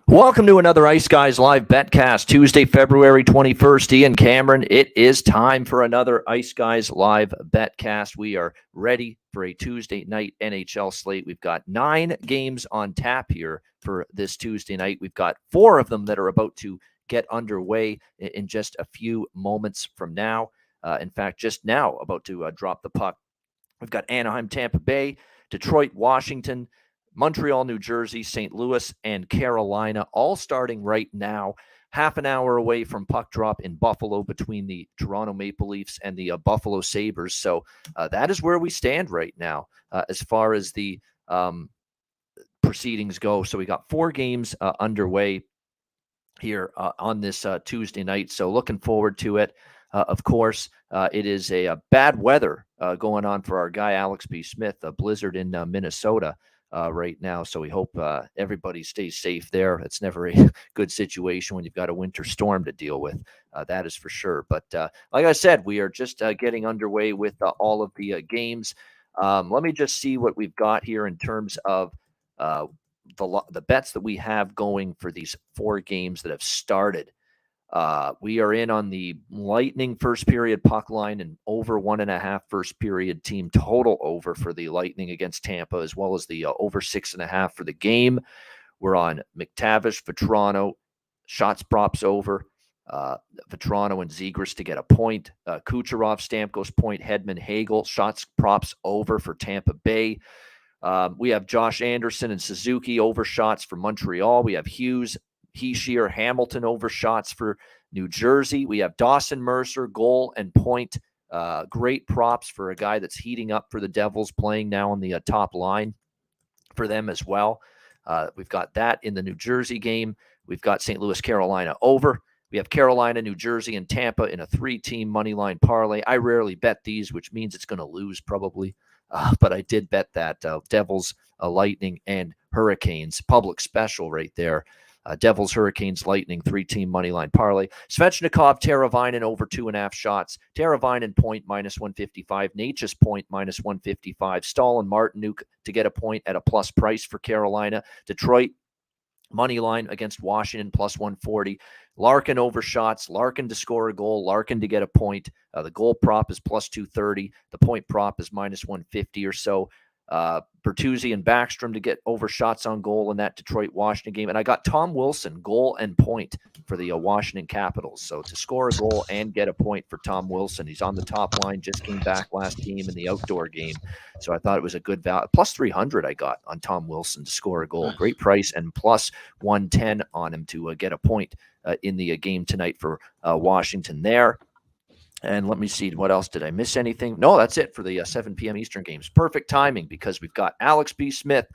Welcome to another Ice Guys Live Betcast, Tuesday, February 21st. Ian Cameron, it is time for another Ice Guys Live Betcast. We are ready for a Tuesday night NHL slate. We've got 9 games on tap here for this Tuesday night. We've got 4 of them that are about to get underway in just a few moments from now. In fact, just now about to drop the puck. We've got Anaheim, Tampa Bay, Detroit, Washington, Montreal, New Jersey, St. Louis, and Carolina, all starting right now, half an hour away from puck drop in Buffalo between the Toronto Maple Leafs and the Buffalo Sabres. So that is where we stand right now as far as the proceedings go. So we got 4 games underway here on this Tuesday night. So looking forward to it. Of course, it is a bad weather going on for our guy, Alex B. Smith, a blizzard in Minnesota. Right now. So we hope everybody stays safe there. It's never a good situation when you've got a winter storm to deal with. That is for sure. But like I said, we are just getting underway with all of the games. Let me just see what we've got here in terms of the bets that we have going for these 4 games that have started. We are in on the Lightning first period puck line and over 1.5 first period team total over for the Lightning against Tampa, as well as the over 6.5 for the game. We're on McTavish, Vetrano, shots props over, Vetrano and Zegras to get a point. Kucherov, Stamkos point, Hedman, Hagel, shots props over for Tampa Bay. We have Josh Anderson and Suzuki over shots for Montreal. We have Hughes, Heischier, Hamilton over shots for New Jersey. We have Dawson Mercer, goal and point. Great props for a guy that's heating up for the Devils, playing now on the top line for them as well. We've got that in the New Jersey game. We've got St. Louis, Carolina over. We have Carolina, New Jersey, and Tampa in a 3-team money line parlay. I rarely bet these, which means it's going to lose probably. But I did bet that Devils, Lightning, and Hurricanes. Public special right there. Devils, Hurricanes, Lightning, 3-team money line parlay. Svechnikov, Teravainen over 2.5 shots. Teravainen point -155. Natchez point -155. Stahl and Martinuk to get a point at a plus price for Carolina. Detroit, money line against Washington, +140. Larkin over shots. Larkin to score a goal. Larkin to get a point. The goal prop is +230. The point prop is -150 or so. Bertuzzi and Backstrom to get over shots on goal in that Detroit-Washington game. And I got Tom Wilson, goal and point for the Washington Capitals. So to score a goal and get a point for Tom Wilson. He's on the top line, just came back last game in the outdoor game. So I thought it was a good value. +300 I got on Tom Wilson to score a goal. Nice. Great price, and +110 on him to get a point in the game tonight for Washington there. And let me see, what else? Did I miss anything? No, that's it for the 7 p.m. Eastern games. Perfect timing because we've got Alex B. Smith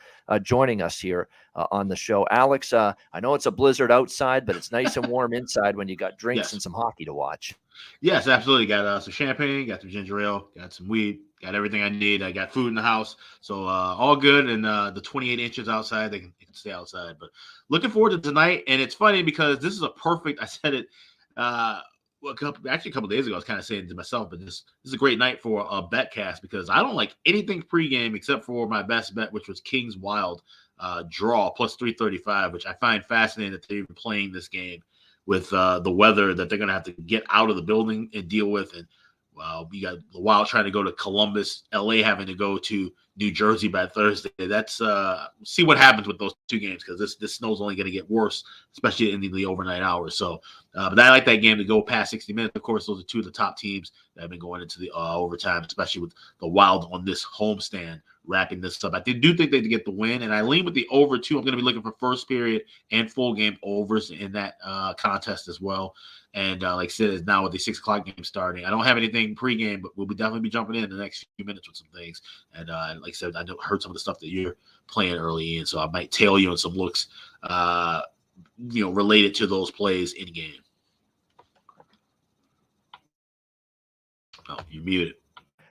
joining us here on the show. Alex, I know it's a blizzard outside, but it's nice and warm inside when you got drinks and some hockey to watch. Yes, absolutely. Got some champagne, got some ginger ale, got some weed, got everything I need. I got food in the house. So all good. And the 28 inches outside, they can stay outside. But looking forward to tonight. And it's funny because this is a perfect, I said it, a couple days ago, I was kind of saying to myself, but this is a great night for a betcast because I don't like anything pregame except for my best bet, which was Kings Wild draw +335, which I find fascinating that they're even playing this game with the weather that they're going to have to get out of the building and deal with. And we got the Wild trying to go to Columbus, LA having to go to New Jersey by Thursday. That's see what happens with those 2 games because this snow's only going to get worse, especially in the overnight hours. So, but I like that game to go past 60 minutes. Of course, those are 2 of the top teams that have been going into the overtime, especially with the Wild on this homestand wrapping this up. I do think they get the win, and I lean with the over too. I'm going to be looking for first period and full game overs in that contest as well. And like I said, now with the 6 o'clock game starting, I don't have anything pregame, but we'll definitely be jumping in the next few minutes with some things. And like I said, I heard some of the stuff that you're playing early in, so I might tail you on some looks, related to those plays in game. Oh, you're muted.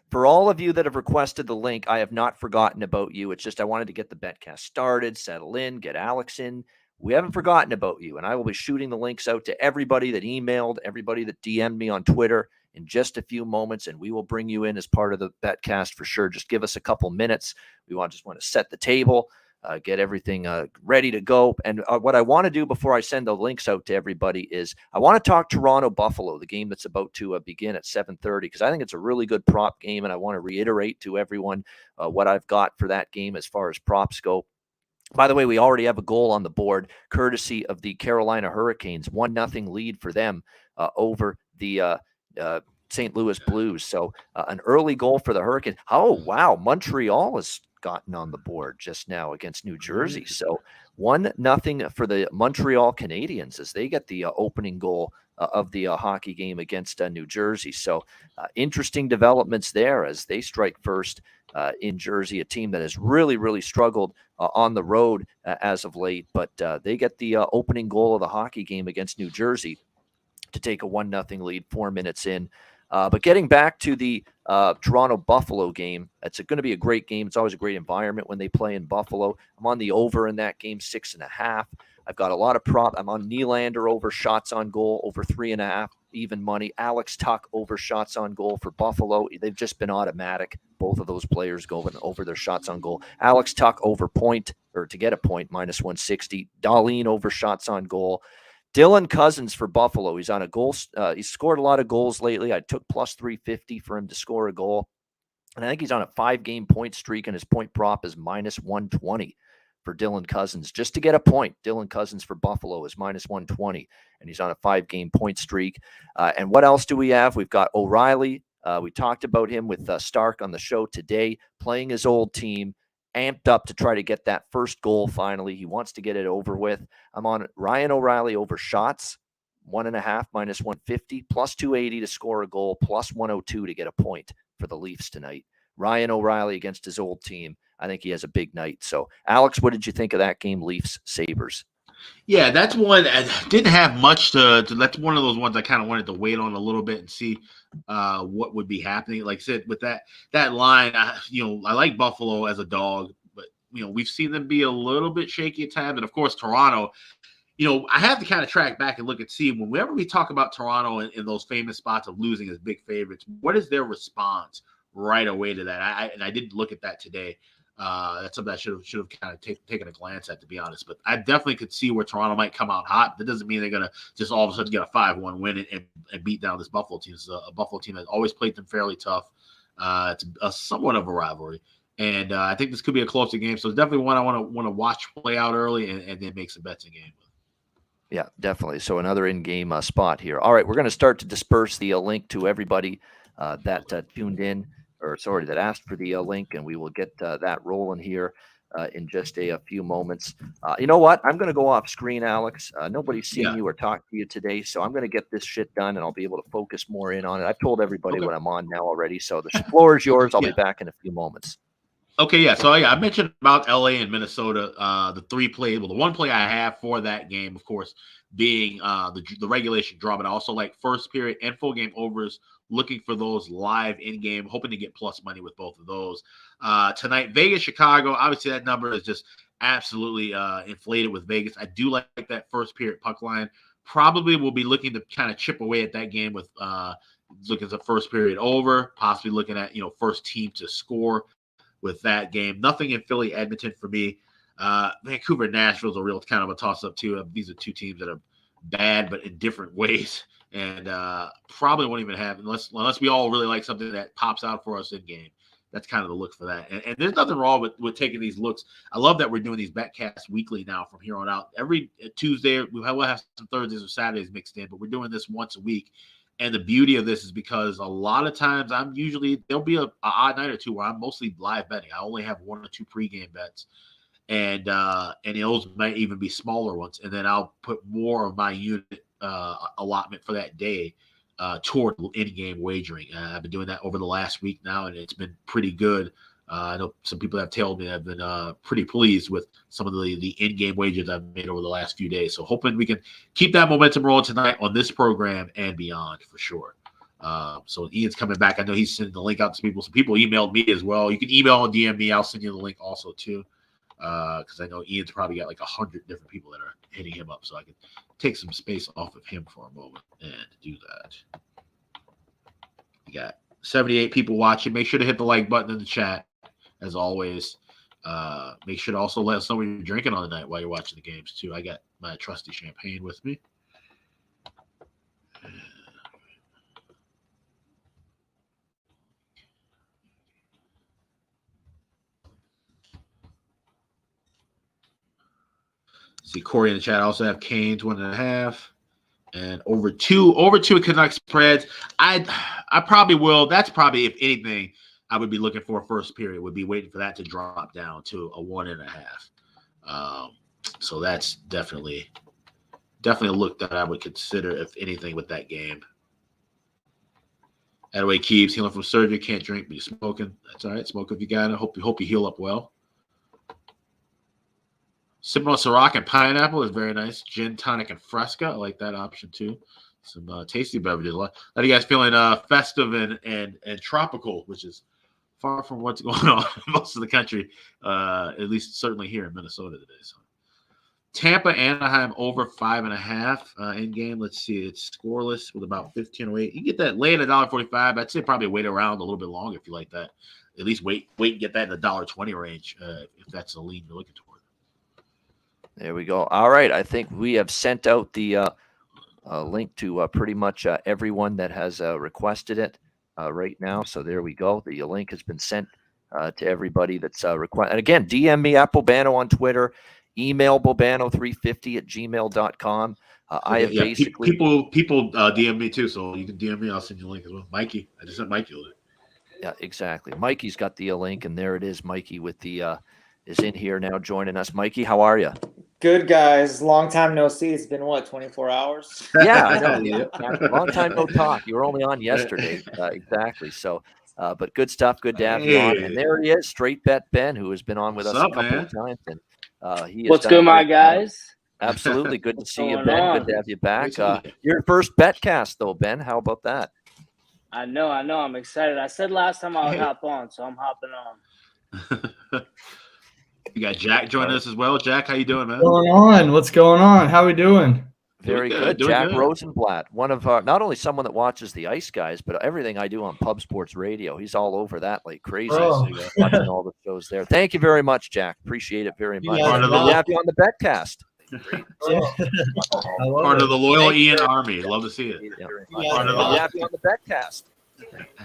For all of you that have requested the link, I have not forgotten about you. It's just I wanted to get the Betcast started, settle in, get Alex in. We haven't forgotten about you, and I will be shooting the links out to everybody that emailed, everybody that DM'd me on Twitter in just a few moments, and we will bring you in as part of the Betcast for sure. Just give us a couple minutes. We just want to set the table, get everything ready to go. And what I want to do before I send the links out to everybody is I want to talk Toronto Buffalo, the game that's about to begin at 7:30, because I think it's a really good prop game, and I want to reiterate to everyone what I've got for that game as far as props go. By the way, we already have a goal on the board, courtesy of the Carolina Hurricanes. 1-0 lead for them over the St. Louis Blues. So an early goal for the Hurricanes. Oh, wow. Montreal has gotten on the board just now against New Jersey. So 1-0 for the Montreal Canadiens as they get the opening goal of the hockey game against New Jersey. So interesting developments there as they strike first in Jersey, a team that has really, really struggled on the road as of late. But they get the opening goal of the hockey game against New Jersey to take a 1-0 lead 4 minutes in. But getting back to the Toronto Buffalo game, it's going to be a great game. It's always a great environment when they play in Buffalo. I'm on the over in that game, 6.5. I've got a lot of prop. I'm on Nylander over shots on goal, over 3.5 even money. Alex Tuch over shots on goal for Buffalo. They've just been automatic. Both of those players going over their shots on goal. Alex Tuch over point, or to get a point, minus 160. Dahlin over shots on goal. Dylan Cousins for Buffalo. He's on a goal. He's scored a lot of goals lately. I took plus 350 for him to score a goal. And I think he's on a 5-game point streak, and his point prop is minus 120 for Dylan Cousins. Just to get a point, Dylan Cousins for Buffalo is minus 120, and he's on a 5-game point streak. And what else do we have? We've got O'Reilly. We talked about him with Stark on the show today, playing his old team, amped up to try to get that first goal finally. He wants to get it over with. I'm on Ryan O'Reilly over shots, 1.5 minus 150, plus 280 to score a goal, plus 102 to get a point for the Leafs tonight. Ryan O'Reilly against his old team. I think he has a big night. So, Alex, what did you think of that game, Leafs Sabres? Yeah, that's one I didn't have much to. That's one of those ones I kind of wanted to wait on a little bit and see what would be happening. Like I said, with that line, I like Buffalo as a dog, but we've seen them be a little bit shaky at times, and of course Toronto. I have to kind of track back and look and see whenever we talk about Toronto in those famous spots of losing as big favorites, what is their response right away to that? I didn't look at that today. That's something I should have kind of taken a glance at, to be honest. But I definitely could see where Toronto might come out hot. That doesn't mean they're going to just all of a sudden get a 5-1 win and beat down this Buffalo team. It's a Buffalo team that always played them fairly tough. It's somewhat of a rivalry. And I think this could be a closer game. So it's definitely one I want to watch play out early and then make some bets in game with. Yeah, definitely. So another in-game spot here. All right, we're going to start to disperse the link to everybody that tuned in, that asked for the link, and we will get that rolling here in just a few moments. You know what? I'm going to go off screen, Alex. Nobody's seen you or talked to you today, so I'm going to get this shit done, and I'll be able to focus more in on it. I've told everybody what I'm on now already, so the floor is yours. I'll be back in a few moments. Okay, yeah. So I mentioned about LA and Minnesota, the three play. Well, the one play I have for that game, of course, being the regulation draw, but I also like first period and full game overs. Looking for those live in game, hoping to get plus money with both of those. Tonight, Vegas, Chicago. Obviously, that number is just absolutely inflated with Vegas. I do like that first period puck line. Probably will be looking to kind of chip away at that game with looking at the first period over, possibly looking at first team to score with that game. Nothing in Philly, Edmonton for me. Vancouver, Nashville is a real kind of a toss-up too. These are two teams that are bad, but in different ways, and probably won't even have unless we all really like something that pops out for us in game. That's kind of the look for that. And there's nothing wrong with taking these looks. I love that we're doing these Betcasts weekly now from here on out. Every Tuesday, we'll have some Thursdays or Saturdays mixed in, but we're doing this once a week. And the beauty of this is because a lot of times there'll be a odd night or two where I'm mostly live betting. I only have 1 or 2 pregame bets, and those might even be smaller ones. And then I'll put more of my unit allotment for that day toward in-game wagering. I've been doing that over the last week now, and it's been pretty good. I know some people have told me I've been pretty pleased with some of the in-game wagers I've made over the last few days. So hoping we can keep that momentum rolling tonight on this program and beyond for sure. So Ian's coming back. I know he's sending the link out to people. Some people emailed me as well. You can email and DM me. I'll send you the link also too, because I know Ian's probably got like 100 different people that are hitting him up. So I can take some space off of him for a moment and do that. We got 78 people watching. Make sure to hit the like button in the chat, as always. Make sure to also let us know what you're drinking on the night while you're watching the games too. I got my trusty champagne with me. See Corey in the chat. I also have Canes 1.5 and over two Canucks spreads. I probably will. That's probably, if anything, I would be looking for a first period. Would be waiting for that to drop down to a 1.5. So that's definitely a look that I would consider, if anything, with that game. Attaway Keeps healing from surgery. Can't drink, but you're smoking. That's all right. Smoke if you got it. Hope you heal up well. Sipping on Ciroc and pineapple is very nice. Gin, tonic, and Fresca. I like that option too. Some tasty beverages. A lot of you guys feeling festive and tropical, which is far from what's going on in most of the country, at least certainly here in Minnesota today. So, Tampa, Anaheim over 5.5 in game. Let's see. It's scoreless with about 15:08. You get that lay at $1.45. I'd say probably wait around a little bit longer if you like that. At least wait and get that in the $1.20 range if that's the lean you're looking toward. There we go. All right. I think we have sent out the link to pretty much everyone that has requested it right now. So there we go. The link has been sent to everybody that's requested. And again, DM me at Bobano on Twitter. Email bobano350@gmail.com. I have basically people DM me too, so you can DM me. I'll send you a link as well. Mikey, I just sent Mikey a link. Yeah, exactly. Mikey's got the link, and there it is. Mikey with the is in here now joining us. Mikey, how are you? Good, guys. Long time no see. It's been, 24 hours? Yeah, I know. Yeah. Long time no talk. You were only on yesterday. Exactly. So, but good stuff. Good to have you on. And there he is, Straight Bet Ben, who has been on with us a couple of times. And he has What's good, my guys? Absolutely. Good to see you, Going Ben. on? Good to have you back. Your first Betcast, though, Ben. How about that? I know. I'm excited. I said last time I would hop on, so I'm hopping on. You got Jack joining us as well. Jack, how you doing, man? What's going on? How we doing? Very good. Jack Rosenblatt, one of not only someone that watches the Ice Guys, but everything I do on Pub Sports Radio. He's all over that like crazy. Oh. So, watching all the shows there. Thank you very much, Jack. Appreciate it very much. Yeah, Good to have you on the Betcast. Part of the loyal Ian army. Love to see it. Yeah. Part of the have you on the Betcast.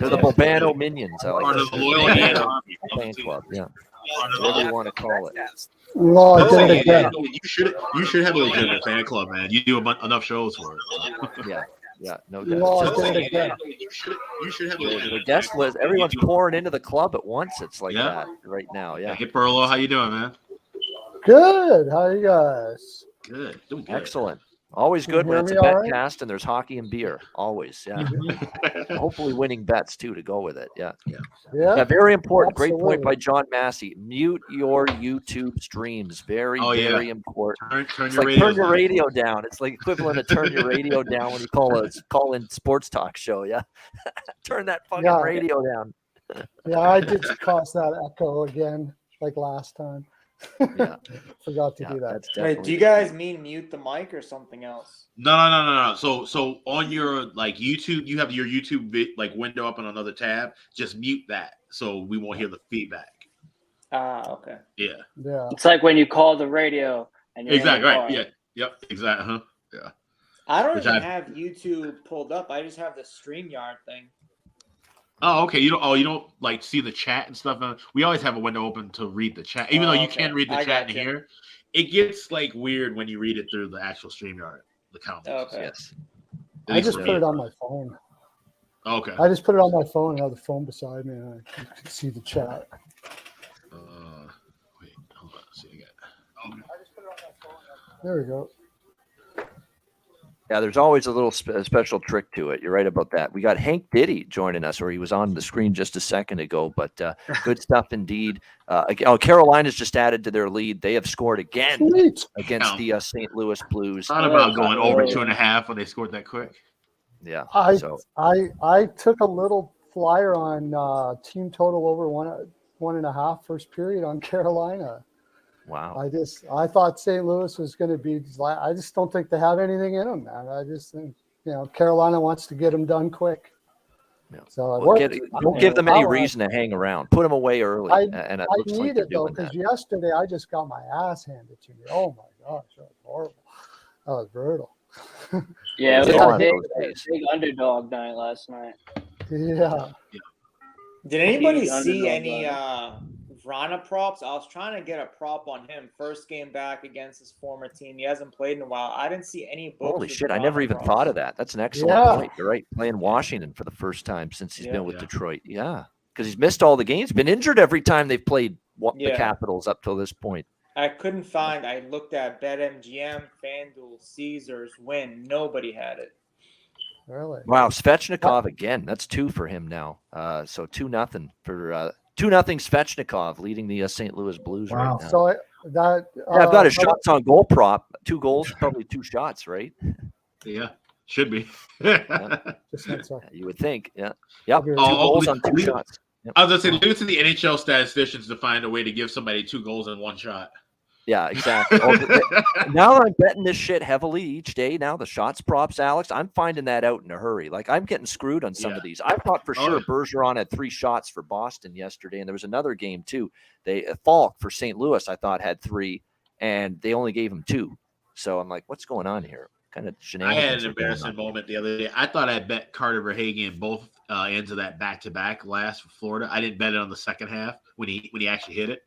They're the Bobano minions. I like part of the loyal Ian army. Fan club. Yeah. Whatever you want to call it. You should have a legitimate fan club, man. You do enough shows for it. Yeah, no doubt. You should have a legitimate the guest list. Everyone's pouring into the club at once. It's like that right now. Yeah. Hey, Perlo, how you doing, man? Good. How are you guys? Good. Doing good. Excellent. Always good when it's a Betcast and there's hockey and beer. Always, yeah. Hopefully winning bets too to go with it. Yeah. Very important. Absolutely. Great point by John Massey. Mute your YouTube streams. Very important. Turn your radio down. It's like equivalent of turn your radio down when you call in sports talk show. Yeah. Turn that fucking radio down. Yeah, I did cause that echo again, like last time. Yeah. Forgot to do that. Wait, do you guys mean mute the mic or something else? No. So on your YouTube, you have your YouTube window up on another tab. Just mute that so we won't hear the feedback. Okay. Yeah. It's like when you call the radio and you're exactly right. Yeah. Yep. Exactly. Uh-huh. Yeah. I don't even have YouTube pulled up. I just have the StreamYard thing. Oh, okay. You don't see the chat and stuff. We always have a window open to read the chat, even though you can read the chat in here. It gets weird when you read it through the actual StreamYard, the comments. Okay. Yes. I just put it on my phone. Okay. I just put it on my phone and have the phone beside me, and I can see the chat. Wait, hold on. See, I just put it on my phone. There we go. Yeah, there's always a little special trick to it. You're right about that. We got Hank Diddy joining us, or he was on the screen just a second ago, but good stuff indeed. Carolina's just added to their lead. They have scored again Sweet. against the St. Louis Blues. Thought about going over 2.5 when they scored that quick. Yeah. I took a little flyer on team total over 1.5 first period on Carolina. Wow. I thought St. Louis was going to be. I just don't think they have anything in them, man. I just think Carolina wants to get them done quick. Yeah. So don't give them any reason to hang around. Put them away early. And it looks like they're doing because yesterday I just got my ass handed to me. Oh my gosh, that was horrible. That was brutal. Yeah, it was a big underdog night last night. Yeah. Did anybody see any Vrana props? I was trying to get a prop on him. First game back against his former team. He hasn't played in a while. I didn't see any books. Holy shit, I never even thought of that. That's an excellent point. You're right. Playing Washington for the first time since he's been with Detroit. Yeah, because he's missed all the games. Been injured every time they've played the Capitals up till this point. I couldn't find. I looked at BetMGM, FanDuel, Caesars, Win. Nobody had it. Really? Wow, Svechnikov again. That's 2 for him now. So 2-0 for 2-0 Svechnikov leading the St. Louis Blues right now. So I've got his shots on goal prop. 2 goals, probably 2 shots, right? Yeah, should be. You would think. Yeah. Yep. 2 Oh, goals on 2 shots. Yep. I was going to say, leave it to the NHL statisticians to find a way to give somebody 2 goals in 1 shot. Yeah, exactly. Now that I'm betting this shit heavily each day, now the shots props, Alex, I'm finding that out in a hurry. Like, I'm getting screwed on some of these. I thought for sure Bergeron had 3 shots for Boston yesterday, and there was another game too. Falk for St. Louis, I thought, had 3, and they only gave him 2. So I'm like, what's going on here? Kind of shenanigans. I had an embarrassing moment the other day. I thought I bet Carter Verhaeghe in both ends of that back-to-back last for Florida. I didn't bet it on the second half when he actually hit it.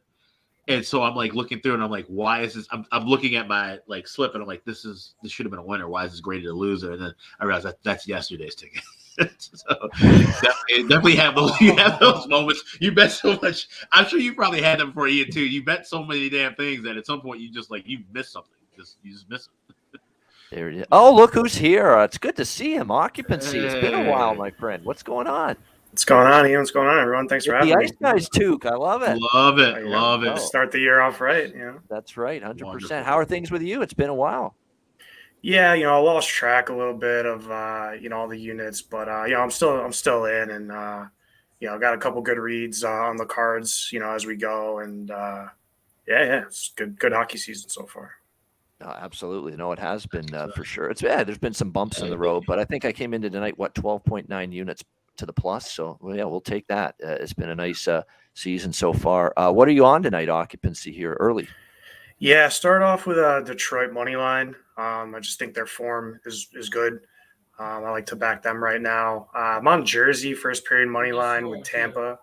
And so I'm like looking through and I'm like, why is this? I'm looking at my slip and I'm like, this should have been a winner. Why is this graded a loser? And then I realized that's yesterday's ticket. So definitely have those moments. You bet so much. I'm sure you probably had them before you too. You bet so many damn things that at some point you miss something. You just miss it. There it is. Oh, look who's here. It's good to see him. Occupancy. It's been a while, my friend. What's going on? What's going on, Ian? What's going on, everyone? Thanks for having me. The Ice Guys, Took. I love it. Love it. Start the year off right. That's right, 100%. Wonderful. How are things with you? It's been a while. Yeah, I lost track a little bit of all the units, but I'm still in, and got a couple good reads on the cards, as we go, and it's good hockey season so far. Absolutely. No, it has been for sure. There's been some bumps in the road, but I think I came into tonight 12.9 units to the plus. So we'll take that. It's been a nice season so far. What are you on tonight? Occupancy here early. Yeah, start off with a Detroit money line. I just think their form is good. I like to back them right now. I'm on Jersey first period money line with Tampa.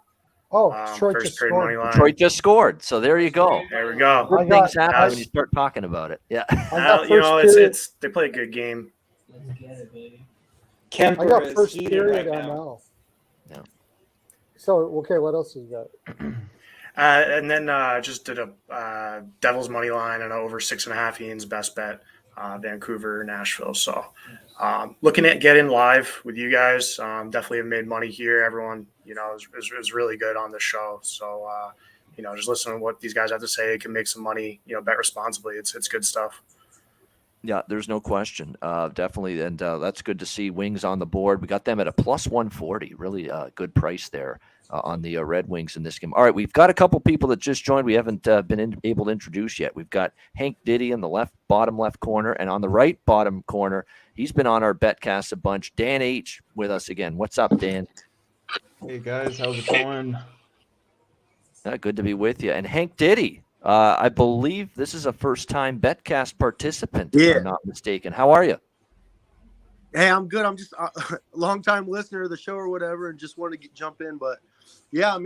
Oh, Detroit first just period scored. money line. Detroit just scored. So there you go. There we go. Good things happen when you start talking about it. Yeah. They play a good game. Kemper I got is first heated period right now. ML. Yeah. So, okay, what else you got? And then just did a Devils money line and over 6.5 Ian's best bet, Vancouver, Nashville. So looking at getting live with you guys. Definitely have made money here. Everyone, is really good on the show. So, just listening to what these guys have to say, can make some money, bet responsibly. It's good stuff. Yeah, there's no question. Definitely. And that's good to see Wings on the board. We got them at a plus 140. Really good price there on the Red Wings in this game. All right, we've got a couple people that just joined. We haven't been able to introduce yet. We've got Hank Diddy in the bottom left corner, and on the right bottom corner, he's been on our Betcast a bunch. Dan H. with us again. What's up, Dan? Hey, guys. How's it going? Good to be with you. And Hank Diddy. I believe this is a first-time Betcast participant, if I'm not mistaken. How are you? Hey, I'm good. I'm just a long-time listener of the show or whatever, and just wanted to jump in. But yeah, I'm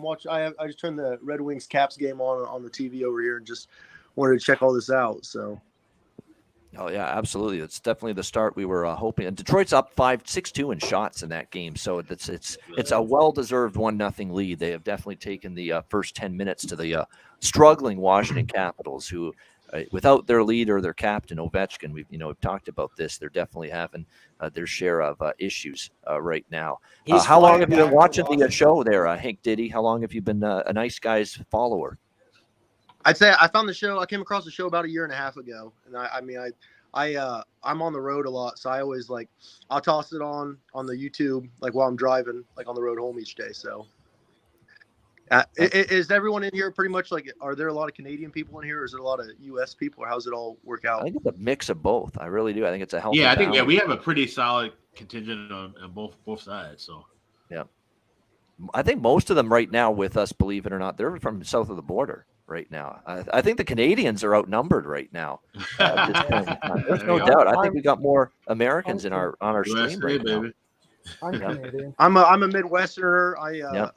watching. I just turned the Red Wings Caps game on the TV over here, and just wanted to check all this out. So. Oh yeah, absolutely. It's definitely the start we were hoping. And Detroit's up 6-2 in shots in that game, so it's a well-deserved 1-0 lead. They have definitely taken the first 10 minutes to the struggling Washington Capitals, who without their leader, their captain Ovechkin, we've talked about this. They're definitely having their share of issues right now. He's How long flying have you been back to watching the Washington. show there, Hank Diddy? How long have you been a Nice Guys follower? I'd say I found the show. I came across the show about a year and a half ago, and I'm on the road a lot, so I always I'll toss it on the YouTube while I'm driving, on the road home each day. So, is everyone in here pretty much are there a lot of Canadian people in here, or is there a lot of U.S. people, or how's it all work I out? think it's a mix of both. I really do. I think it's a healthy Yeah, I think balance. we have a pretty solid contingent on both sides. So yeah, I think most of them right now with us, believe it or not, they're from south of the border right now. I think the Canadians are outnumbered right now. At this point in time. There's no doubt. I think we got more Americans on our stream right now. I'm Canadian. I'm a Midwesterner.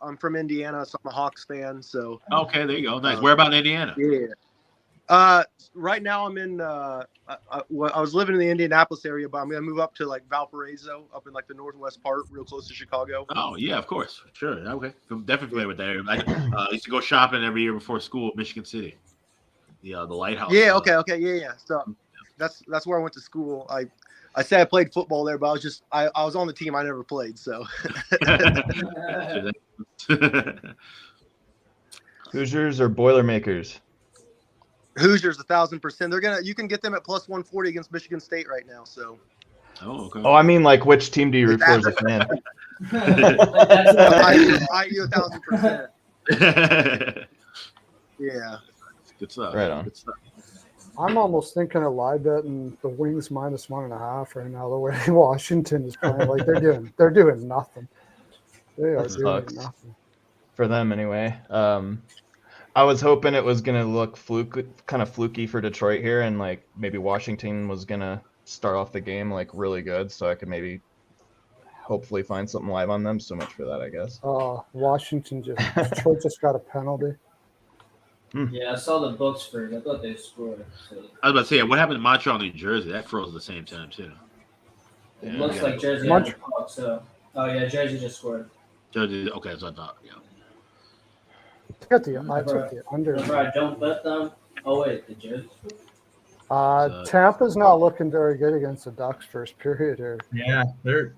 I'm from Indiana, so I'm a Hawks fan. So okay, there you go. Nice. Where about in Indiana? Yeah. Right now I'm in. I was living in the Indianapolis area, but I'm gonna move up to Valparaiso, up in the northwest part, real close to Chicago. Oh yeah, of course, sure. Okay, I'm definitely familiar with that area. I used to go shopping every year before school at Michigan City. The lighthouse. Yeah. Okay. Yeah. So that's where I went to school. I say I played football there, but I was on the team. I never played. So. Hoosiers or Boilermakers? Hoosiers 1,000%. You can get them at plus 140 against Michigan State right now. So. Oh, okay. Oh, I mean, which team do you root for as a fan? I 1,000%. Yeah. Good stuff. Right on. Good stuff. I'm almost thinking of live betting the Wings -1.5 right now. The way Washington is playing, they're doing nothing. They are doing nothing for them anyway. I was hoping it was gonna look kind of fluky for Detroit here, and maybe Washington was gonna start off the game really good, so I could maybe hopefully find something live on them. So much for that, I guess. Detroit just got a penalty. Yeah, I saw the books for it. I thought they scored. So. I was about to say, what happened to Montreal, New Jersey? That froze at the same time too. It looks like Jersey had the puck, so. Oh yeah, Jersey just scored. Jersey, okay, so I thought, yeah. I took the under. Remember, I don't bet them. Oh wait, the Jersey. Tampa's not looking very good against the Ducks first period here. Yeah, they're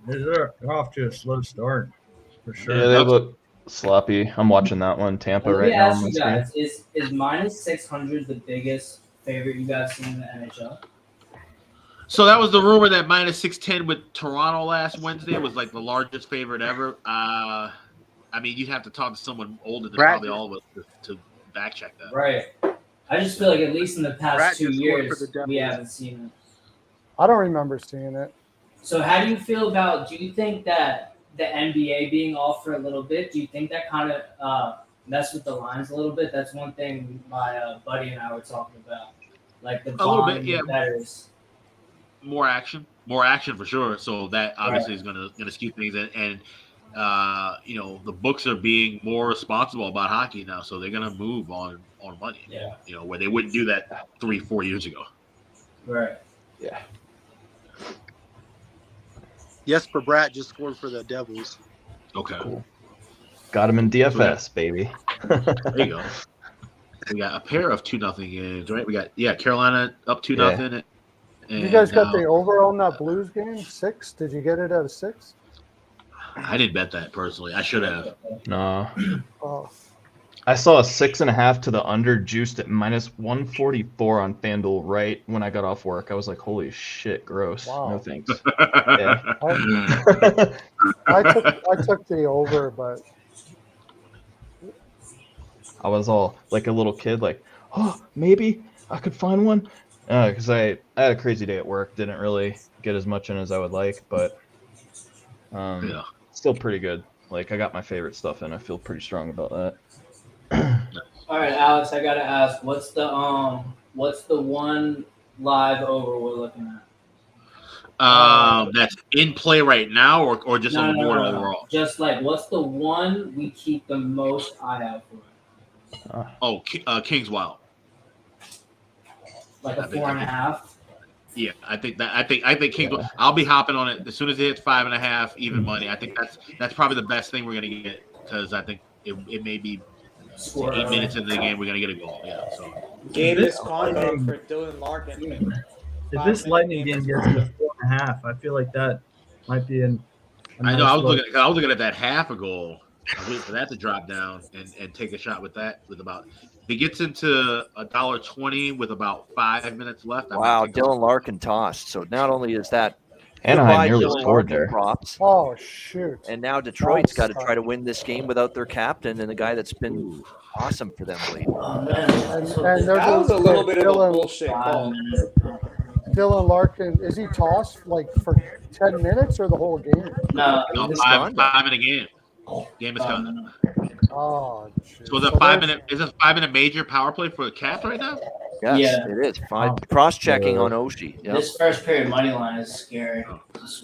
off to a slow start for sure. Yeah, they look sloppy. I'm watching that one, Tampa right now. Let me ask you guys: is -600 the biggest favorite you guys seen in the NHL? So that was the rumor that -610 with Toronto last Wednesday was the largest favorite ever. I mean, you'd have to talk to someone older than probably all of us to back check that. Right. I just feel at least in the past 2 years, we haven't seen it. I don't remember seeing it. So how do you feel about, do you think that the NBA being off for a little bit, do you think that kind of messed with the lines a little bit? That's one thing my buddy and I were talking about. The a little bit, and yeah. the betters. More action for sure. So that obviously is going to skew things, and the books are being more responsible about hockey now, so they're going to move on money. Yeah. Where they wouldn't do that 3-4 years ago. Right. Yeah. Jesper Bratt just scored for the Devils. Okay. Cool. Got him in DFS, baby. There you go. We got a pair of 2-0 games, right? We got Carolina up 2-0. You guys got the over on that Blues game? 6? Did you get it at a 6? I didn't bet that personally. I should have. No. Oh. I saw a 6.5 to the under juiced at -144 on FanDuel right when I got off work. I was like, holy shit, gross. Wow. No thanks. Yeah. I took the over, but I was all like a little kid, maybe I could find one. Because I had a crazy day at work. Didn't really get as much in as I would like, but still pretty good. I got my favorite stuff in. I feel pretty strong about that. All right, Alex, I gotta ask, what's the one live over we're looking at? That's in play right now, or just on the board overall? Just what's the one we keep the most eye out for? Kings Wild. A 4.5. Yeah, I think Kings. Yeah. I'll be hopping on it as soon as it hits 5.5 even money. I think that's probably the best thing we're gonna get, because I think it may be Score 8 early. minutes into the game, we're gonna get a goal. Yeah. So Game This misconduct Lightning- for Dylan Larkin. If this Lightning game gets to 4.5, I feel like that might be a I know nice I was look. looking at that half a goal. I was waiting for that to drop down and take a shot with that. With about if it gets into $1.20 with about 5 minutes left. I might Wow, take a- Dylan Larkin tossed. So not only is that Anaheim goodbye nearly Dylan scored Larkin there. props, Oh shoot! and now Detroit's got to That's try to win this game without their captain and the guy that's been awesome for them lately. Oh man, And they're That was a doing- little bit of a Dylan, bullshit call. Dylan Larkin, is he tossed like for 10 minutes or the whole game? No, No, Misconduct. five in a game. Game misconduct. Oh, shoot. So the So 5 there's- minute is a 5 minute major power play for the Caps right now? Yes, Yeah. it is. Cross checking on Oshie. Yep. this first period money line is scary.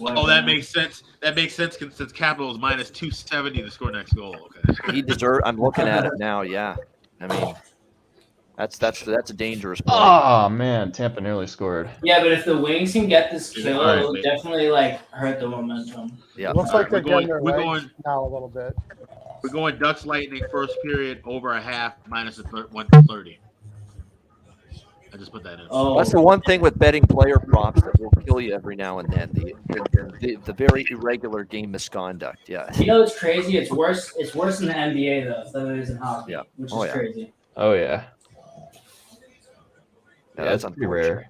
Oh, that makes sense. That makes sense since Capitals minus 270 to score next goal. Okay. He deserves. I'm looking at it now. Yeah, I mean, that's a dangerous play. Oh man, Tampa nearly scored. Yeah, but if the Wings can get this kill, All right, it'll mate. definitely hurt the momentum. Yeah. Looks All like right, they're we're getting their going- we're legs going- now a little bit. We're going Ducks Lightning first period over a half minus a 130. I just put that in. Oh, That's the one thing with betting player props that will kill you every now and then. The very irregular game misconduct. Yeah. you know it's crazy. It's worse. It's worse in the NBA though than it is in hockey, Yeah. which Oh, is yeah. crazy. Oh yeah, Yeah, that's pretty rare.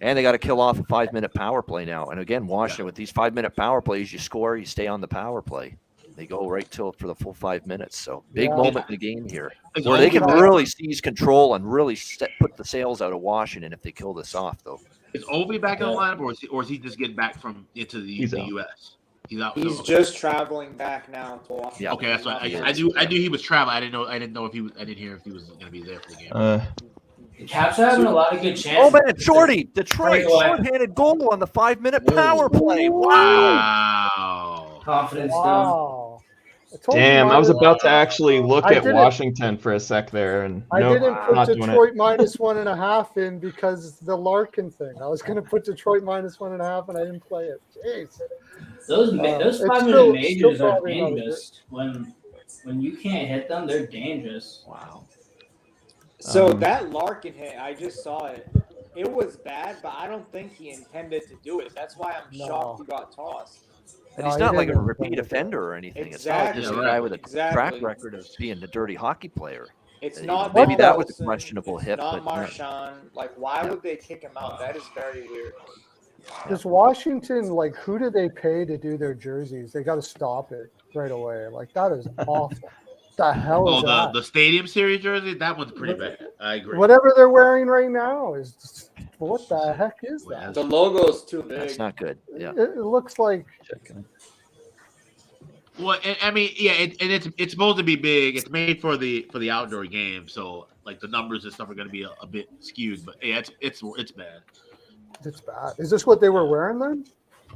And they got to kill off a 5-minute power play now. And again, Washington with these 5-minute power plays, you score, you stay on the power play. They go right till for the full 5 minutes. So big Yeah. moment in the game here, It's where they can Ovi back- really seize control and really put the sails out of Washington if they kill this off, though. Is Ovi back in the lineup, or is he just getting back from into the He's out. U.S.? He's out. He's so- just traveling back now to Washington. Yeah. Okay, that's what I knew he was traveling. I didn't know if he was. I didn't hear if he was going to be there for the game. The Caps are having a lot of good chances. Oh man, Shorty, Detroit Hey, what? shorthanded goal on the 5-minute Whoa. power play. Wow. Wow. Confidence down. Wow. told you Damn, I was minus- about to actually look I at didn't- Washington for a sec there, and I nope, didn't put not doing it. Detroit minus 1.5 in because the Larkin thing. I was going to put Detroit minus 1.5 and I didn't play it. Jeez. Those it's 5-minute still majors are probably not as dangerous. When you can't hit them, they're dangerous. Wow. So Um, that Larkin hit, I just saw it. It was bad, but I don't think he intended to do it. That's why I'm No. shocked he got tossed. And he's No, he not like a didn't. repeat offender or anything. It's not like Exactly. just a Yeah, guy right. with a Exactly. track record of being a dirty hockey player. It's You not know, maybe that was a Wilson, questionable it's hit, Not but no. Marchand. Like, why Yeah. would they kick him out? That is very weird. Does Washington, like, who do they pay to do their jerseys? They got to stop it right away. Like, that is awful. The hell Oh, is that? the Stadium Series jersey, that one's pretty bad. I agree. Whatever they're wearing right now is just, what the heck is that? The logo's too That's big. not good. Yeah. It looks like Well, I mean, yeah, and it's supposed to be big. It's made for the outdoor game, so like the numbers and stuff are going to be a bit skewed. But yeah, it's bad. it's bad. Is this what they were wearing then?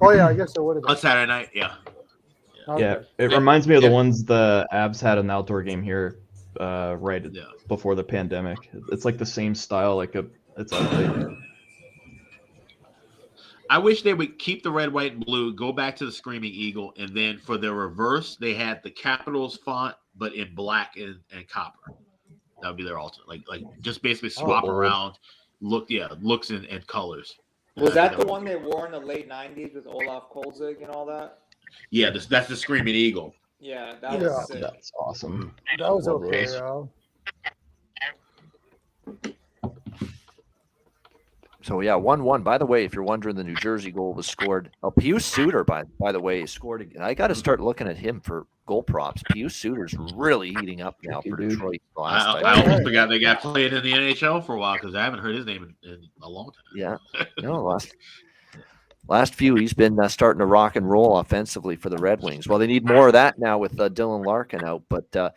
Oh yeah, I guess it would have On been. Saturday night, yeah. Okay. Yeah, it reminds me of the ones the Abs had an outdoor game here, right Yeah. before the pandemic. It's like the same style, it's ugly. I wish they would keep the red, white, and blue, go back to the Screaming Eagle, and then for the reverse, they had the Capitals font, but in black and copper. That would be their alternate. Like just basically swap Oh. around looks and colors. Was I that think the would one be- they wore in the late 90s with Olaf Kolzig and all that? Yeah, that's the Screaming Eagle. Yeah, that Yeah. was sick. That's awesome. That was Love okay. those. Yeah. So yeah, 1-1. By the way, if you're wondering, the New Jersey goal was scored. Oh, Pius Suter, by the way, scored again. I got to start looking at him for goal props. Pius Suter's really heating up now for Dude. Detroit. I almost forgot they got played in the NHL for a while because I haven't heard his name in a long time. Yeah, no, last few he's been starting to rock and roll offensively for the Red Wings. Well, they need more of that now with Dylan Larkin out. But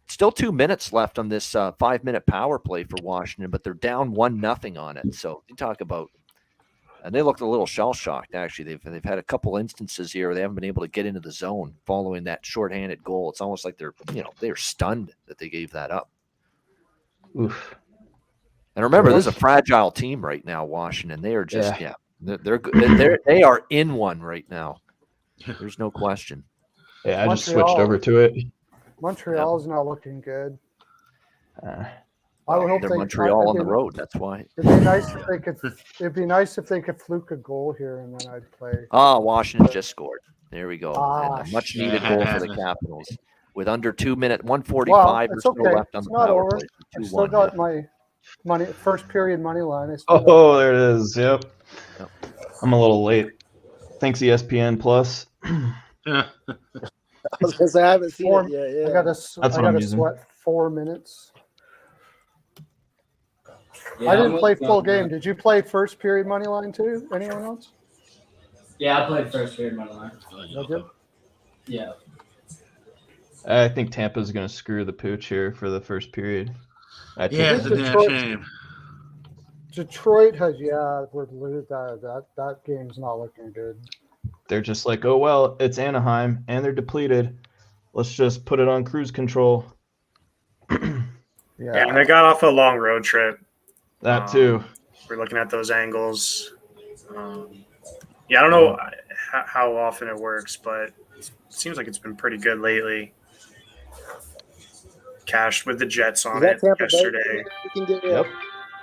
still 2 minutes left on this 5-minute power play for Washington, but they're down 1-0 on it. So you talk about, and they looked a little shell shocked. Actually, they've had a couple instances here where they haven't been able to get into the zone following that shorthanded goal. It's almost like they're stunned that they gave that up. Oof. And remember, this is a fragile team right now, Washington. They are just they're good. They are in one right now. There's no question. Yeah, I just switched over to it. Montreal's not looking good. Uh, I would hope They're they Montreal on the road. That's why. It'd be nice if they could. It'd be nice if they could fluke a goal here, and then I'd play. Washington just scored. There we go. Ah, And a much shit. needed goal for the Capitals with under 2 minutes, 1:45 Well, or it's so okay. left on It's the not power over. play. I still 2-1. got my money first period money line. I still got- oh, there it is. Yep. Yep. I'm a little late. Thanks, ESPN Plus. I was gonna say I haven't seen it yet. Yeah. I got That's what I'm using. sweat 4 minutes. Yeah, I didn't I'm play with full you. game. Did you play first period money line too? Anyone else? Yeah, I played first period money line. I did. Yeah. I think Tampa's going to screw the pooch here for the first period. I think Yeah, it's a damn Detroit- shame. Detroit has we're lose that game's not looking good. they're just like, oh, well, it's Anaheim, and they're depleted. Let's just put it on cruise control. Yeah, and they got off a long road trip. That too. We're looking at those angles. Yeah, I don't know how often it works, but it seems like it's been pretty good lately. Cashed with the Jets on Is that it Tampa Bay? yesterday. You can get Yep.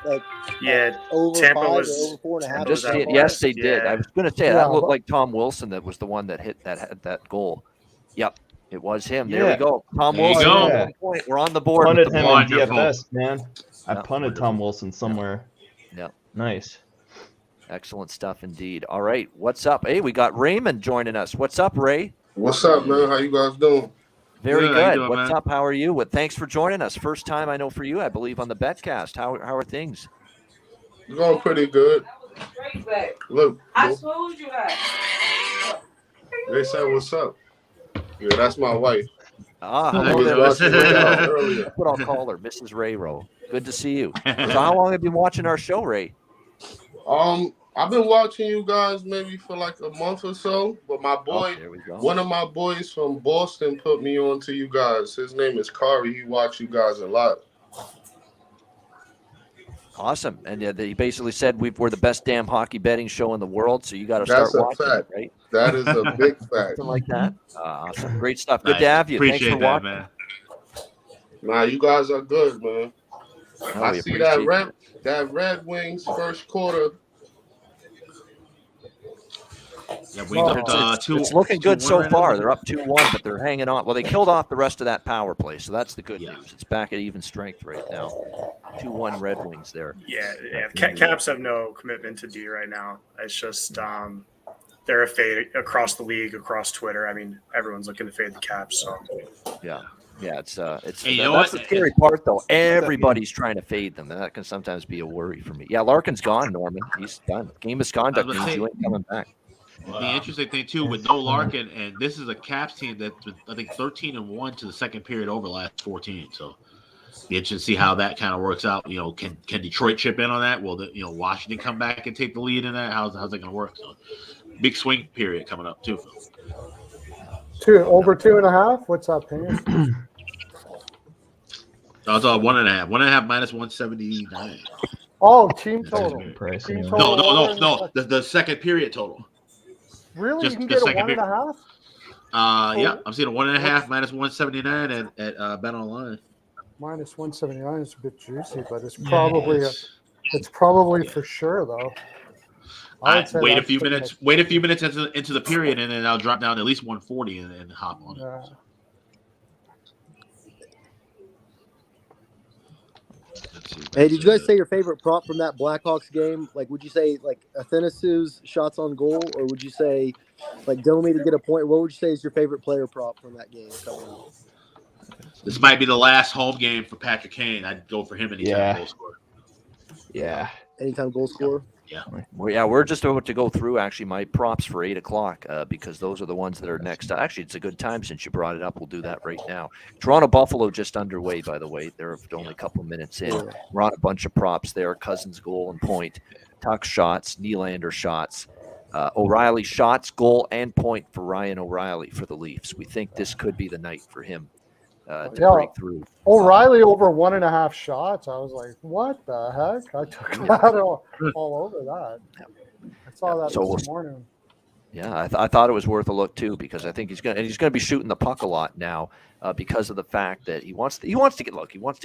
like Yeah, over Tampa 5 was- or over 4.5. Tampa Just was out yes, they did. Yeah. I was going to say Yeah, that looked but- like Tom Wilson. That was the one that hit that goal. Yep, it was him. There we Yeah. go. Tom There you Wilson. go. at 1 point. We're on the board. Punted with the him ball. in Wonderful. DFS, man. I Yeah, punted Tom Wilson somewhere. Yep. Nice. Excellent stuff indeed. All right, what's up? Hey, we got Raymond joining us. What's up, Ray? What's up, man? How you guys doing? Very Good. How you good. doing, What's man? up? How are you? Well, thanks for joining us. First time I know for you, I believe, on the Betcast. How are things? It's going pretty good. Look, I look, told you that. they said, "What's up?" Yeah, that's my wife. Ah, There hello you there, go. Mrs. Rayro. Earlier. That's what I'll call her, Mrs. Rayro. Good to see you. So how long have you been watching our show, Ray? I've been watching you guys maybe for like a month or so, but my boy, There we go. one of my boys from Boston put me on to you guys. His name is Kari. He watched you guys a lot. Awesome. And they basically said we're the best damn hockey betting show in the world, so you got to start That's a watching fact. it, right? That is a big fact. Something like that. Awesome. Great stuff. Good Nice. to have you. Appreciate Thanks for that, watching. man. Nah, you guys are good, man. Oh, I we see appreciate that Red Wings first quarter. Yeah, we Well, got It's looking good 2-1 so right far. now. They're up 2-1, but they're hanging on. Well, they killed off the rest of that power play, so that's the good Yeah. news. It's back at even strength right now. 2-1 Red Wings there. Yeah. Caps have no commitment to D right now. It's just they're a fade across the league, across Twitter. I mean, everyone's looking to fade the Caps. So Yeah, it's Hey, you know that's what? the scary part though. Everybody's trying to fade them, and that can sometimes be a worry for me. Yeah, Larkin's gone, Norman. He's done. Game misconduct I was gonna means say- you ain't coming back. The interesting thing too with no Larkin, and this is a Caps team that's I think 13-1 to the second period over the last 14. So be interesting to see how that kind of works out. You know, can Detroit chip in on that? Will Washington come back and take the lead in that? How's that going to work? So big swing period coming up too. Over 2.5. What's up, Payne? So it's 1.5. 1.5 minus 179. Oh, team total. Price Team anyway. total. No. The second period total. Really? Just You can the get a second 1.5 Yeah, I'm seeing a 1.5 minus 179 at Bet Online. minus 179 is a bit juicy, but it's probably it's probably for sure though. I would say Wait a that's few pretty minutes. Wait a few minutes into the period, and then I'll drop down to at least 140 and hop on it. much. Let's see. Hey, did you guys say your favorite prop from that Blackhawks game? Like, would you say like Athenasu's shots on goal, or would you say like Domi to get a point? What would you say is your favorite player prop from that game coming up? This might be the last home game for Patrick Kane. I'd go for him anytime Yeah. goal scorer. Yeah. Anytime goal scorer? We're just about to go through actually my props for 8:00 because those are the ones that are next. Actually, it's a good time since you brought it up. We'll do that right now. Toronto Buffalo just underway, by the way. They're only a couple of minutes in. We're on a bunch of props there. Cousins goal and point, Tuck shots, Nylander shots, O'Reilly shots, goal and point for Ryan O'Reilly for the Leafs. We think this could be the night for him to break through. O'Reilly over 1.5 shots. I was like, what the heck? I took that all over that. I saw that So this morning. Yeah, I thought it was worth a look too, because I think he's going to be shooting the puck a lot now because of the fact that he wants to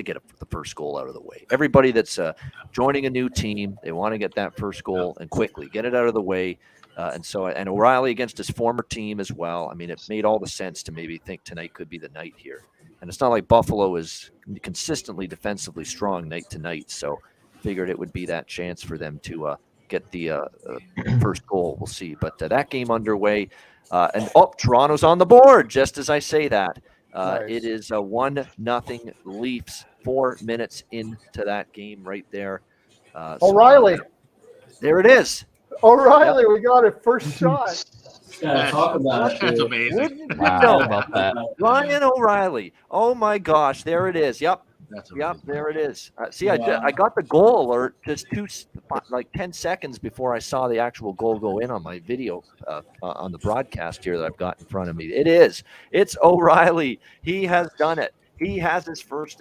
get the first goal out of the way. Everybody that's joining a new team, they want to get that first goal and quickly get it out of the way. And O'Reilly against his former team as well. I mean, it made all the sense to maybe think tonight could be the night here. And it's not like Buffalo is consistently defensively strong night to night, so figured it would be that chance for them to get the first goal. We'll see. But that game underway. And Toronto's on the board just as I say that. Nice. It is a 1-0 Leafs 4 minutes into that game right there. O'Reilly. There it is. O'Reilly, we got it. First shot. Gotta talk about it. That's amazing. Wow, how about that? Ryan O'Reilly. Oh my gosh, there it is. Yep. That's Yep, amazing. there it is. See, Wow. I got the goal alert just 10 seconds before I saw the actual goal go in on my video on the broadcast here that I've got in front of me. It's O'Reilly. He has done it. He has his first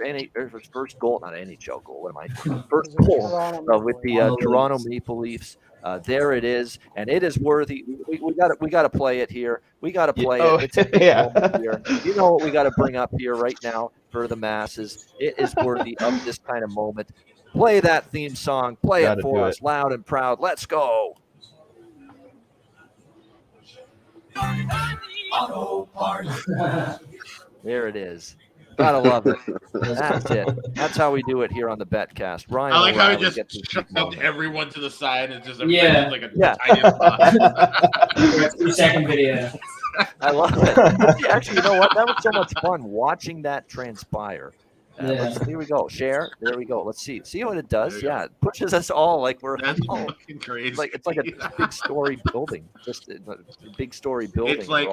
goal, not NHL goal. What am I? First goal with the Toronto Maple Leafs. There it is, and it is worthy. We got to play it here. We got to play it. It's a big moment here. You know what we got to bring up here right now for the masses. It is worthy of this kind of moment. Play that theme song. Play it for us, loud and proud. Let's go. Auto Parts. There it is. Gotta love it. That's it. That's how we do it here on the Betcast. Ryan, I like how he O'Reilly just shoved everyone to the side and just Yeah. like a Yeah. tiny spot. 2-second video. I love it. Actually, you know what? That was so much fun watching that transpire. Here we go. Share. There we go. Let's see. See what it does? Yeah, it pushes us all like we're That's all, fucking crazy. it's like a big story building. Just a big story building. It's like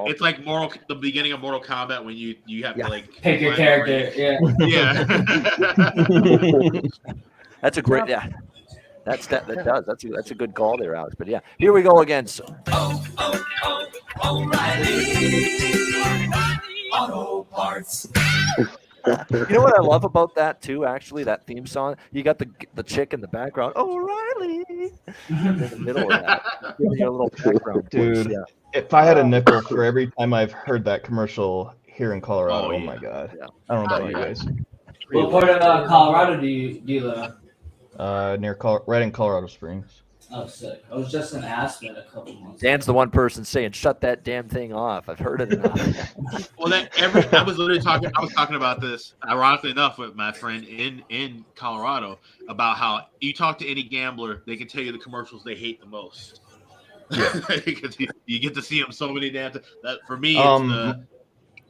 the beginning of Mortal Kombat when you have to like Pick your character. Yeah. Yeah. That's a great. Yeah. That's a good call there, Alex. But yeah, here we go again. So, O'Reilly Auto Parts. you know what I love about that too? Actually, that theme song. You got the chick in the background. O'Reilly in the middle of that, giving you a little background. Dude, push, yeah. if I had a nickel for every time I've heard that commercial here in Colorado, oh my god! Yeah. I don't know about you guys. What part of Colorado do you live? Right in Colorado Springs. Oh, sick. I was just in Aspen a couple months. Dan's the one person saying, "Shut that damn thing off." I've heard it enough. Well, I was literally talking. I was talking about this, ironically enough, with my friend in Colorado about how you talk to any gambler, they can tell you the commercials they hate the most. Yeah, because you get to see them so many damn times. That for me, it's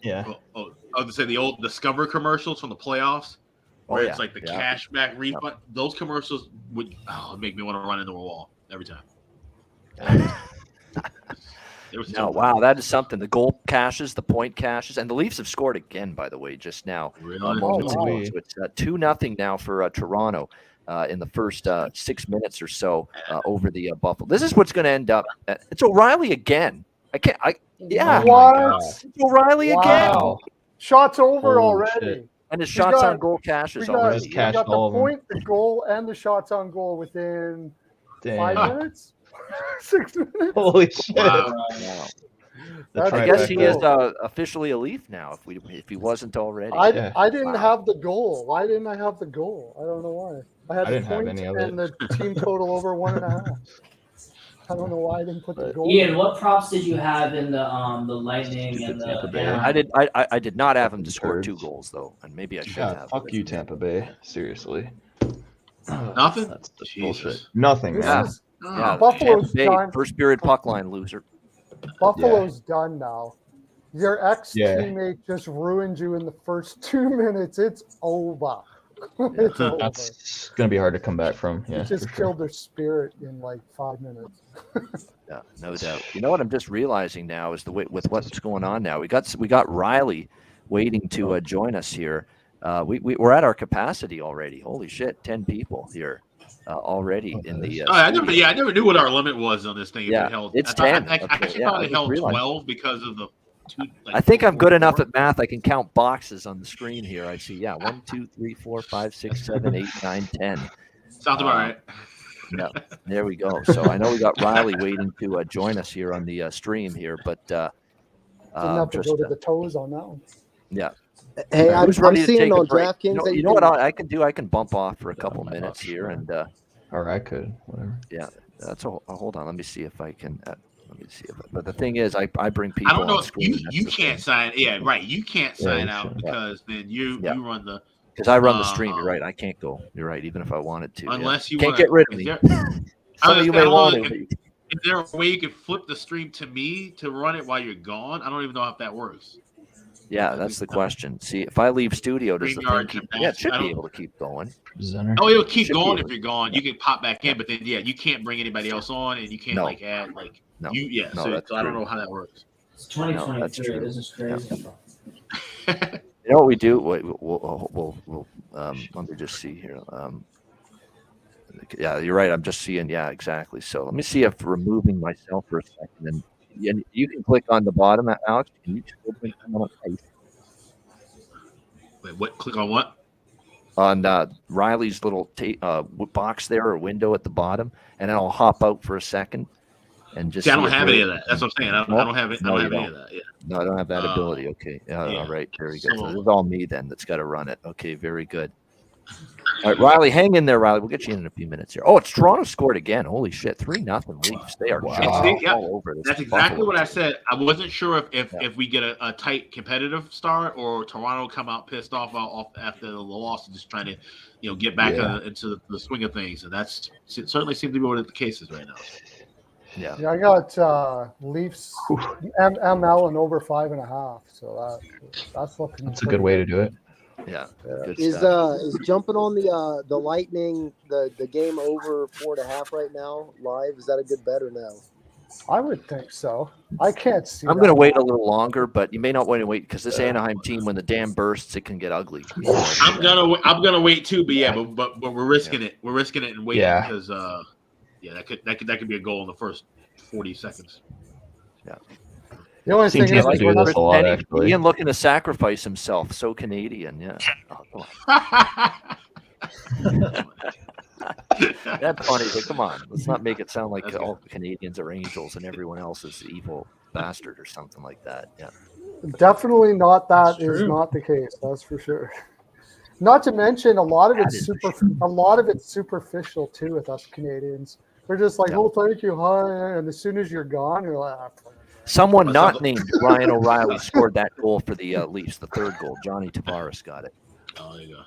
I was gonna say the old Discover commercials from the playoffs, where it's like the cashback refund. Those commercials would make me want to run into a wall every time. No, wow, that is something. The goal cashes, the point cashes, and the Leafs have scored again, by the way, just now. Really? Moments ago. So it's 2-0 now for Toronto in the first 6 minutes or so over the Buffalo. This is what's going to end up. It's O'Reilly again. Yeah. What? It's O'Reilly again. Shots over Holy already. shit. And his shots on goal cashes already. We got the point, the goal, and the shots on goal within 5 minutes. 6 minutes. Holy shit! Wow. I guess he is officially a Leaf now. If he wasn't already, I didn't have the goal. Why didn't I have the goal? I don't know why. I had the point and the team total over 1.5. I don't know why I didn't put the goal. Ian, what props did you have in the Lightning and the? I did not have him to score 2 goals though, and maybe I should have. Fuck you, Tampa Bay. Seriously. Nothing. That's bullshit. Nothing, man. Yeah, Buffalo's Bay, done. first period puck line loser. Buffalo's done now. Your ex-teammate just ruined you in the first 2 minutes. It's over. It's over. That's gonna be hard to come back from. Yeah, just killed their spirit in like 5 minutes. Yeah, no doubt. You know what I'm just realizing now is with what's going on now. We got Riley waiting to join us here. We're at our capacity already. Holy shit, 10 people here. Already in the. I never knew what our limit was on this thing. Yeah, it held. it's 10. I actually thought it held 12 because of the two. I think I'm good enough at math. I can count boxes on the screen here. I see. Yeah, 1, 2, 3, 4, 5, 6, 7, 8, 9, 10. Sounds about right. Yeah, there we go. So I know we got Riley waiting to join us here on the stream here, but Didn't have to just go to the toes on that one. yeah. Hey, I'm Who's ready to seeing take a on break? DraftKings that You know what I can do? I can bump off for a couple minutes here, and or I could, whatever. yeah, that's all. Hold on, let me see if I can. Let me see if. But the thing is, I bring people. I don't know on if screen. you can't sign. Yeah, right. You can't sign you out shouldn't. because then you run the. Because I run the stream. You're right. I can't go. You're right. Even if I wanted to. Unless you can't want get rid of me. Some of you may want to. Is there a way you can flip the stream to me to run it while you're gone? I don't even know if that works. Yeah, that's the question. See, if I leave studio, does the thing keep? Yeah, it should be able to keep going. Oh, it'll keep going if you're gone. You can pop back in, but then you can't bring anybody else on, and you can't add No. you. Yeah, No, so I don't know how that works. It's 2023. This is crazy. You know what we do? We'll let me just see here. Yeah, you're right. I'm just seeing. Yeah, exactly. So let me see if removing myself for a second, and you can click on the bottom, Alex. Can you just open Wait, what? Click on what? On Riley's little box there or window at the bottom, and then I'll hop out for a second and just. See, I don't have any of that. That's what I'm saying. I don't have it. I don't have any of that. Yeah. No, I don't have that ability. Okay. All right. Very good. So this is all me then that's got to run it. Okay. Very good. All right, Riley, hang in there, Riley. We'll get you in a few minutes here. Oh, it's Toronto scored again. Holy shit. 3-0 Leafs. They are all over this. That's exactly what I said. I wasn't sure if we get a tight competitive start or Toronto come out pissed off after the loss and just trying to get back into the swing of things. And it certainly seems to be what the case is right now. Yeah, I got Leafs ML and over 5.5. So that's looking. That's a good way to do it. Yeah. Is jumping on the Lightning the game over 4.5 right now live? Is that a good bet or no? I would think so. I can't see. I'm going to wait a little longer, but you may not want to wait because this Anaheim team, when the dam bursts, it can get ugly. I'm gonna wait too, but we're risking it. We're risking it and waiting because that could be a goal in the first 40 seconds. Yeah. The only thing is, do this a lot, actually. Ian looking to sacrifice himself. So Canadian, yeah. Oh, that's funny, but come on. Let's not make it sound like all Canadians are angels and everyone else is evil bastard or something like that. Yeah. Definitely not. That is not the case. That's for sure. Not to mention a lot of it's superficial too with us Canadians. We're just like, oh, thank you, hi, and as soon as you're gone, you're like. Someone not named Ryan O'Reilly scored that goal for the Leafs, the third goal. Johnny Tavares got it. Oh, there you go.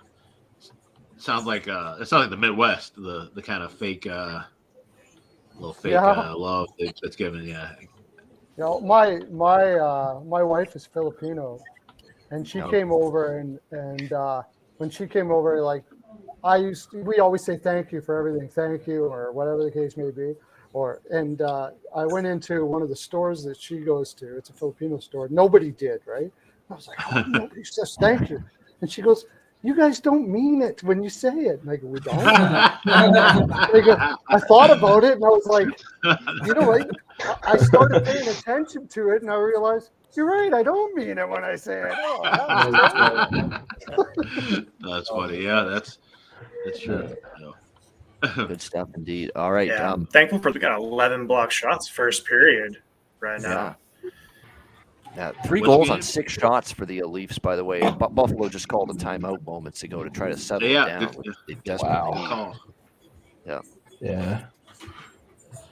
Sounds like the Midwest, the kind of fake, little fake love that's given. Yeah. You know, my wife is Filipino, and she came over and when she came over, like we always say thank you for everything, thank you, or whatever the case may be. I went into one of the stores that she goes to. It's a Filipino store. Nobody did, right? I was like, oh, nobody says thank you. And she goes, you guys don't mean it when you say it. And I go, we don't. I thought about it, and I was like, you know what? I started paying attention to it, and I realized, you're right. I don't mean it when I say it. Oh, that's funny. Yeah, that's true. Good stuff indeed. All right. Yeah, thankful for we got 11 block shots first period right now. Yeah, 3 goals on 6 shots for the Leafs, by the way. Buffalo just called a timeout moments ago to try to settle it down. They desperately need. Yeah.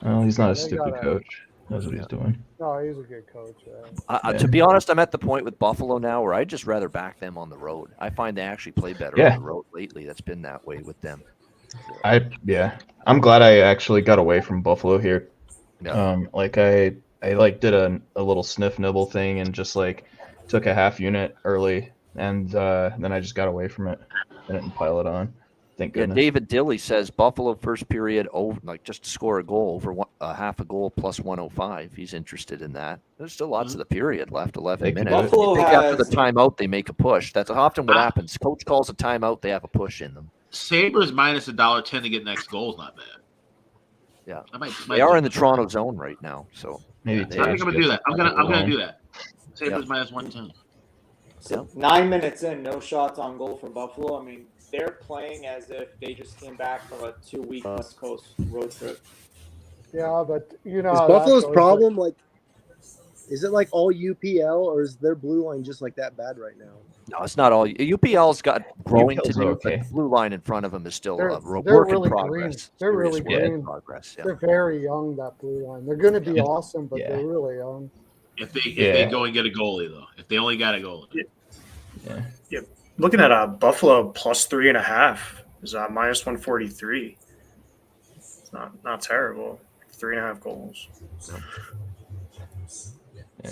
Well, he's not a stupid coach. Knows what he's doing. No, he's a good coach. To be honest, I'm at the point with Buffalo now where I'd just rather back them on the road. I find they actually play better on the road lately. That's been that way with them. I'm glad I actually got away from Buffalo here. I did a little sniff nibble thing and just took a half unit early, and then I just got away from it. I didn't pile it on. Thank goodness. David Dilly says Buffalo first period over, just to score a goal over half a goal plus 105. He's interested in that. There's still lots of the period left, 11 minutes. Buffalo after the timeout they make a push. That's often what happens. Coach calls a timeout, they have a push in them. Sabres minus $1.10 to get next goal is not bad. Yeah, they are in the Toronto zone right now, so maybe I think I'm gonna do that. I'm gonna do that. Sabres minus 110. So 9 minutes in, no shots on goal for Buffalo. I mean, they're playing as if they just came back from a 2-week West Coast road trip. Yeah, but you know Is how that Buffalo's goes. problem like? Is it like all UPL, or is their blue line just like that bad right now? No, it's not all. UPL's got growing to UPL's do, okay. but the blue line in front of them is still They're, a they're work in really progress. green. They're Serious really work in green. progress. Yeah. They're very young, that blue line. They're going to be awesome, but they're really young. If they go and get a goalie though, if they only got a goalie. Yeah. Looking at Buffalo plus 3.5 is minus 143. It's not terrible. 3.5 goals.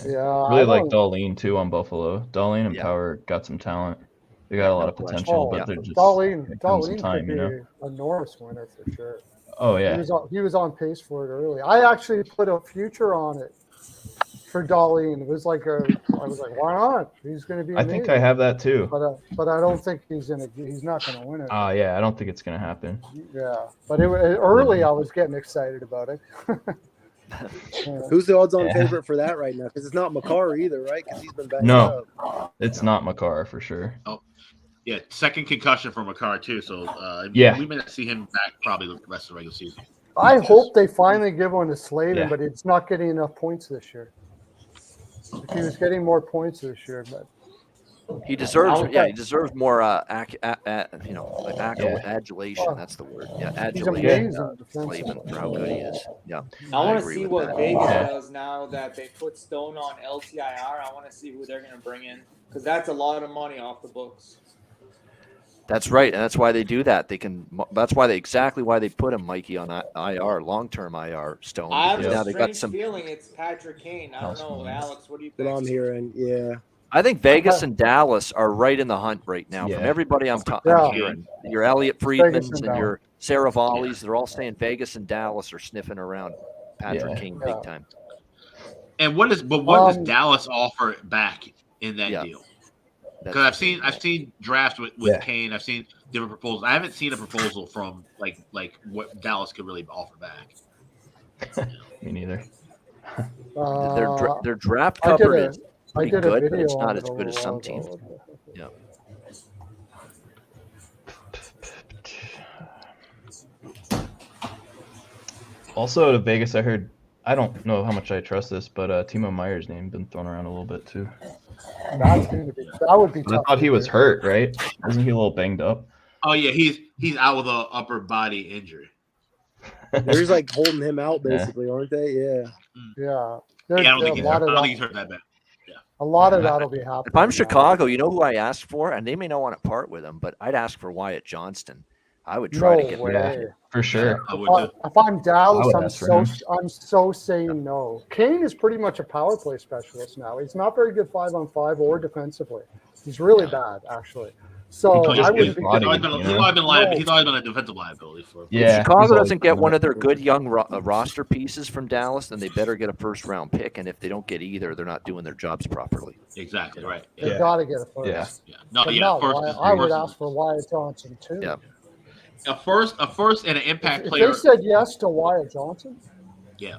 Yeah, Really I like don't- Darlene too on Buffalo. Darlene and Power got some talent. They got a lot of potential, but they're just Darlene it comes some could time, be you know. a Norris winner for sure. Oh yeah. He was on pace for it early. I actually put a future on it for Darlene. It was like I was like, why not? He's going to be I amazing. think I have that too. But I don't think he's not going to win it. Yeah, I don't think it's gonna happen. Yeah, but early I was getting excited about it. Who's the odds-on favorite for that right now? Because it's not Makar either, right? Because he's been banged No, up. it's not Makar for sure. Oh, yeah, second concussion from Makar too. So Yeah. we may not see him back probably the rest of the regular season. I hope they finally give one to Slavin, Yeah. but it's not getting enough points this year. If he was getting more points this year, but He deserves. Yeah, he deserves more. Adulation. That's the word. Yeah, adulation. Slavin for how good he is. Yeah. I want to agree see with what that. Vegas does now that they put Stone on LTIR. I want to see who they're going to bring in because that's a lot of money off the books. That's right, and that's why they do that. They can. That's why exactly why they put him, Mikey, on IR, long-term IR. Stone. I have because now a they got strange some. feeling it's Patrick Kane. I don't know, Alex. What do you But think? I'm hearing, yeah. I think Vegas and Dallas are right in the hunt right now. From everybody I'm hearing, your Elliot Friedmans and your Sarah Volleys, they're all saying Vegas and Dallas are sniffing around Patrick King big time. And what does Dallas offer back in that deal? Because I've seen drafts with Kane. I've seen different proposals. I haven't seen a proposal from like what Dallas could really offer back. Me neither. Their draft cover is pretty did a good, but video it's not on as it a good as little some while teams. ago. Yeah. Also to Vegas, I heard. I don't know how much I trust this, but Timo Meyer's name been thrown around a little bit too. That would be But I tough. thought he was hurt, right? Wasn't he a little banged up? Oh yeah, he's out with an upper body injury. They're just like holding him out, basically, aren't they? Yeah. Yeah. I don't think There's he's hurt that bad. a lot of that'll be happening. If I'm now. Chicago, you know who I ask for, and they may not want to part with him, but I'd ask for Wyatt Johnston. I would try to get him back. For sure. If I'm Dallas, I would ask for him. I'm so saying no. Kane is pretty much a power play specialist now. He's not very good 5-on-5 or defensively. He's really bad, actually. So I wouldn't be. He's always been a defensive liability for. If Chicago doesn't get one of their good young roster pieces from Dallas, then they better get a first-round pick. And if they don't get either, they're not doing their jobs properly. Exactly right. They got to get a first. Yeah. I would ask for Wyatt Johnson too. Yeah. A first, and an impact If player. they said yes to Wyatt Johnson. Yeah.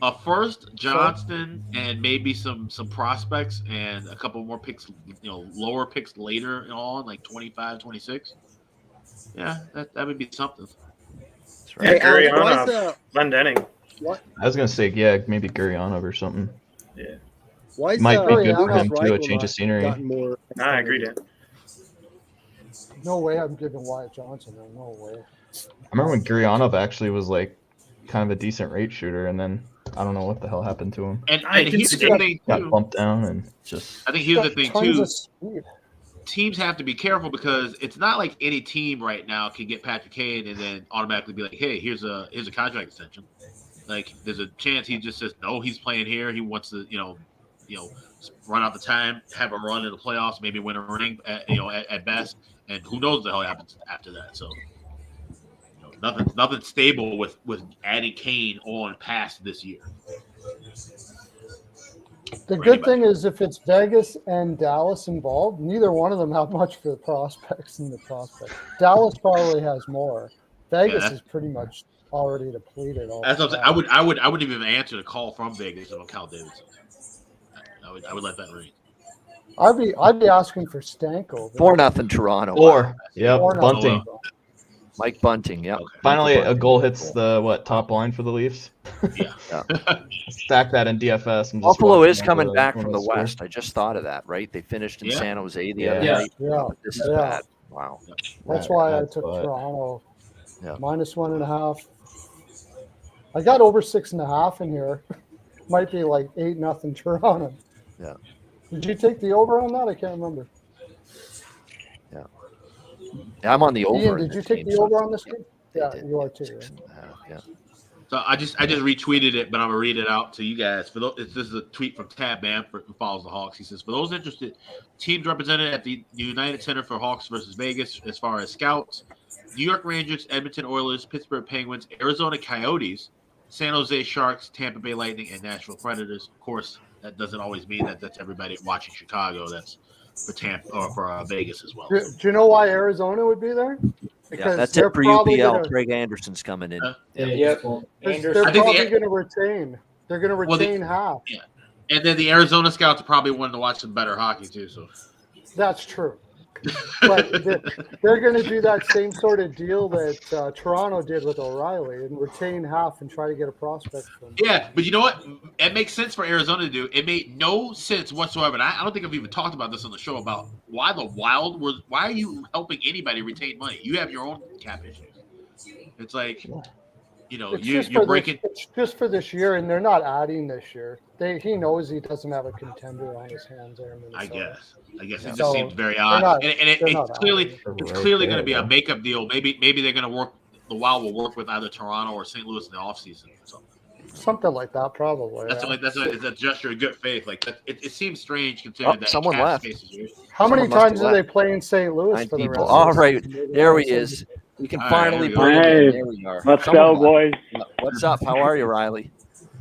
A first, Johnston, and maybe some prospects and a couple more picks, lower picks later on, like 25, 26. Yeah, that would be something. Hey, Gurianov, Glendening. What? I was gonna say, maybe Gurianov or something. Yeah. Why is Might be good for Lucas him too, a Reichel change not of scenery. gotten more? I agree, Dan. No way I'm giving Wyatt Johnson. No way. I remember when Gurianov actually was like kind of a decent rate shooter, and then I don't know what the hell happened to him. And here's the thing Got too. bumped down and just. I think here's the thing Tons too. of speed. Teams have to be careful because it's not like any team right now can get Patrick Kane and then automatically be like, "Hey, here's a contract extension." Like, there's a chance he just says, "No, he's playing here. He wants to, run out the time, have a run in the playoffs, maybe win a ring, at best, and who knows what the hell happens after that." So, nothing stable with adding Kane on past this year. The good thing is if it's Vegas and Dallas involved, neither one of them have much for the prospects in the prospect. Dallas probably has more. Vegas is pretty much already depleted. That's what I'm saying. I wouldn't even answer the call from Vegas on Cal Davidson. I would let that read. I'd be asking for Stanko. 4-0 Toronto. Or yep, 4-0. Bunting. Mike Bunting. Yep. Finally, Michael a Bunting. goal hits the top line for the Leafs. Yeah. Stack that in DFS. And just Buffalo watch is them coming over back one from of the score. West. I just thought of that. Right? They finished in Yeah. San Jose the Yeah. other Yeah. night. Yeah. But this is Yeah. bad. Wow. That's Right, why I that's took what- Toronto. Yeah. -1.5. I got over 6.5 in here. Might be like 8-0 Toronto. Yeah. Did you take the over on that? I can't remember. Yeah, I'm on the over. Ian, in did you this take game, the so over on this game? they Yeah, did. you are too. Right? 6.5, yeah. So I just retweeted it, but I'm gonna read it out to you guys. For those, this is a tweet from Tab Bamford, who follows the Hawks. He says, "For those interested, teams represented at the United Center for Hawks versus Vegas, as far as scouts: New York Rangers, Edmonton Oilers, Pittsburgh Penguins, Arizona Coyotes, San Jose Sharks, Tampa Bay Lightning, and Nashville Predators. Of course, that doesn't always mean that that's everybody watching Chicago. That's for Tampa or for Vegas as well. Do you know why Arizona would be there? Yeah, that's they're it for probably UPL. gonna- Craig Anderson's coming in. Yep. They're Anderson. I think probably the- going to retain. They're going to Well, retain half. Yeah, and then the Arizona scouts are probably wanting to watch some better hockey too. So That's true. But they're going to do that same sort of deal that Toronto did with O'Reilly and retain half and try to get a prospect from. yeah, but you know what? It makes sense for Arizona to do. It made no sense whatsoever. And I don't think I've even talked about this on the show about why the Wild was. Why are you helping anybody retain money? You have your own cap issues. It's like, you know, you're breaking. It's just for this year, and they're not adding this year. He knows he doesn't have a contender on his hands there in Minnesota. I guess it So, just seems very they're odd, not- and they're it's not clearly adding. it's clearly going to be a makeup deal. Maybe they're going to work. The Wild will work with either Toronto or St. Louis in the offseason. So Something like that, probably. that's yeah. like it's a gesture of good faith. Like that, it seems strange considering that someone cap left. space is yours. How many Someone must times have do they left. play in St. Louis 9 for the people. rest All of the right, season? there he is. We can All right, finally there we bring go. him in. Hey, There we are. let's Someone go, left. boys. What's up? How are you, Riley?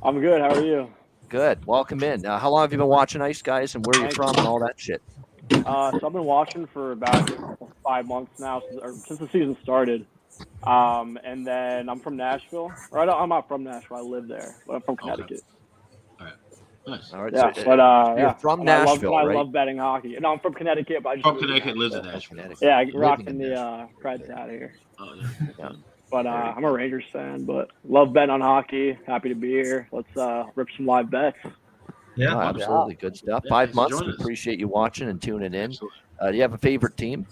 I'm good. How are you? Good. Welcome in. How long have you been watching Ice Guys and where are you from and all that shit? So I've been watching for about 5 months now, since the season started. And then I'm from Nashville. I'm not from Nashville. I live there, but I'm from Connecticut. Nice. All right. Yeah, so, but you're yeah. from And I Nashville, I right? love betting hockey. No, I'm from Connecticut, but I just From moved to Connecticut, lives in Nashville. Nashville. Yeah, Living rocking in the Preds out of here. Oh, Yeah. But I'm a Rangers fan, but love betting on hockey. Happy to be here. Let's rip some live bets. Yeah. Oh, absolutely. Good stuff. Yeah, 5 thanks for months. We joining us. appreciate you watching and tuning in. Absolutely. Do you have a favorite team?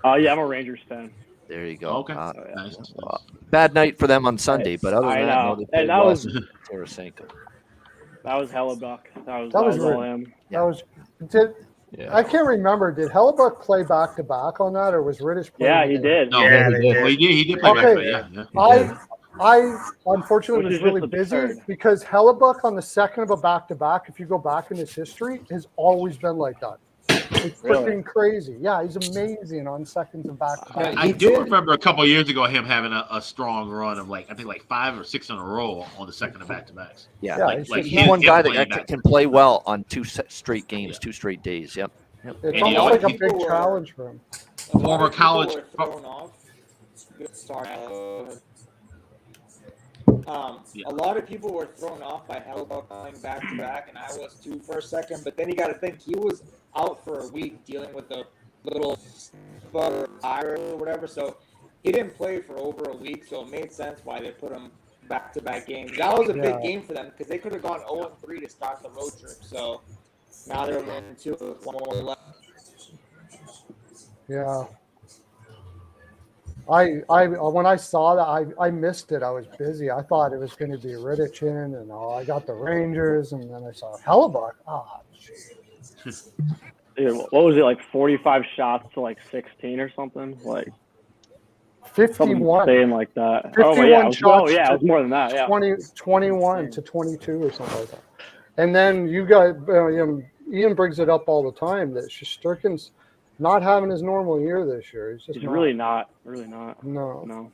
Yeah, I'm a Rangers fan. There you go. Okay. Nice. Bad night for them on Sunday, but other than I that, know. no, they And played that well. was- Tarasenko. That was Hellebuck. That was That all was him. That was. I can't remember. Did Hellebuck play back to back on that, or was Rittich playing? Yeah, he did. No, Yeah, he they did. did. Well, he did play back Okay. there. Yeah. I unfortunately Which was is really just busy absurd. because Hellebuck on the second of a back-to-back, if you go back in his history, has always been like that. It's Really? freaking crazy. Yeah, he's amazing on seconds of back-to-back. I do remember a couple of years ago him having a strong run of I think 5 or 6 in a row on the second of back-to-backs. Yeah, Yeah, he's one guy that can play well on 2 straight games, 2 straight days. Yep. It's And you almost know like what? a big challenge for him. Former college. A lot of people were thrown off by Hellebuck going back to back, and I was too for a second. But then you got to think he was out for a week dealing with a little virus or whatever, so he didn't play for over a week. So it made sense why they put him back to back games. That was a big game for them because they could have gone 0-3 to start the road trip. So now they're winning 2 with 1 more left. Yeah. I when I saw that, I missed it. I was busy. I thought it was going to be Rittich in, and I got the Rangers, and then I saw Hellebuck. Ah, jeez. Dude, what was it, like 45 shots to like 16 or something? Like 51. Insane like that. 51 yeah, it was, shots. it was more than that. Yeah. 21 to 22 or something like that. And then you got Ian brings it up all the time that Shesterkin's not having his normal year this year. He's really not. No.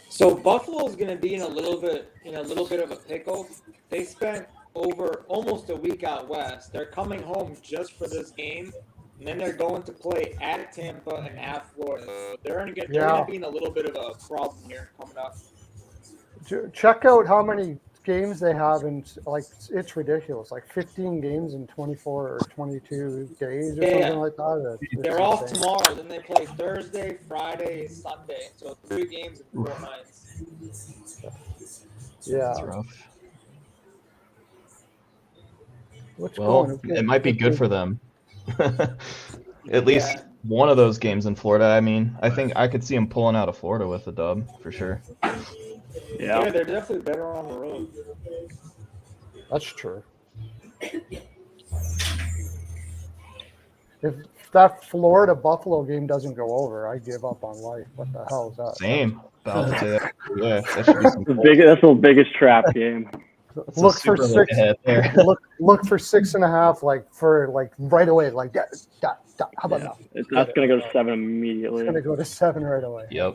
So Buffalo's going to be in a little bit of a pickle. They spent over almost a week out west. They're coming home just for this game, and then they're going to play at Tampa and at Florida. They're going to be in a little bit of a problem here coming up. Check out how many games they have in like it's ridiculous. Like 15 games in 24 or 22 days or something like that. They're off tomorrow. Then they play Thursday, Friday, Sunday. So 3 games in 4 nights. Yeah. That's rough. What's Well, going? it might be good for them. At least one of those games in Florida. I mean, I think I could see them pulling out of Florida with a dub for sure. Yeah, they're definitely better on the road. That's true. If that Florida Buffalo game doesn't go over, I give up on life. What the hell is that? Same. About to say that. Yeah, that should be some That's the biggest trap game. Look for 6. Look for 6.5, like right away. Like that. How about that? That's gonna go to 7 immediately. It's gonna go to 7 right away. Yep.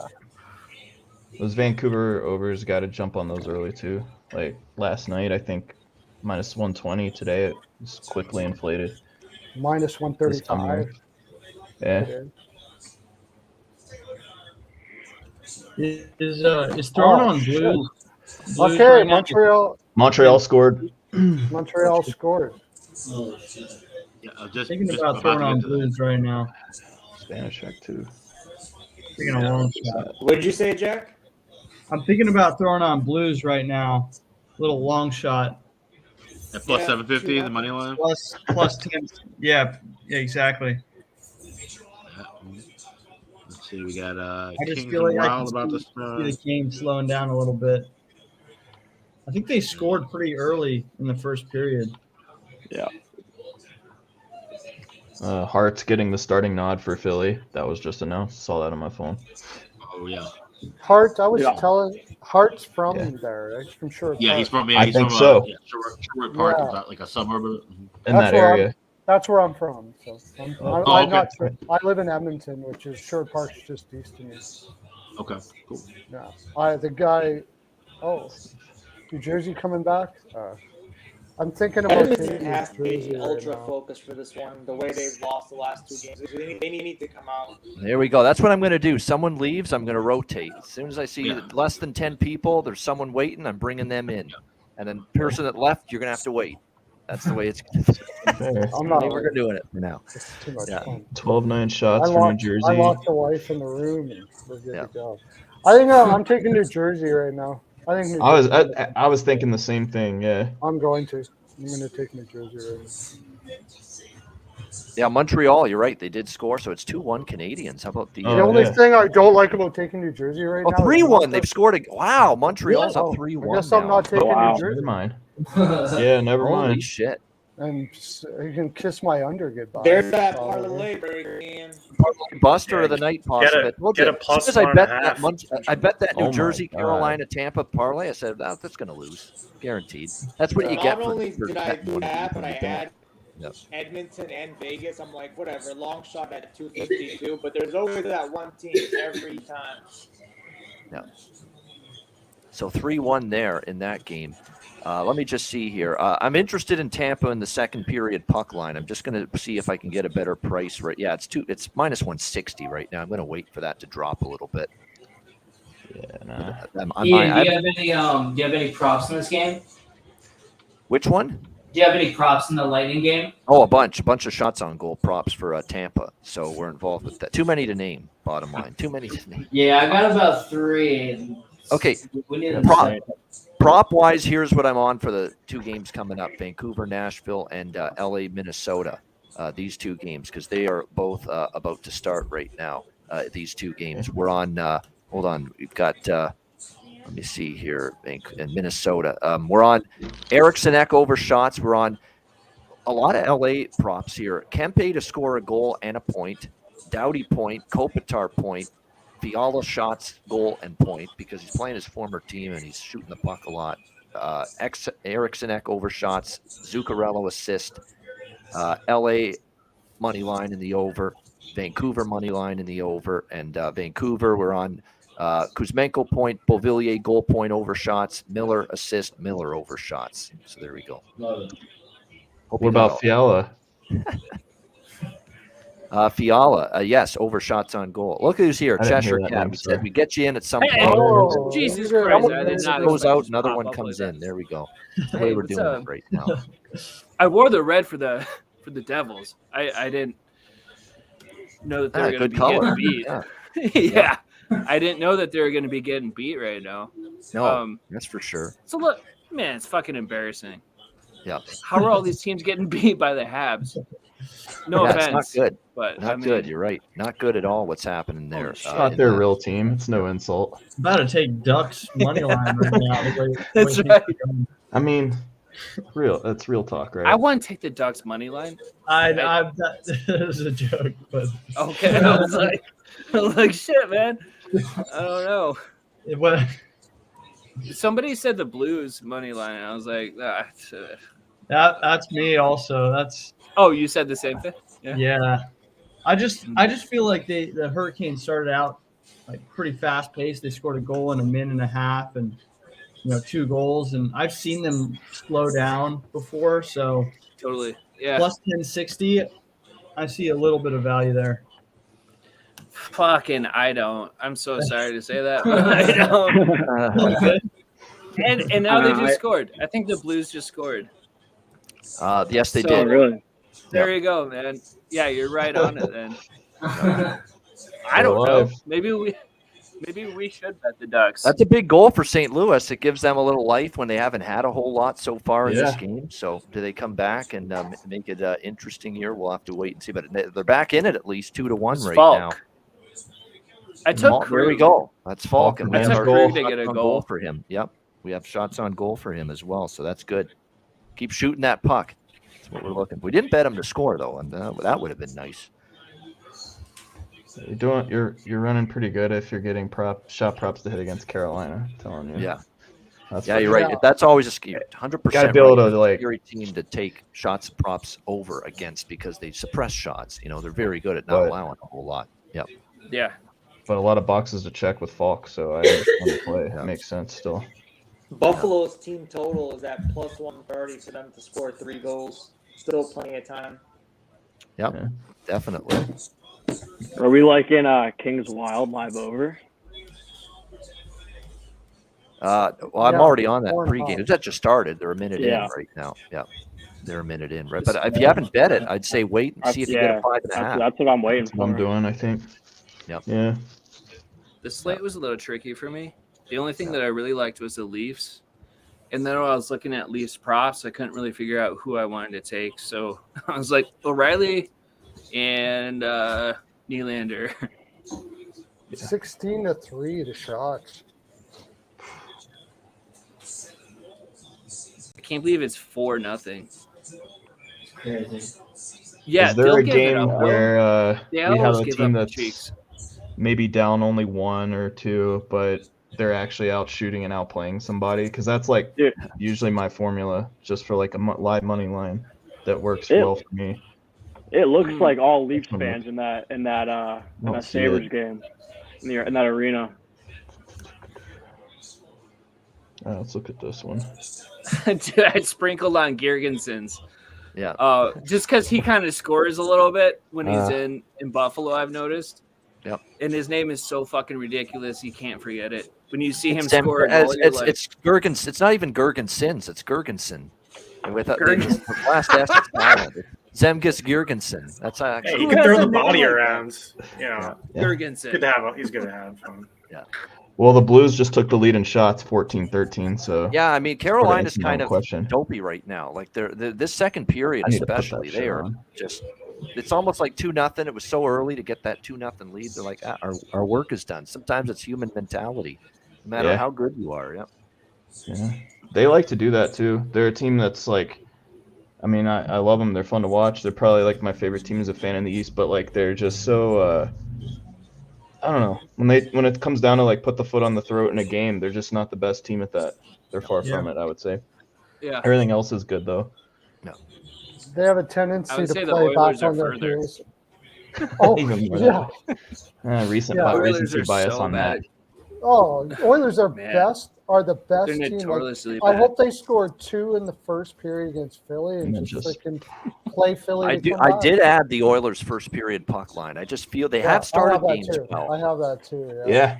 Those Vancouver overs got to jump on those early too. Like last night, I think minus 120. Today it was quickly inflated. Minus 135. Yeah. Is throwing on blue. Okay, right now. Montreal scored. Montreal scored. Oh shit. Yeah, just Thinking just about throwing on blues right now. Spanish check too. Taking a long shot. What did you say, Jack? I'm thinking about throwing on blues right now. Little long shot. At plus 750, the money line. Plus 10. Yeah, exactly. Let's see, we got I just Kings feel like and I Wild can about to see start. the game slowing down a little bit. I think they scored pretty early in the first period. Yeah. Hart's getting the starting nod for Philly. That was just announced. Saw that on my phone. Oh yeah. Hart, I was telling Hart's from there, right? From Sherwood Yeah, Park. he's from. I think so. Sherwood Park is like a suburb of in that area. That's where I'm from. So I'm okay. not sure. I live in Edmonton, which is Sherwood Park's just east of me. Okay, cool. Yeah, the guy. Oh, New Jersey coming back. I'm thinking about Edmonton taking has to New Jersey be right ultra now. focused for this one. The way they've lost the last 2 games, they need to come out. There we go. That's what I'm going to do. Someone leaves, I'm going to rotate. As soon as I see less than 10 people, there's someone waiting, I'm bringing them in. And then the person that left, you're going to have to wait. That's the way it's we're doing it for now. It's too much fun. 12-9 shots for New Jersey. I locked the wife in the room and we're good to go. I think I'm taking New Jersey right now. I think I was thinking the same thing. Yeah. I'm going to take New Jersey right now. Yeah, Montreal, you're right. They did score, so it's 2-1 Canadians. How about the The only thing I don't like about taking New Jersey right now. 3-1. They've scored wow, Montreal's up 3-1. I guess I'm not taking New Jersey. Never mind. Yeah, never mind. Holy shit. And you can kiss my under goodbye. There's that parlay break. Buster of the night possibly. Get a plus I bet 1.5. I bet that New Oh my Jersey, God. Carolina, Tampa parlay. I said that's going to lose, guaranteed. That's what you get. Not only for did I betting do money. that, but I had Yep. Edmonton and Vegas. I'm like, whatever, long shot at 252. But there's always that one team every time. Yeah. So 3-1 there in that game. Let me just see here. I'm interested in Tampa in the second period puck line. I'm just going to see if I can get a better price. Right? Yeah, it's minus 160 right now. I'm going to wait for that to drop a little bit. Yeah, Ian, do you have any props in this game? Which one? Do you have any props in the Lightning game? Oh, a bunch of shots on goal props for Tampa. So we're involved with that. Too many to name. Bottom line, too many to name. Yeah, I got about 3. Okay. We need Prop wise, here's what I'm on for the 2 games coming up: Vancouver, Nashville, and LA, Minnesota. These 2 games because they are both about to start right now. These 2 games. We're on. Hold on, we've got. Let me see here, in Minnesota. We're on Eriksson Ek over shots. We're on a lot of LA props here. Kempe to score a goal and a point. Doughty point. Kopitar point. Fiala shots, goal, and point because he's playing his former team and he's shooting the puck a lot. Eriksson Ek over shots. Zuccarello assist. LA money line in the over. Vancouver money line in the over. And Vancouver, we're on Kuzmenko point, Beauvillier goal point over shots, Miller assist, Miller over shots. So there we go. What about Fiala? Fiala, yes, over shots on goal. Look who's here, I didn't hear Cheshire that Cat. name, We sorry. said we get you in at some Hey, point. Oh, Jesus you're Christ! good. I One did not goes expect out, this to another pop one up comes like in. that. There we go. That's the way Hey, we're what's doing up? it right now. I wore the red for the Devils. I didn't know that they were going to Good be color. getting beat. Yeah. Yeah, I didn't know that they were going to be getting beat right now. No, that's for sure. So look, man, it's fucking embarrassing. Yeah. How are all these teams getting beat by the Habs? No Yeah, offense, it's not good. but Not good. You're right. Not good at all. What's happening there? Holy shit. Not in their that. real team. It's no insult. About to take Ducks money line right now. the way That's things right. are going. I mean, that's real talk, right? I want to take the Ducks money line. That was a joke, but Okay, I was like, shit, man. I don't know. Somebody said the Blues money line. I was like, that's me also. That's oh, you said the same thing. yeah. I just feel like the Hurricanes started out like pretty fast paced. They scored a goal in a minute and a half, and 2 goals. And I've seen them slow down before, so Totally. Yeah. plus 1060. I see a little bit of value there. Fucking, I don't. I'm so sorry to say that, but I don't. And now they just scored. I think the Blues just scored. Yes, they So, did. Really? There you go, man. Yeah, you're right on it then. I don't know. Maybe we should bet the Ducks. That's a big goal for St. Louis. It gives them a little life when they haven't had a whole lot so far in this game. So do they come back and make it interesting here? We'll have to wait and see. But they're back in it at least 2-1 right now. I took There we go. That's Falk. And I took Krug to get a goal for him. Yep. We have shots on goal for him as well. So that's good. Keep shooting that puck. That's what we're looking for. We didn't bet him to score, though, and that would have been nice. You're running pretty good if you're getting shot props to hit against Carolina. I'm telling you. Yeah. That's You're right. That's always a 100%. Got to be able to scary team to take shots and props over against because they suppress shots. They're very good at not allowing a whole lot. Yep. Yeah. But a lot of boxes to check with Falk, so I understand the play. It makes sense still. Buffalo's team total is at plus 130 for them to score 3 goals. Still plenty of time. Yep, definitely. Are we like in Kings Wild live over? Well, I'm already on that pregame. That just started. They're a minute in right now. Yeah, they're a minute in. Right, but if you haven't bet it, I'd say wait and see if you get a 5.5. That's what I'm waiting for. I'm doing, I think. Yep. Yeah. The slate was a little tricky for me. The only thing that I really liked was the Leafs. And then when I was looking at Leafs props, I couldn't really figure out who I wanted to take. So I was like, O'Reilly and Nylander. 16-3 the Sharks. I can't believe it's 4-0. Crazy. Yeah, is there a game where we have a team that's cheeks. maybe down only 1 or 2, but they're actually out shooting and outplaying somebody? Because that's like usually my formula, just for like a live money line that works well for me. It looks like all Leafs fans in that Sabres game in that arena. Let's look at this one. Dude, I sprinkled on Girgensons. Yeah. Just because he kind of scores a little bit when he's in Buffalo, I've noticed. Yep. And his name is so fucking ridiculous, you can't forget it. When you see him It's score a goal, it's Girgensons. It's not even Girgensons. It's Girgensson. And with the last S is silent. Zemgus Girgensson. That's actually. Hey, you can throw the body around. Girgensson. Good to have. He's good to have. Yeah. Well, the Blues just took the lead in shots, 14-13. So yeah, I mean Carolina's kind of question. dopey right now. Like this second period, especially, they are just. It's almost like 2-0. It was so early to get that 2-0 lead. They're like, our work is done. Sometimes it's human mentality, no matter how good you are. Yep. Yeah, they like to do that too. They're a team that's like, I mean, I love them. They're fun to watch. They're probably like my favorite team as a fan in the East. But like, they're just so. I don't know. When it comes down to like put the foot on the throat in a game, they're just not the best team at that. They're far from it, I would say. Yeah. Everything else is good though. No. They have a tendency to play back on their heels. Recency bias on that. Oh, Oilers are Man. the best They're team. Like, notoriously I bad. hope they scored 2 in the first period against Philly and And then just just- freaking play Philly to come I back. did add the Oilers' first period puck line. I just feel they Yeah, have started I have games that too. well. I have that too. Yeah. Yeah.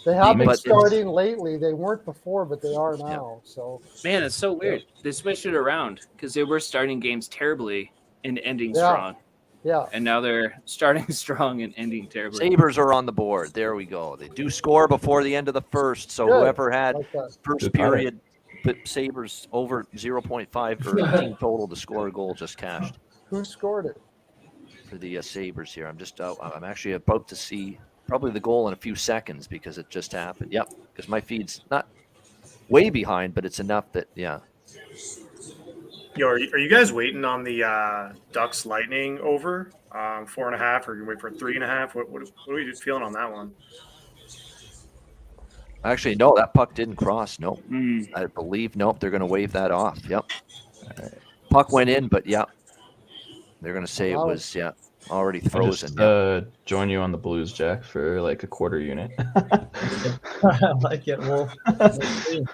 They have been But it's- starting lately. They weren't before, but they are now. So Man, it's so weird. They switched it around because they were starting games terribly and ending Yeah. strong. yeah, And now they're starting strong and ending terribly. Sabres are on the board. There we go. They do score before the end of the first. So Good. whoever had like that. first Good call. period, but Sabres over 0.5 or team total to score a goal just cashed Who scored it? for the Sabres here. I'm actually about to see probably the goal in a few seconds because it just happened. Yep, because my feed's not way behind, but it's enough that, yeah. Yo, are you guys waiting on the Ducks Lightning over 4.5, or you wait for 3.5? What are you feeling on that one? Actually, no, that puck didn't cross. Nope. Mm. I believe, nope, they're going to wave that off. Yep. Puck went in, but yeah, they're going to say it Wow. was, yeah, already I'll frozen. just Yeah. join you on the Blues, Jack, for like a quarter unit. I like it. Well, let's see.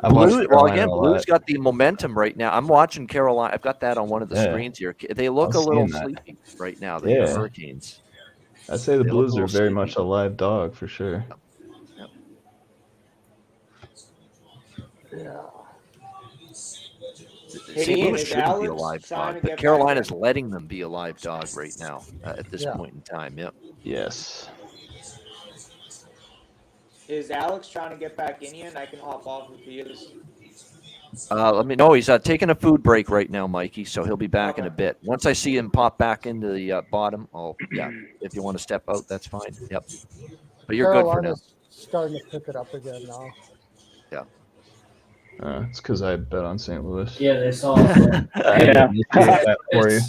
I've watched Blues, well, Carolina again, a Blues lot. got the momentum right now. I'm watching Carolina. I've got that on one of the Yeah. screens here. They look I a was little seeing that. sleepy right now, the Yeah. Hurricanes. I'd say the They look a Blues are little very sleepy. much a live dog for sure. Yeah. Hey, St. Ian, Louis is shouldn't be a Alex live trying dog, to but get back Carolina's in? letting them be a live dog right now at this Yeah. point in time. Yep. Yes. Is Alex trying to get back in here, and I can hop off if he is? Let me know. He's taking a food break right now, Mikey, so he'll be back in a Okay. bit. Once I see him pop back into the bottom, if you want to step out, that's fine. Yep. But you're good for now. Carolina's starting to pick it up again now. It's because I bet on St. Louis. Yeah, they saw. I initiate that for you.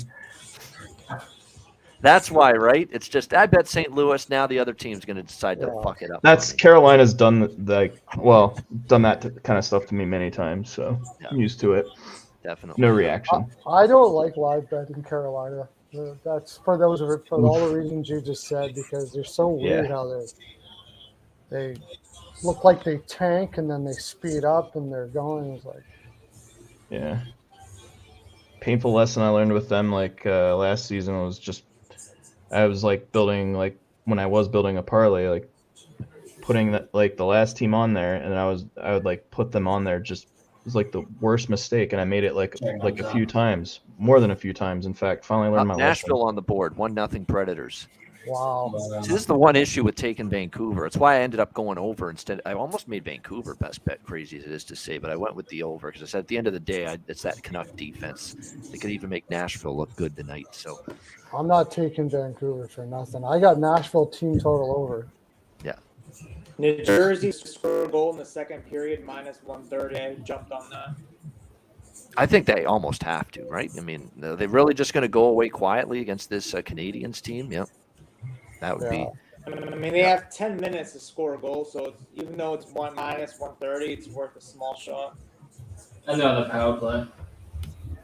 That's why, right? It's just I bet St. Louis. Now the other team's going to decide to Yeah. fuck it up. That's for me. Carolina's done done that kind of stuff to me many times, so I'm used to it. Definitely. No reaction. I don't like live betting Carolina. That's for all the reasons you just said, because they're so weird Yeah. how they look like they tank and then they speed up and they're going. It's like, Yeah. Painful lesson I learned with them last season was just I was building when I was building a parlay, putting that the last team on there, and I would put them on there. Just it was the worst mistake, and I made it a few times, more than a few times. In fact, finally learned my lesson. Nashville on the board, 1-0 Predators. wow. See, this is the one issue with taking Vancouver. It's why I ended up going over instead. I almost made Vancouver best bet, crazy as it is to say, but I went with the over because I said at the end of the day, it's that Canuck defense. They could even make Nashville look good tonight. So, I'm not taking Vancouver for nothing. I got Nashville team total over. yeah. New Jersey scored a goal in the second period, -130. I jumped on that. I think they almost have to, right? I mean, are they really just going to go away quietly against this Canadians team? Yep. That would be. I mean, they have 10 minutes to score a goal, so even though it's -130, it's worth a small shot. And they're on the power play.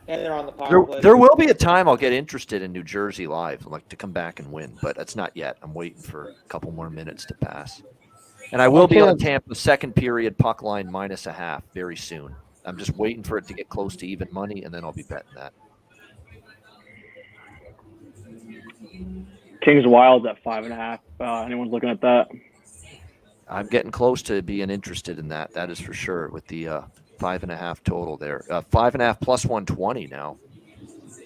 And they're on the power play. There will be a time I'll get interested in New Jersey live, to come back and win, but it's not yet. I'm waiting for a couple more minutes to pass. And I will be on Tampa second period puck line -0.5 very soon. I'm just waiting for it to get close to even money, and then I'll be betting that. Kings Wilds at 5.5. Anyone's looking at that? I'm getting close to being interested in that. That is for sure with the 5.5 total there. 5.5 plus 120 now.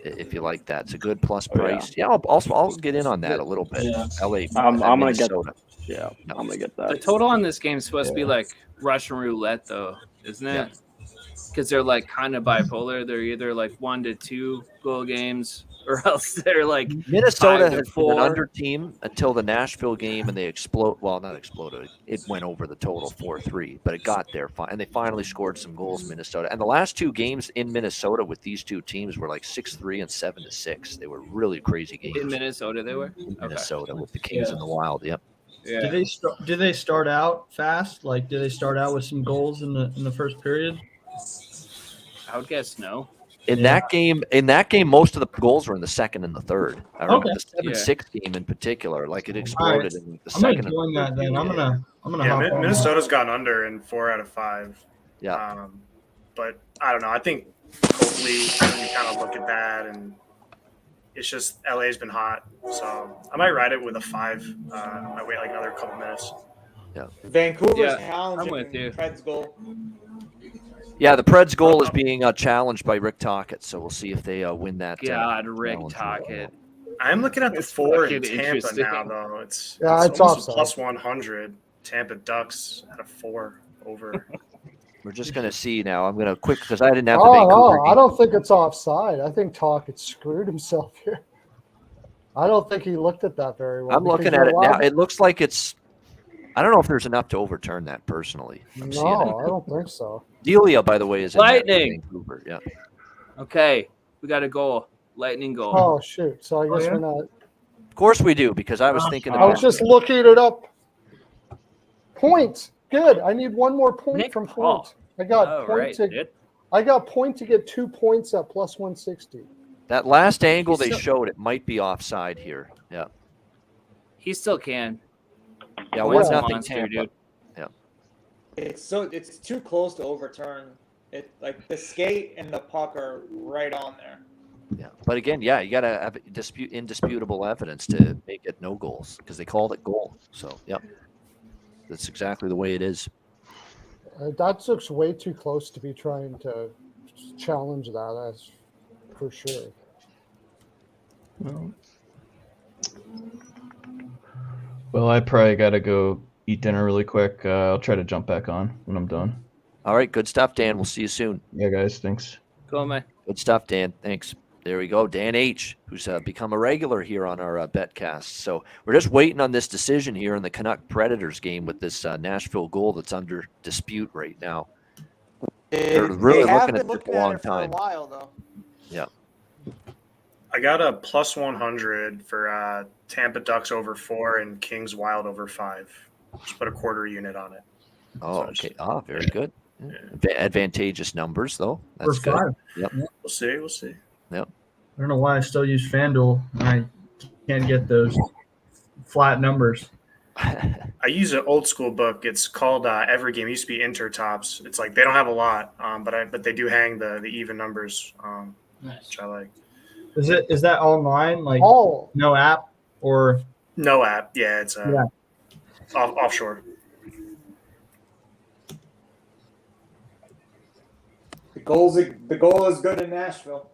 If you like that, it's a good plus price. Yeah, I'll get in on that a little bit. Yeah. LA, I'm gonna get. Minnesota. Yeah, I'm gonna get The that. total on this game is supposed to be like Russian roulette, though, isn't it? Yeah. Because they're kind of bipolar. They're either 1 to 2 goal games, or else they're Minnesota 5 to has been 4. an under team until the Nashville game, and they explode. Well, not exploded. It went over the total 4-3, but it got there, and they finally scored some goals. Minnesota, and the last two games in Minnesota with these two teams were 6-3 and 7-6. They were really crazy games In Minnesota, they were. in Minnesota with the Kings Yeah. and the Wild. Yep. Yeah. Do they start out fast? Do they start out with some goals in the first period? I would guess no. In that game, most of the goals were in the second and the third. I remember Okay. the 7-6 game in particular, like it All right. exploded in the I'm gonna second and join the that third. then. I'm gonna Yeah, hop on. Minnesota's gone under in 4 out of 5. Yeah. But I don't know. I think hopefully you kind of look at that, and it's just LA's been hot, so I might ride it with a 5. I might wait like another couple minutes. Yeah. Vancouver's Yeah, challenging I'm with you. Preds goal. Yeah, the Preds goal is being challenged by Rick Tocchet, so we'll see if they win that. God, Rick challenge. Tocchet. I'm looking at the It's 4 in fucking Tampa interesting. now, though. It's it's almost a offside. plus 100. Tampa Ducks at a 4 over. We're just going to see now. I'm going to quick because I didn't have the Oh, Vancouver no, game. I don't think it's offside. I think Tocchet screwed himself here. I don't think he looked at that very well. I'm looking at it now. It looks like it's. I don't know if there's enough to overturn that personally. I'm seeing No, it. I don't think so. Delia, by the way, is in that for Lightning. Vancouver. Yeah. Okay, we got a goal. Lightning goal. Oh, shoot. So I guess yeah? we're not. Of course we do because I was thinking I was about. just looking it up. Point. Good. I need one more point Nick from Paul. point. I got All point right, to. dude. I got point to get 2 points at plus 160. That last angle He's they still- showed, it might be offside here. Yeah. He still can. Yeah, Point's 1-0 a monster, Tampa. dude. It's too close to overturn. It like the skate and the puck are right on there. Yeah, but again, yeah, you got to have indisputable evidence to make it no goals because they called it goal. So, yep, that's exactly the way it is. That looks way too close to be trying to challenge that. That's for sure. Well, I probably got to go eat dinner really quick. I'll try to jump back on when I'm done. All right, good stuff, Dan. We'll see you soon. Yeah, guys, thanks. Cool, man. Good stuff, Dan. Thanks. There we go. Dan H., who's become a regular here on our Betcast. So we're just waiting on this decision here in the Canuck Predators game with this Nashville goal that's under dispute right now. They're really looking at this a long time. For a while, though. Yeah. I got a plus 100 for Tampa Ducks over 4 and Kings Wild over 5. Just put a quarter unit on it. Oh, okay. Oh, very good. Advantageous numbers, though. That's For good. 5. Yep. We'll see. We'll see. Yep. I don't know why I still use FanDuel. I can't get those flat numbers. I use an old school book. It's called Every Game. It used to be Intertops. It's like they don't have a lot, but they do hang the even numbers, Nice. which I like. Is that online? Like no app or No app. Yeah, it's offshore. The goal is good in Nashville.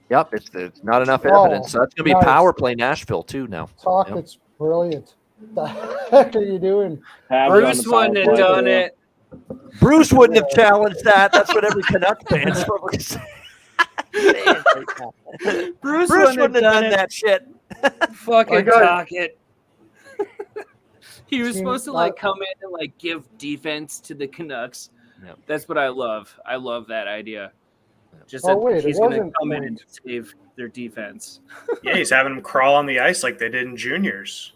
Yep, it's not enough Oh, evidence. So that's going to be nice. power play Nashville, too, now. Talk, Yep. it's brilliant. What the heck are you doing? Bruce wouldn't have done it. Bruce wouldn't have challenged that. That's what every Canuck fan's probably saying. Bruce wouldn't have done that shit. Fucking got- talk it. He was See, supposed to like come in and like give defense to the Canucks. Yep. That's what I love. I love that idea. Just Oh, that wait, it he's going to wasn't come in point. and save their defense. Yeah, he's having them crawl on the ice like they did in juniors.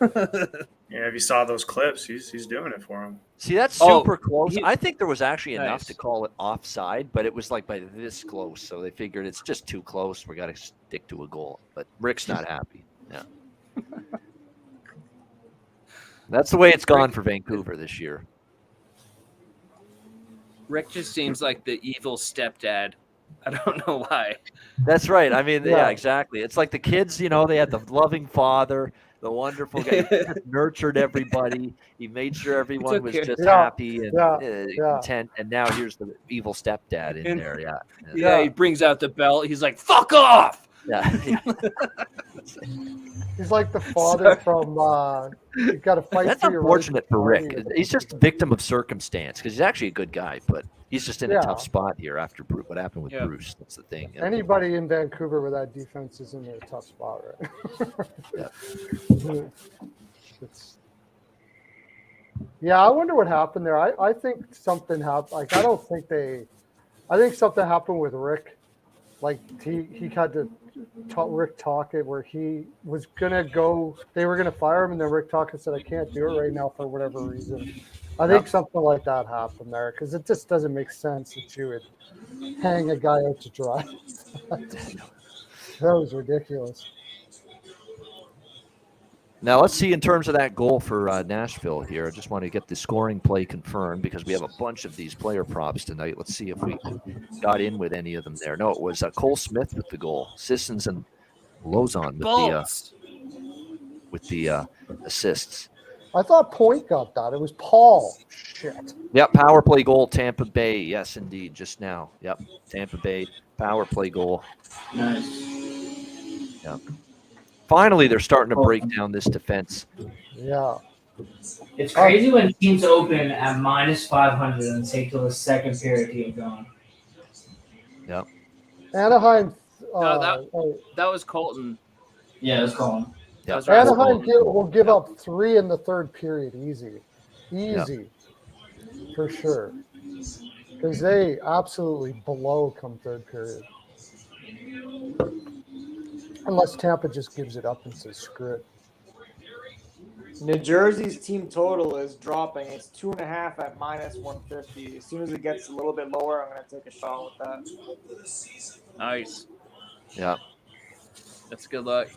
Yeah, if you saw those clips, he's doing it for him. See, that's Oh, super close. he- I think there was actually enough Nice. to call it offside, but it was like by this close. So they figured it's just too close. We got to stick to a goal. But Rick's not happy. Yeah. That's the way it's gone for Vancouver this year. Rick just seems like the evil stepdad. I don't know why. That's right. I mean, yeah, Yeah. exactly. It's like the kids, they had the loving father, the wonderful guy. He just nurtured everybody. He made sure everyone was okay. just Yeah, happy and yeah. content. And now here's the evil stepdad in And- there. Yeah. Yeah, he brings out the belt. He's like, "Fuck off!" Yeah. He's like the father from You Got to Fight That's for Your unfortunate for Right. Rick. He's just a victim of circumstance because he's actually a good guy, but he's just in a Yeah. tough spot here after what happened with Yeah. Bruce. That's the thing. Yeah. Anybody in Vancouver with that defense is in a tough spot, right? Yeah, I wonder what happened there. I think something happened. Like, I think something happened with Rick. Like, he had to Rick Tocchet where he was going to go, they were going to fire him, and then Rick Tocchet said, I can't do it right now for whatever reason. I think something like that happened there because it just doesn't make sense that you would hang a guy out to dry. That was ridiculous. Now let's see in terms of that goal for Nashville here. I just want to get the scoring play confirmed because we have a bunch of these player props tonight. Let's see if we got in with any of them there. No, it was Cole Smith with the goal. Sissons and Lozon with the assists. I thought Point got that. It was Paul. Shit. Yep, power play goal, Tampa Bay. Yes, indeed, just now. Yep, Tampa Bay power play goal. Nice. Yep. Finally, they're starting to break down this defense. Yeah. It's crazy when teams open at minus 500 and take till the second period to get going. Yep. Anaheim. That was Colton. Yeah, it's Colton. Yeah. Anaheim will give up 3 in the third period. Easy. For sure. Because they absolutely blow come third period. Unless Tampa just gives it up and says screw it. New Jersey's team total is dropping. It's 2.5 at minus 150. As soon as it gets a little bit lower, I'm going to take a shot with that. Nice. Yeah. That's good luck.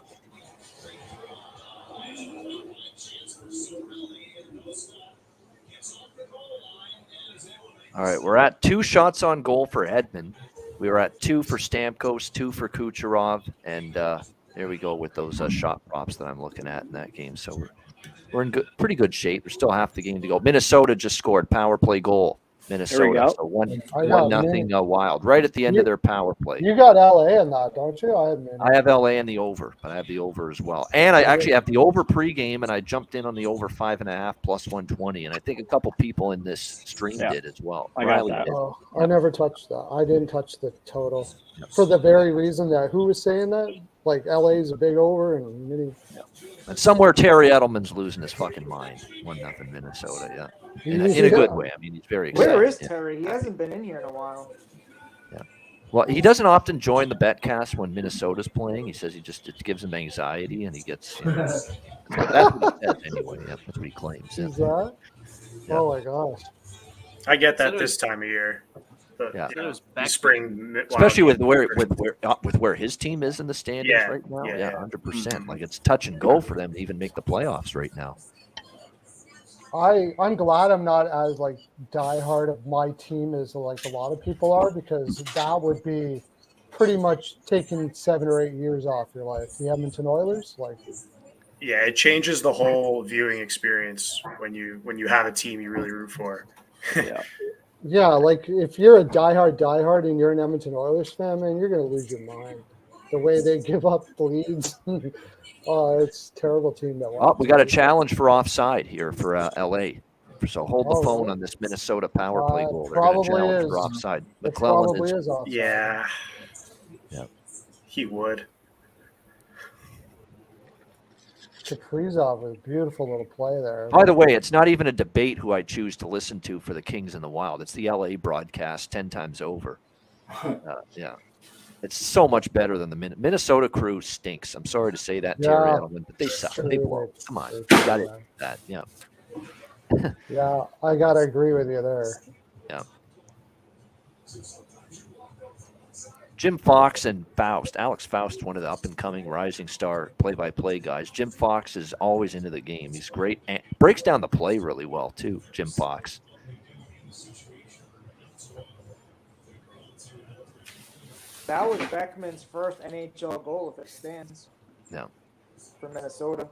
All right, we're at 2 shots on goal for Edmund. We were at 2 for Stamkos, 2 for Kucherov, and there we go with those shot props that I'm looking at in that game. So we're in pretty good shape. There's still half the game to go. Minnesota just scored power play goal. Minnesota, so 1-0 Wild right at the end of their power play. You got LA in that, don't you? I have LA in the over, but I have the over as well. And I actually have the over pregame, and I jumped in on the over 5.5 plus 120. And I think a couple people in this stream did as well. I got that. Oh, I never touched that. I didn't touch the total for the very reason that who was saying that? Like LA's a big over and mini. And somewhere Terry Edelman's losing his fucking mind. 1-0 Minnesota, yeah. In a good way. I mean, he's very excited. Where is Terry? He hasn't been in here in a while. Yeah. Well, he doesn't often join the Betcast when Minnesota's playing. He says it gives him anxiety, and he gets. That's what he says anyway. Yeah, that's what he claims. Is that? Yeah. Oh my gosh! I get that this time of year. Yeah, spring, especially with where his team is in the standings right now. Yeah, 100%. Like it's touch and go for them to even make the playoffs right now. I'm glad I'm not as like diehard of my team as like a lot of people are, because that would be pretty much taking 7 or 8 years off your life. The Edmonton Oilers, like. Yeah, it changes the whole viewing experience when you have a team you really root for. Yeah, like if you're a diehard and you're an Edmonton Oilers fan, man, you're gonna lose your mind. The way they give up leads, it's a terrible team that. Oh, we got a challenge for offside here for LA. So hold the phone on this Minnesota power play goal. They're going to challenge for offside. McClellan probably is offside. Yeah. Yeah. He would. Kaprizov, a beautiful little play there. By the way, it's not even a debate who I choose to listen to for the Kings and the Wild. It's the LA broadcast 10 times over. Yeah. It's so much better than the Minnesota crew stinks. I'm sorry to say that, Terry Edelman, but they suck. They blow. Come on. You got it. That. Yeah. Yeah, I got to agree with you there. Yeah. Jim Fox and Faust. Alex Faust, one of the up-and-coming rising star play-by-play guys. Jim Fox is always into the game. He's great. And breaks down the play really well, too, Jim Fox. That was Beckman's first NHL goal, if it stands. Yeah. For Minnesota.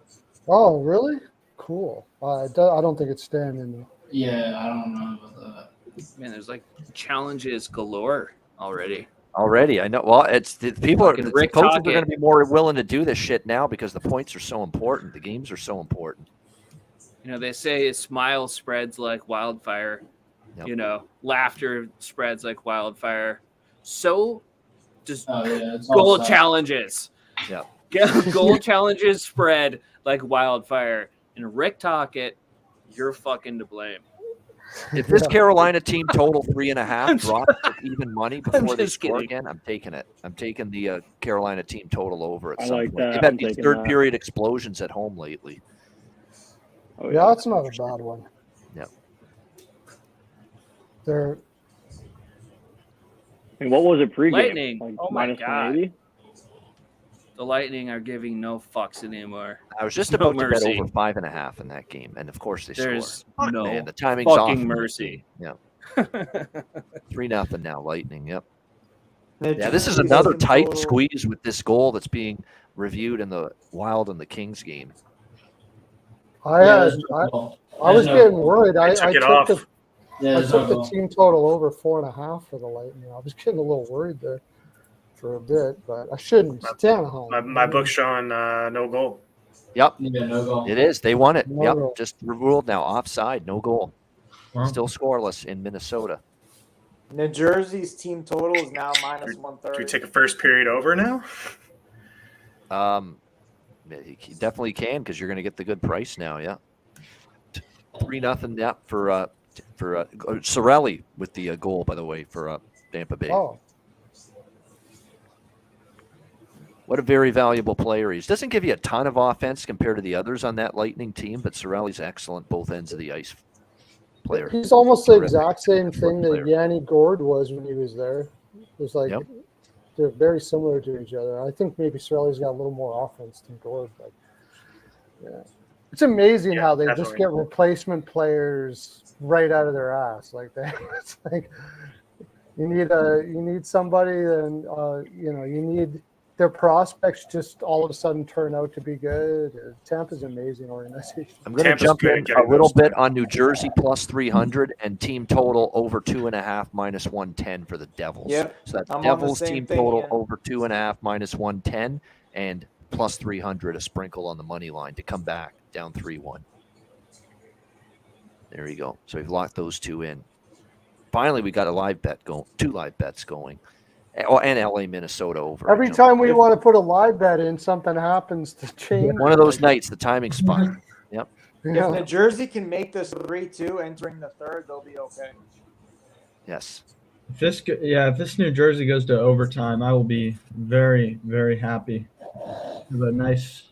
Oh, really? Cool. I don't think it's standing. Yeah, I don't know about that. Man, there's like challenges galore already. I know. Well, it's the people. The Rick coaches are Tocchet. going to be more willing to do this shit now because the points are so important. The games are so important. You know, they say smile spreads like wildfire. Yep. You know, laughter spreads like wildfire. So, just goal challenges. Yeah. Goal challenges spread like wildfire. And Rick Tocchet, you're fucking to blame. If this Carolina team total 3.5 drops with even money before they score again, I'm taking it. I'm taking the Carolina team total over at some point. They've had these third period explosions at home lately. Yeah, that's not a bad one. Yeah. They're And what was it pregame? Lightning. Like Oh my minus God. 180? The Lightning are giving no fucks anymore. I was just There's no about to bet mercy. over 5.5 in that game, and of course they There's score. no Man, the timing's off. fucking in that mercy. game. Yeah, 3-0 now, Lightning. Yep. New Yeah, this is Jersey's another team tight total- squeeze with this goal that's being reviewed in the Wild and the Kings game. I was getting worried. I took it took off. the Yeah, I there's no took the goal. team total over 4.5 for the Lightning. I was getting a little worried there for a bit, but I shouldn't. It's Anaheim. My book's showing no goal. Yep, Yeah, no goal. it is. They won it. No Yep, goal. just ruled now offside, no goal. Wow. Still scoreless in Minnesota. New Jersey's team total is now minus Do we 130. take a first period over now? He definitely can because you're going to get the good price now. Yeah, 3-0. Yeah, for Cirelli with the goal, by the way, for Tampa Bay. Oh, What a very valuable player he is. Doesn't give you a ton of offense compared to the others on that Lightning team, but Cirelli's excellent both ends of the ice player. he's almost the Terrific. exact same thing that Player. Yanni Gord was when he was there. It was like Yep. they're very similar to each other. I think maybe Cirelli's got a little more offense than Gord, but yeah, it's amazing Yeah, how they just definitely. get replacement players right out of their ass. Like that, it's like you need somebody, and you need their prospects just all of a sudden turn out to be good. Tampa's an amazing organization. I'm going to Tampa's jump good in at getting a little those bit done. on New Jersey plus 300 and team total over 2.5 minus 110 for the Devils. Yep, So that's I'm on the Devils same team thing, total Ian. over 2.5 minus 110 and plus 300, a sprinkle on the money line to come back down 3-1. There you go. So we've locked those two in. Finally, we got a live bet going, 2 live bets going. Oh, and LA, Minnesota over. Every time we want to put a live bet in, something happens to change. One of those nights, the timing's fine. Yep. Yeah. If New Jersey can make this 3-2 entering the third, they'll be okay. Yes. If this New Jersey goes to overtime, I will be very, very happy. Have a nice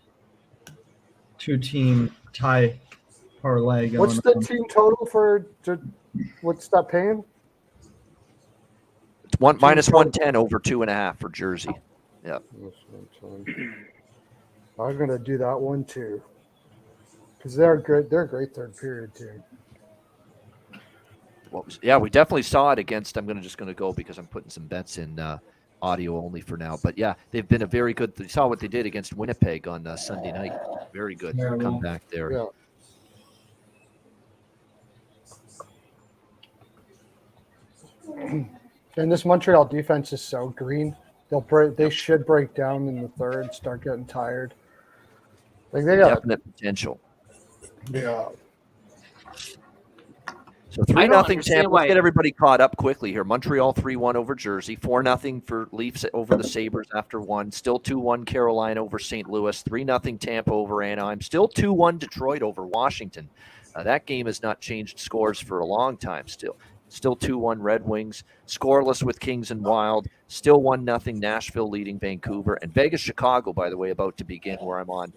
2-team tie parlay going What's the on. team total for? What's that paying? It's minus total. 110 over 2.5 for Jersey. Yep. I'm gonna do that one too, because they're good. They're a great third period too. Yeah, we definitely saw it against. I'm just going to go because I'm putting some bets in audio only for now. But yeah, they've been a very good. You saw what they did against Winnipeg on Sunday night. Very good comeback there. Yeah. And this Montreal defense is so green. They should break down in the third, start getting tired. Like they got Definite potential. Yeah. So I don't 3-0 understand Tampa. why- Let's get everybody caught up quickly here. Montreal 3-1 over Jersey. 4-0 for Leafs over the Sabres after 1. Still 2-1 Carolina over St. Louis. 3-0 Tampa over Anaheim. Still 2-1 Detroit over Washington. That game has not changed scores for a long time still. Still 2-1 Red Wings. Scoreless with Kings and Wild. Still 1-0 Nashville leading Vancouver. And Vegas, Chicago, by the way, about to begin where I'm on.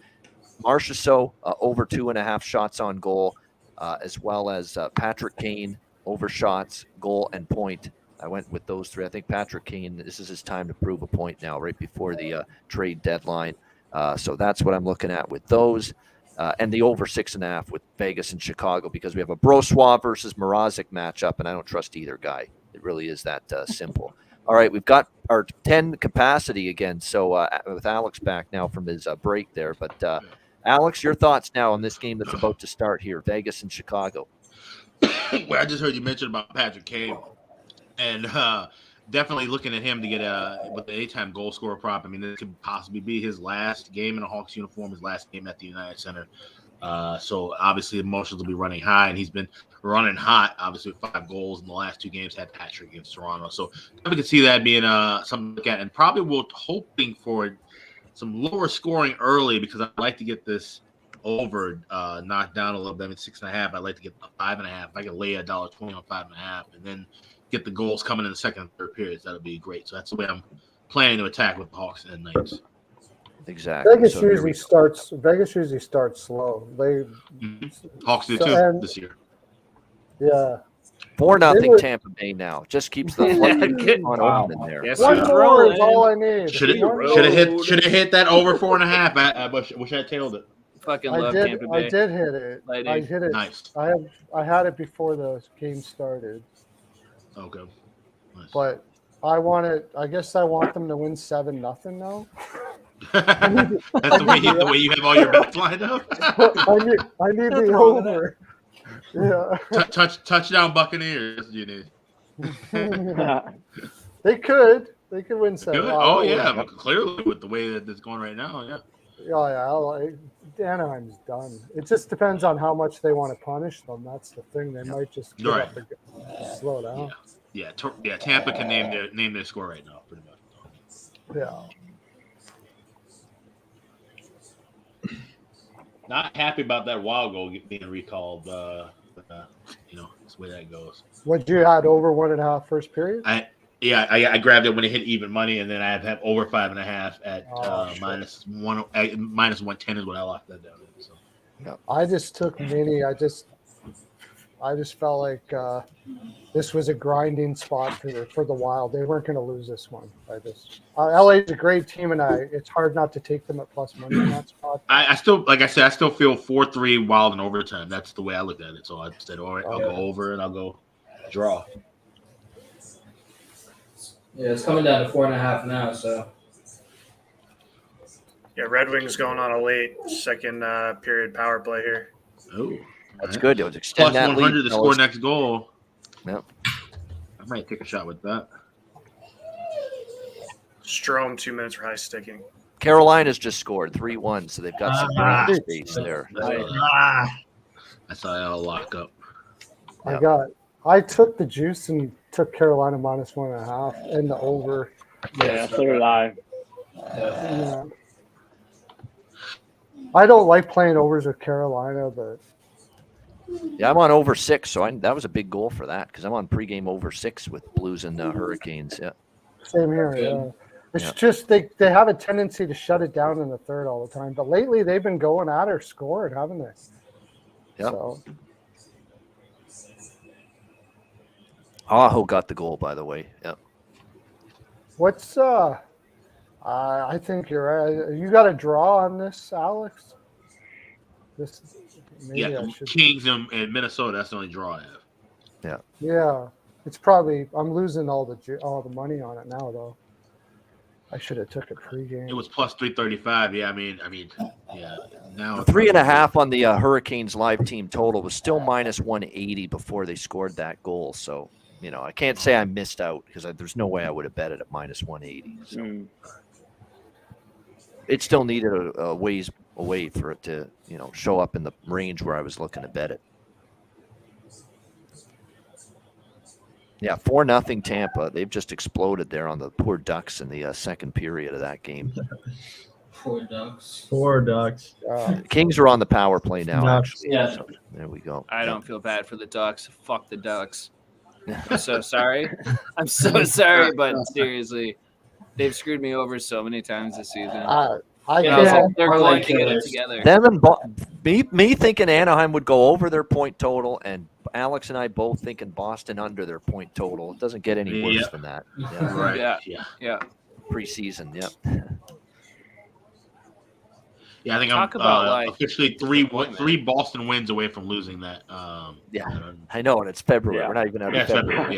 Marchessault over 2.5 shots on goal, as well as Patrick Kane over shots, goal, and point. I went with those 3. I think Patrick Kane, this is his time to prove a point now, right before the trade deadline. So that's what I'm looking at with those. And the over 6.5 with Vegas and Chicago, because we have a Brossoit versus Mrazek matchup, and I don't trust either guy. It really is that simple. All right, we've got our 10 capacity again. So with Alex back now from his break there. But Alex, your thoughts now on this game that's about to start here, Vegas and Chicago. Well, I just heard you mention about Patrick Kane, and definitely looking at him to get with the anytime goal scorer prop. I mean, this could possibly be his last game in a Hawks uniform, his last game at the United Center. So obviously emotions will be running high, and he's been running hot. Obviously, with 5 goals in the last 2 games, had Patrick against Toronto. So I could see that being something to look at, and probably we're hoping for some lower scoring early, because I'd like to get this over knocked down a little bit. I mean, 6.5. I'd like to get a 5.5. If I could lay $1.20 on 5.5, and then get the goals coming in the second and third periods, that would be great. So that's the way I'm planning to attack with the Hawks and Knights. Exactly. Vegas So usually starts slow. Hawks did So- too and- this year. Yeah. 4-0 Tampa Bay now. Just keeps the floodgates on open in there. Yes, One he's more is rolling. all I need. Should have hit that over 4.5. I wish I tailed it. Fucking I love did. Tampa I Bay. did hit it. Lightning. I hit it. Nice. I had it before the game started, Okay. Nice. but I guess I want them to win 7-0 now. That's the way you have all your bets lined up. I need the over. Yeah. Touchdown Buccaneers. You need. They could win 7. Good. Oh yeah, but clearly with the way that it's going right now, yeah. Anaheim's done. It just depends on how much they want to punish them. That's the thing. They might just get Right. up and slow down. Yeah. Tampa can name their score right now, pretty much. Yeah. Not happy about that wild goal being recalled. It's the way that goes. What you had over 1.5 first period? I grabbed it when it hit even money, and then I have over 5.5 at minus 110 is what I locked that down. So. I just took mini. I just felt like this was a grinding spot for the Wild. They weren't going to lose this one. LA is a great team, and it's hard not to take them at plus money in that spot. I still, like I said, I still feel 4-3 Wild in overtime. That's the way I looked at it. So I said, all right, I'll go over and I'll go draw. Yeah, it's coming down to 4.5 now. So. Yeah, Red Wings going on a late second period power play here. Oh, that's good. It was extend plus that 100 lead. to score next goal. Yep. I might take a shot with that. Strome 2 minutes for high sticking. Carolina's just scored 3-1, so they've got some brain space there. I saw that all lock up. I took the juice and took Carolina minus 1.5 and the over. Yeah, so did I. Yeah. I don't like playing overs with Carolina, but Yeah, I'm on over 6, so that was a big goal for that because I'm on pregame over 6 with Blues and Hurricanes. Yeah. same here. Yeah. It's just they have a tendency to shut it down in the third all the time. But lately they've been going at or scoring, haven't they? Yep. So. Aho got the goal, by the way. Yep. What's I think you're right. You got a draw on this, Alex? Kings and Minnesota. That's the only draw I have. Yeah. Yeah. It's probably I'm losing all the money on it now though. I should have took it pregame. It was plus 335. Yeah, I mean, yeah. Now 3.5 on the Hurricanes live team total was still minus 180 before they scored that goal. So, I can't say I missed out because there's no way I would have bet it at minus 180. So it still needed a ways away for it to, show up in the range where I was looking to bet it. Yeah, 4-0 Tampa. They've just exploded there on the poor Ducks in the second period of that game. Poor Ducks. Kings are on the power play now. Ducks. Actually. Yeah. So, there we go. I don't feel bad for the Ducks. Fuck the Ducks. I'm so sorry. I'm so sorry, but seriously, they've screwed me over so many times this season. They're going to get it together. Them and me thinking Anaheim would go over their point total, and Alex and I both thinking Boston under their point total. It doesn't get any worse than that. Yeah. Right. Yeah. Preseason. Yep. Yeah, I think I'm officially three Boston wins away from losing that. I know, and it's February. We're not even out of February.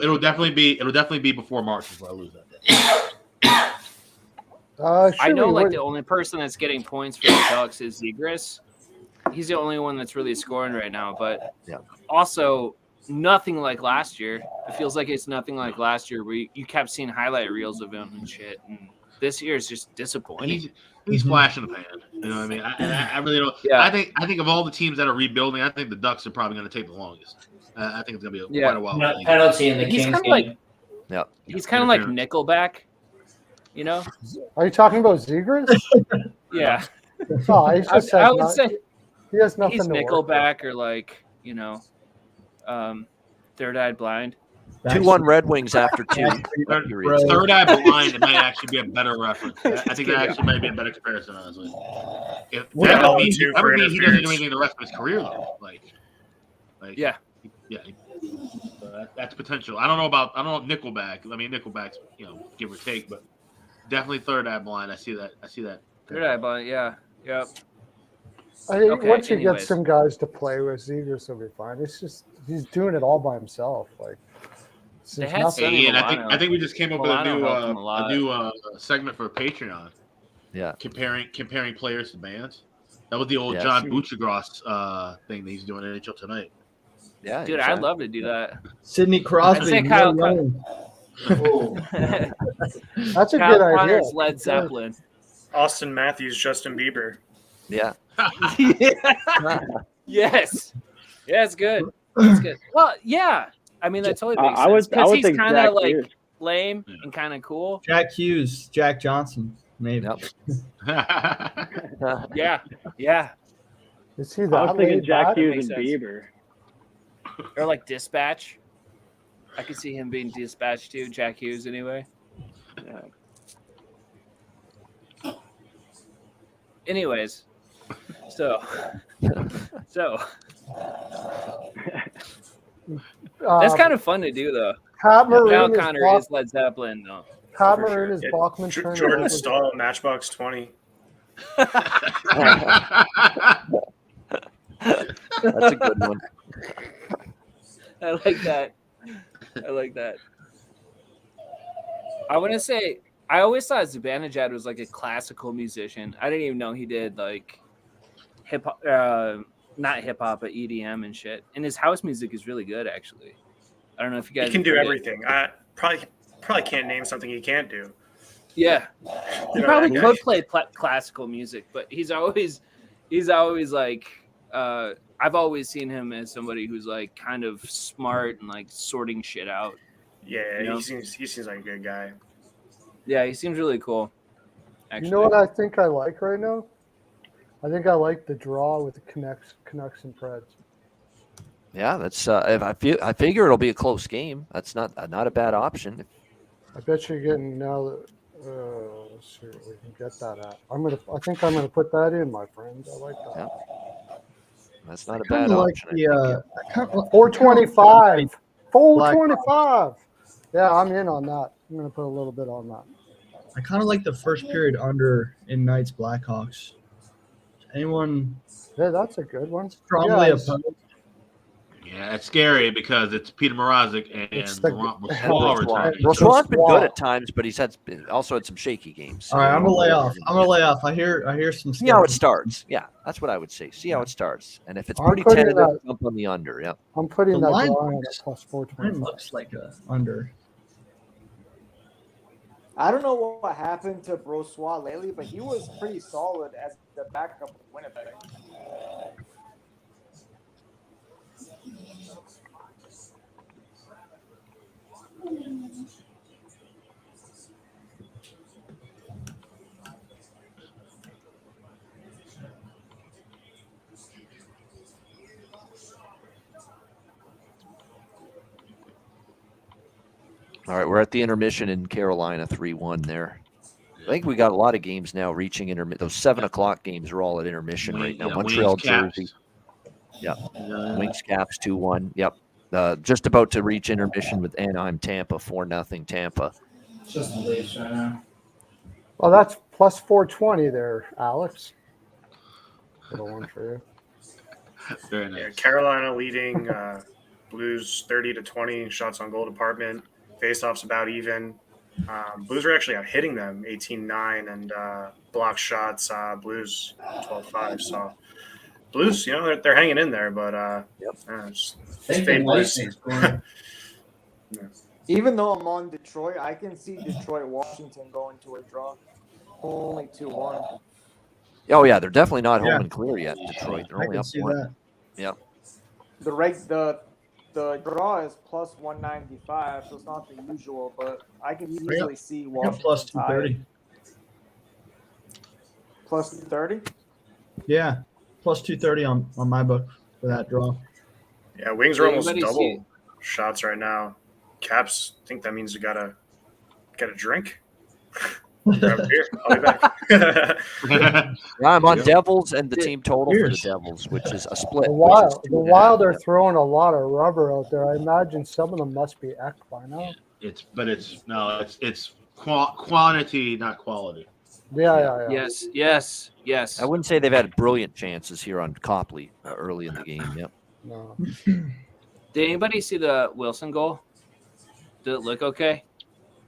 It'll definitely be before March before I lose that. I know, the only person that's getting points for the Ducks is Zegras. He's the only one that's really scoring right now, but also nothing like last year. It feels like it's nothing like last year where you kept seeing highlight reels of him and shit. And this year is just disappointing. He's flash in the pan. You know what I mean? I really don't. Yeah. I think of all the teams that are rebuilding, I think the Ducks are probably going to take the longest. I think it's going to be quite a while. Penalty in the Kings game. He's kind of like Nickelback. Are you talking about Zegras? Yeah. Oh, he's just I would say he has nothing he's to Nickelback or Third Eye Blind. 2-1 Red Wings after 2. Third Eye Blind might actually be a better reference. I think that actually might be a better comparison, honestly. That would mean he doesn't do anything the rest of his career, though. Like, Yeah. Yeah. That's potential. I don't know Nickelback. I mean, Nickelback's, give or take, but definitely third eye blind. I see that. Third eye blind. Yeah. Yep. I think Okay, once you get anyways. some guys to play with, Zegers will be fine. It's just he's doing it all by himself. Like They there's had nothing. Sonny And Milano. I think we just came up with Milano helped him a lot. a new segment for Patreon. Yeah. Comparing players to bands. That was the old Yeah, John see. Buccigross thing that he's doing in NHL tonight. Yeah, Dude, exactly. I'd love to do that. Sidney Crosby. I'd say Neil Kyle Young. That's a Kyle good idea. Connor's Led Zeppelin. Austin Matthews, Justin Bieber. Yeah. Yes. Yeah, it's good. It's good. Well, yeah. I mean, that totally makes I sense. would Because he's think kind Jack of like Hughes. lame and kind of cool. Jack Hughes, Jack Johnson, maybe. Yep. Yeah. Is he I that was thinking laid Jack back? Hughes Makes and sense. Bieber. Or like Dispatch. I could see him being Dispatch too. Jack Hughes, anyway. Yeah. Anyways, so that's kind of fun to do, though. Pat Kyle Maroon is Connor is Led Zeppelin, though. Pat for Maroon sure. is Bachman turning Jordan over. Stahl, Matchbox 20. That's a good one. I like that. I want to say, I always thought Zibanejad was like a classical musician. I didn't even know he did like hip hop, not hip hop, but EDM and shit. And his house music is really good, actually. I don't know if you guys He can do have heard it. everything. I probably can't name something he can't do. Yeah, he You know, probably that could guy. play classical music, but he's always like. I've always seen him as somebody who's like kind of smart and like sorting shit out. Yeah, You know? he seems like a good guy. Yeah, he seems really cool. Actually, You know what I think I like right now? I think I like the draw with the Canucks and Preds. Yeah, that's. I figure it'll be a close game. That's not a bad option. I bet you're getting now that. Let's see what we can get that at. I think I'm gonna put that in, my friend. I like that. Yeah. That's not a Kinda bad like option. the, 425. Full Black- 25. Yeah, I'm in on that. I'm gonna put a little bit on that. I kind of like the first period under in Knights Blackhawks. Anyone Yeah, that's a good one. strongly Yeah, opposed? Yeah, it's scary because it's Peter Mrazek and It's the- Laurent And Brossoit returning. Brossoit's been Brossoit. good at times, but he's also had some shaky games. All right, I'm gonna lay off. I hear some. See how it skepticism. starts. Yeah, that's what I would say. See how it starts, and if it's I'm pretty putting tentative, that- jump on the under. Yeah. I'm putting The that line draw in looks- at plus Mine 425. looks like a under. I don't know what happened to Brossoit lately, but he was pretty solid as the backup with Winnipeg. All right, we're at the intermission in Carolina, 3-1 there. I think we got a lot of games now reaching intermission. Those 7:00 games are all at intermission right now. Yeah, Montreal, Wings, Caps. Jersey. Yep. Wings, Caps, 2-1. Yep. Just about to reach intermission with Anaheim, Tampa, 4-0 Tampa. It's just the Leafs right now. Well, that's plus 420 there, Alex. Little one for you. Very Yeah, nice. Carolina leading Blues 30-20 shots on goal department. Faceoffs about even. Blues are actually out hitting them 18-9 and block shots. Blues 12-5. So Blues, they're hanging in there, but just Think fade the by Knights seat. are scoring. Even though I'm on Detroit, I can see Detroit Washington going to a draw. Only 2-1. Oh, yeah, they're definitely not Yeah. home and clear yet, Detroit. They're I only can up see 1. that. Yep. The draw is plus 195, so it's not the usual, but I can easily see I got Washington plus tie. 230. Plus 230? Yeah, plus 230 on my book for that draw. Yeah, Wings are almost Anybody double see- shots right now. Caps, I think that means you gotta get a drink. Grab a beer. I'll be back. I'm on Devils and the Yeah, team total for the cheers. Devils, which is a split. The which is Wild, the 2.5. Wild are throwing a lot of rubber out there. I imagine some of them must be Eck by now. It's quantity, not quality. Yeah. Yes. I wouldn't say they've had brilliant chances here on Copley early in the game. Yep. No. Did anybody see the Wilson goal? Did it look okay?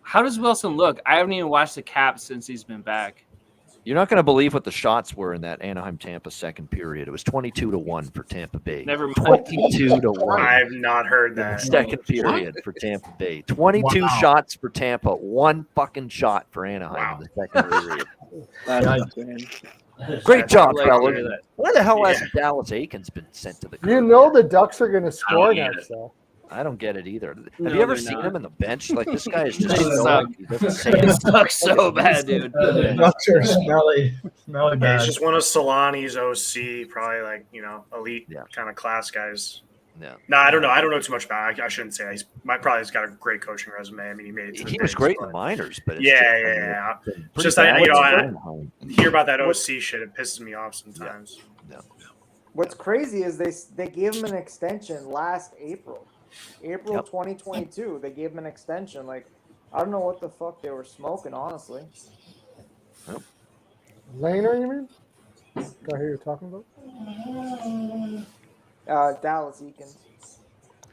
How does Wilson look? I haven't even watched the Caps since he's been back. You're not going to believe what the shots were in that Anaheim-Tampa second period. It was 22-1 for Tampa Bay. Never mind. 22-1. I've not heard in the that. second period for Tampa Bay. 22 shots for Tampa, one fucking shot for Anaheim in the second period. Great job, fellas. Where the hell has Dallas Aikens been sent to the You know the Ducks are going to score get next, though. I don't get it either. No, Have you ever they're seen not. him on the bench? Like, this guy is just They so suck. he doesn't say They anything. suck so bad, dude. Ducks are smelly Yeah, bad. he's just one of Solani's OC, probably like elite kind of class guys. Yeah. No, I don't know. I don't know too much about it. I shouldn't say. He's got a great coaching resume. I mean, he made it to the He was bigs, great in but- the minors, but it's yeah. just, It's just bad. I hear about that OC shit. It pisses me off sometimes. What's crazy is they gave him an extension last April. April 2022. They gave him an extension. Like, I don't know what the fuck they were smoking, honestly. Laner, you mean? Guy who you're talking about? Dallas Eakins.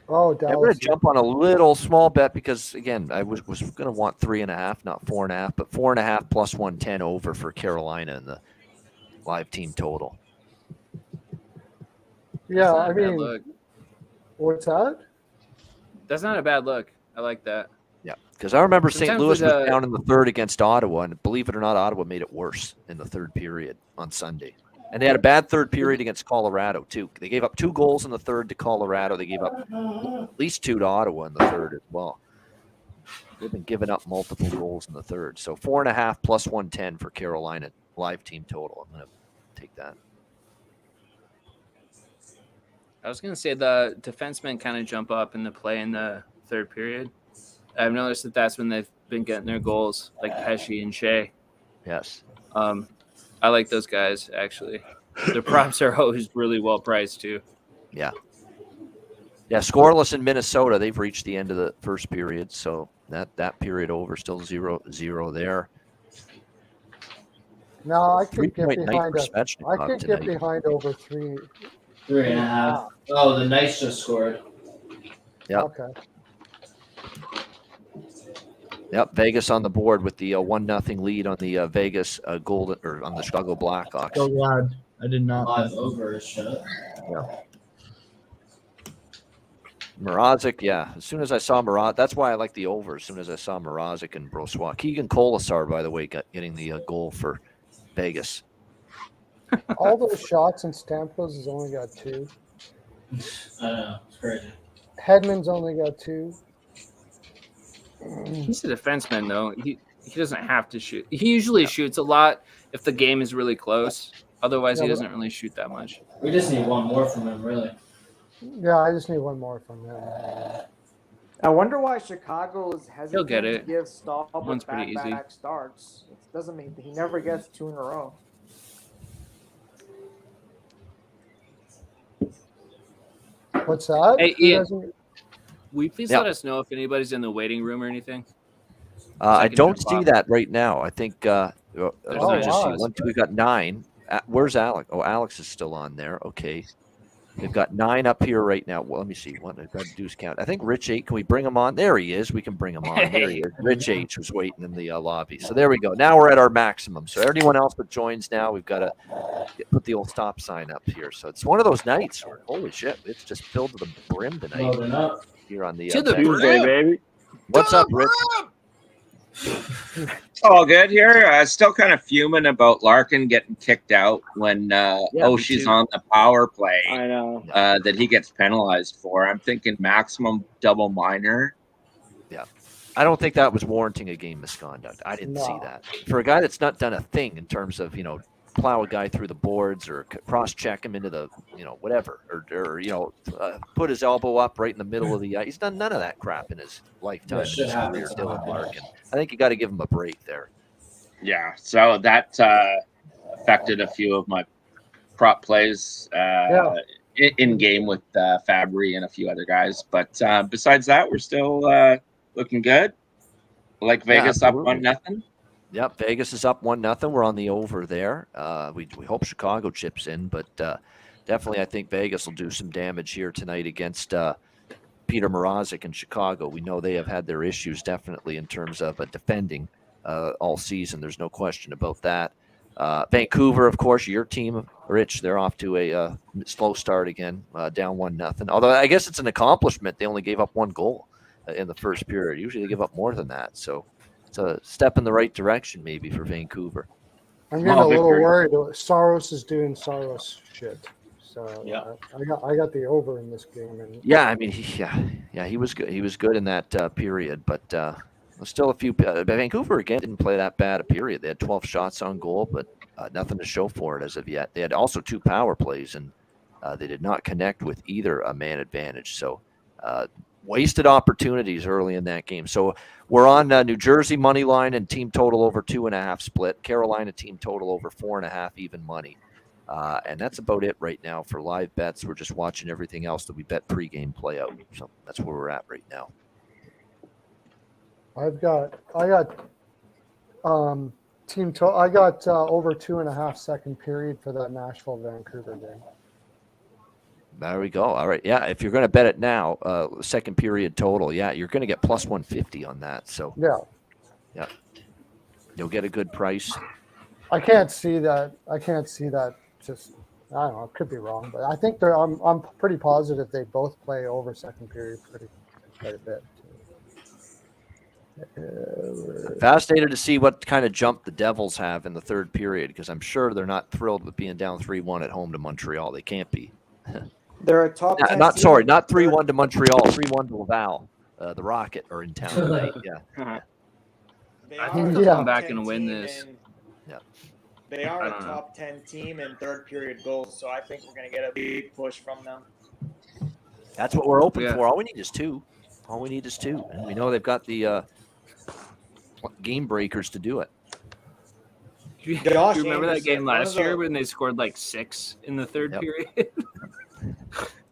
Oh, I'm going Dallas. to jump on a little small bet because, again, I was going to want 3.5, not 4.5, but 4.5 plus 110 over for Carolina in the live team total. Yeah, That's not I a bad mean, look. what's that? That's not a bad look. I like that. Yeah, because I remember St. Sometimes Louis with was down in the third against Ottawa, and believe it or not, Ottawa made it worse in the third period on Sunday. And they had a bad third period against Colorado, too. They gave up 2 goals in the third to Colorado. They gave up at least 2 to Ottawa in the third as well. They've been giving up multiple goals in the third. So 4.5 plus 110 for Carolina live team total. I'm going to take that. I was going to say the defensemen kind of jump up in the play in the third period. I've noticed that that's when they've been getting their goals, like Pesci and Shea. Yes. I like those guys, actually. Their props are always really well priced, too. Yeah. Yeah, scoreless in Minnesota. They've reached the end of the first period, so that period over, still 0-0 there. No, I could get 3.9 behind for it. I Svechnikov could get tonight. behind over 3. 3.5. Oh, the Knights just scored. Yep. Okay. Yep, Vegas on the board with the 1-0 lead on the Vegas Golden or on the Chicago Blackhawks. So glad I did not. Live over is shut. Yeah. Mrazek, yeah. As soon as I saw Mrazek, that's why I like the over. As soon as I saw Mrazek and Brossois. Keegan Colasar, by the way, getting the goal for Vegas. All those shots and Stamkos has only got 2. I know. It's crazy. Hedman's only got 2. He's a defenseman, though. He doesn't have to shoot. He usually shoots a lot if the game is really close. Otherwise, he doesn't really shoot that much. We just need one more from him, really. Yeah, I just need one more from him. I wonder why Chicago is hesitant He'll get to it. give Staub One's pretty easy. back-to-back starts. It doesn't mean he never gets 2 in a row. What's that? Hey, Who Ian, doesn't- will you please Yeah. let us know if anybody's in the waiting room or anything? I can don't jump see off. that right now. I think let me nine. just see. Wow. We've got 9. Where's Alex? Oh, Alex is still on there. Okay. We've got 9 up here right now. Well, let me see. What I've got to do is count. I think Rich H. Can we bring him on? There he is. We can bring him on. There he is. Rich H. was waiting in the lobby. So there we go. Now we're at our maximum. So anyone else that joins now, we've got to put the old stop sign up here. So it's one of those nights where, holy shit, it's just filled to the brim tonight Loading up. here on the To the Betcast. Tuesday, baby. What's up, Rich? All good here. Still kind of fuming about Larkin getting kicked out when me she's too. on the power play I know. that he gets penalized for. I'm thinking maximum double minor. I don't think that was warranting a game misconduct. I didn't see No. that. For a guy that's not done a thing in terms of, plow a guy through the boards or cross-check him into the, whatever, or put his elbow up right in the middle of the ice. He's done none of that crap in his lifetime. That In shit his career, happens. Dylan Larkin. I think you got to give him a break there. Yeah, so that affected a few of my prop plays in game with Fabry and a few other guys. But besides that, we're still looking good. Like Vegas up 1-0. Yep, Vegas is up 1-0. We're on the over there. We hope Chicago chips in, but definitely I think Vegas will do some damage here tonight against Peter Mrazek in Chicago. We know they have had their issues definitely in terms of defending all season. There's no question about that. Vancouver, of course, your team, Rich, they're off to a slow start again, down 1-0. Although I guess it's an accomplishment. They only gave up 1 goal in the first period. Usually they give up more than that. So it's a step in the right direction maybe for Vancouver. I'm getting a little worried. Saros is doing Saros shit. So I got the over in this game. And yeah, I mean, he was good. He was good in that period, but still a few. Vancouver again didn't play that bad a period. They had 12 shots on goal, but nothing to show for it as of yet. They had also 2 power plays, and they did not connect with either a man advantage. So wasted opportunities early in that game. So we're on New Jersey money line and team total over 2.5 split. Carolina team total over 4.5 even money. And that's about it right now for live bets. We're just watching everything else that we bet pregame play out. So that's where we're at right now. I got team total. I got over 2.5 second period for that Nashville Vancouver game. There we go. All right. Yeah. If you're going to bet it now, second period total, you're going to get plus 150 on that. So yeah, you'll get a good price. I can't see that. Just I don't know. It could be wrong, but I think I'm pretty positive they both play over second period quite a bit. Fascinated to see what kind of jump the Devils have in the third period, because I'm sure they're not thrilled with being down 3-1 at home to Montreal. They can't be. They're a top 10 not team. sorry, not 3-1 to Montreal, 3-1 to Laval. The Rocket are in town tonight. Yeah. I think they'll come back and win this. They are a top 10 team in third period goals, so I think we're going to get a big push from them. That's what we're open for. All we need is 2. And we know they've got the game breakers to do it. Do you remember that game last year when they scored like 6 in the third period?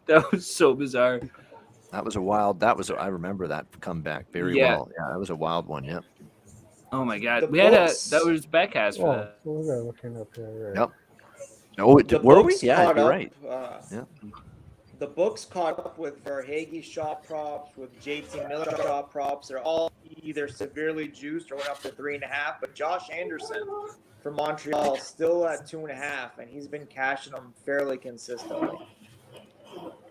That was so bizarre. I remember that comeback very well. Yeah, that was a wild one. Yeah. Oh my God, that was Betcast for that. We're looking up here. Right? Yep. Oh, were we? Yeah, you're right. The books caught up with Verhaeghe shot props, with JT Miller shot props. They're all either severely juiced or went up to 3.5. But Josh Anderson from Montreal still at 2.5, and he's been cashing them fairly consistently.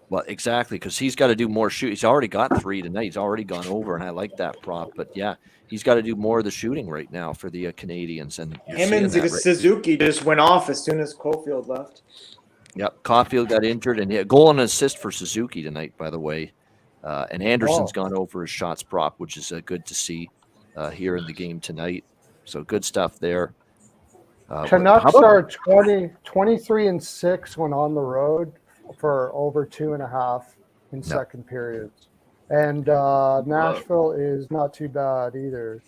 Well, exactly, because he's got to do more shoot. He's already got 3 tonight. He's already gone over, and I like that prop. But yeah, he's got to do more of the shooting right now for the Canadians. And him and Suzuki just went off as soon as Caulfield left. Yep, Caulfield got injured, and goal and assist for Suzuki tonight, by the way. And Anderson's gone over his shots prop, which is good to see here in the game tonight. So good stuff there. Canucks are 23-6 when on the road for over 2.5 in second periods. And Nashville is not too bad either.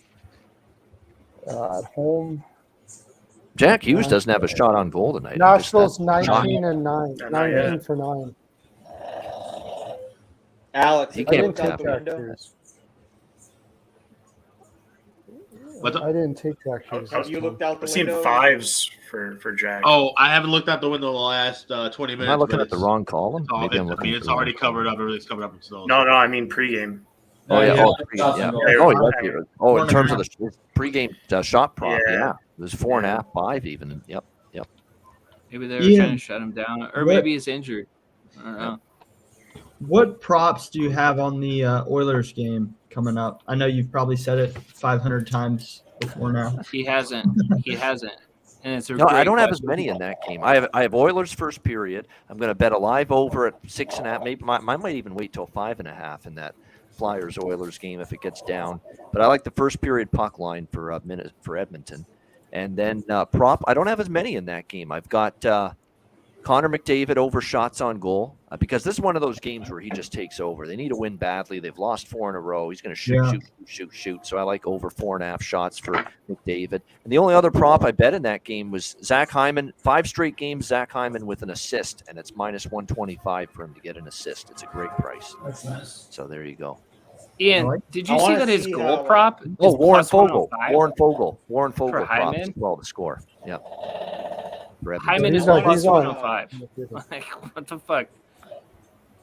At home. Jack Hughes doesn't have a shot on goal tonight. Nashville's 19-9. 19 for 9. Alex, he can't take Jack Hughes. I didn't take Jack Hughes. Have you looked out the window? I've seen 5s for Jack. Oh, I haven't looked out the window the last 20 minutes. Am I looking at the wrong column? It's already covered up. Everything's covered up. No, I mean pregame. Oh, yeah. In terms of the pregame shot prop, it was 4.5, 5 even. Yep. Maybe they were trying to shut him down, or maybe he's injured. I don't know. What props do you have on the Oilers game coming up? I know you've probably said it 500 times before now. He hasn't. And it's I don't have as many in that game. I have Oilers first period. I'm going to bet a live over at 6.5. Maybe I might even wait till 5.5 in that Flyers Oilers game if it gets down. But I like the first period puck line for Edmonton, and then prop. I don't have as many in that game. I've got Connor McDavid over shots on goal. because this is one of those games where he just takes over. They need to win badly. They've lost 4 in a row. He's going to shoot. So I like over 4.5 shots for McDavid. And the only other prop I bet in that game was Zach Hyman. 5 straight games, Zach Hyman with an assist, and it's minus 125 for him to get an assist. It's a great price. That's nice. So there you go. Ian, did you see that his goal prop? Oh, is Warren plus Fogle. 105? Warren Fogle For props Hyman? as well to score. Yeah. Hyman is plus 105. Like, what the fuck?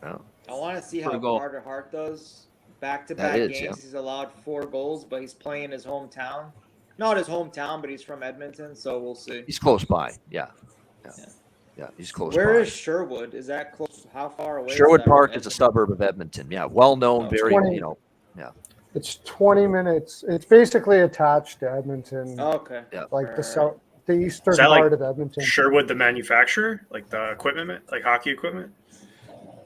Oh. I want to see For how a goal. Carter Hart does. Back-to-back That is, games, yeah. he's allowed 4 goals, but he's playing in his hometown. Not his hometown, but he's from Edmonton, so we'll see. He's close by. Yeah, he's close Where by. is Sherwood? Is that close? How far away? Sherwood is that Park from is a suburb of Edmonton. Yeah, well-known, very, 20. Yeah. It's 20 minutes. It's basically attached to Edmonton. Oh, okay. Yeah. Like the eastern Is that part like of Edmonton. Sherwood, the manufacturer, like the equipment, like hockey equipment?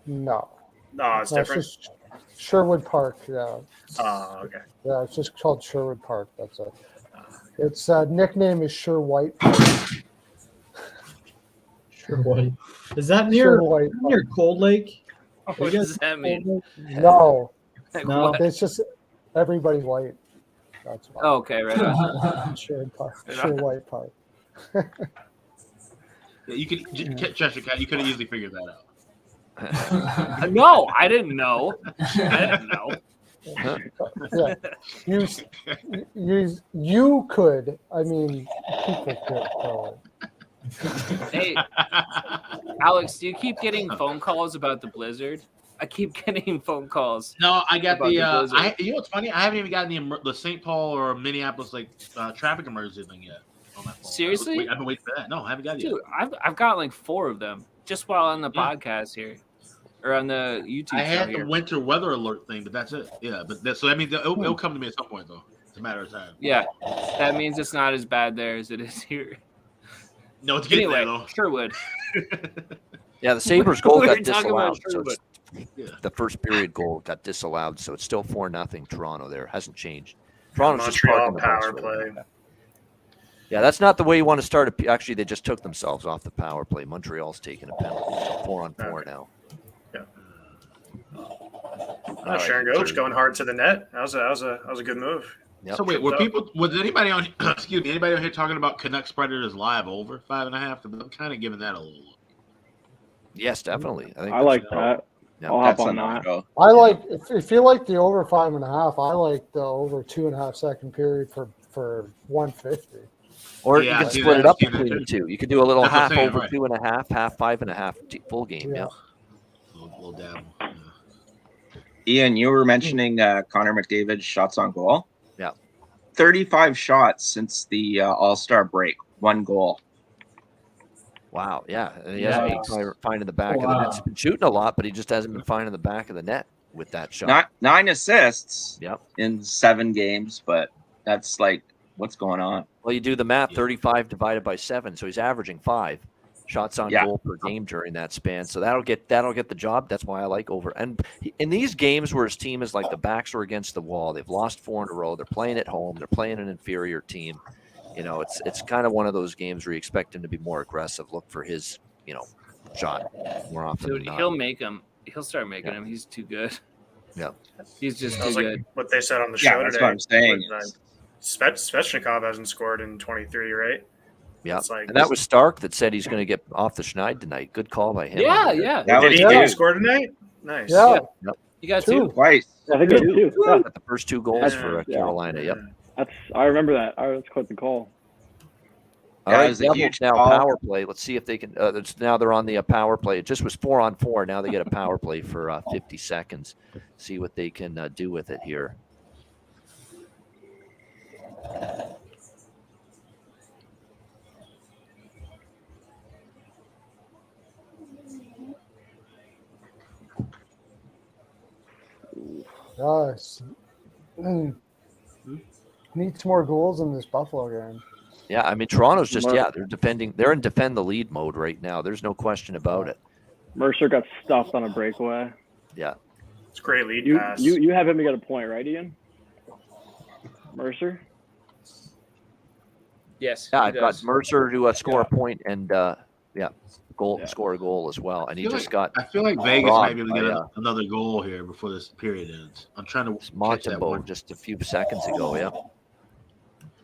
No. No, it's different. just Sherwood Park. Yeah. Oh, okay. Yeah, it's just called Sherwood Park. That's it. Its nickname is Sure White. Sure White. Is that near Sure White near Cold Lake? What does that mean? No, Like, No. what? it's just everybody white. That's why. Oh, okay, right on. Sure Park. Right Sure on. White Park. Yeah, you could, Cheshire Cat, you could have easily figured that out. No, I didn't know. I didn't know. Yeah, you could. I mean, people could probably. Hey, Alex, do you keep getting phone calls about the blizzard? I keep getting phone calls. No, I got about blizzard. you know what's funny? I haven't even gotten the St. Paul or Minneapolis traffic emergency thing yet on my phone. Seriously? I've been waiting for that. No, I haven't got it Dude, yet. I've got like 4 of them just while on the podcast here, or on the YouTube. I had show the here. winter weather alert thing, but that's it. Yeah, but so that means it'll come to me at some point though. It's a matter of time. Yeah, that means it's not as bad there as it is here. No, it's getting Anyway, there though. Sherwood. Yeah, the Sabres goal We were got talking about disallowed. So Sherwood. the first period goal got disallowed, so it's still 4-0 Toronto there. Hasn't changed. Toronto's just Montreal parking the power bus play. right now. Yeah, that's not the way you want to start. Actually, they just took themselves off the power play. Montreal's taking a penalty. So 4-on-4 now. Yeah. All right, Sharon Goach so- going hard to the net. That was a good move. Yep. So wait, was anybody on? Excuse me, anybody on here talking about Canucks Predators live over 5.5? I'm kind of giving that a little look. Yes, definitely. I think I like that. Yeah, I'll hop That's on a that. no-go. I like if you like the over 5.5. I like the over 2.5 second period for 150. Or Yeah, you I can see split that. it up I see that between the too. two. You could do a little That's what half I'm saying, over right. 2.5, half 5.5 full game. Yeah. We'll dabble. Yeah. Ian, you were mentioning Connor McDavid's shots on goal. Yeah. 35 shots since the All-Star break, 1 goal. Wow. Yeah. And he hasn't been finding the back of the net. He's been shooting a lot, but he just hasn't been finding the back of the net with that shot. Not 9 assists Yep. in 7 games, but that's like, what's going on? Well, you do the math, 35 divided by 7, so he's averaging 5 shots on goal per game during that span. So that'll get the job. That's why I like over. And in these games where his team is like the backs are against the wall, they've lost 4 in a row. They're playing at home. They're playing an inferior team. You know, it's kind of one of those games where you expect him to be more aggressive. Look for his, shot more often Dude, than not. he'll make them. He'll start making them. He's too good. Yeah. He's just That was too like good. what they said on the Yeah, show that's today. what I'm saying. with, Svechnikov hasn't scored in 23, right? Yeah, It's like- and that was Stark that said he's going to get off the schneid tonight. Good call by him. Yeah. Did he score tonight? Nice. Yeah. Yep. You got 2. Twice. I think it's 2. Yeah. Got the first 2 goals for Carolina. Yep. I remember that. That's quite the call. All Yeah, it right, was a Devils huge now call. power play. Let's see if they can. Now they're on the power play. It just was 4-on-4. Now they get a power play for 50 seconds. See what they can do with it here. Yes. Needs more goals in this Buffalo game. Yeah, I mean Toronto's just they're defending. They're in defend the lead mode right now. There's no question about it. Mercer got stuffed on a breakaway. Yeah. It's a great lead You pass. you have him to get a point, right, Ian? Mercer? Yes. Yeah, he I've got does. Mercer to score a point, and score a goal as well, and he just I feel like Vegas robbed might be able to get another goal here before this period ends. I'm trying to catch that Montembeau one. just a few seconds ago. Yeah,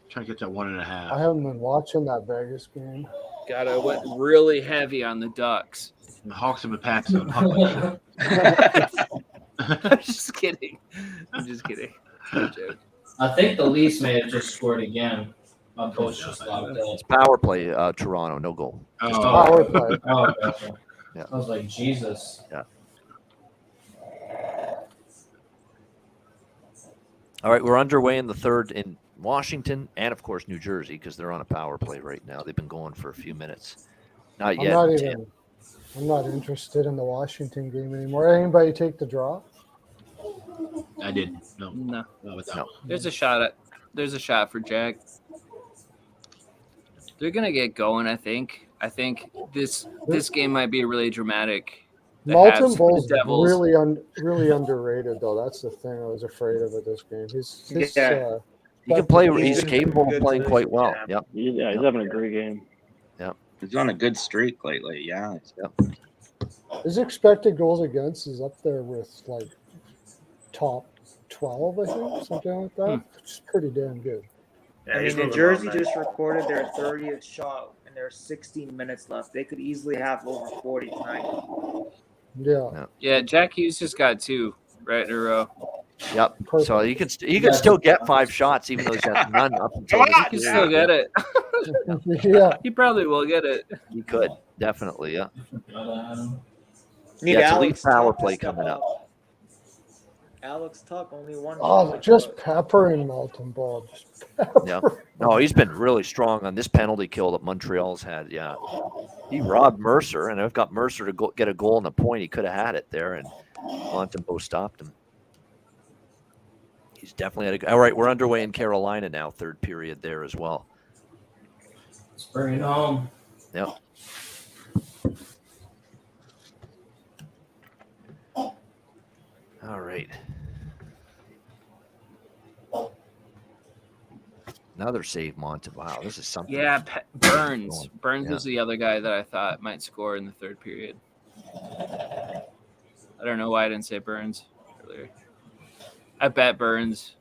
Trying to get that 1.5. I haven't been watching that Vegas game. God, I went really heavy on the Ducks. The Hawks have been passing the puck like I'm just kidding. I'm just kidding. It's a joke. I think the Leafs may have just scored again. My coach just locked up. it's power play. Toronto, no goal. Just Power play. Oh, okay. Yeah. I was like, Jesus. Yeah. All right, we're underway in the third in Washington and, of course, New Jersey because they're on a power play right now. They've been going for a few minutes. Not yet. I'm not interested in the Washington game anymore. Anybody take the draw? I did. No. No. No. There's a shot for Jack. They're gonna get going. I think this game might be really dramatic. Malton Bowl's really underrated, though. That's the thing I was afraid of at this game. He can play. He's capable of playing quite well. Yep. Yeah, he's having a great game. Yep. He's on a good streak lately. Yeah. Yep. His expected goals against is up there with like top 12, I think, something like that. It's pretty damn good. I mean, New Jersey just recorded their 30th shot, and there's 16 minutes left. They could easily have over 40 tonight. Yeah. Yeah, Jack Hughes just got 2 right in a row. Yep. So he can still get 5 shots even though he's got none up until He can still get it. Yeah. He probably will get it. He could definitely. Yeah. Need Yeah, it's elite Alex power Tuck to play step coming up. Alex Tuck only one. Oh, just peppering Malton Ball. Yeah. No, he's been really strong on this penalty kill that Montreal's had. Yeah. He robbed Mercer, and I've got Mercer to get a goal and a point. He could have had it there, and Montembeau stopped him. He's definitely had all right, we're underway in Carolina now, third period there as well. Let's bring it home. Yep. All right. Another save, Monte. Wow, this is something. Yeah, Burns. Burns Yeah. was the other guy that I thought might score in the third period. I don't know why I didn't say Burns earlier. I bet Burns.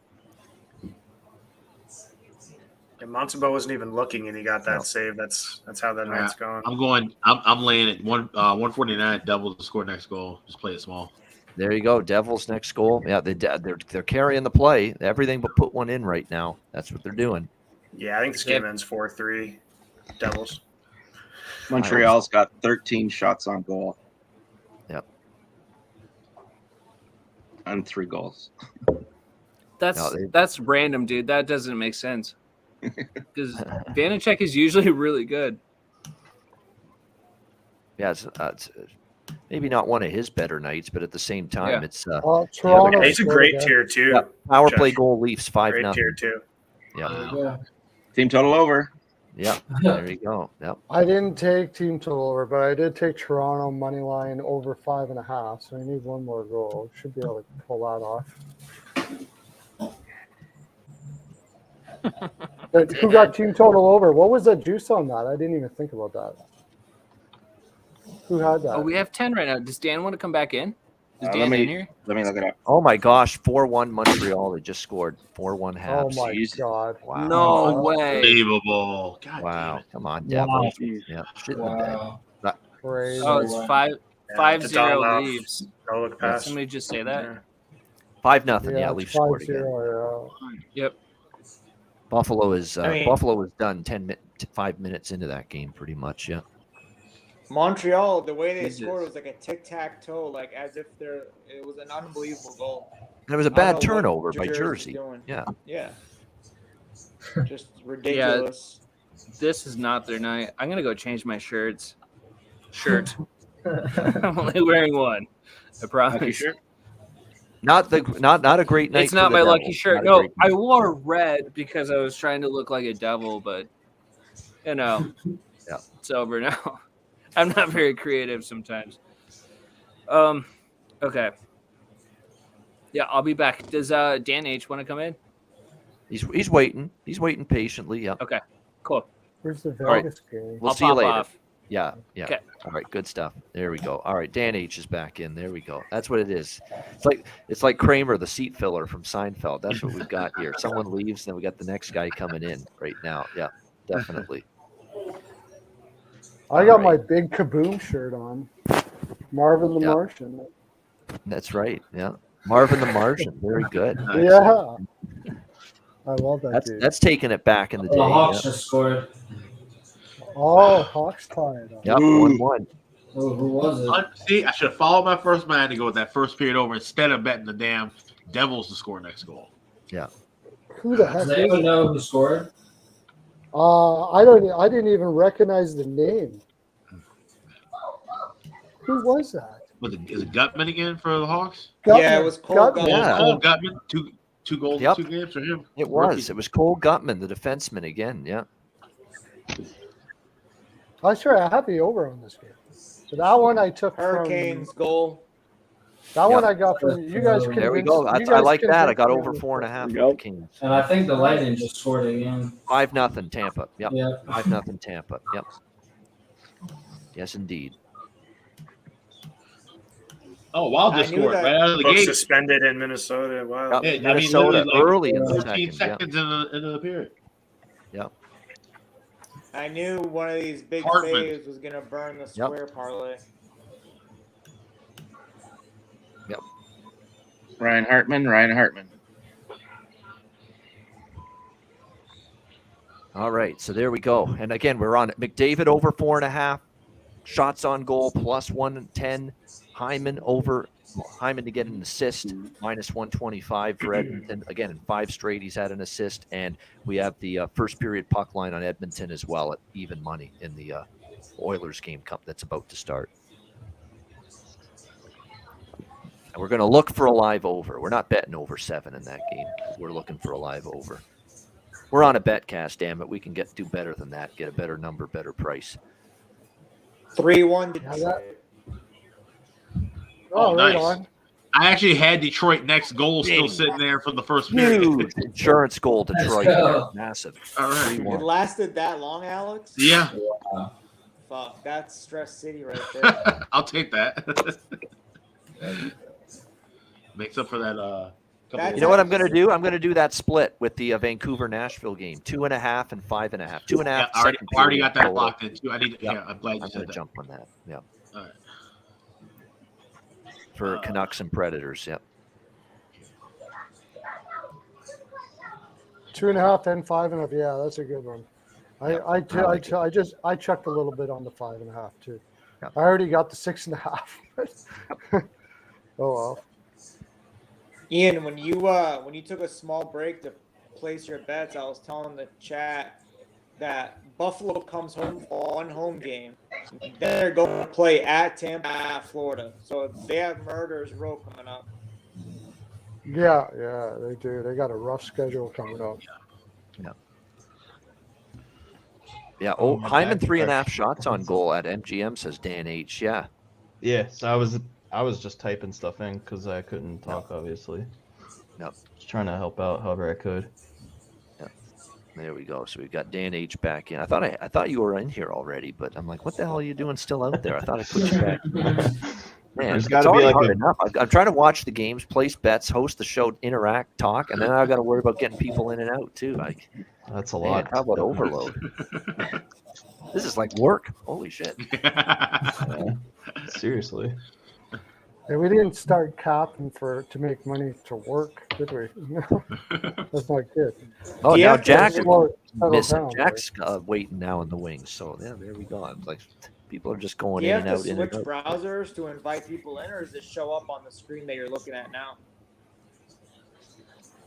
And Montembeau wasn't even looking, and he got that save. That's how that night's going. I'm laying it 149. Devils to score next goal. Just play it small. There you go. Devils next goal. Yeah, they're carrying the play. Everything but put one in right now. That's what they're doing. Yeah, I think this game ends 4-3. Devils. Montreal's got 13 shots on goal. Yep. And 3 goals. That's random, dude. That doesn't make sense. Because Vanacek is usually really good. Yeah, it's maybe not one of his better nights, but at the same time, it's Toronto. He's a great tier 2. Yeah, power Jeff. play goal Leafs 5-0. Great tier 2. Yeah. Team total over. Yeah. There you go. Yep. I didn't take team total over, but I did take Toronto money line over 5.5. So I need one more goal. Should be able to pull that off. But who got team total over? What was the juice on that? I didn't even think about that. Who had that? Oh, we have 10 right now. Does Dan want to come back in? Is Dan in here? Let me look it up. Oh my gosh, 4-1 Montreal. They just scored 4-1 half. Oh my God! Wow. No way. Unbelievable. God Wow. Come on, Wow. Devils. Yeah. Shit in the bed. Wow. Crazy. Oh, it's 5-0 Dadoff. Leafs. No look Did pass. somebody just say that? 5-0. Yeah, it's Leafs scored again. 5-0, Yep. Buffalo is mean- Buffalo is done 5 minutes into that game, pretty much. Yeah. Montreal, the way they Jesus. scored was like a tic-tac-toe, like as if it was an unbelievable goal. And it was a I don't bad know what turnover by Jersey's Jersey. doing. Yeah. Yeah. Just ridiculous. This is not their night. I'm gonna go change my shirts. I'm only wearing one. I promise. Shirt? Not a great night. It's not for the my lucky Devils. shirt. Not a No, great I night. wore red because I was trying to look like a devil, but Yeah. it's over now. I'm not very creative sometimes. Okay. Yeah, I'll be back. Does Dan H want to come in? He's waiting. He's waiting patiently. Yeah. Okay, cool. Where's the right. Vegas game? We'll I'll see you pop later. off. Yeah. Okay. All right, good stuff. There we go. All right, Dan H is back in. There we go. That's what it is. It's like Kramer, the seat filler from Seinfeld. That's what we've got here. Someone leaves, then we got the next guy coming in right now. Yeah, definitely. I got my big Kaboom shirt on. Marvin the Martian. That's right. Yeah, Marvin the Martian. Very good. Yeah. I love that dude. That's taking it back in the day. The Hawks just scored. Oh, Hawks tied up. Yep, 1-1. Oh, who was it? See, I should have followed my first man to go with that first period over instead of betting the damn Devils to score next goal. Yeah. Who the heck Does anyone know who scored? I didn't even recognize the name. Who was that? Is it Gutman again for the Hawks? Gutman. Yeah, it was Cole Gutman. Yeah. Cole Gutman. Two goals in 2 games for him. It was. It was Cole Gutman, the defenseman again. Yeah. I'm sure I have the over on this game. So that one I took Hurricanes goal. That one I got from you guys. There we go. I like that. I got over 4.5 for the Kings. And I think the Lightning just scored again. 5-0 Tampa. Yep. Yeah. 5-0 Tampa. Yep. Yes, indeed. Oh, Wild just scored right out of the Both gate. suspended in Minnesota. Wow. Yep. Yeah, Minnesota early in the 15 second. seconds into the period. Yep. I knew one of these big Hartman. saves was going to burn the square parlay. Yep. Ryan Hartman. All right, so there we go. And again, we're on it. McDavid over 4.5. Shots on goal plus 110. Hyman to get an assist, minus 125 for Edmonton. Again, in 5 straight, he's had an assist. And we have the first period puck line on Edmonton as well at even money in the Oilers game that's about to start. And we're going to look for a live over. We're not betting over 7 in that game. We're looking for a live over. We're on a Betcast, damn it. We can do better than that, get a better number, better price. 3-1 Detroit. Oh, right nice. on. I actually had Detroit next goal still sitting there from the first period. Huge insurance goal, Detroit. Massive. All right. 3-1. It lasted that long, Alex? Yeah. Fuck, that's Stress City right there. I'll take that. Makes up for that. You know what I'm going to do? I'm going to do that split with the Vancouver-Nashville game. 2.5 and 5.5. 2.5. Yeah, I already got that locked in too. I need. Yeah, I'm glad you said that. Jump on that. Yeah. All right. For Canucks and Predators. Yep. 2.5 and 5.5. Yeah, that's a good one. I chucked a little bit on the 5.5 too. Yep. I already got the 6.5. Oh well. Ian, when you took a small break to place your bets, I was telling the chat that Buffalo comes home for one home game. They're going to play at Tampa, Florida. So they have Murderers Row coming up. Yeah, they do. They got a rough schedule coming up. Yeah. Yeah. Oh, Hyman 3.5 shots on goal at MGM, says Dan H. Yeah. Yeah. So I was just typing stuff in because I couldn't talk, obviously. Yep. Just trying to help out however I could. Yep. There we go. So we've got Dan H back in. I thought you were in here already, but I'm like, what the hell are you doing still out there? I thought I put you back. Man, There's it's gotta be already like hard a- enough. I'm trying to watch the games, place bets, host the show, interact, talk, and then I've got to worry about getting people in and out too. Like, That's a man, lot. how about overload? This is like work. Holy shit. Yeah. Seriously. Hey, we didn't start capping to make money to work, did we? That's not good. Oh, Yeah, now Jack is settle missing. down, Jack's waiting now in the wings. So yeah, there we go. It's like people are just going Do you in have and to out, in and switch out. browsers to invite people in, or does it show up on the screen that you're looking at now?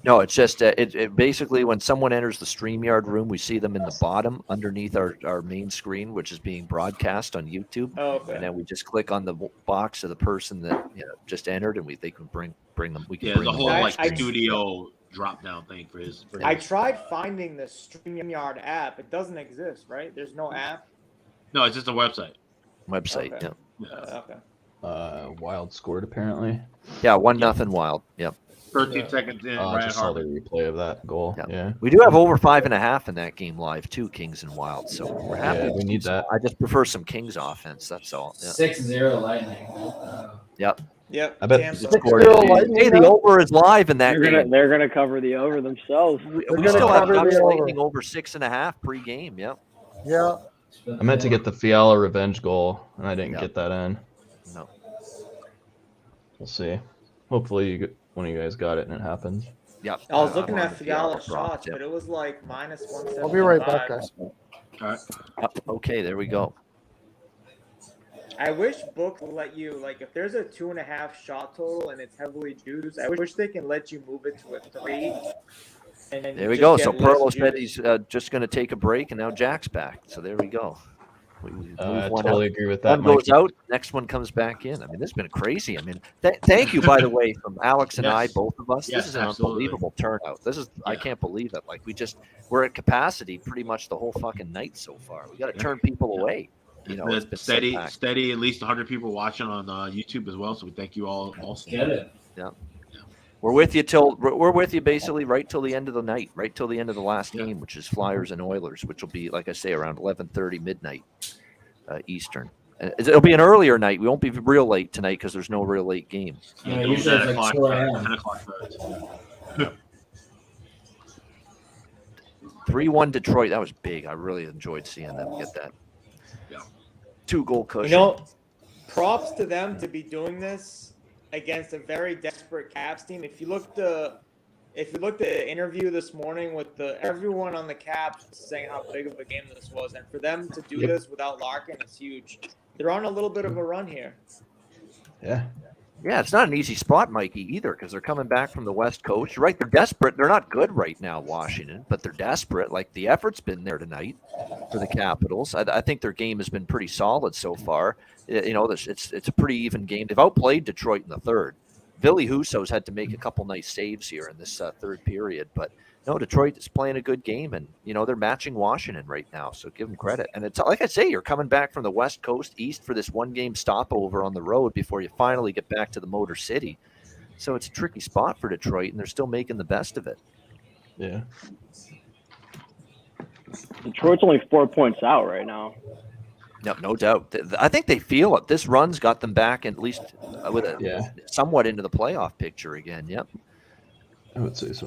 No, it's just it basically when someone enters the StreamYard room, we see them in the bottom underneath our main screen, which is being broadcast on YouTube. Oh, okay. And then we just click on the box of the person that just entered, and they can bring them. We can Yeah, bring the them whole on. like studio drop down thing for his. I tried finding the StreamYard app. It doesn't exist, right? There's no app. No, it's just a website. Website. Okay. Yeah. Okay. Wild scored apparently. Yeah, 1-0 Wild. Yep. 13 seconds in. I Ryan just saw the Hartman. replay of that goal. Yeah. We do have over 5.5 in that game live too, Kings and Wild. So we're happy. Yeah, we need that. I just prefer some Kings offense. That's all. Yeah. 6-0 Lightning. Yep. Yep. I bet Tampa. 6-0 Lightning. Hey, the over is live in that game. They're gonna cover the over themselves. We gonna still have cover Ducks the over. Lightning over 6.5 pre-game. Yep. Yeah. I meant to get the Fiala revenge goal, and I didn't Yep. get that in. No. We'll see. Hopefully, one of you guys got it and it happens. Yep. I was looking I'm on at the Fiala drops, shots, yep. but it was like minus 175. I'll be right back, guys. All right. Okay, there we go. I wish books will let you, like, if there's a 2.5 shot total and it's heavily juiced, I wish they can let you move it to a 3. And There we just go. get So less Perlo said juice. he's just going to take a break, and now Jack's back. So there we go. We move I one totally out. agree with that, One goes Mikey. out, next one comes back in. I mean, this has been crazy. I mean, thank you, by the way, from Alex and I, Yes. both of us. Yes, This is an absolutely. unbelievable turnout. This is I can't believe it. Like we're at capacity pretty much the whole fucking night so far. We got to turn people away. You know, it's been so packed. steady. At least 100 people watching on YouTube as well. So we thank you all. Also, Get it. Yeah. We're with you basically right till the end of the night, right till the end of the last game, which is Flyers and Oilers, which will be, like I say, around 11:30 midnight Eastern. It'll be an earlier night. We won't be real late tonight because there's no real late game. Yeah, usually it's like 2 a.m. 10 o'clock first. 3-1 Detroit. That was big. I really enjoyed seeing them get that. Yeah. 2-goal cushion. You know, props to them to be doing this against a very desperate Caps team. If you look at the interview this morning with everyone on the Caps saying how big of a game this was, and for them to do this without Larkin is huge. They're on a little bit of a run here. Yeah. Yeah, it's not an easy spot, Mikey, either, because they're coming back from the West Coast. You're right, they're desperate. They're not good right now, Washington, but they're desperate. Like, the effort's been there tonight for the Capitals. I think their game has been pretty solid so far. You know, it's a pretty even game. They've outplayed Detroit in the third. Billy Husso's had to make a couple nice saves here in this third period, but no, Detroit is playing a good game, and you know they're matching Washington right now, so give them credit. And it's like I say, you're coming back from the West Coast east for this one-game stopover on the road before you finally get back to the Motor City. So it's a tricky spot for Detroit, and they're still making the best of it. Yeah. Detroit's only 4 points out right now. Yep, no doubt. I think they feel it. This run's got them back at least with somewhat into the playoff picture again. Yep. I would say so.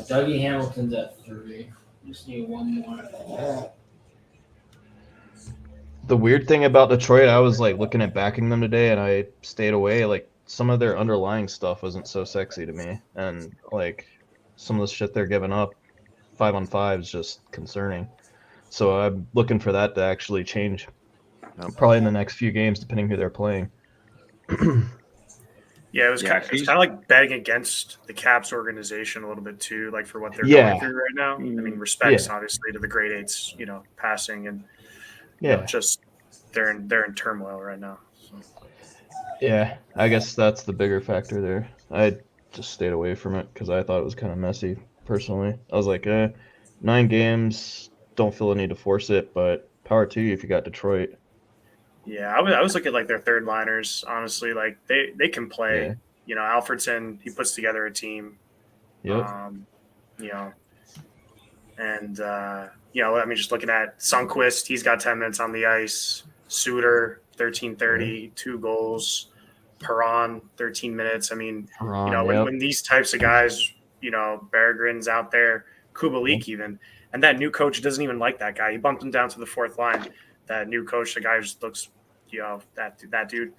Dougie Hamilton's at 3. Just need one more. The weird thing about Detroit, I was like looking at backing them today, and I stayed away. Like some of their underlying stuff wasn't so sexy to me, and like some of the shit they're giving up 5-on-5 is just concerning. So I'm looking for that to actually change, probably in the next few games, depending who they're playing. Yeah, it was kind of like betting against the Caps organization a little bit too, like for what they're Yeah. going through right now. I mean, respects obviously to the grade eights, you know, passing and you know, just they're in turmoil right now. So. Yeah, I guess that's the bigger factor there. I just stayed away from it because I thought it was kind of messy personally. I was like, 9 games, don't feel the need to force it, but power to you if you got Detroit. Yeah, I was looking at like their third liners. Honestly, like they can play. Yeah. You know, Alfredson, he puts together a team. Yep. You know, and you know, I mean, just looking at Sundqvist, he's got 10 minutes on the ice. Suter, 13:30, 2 goals. Perron, 13 minutes. I mean, you know, when these types of guys, you know, Berggren's out there, Kubalik even, and that new coach doesn't even like that guy. He bumped him down to the 4th line. That new coach, the guy just looks, you know, that dude.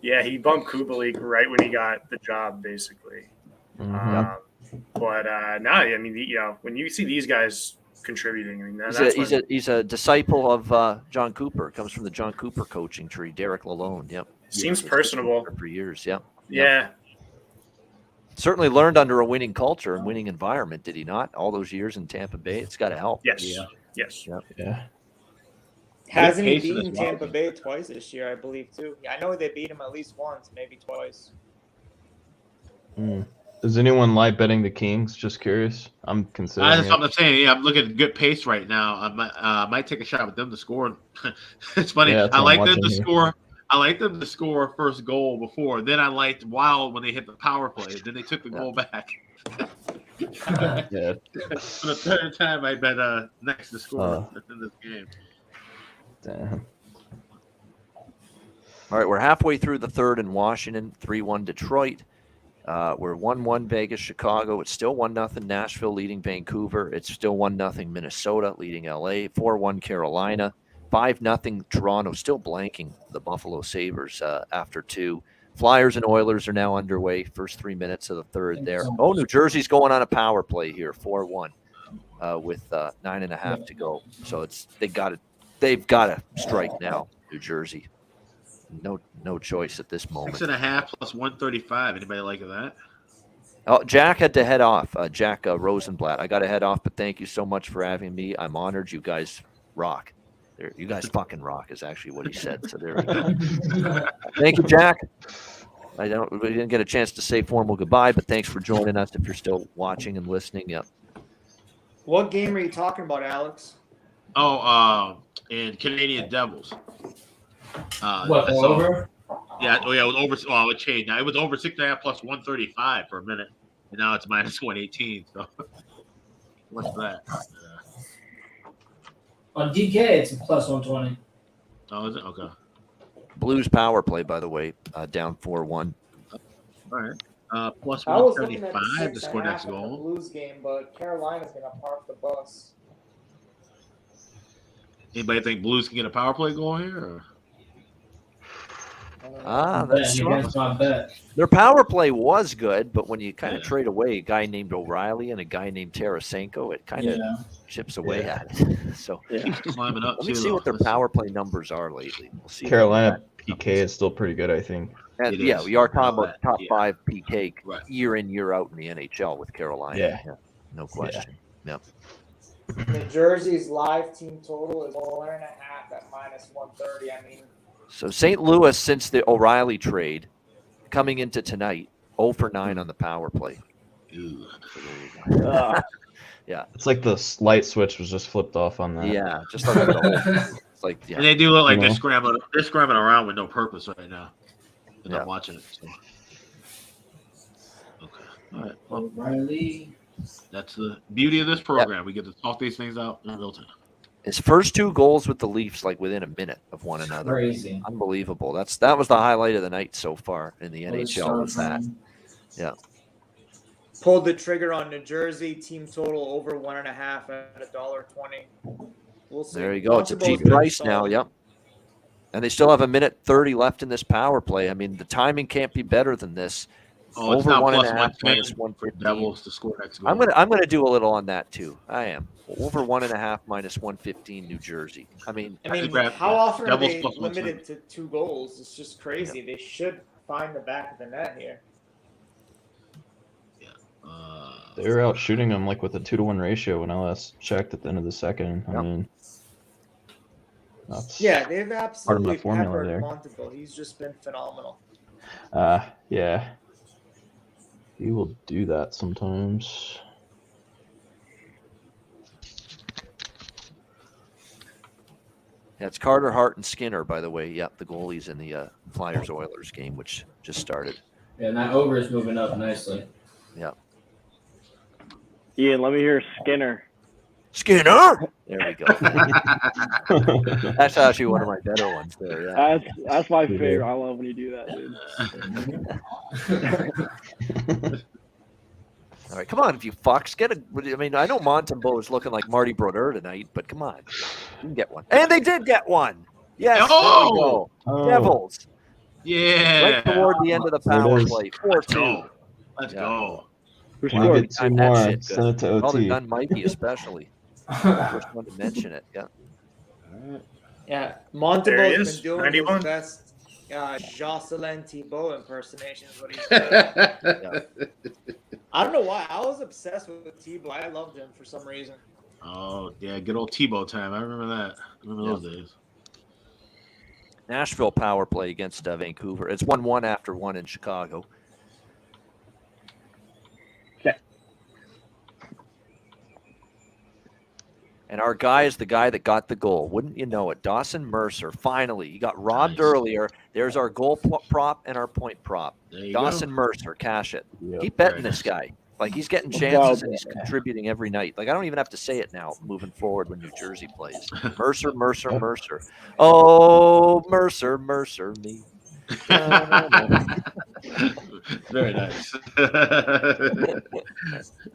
Yeah, he bumped Kubalik right when he got the job, basically. But no, I mean, you know, when you see these guys contributing, I mean, he's a disciple of John Cooper. Comes from the John Cooper coaching tree. Derek Lalonde. Yep. Seems personable for years. Yep. Yeah. Certainly learned under a winning culture and winning environment, did he not? All those years in Tampa Bay, it's got to help. Yes. Yes. Yeah. Hasn't he beaten Tampa Bay twice this year, I believe, too? Yeah, I know they beat him at least once, maybe twice. Does anyone like betting the Kings? Just curious. I'm considering. That's what I'm saying. Yeah, I'm looking at good pace right now. I might take a shot with them to score. It's funny. Yeah, I like them to score. I liked them to score a first goal before. Then I liked Wild when they hit the power play. Then they took the goal back. Yeah. For the third time, I bet next to score in this game. Damn. All right, we're halfway through the third in Washington, 3-1 Detroit. We're 1-1 Vegas, Chicago. It's still 1-0 Nashville leading Vancouver. It's still 1-0 Minnesota leading LA. 4-1 Carolina. 5-0 Toronto, still blanking the Buffalo Sabres after 2. Flyers and Oilers are now underway. First 3 minutes of the third there. Oh, New Jersey's going on a power play here, 4-1 with 9.5 to go. So they've got to strike now, New Jersey. No choice at this moment. 6.5 plus 135. Anybody like that? Oh, Jack had to head off. Jack Rosenblatt. I got to head off, but thank you so much for having me. I'm honored. You guys rock. You guys fucking rock is actually what he said. So there we go. Thank you, Jack. We didn't get a chance to say formal goodbye, but thanks for joining us. If you're still watching and listening, yep. What game are you talking about, Alex? And Canadian Devils. Over? Yeah, it was over. Well, it changed. Now it was over 6.5 plus 135 for a minute, and now it's minus 118. So what's that? On DK, it's a plus 120. Oh, is it? Okay. Blues power play, by the way, down 4-1. All right. Plus I was looking at 175 the to score 6.5 next in the goal. Blues game, but Carolina's going to park the bus. Anybody think Blues can get a power play goal here? Or? That's their power play was good, but when you kind of trade away a guy named O'Reilly and a guy named Tarasenko, it kind of chips away at it. So climbing up. Let me see what their power play numbers are lately. We'll see. Carolina PK is still pretty good, I think. And we are talking about top 5 PK year in, year out in the NHL with Carolina. Yeah. No question. Yeah. New Jersey's live team total is 1.5 at minus 130. I mean, so St. Louis, since the O'Reilly trade, coming into tonight, 0 for 9 on the power play. Yeah. It's like the light switch was just flipped off on that. Yeah, just like it's like And they do look like they're scrambling. They're scrambling around with no purpose right now. They're not watching it. So. Okay. All right. Well, O'Reilly. That's the beauty of this program. We get to talk these things out in real time. His first 2 goals with the Leafs, like within a minute of one another. Crazy. Unbelievable. That was the highlight of the night so far in the NHL. Was that? Yeah. Pulled the trigger on New Jersey team total over 1.5 at $1.20. We'll see. There you go. It's a cheap price now. Yep. And they still have 1:30 left in this power play. I mean, the timing can't be better than this. Oh, over 1.5 minus 115. Devils to score next goal. I'm gonna do a little on that too. I am over 1.5 minus 115 New Jersey. I mean, how often are they limited to 2 goals? It's just crazy. Yeah. They should find the back of the net here. They were out shooting them like with a 2-to-1 ratio when I last checked at the end of the second. I mean, that's they've absolutely part of my formula there. Montembeault. He's just been phenomenal. Yeah. He will do that sometimes. Yeah, it's Carter, Hart, and Skinner, by the way. Yep, the goalies in the Flyers-Oilers game, which just started. Yeah, and that over is moving up nicely. Yeah. Ian, let me hear Skinner. Skinner! There we go. That's actually one of my better ones there. Yeah. That's my favorite. I love when you do that, dude. All right, come on, if you fucks, get a. I mean, I know Montembeault is looking like Marty Brodeur tonight, but come on, you can get one. And they did get one. Yes, there we go. Devils. Yeah. Right toward the end of the power play. 4-2. Let's go. Who scored? Two more. Send it to OT. Well, they've done Mikey especially. First one to mention it. Yeah. Yeah, Montembeault's been doing 91. his best Jocelyn Thibault impersonation is what he's doing. I don't know why. I was obsessed with Thibault. I loved him for some reason. Oh, yeah, good old Thibault time. I remember that. I remember those days. Nashville power play against Vancouver. It's 1-1 after 1 in Chicago. And our guy is the guy that got the goal. Wouldn't you know it? Dawson Mercer, finally. He got robbed earlier. There's our goal prop and our point prop. Dawson Mercer, cash it. Keep betting this guy. Like, he's getting chances and he's contributing every night. Like, I don't even have to say it now moving forward when New Jersey plays. Mercer, Mercer, Mercer. Oh, Mercer, Mercer, me. Very nice.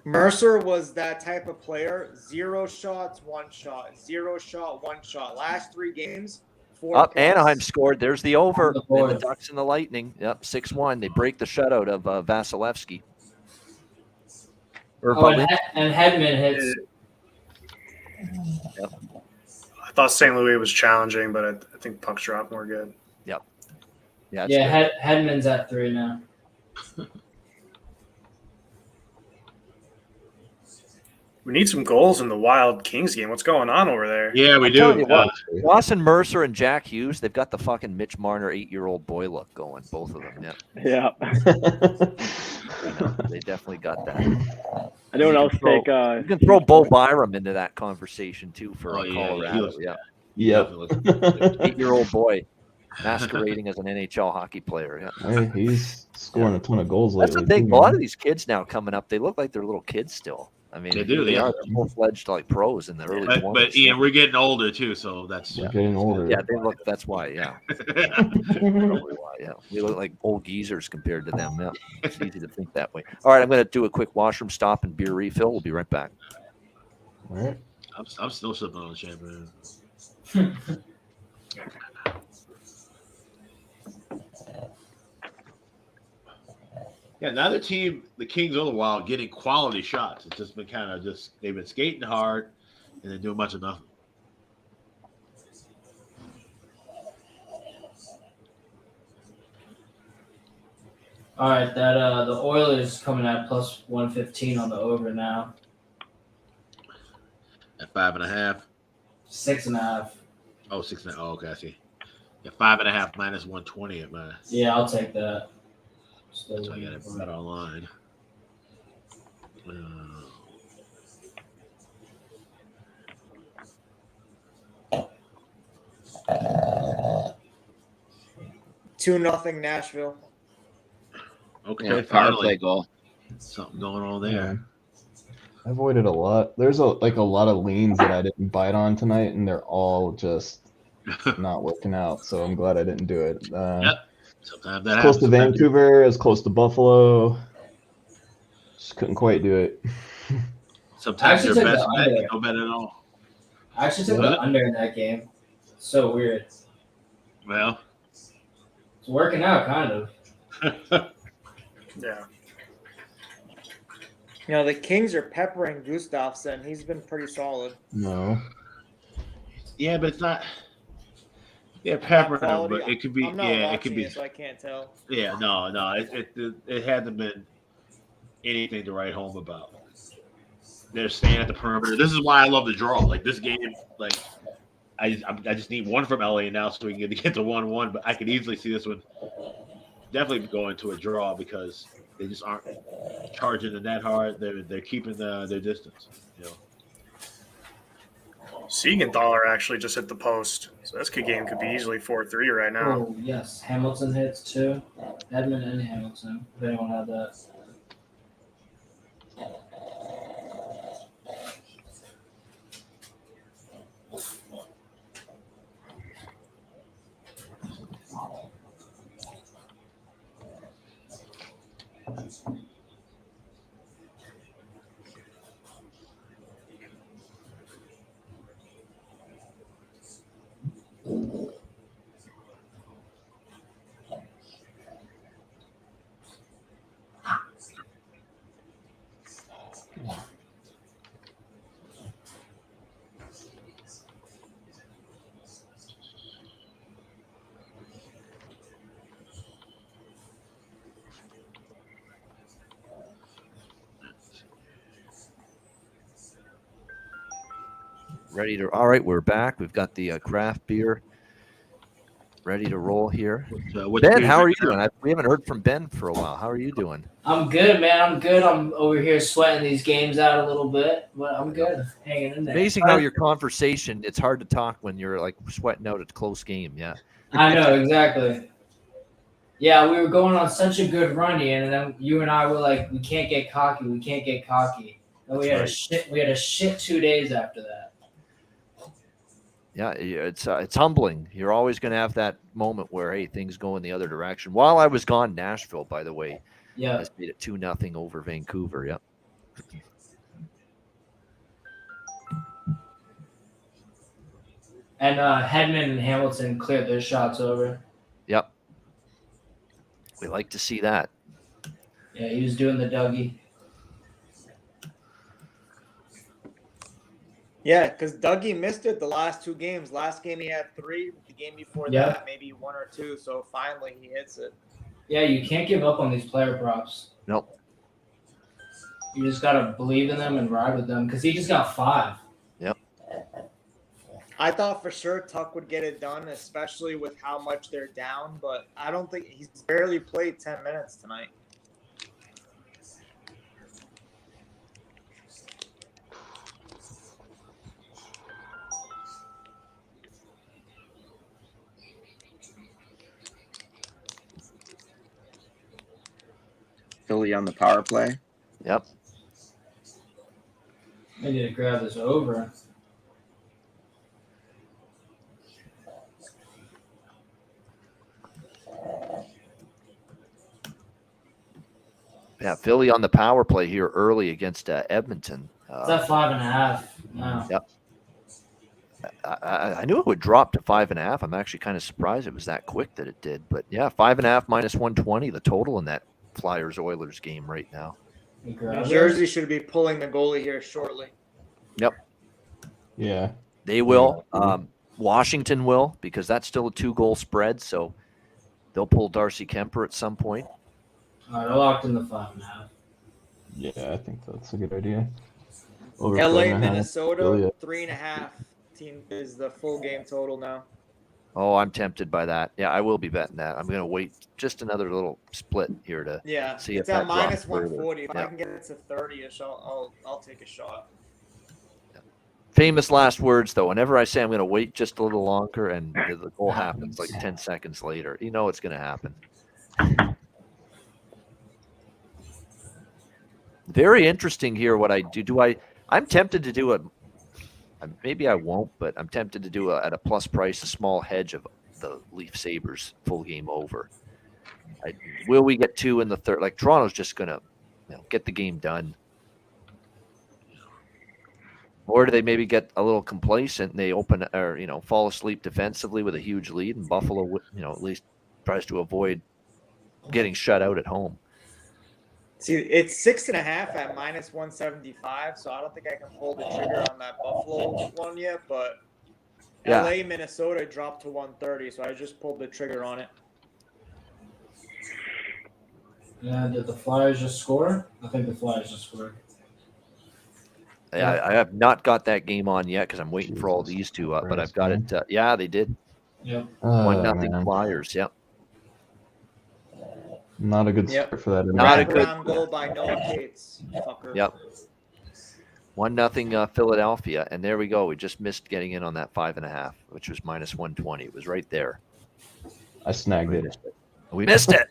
Mercer was that type of player. 0 shots, 1 shot. 0 shot, 1 shot. Last 3 games, 4 Up, plus. Anaheim scored. There's the over. And the Ducks and the Lightning. Yep, 6-1. They break the shutout of Vasilevsky. And Hedman hits. Yep. I thought St. Louis was challenging, but I think pucks drop more good. Yep. Yeah, Hedman's at 3 now. We need some goals in the Wild Kings game. What's going on over there? Yeah, we Tell do. you what, Dawson Mercer and Jack Hughes, they've got the fucking Mitch Marner 8-year-old boy look going, both of them. Yeah. They definitely got that. Anyone else take? You can throw Bo Byram into that conversation too for Colorado. Yeah. 8-year-old boy masquerading as an NHL hockey player. Yeah. Hey, he's scoring a ton of goals lately. That's the thing. A lot of these kids now coming up, they look like they're little kids still. I mean, They do. They They are are. They're full-fledged like pros in the early 20s. But Ian, we're getting older too, so that's getting older. Yeah, they look. That's why. Yeah. Probably why. Yeah, we look like old geezers compared to them. Yeah, it's easy to think that way. All right, I'm going to do a quick washroom stop and beer refill. We'll be right back. All right. I'm still sipping on the champagne. Yeah, neither team, the Kings or the Wild, getting quality shots. It's just been kind of they've been skating hard and they're doing much of nothing. All right, that the Oilers coming at plus 115 on the over now. At 5.5. 6.5. Oh, 6.5. Oh, okay, I see. Yeah, 5.5 minus 120 at my. Yeah, I'll take that. So I got it right online. 2-0 Nashville. Okay, Yeah, power finally. play goal. Something going on there. I avoided a lot. There's a lot of leans that I didn't bite on tonight, and they're all just not working out. So I'm glad I didn't do it. Yep. Sometimes that as close to happens. Vancouver, as close to Buffalo. Just couldn't quite do it. Sometimes your best the bet under. is no bet at all. I actually took the under in that game. So weird. Well, it's working out, kind of. Yeah. You know, the Kings are peppering Gustafsson. He's been pretty solid. No. Yeah, but it's not. Yeah, peppering him, Quality. but it could be. I'm not Yeah, it could watching be. it, so I can't tell. Yeah, no. It hasn't been anything to write home about. They're staying at the perimeter. This is why I love the draw. Like this game, like I just need one from LA now so we can get to 1-1. But I could easily see this one definitely going to a draw because they just aren't charging the net hard. They're keeping their distance. You know. Siegenthaler actually just hit the post, so this game could be easily 4-3 right now. Oh, yes. Hamilton hits too. Edmund and Hamilton, if anyone had that. Ready to. All right, we're back. We've got the craft beer ready to roll here. What's Ben, good how are right you now? doing? We haven't heard from Ben for a while. How are you doing? I'm good, man. I'm good. I'm over here sweating these games out a little bit, but I'm good. Hanging in there. Amazing how your conversation, it's hard to talk when you're like sweating out a close game. Yeah. I know, exactly. Yeah, we were going on such a good run, Ian, and then you and I were like, we can't get cocky. We can't get cocky. And we had a shit 2 days after that. Yeah, it's humbling. You're always going to have that moment where, hey, things go in the other direction. While I was gone, Nashville, by the way, has made it 2-0 over Vancouver. Yep. And Hedman and Hamilton cleared their shots over. Yep. We like to see that. Yeah, he was doing the Dougie. Yeah, because Dougie missed it the last 2 games. Last game he had 3. The game before that, maybe 1 or 2. So finally he hits it. Yeah, you can't give up on these player props. Nope. You just got to believe in them and ride with them because he just got 5. Yep. I thought for sure Tuck would get it done, especially with how much they're down, but I don't think he's barely played 10 minutes tonight. Philly on the power play. Yep. I need to grab this over. Yeah, Philly on the power play here early against Edmonton. It's at 5.5 now. Yep. I knew it would drop to 5.5. I'm actually kind of surprised it was that quick that it did. But yeah, 5.5 minus 120, the total in that Flyers-Oilers game right now. New Jersey should be pulling the goalie here shortly. Yep. Yeah. They will. Washington will, because that's still a 2-goal spread. So they'll pull Darcy Kemper at some point. All right, I locked in the 5.5. Yeah, I think that's a good idea. Over LA, 4.5. Minnesota, Really, 3.5 team is the full game total now. Oh, I'm tempted by that. Yeah, I will be betting that. I'm going to wait just another little split here to see it's if at that minus drops further. 140. If Yeah. I can get it to 30ish, I'll take a shot. Famous last words, though. Whenever I say I'm going to wait just a little longer and the goal happens like 10 seconds later, you know it's going to happen. Very interesting here what I do. I'm tempted to do maybe I won't, but I'm tempted to do at a plus price a small hedge of the Leaf Sabres full game over. Will we get 2 in the third? Like Toronto's just going to get the game done. Or do they maybe get a little complacent and they fall asleep defensively with a huge lead, and Buffalo at least tries to avoid getting shut out at home. See, it's 6.5 at minus 175, so I don't think I can pull the trigger on that Buffalo one yet. But LA, Minnesota dropped to 130, so I just pulled the trigger on it. Yeah, did the Flyers just score? I think the Flyers just scored. I have not got that game on yet because I'm waiting for all these two up, but I've got it. Yeah, they did. Yeah. 1-0 Flyers. Yep. Not a good start for that. Not a good goal by Noah Cates. Fucker. Yep. 1-0 Philadelphia, and there we go. We just missed getting in on that 5.5, which was minus 120. It was right there. I snagged it. We missed it.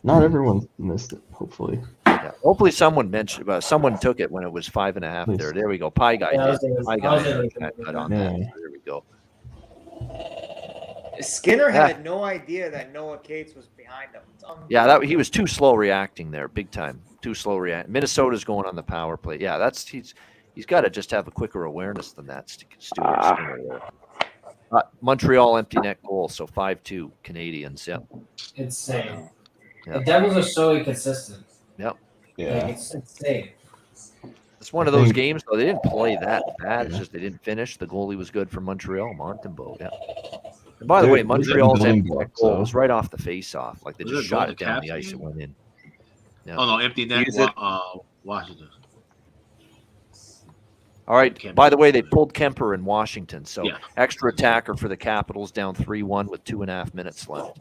Not everyone missed it. Hopefully. Yeah. Hopefully, someone took it when it was 5.5. There we go. Pie guy did. Pie guy got on that. There we go. Skinner had no idea that Noah Cates was behind him. Yeah, he was too slow reacting there, big time. Too slow react. Minnesota's going on the power play. Yeah, he's got to just have a quicker awareness than that. Stuart Skinner there. Montreal empty net goal, so 5-2 Canadians. Yep. Insane. Yep. The Devils are so inconsistent. Yep. Yeah. It's insane. It's one of those games, though. They didn't play that bad. It's just they didn't finish. The goalie was good for Montreal, Montembeault. Yeah. And by the way, Montreal's empty net goal was right off the face-off. Like they just shot it down the ice. It went in. Yeah. Oh no, empty net. Washington. All right. Can't By miss. the way, they pulled Kemper in Washington, so Yeah. extra attacker for the Capitals, down 3-1 with 2.5 minutes left.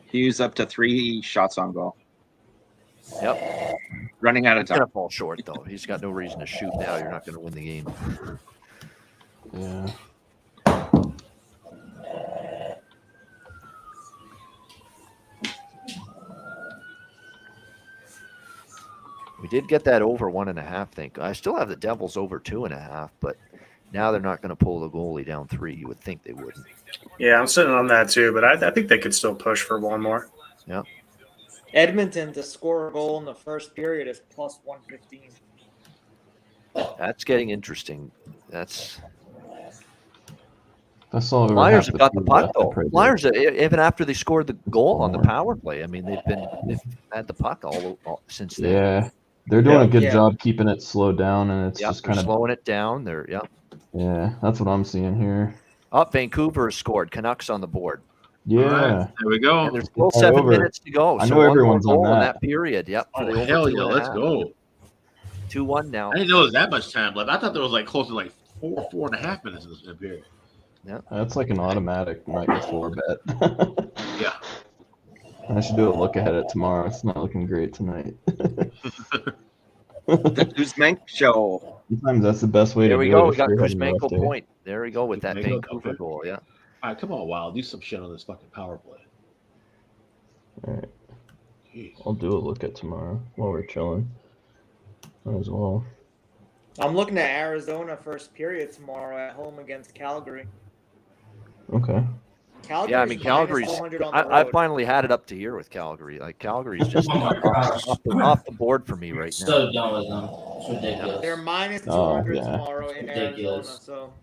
Hughes up to 3 shots on goal. Yep. Running out of He's going time. to fall short, though. He's got no reason to shoot now. You're not going to win the game. Yeah. We did get that over 1.5, think. I still have the Devils over 2.5, but now they're not going to pull the goalie down 3. You would think they wouldn't. Yeah, I'm sitting on that too, but I think they could still push for one more. Yeah. Edmonton to score a goal in the first period is plus 115. That's getting interesting. That's all. Flyers have got the puck, though. Flyers, even after they scored the goal on the power play, I mean, they've had the puck all since then. Yeah, they're doing a good job keeping it slowed down, and it's just kind of slowing it down. Yeah, that's what I'm seeing here. Vancouver has scored. Canucks on the board. Yeah, there we go. And there's still 7 minutes to go. I so know one everyone's more on goal in that. that period. Yep. For the over Hell yeah, 2.5. let's go. 2-1 now. I didn't know there was that much time left. I thought there was like close to like 4.5 minutes in this period. Yeah, that's like an automatic night before bet. Yeah. I should do a look ahead at tomorrow. It's not looking great tonight. The Kuzmenko show. Sometimes that's the best way There to we do go. it. We got Kuzmenko point. There we go with that Kuzmenko, Vancouver okay. goal. Yeah. All right, come on, Wild. Do some shit on this fucking power play. All right. Jeez. I'll do a look at tomorrow while we're chilling as well. I'm looking at Arizona first period tomorrow at home against Calgary. Okay. Calgary's Yeah, I mean, Calgary's. minus 400 on the I road. finally had it up to here with Calgary. Like, Calgary's just Oh my gosh. off the board for me right now. So done with them. It's ridiculous. They're minus Oh, 200 yeah. tomorrow in Arizona. Ridiculous. So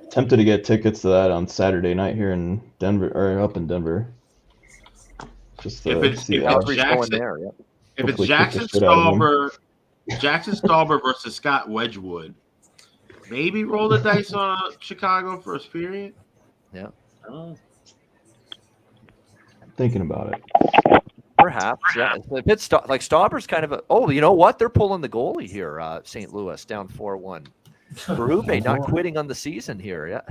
Tempted to get tickets to that on Saturday night here in Denver, or up in Denver. Just to see that. Calgary's going Jackson- there. Yep. If it's Hopefully kick Jackson the shit out of them. Stauber versus Scott Wedgwood, maybe roll the dice on Chicago first period. Yeah. Oh. Thinking about it. Perhaps, yeah. If it's like Stauber's kind of a. Oh, you know what? They're pulling the goalie here. St. Louis down 4-1. Berube not quitting on the season here. Yeah.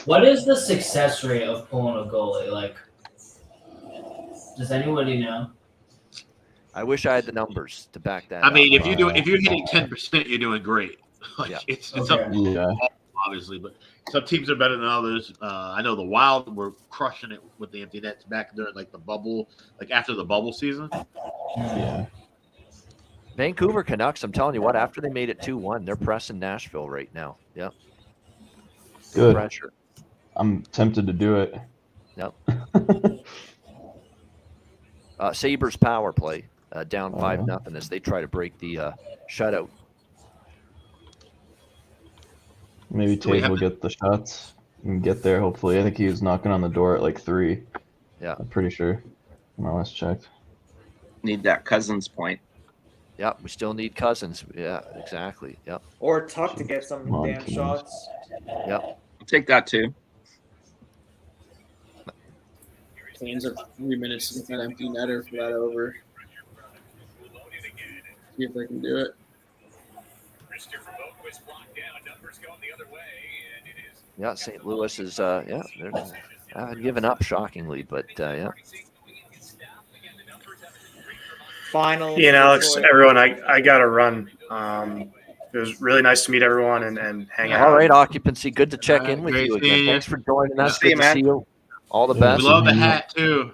What is the success rate of pulling a goalie? Like, does anybody know? I wish I had the numbers to back that. I mean, up. if you're hitting 10%, you're doing great. Like, Yeah. it's Okay. up, obviously, but some teams are better than others. I know the Wild were crushing it with the empty nets back during like the bubble, like after the bubble season. Yeah. Vancouver Canucks, I'm telling you what, after they made it 2-1, they're pressing Nashville right now. Yep. Good. Pressure. I'm tempted to do it. Yep. Sabres power play down 5-0 as they try to break the shutout. Maybe Taves will get the shots and get there, hopefully. I think he was knocking on the door at like 3. Yeah. I'm pretty sure when I last checked. Need that Cousins point. Yep, we still need Cousins. Yeah, exactly. Yep. or Tuck to get some Come on, damn Kings. shots. Yep. I'll take that too. Canes are 3 minutes to get that empty netter for that over. See if they can do it. Yeah, St. Louis is they're haven't given up shockingly, but yeah. Final. Ian, Alex, Detroit. everyone, I got to run. It was really nice to meet everyone and hang out. All right, Occupancy. Good to check in with Great you seeing again. you. Thanks for joining us. See you, Good to man. see you. All the We best. love the hat too.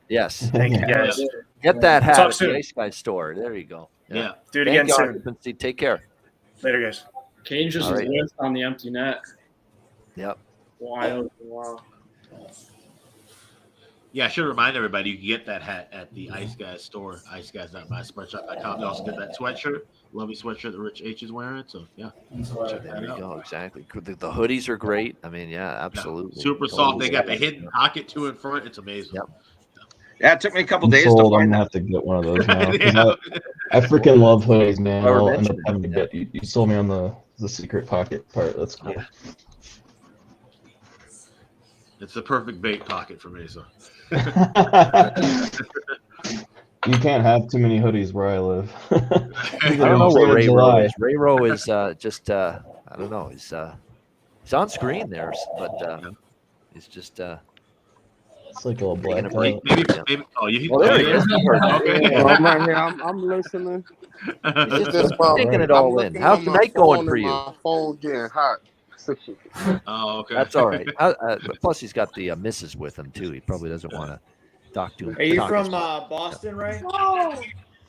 Yes. Thank you, guys. Get that hat Talk at the soon. Ice Guy store. There you go. Yeah. Do it Thank again you, soon. Occupancy. Take care. Later, guys. Canes just All right. lived on the empty net. Yep. Wild. Wow. Yeah, I should remind everybody you can get that hat at the Ice Guys store, iceguys.myspreadshirt.com. You also get that sweatshirt, lovely sweatshirt that Rich H is wearing. So yeah, check There that you out. go. Exactly. The hoodies are great. I mean, yeah, absolutely. Super soft. They got the hidden pocket too in front. It's amazing. Yep. Yeah, it took me a couple I'm days sold. to I'm find gonna that. have to get one of those now. 'cause Yeah. I freaking love hoodies, man. Or I'll end up mention having to it, get. You sold me on the secret pocket part. That's cool. It's the perfect bait pocket for me. So You can't have too many hoodies where I live. I don't know where Ray Rowe is. Ray Rowe is just I don't know. He's on screen there, but he's just it's like a little black. Maybe. Oh, you. Well, there he is. Okay. I'm right here. I'm listening. He's It's just taking it I'm all in. looking How's at the my night going phone for and you? My phone getting hot. Oh, okay. That's all right. Plus, he's got the missus with him too. He probably doesn't want to talk to him. Are you from Boston, Ray?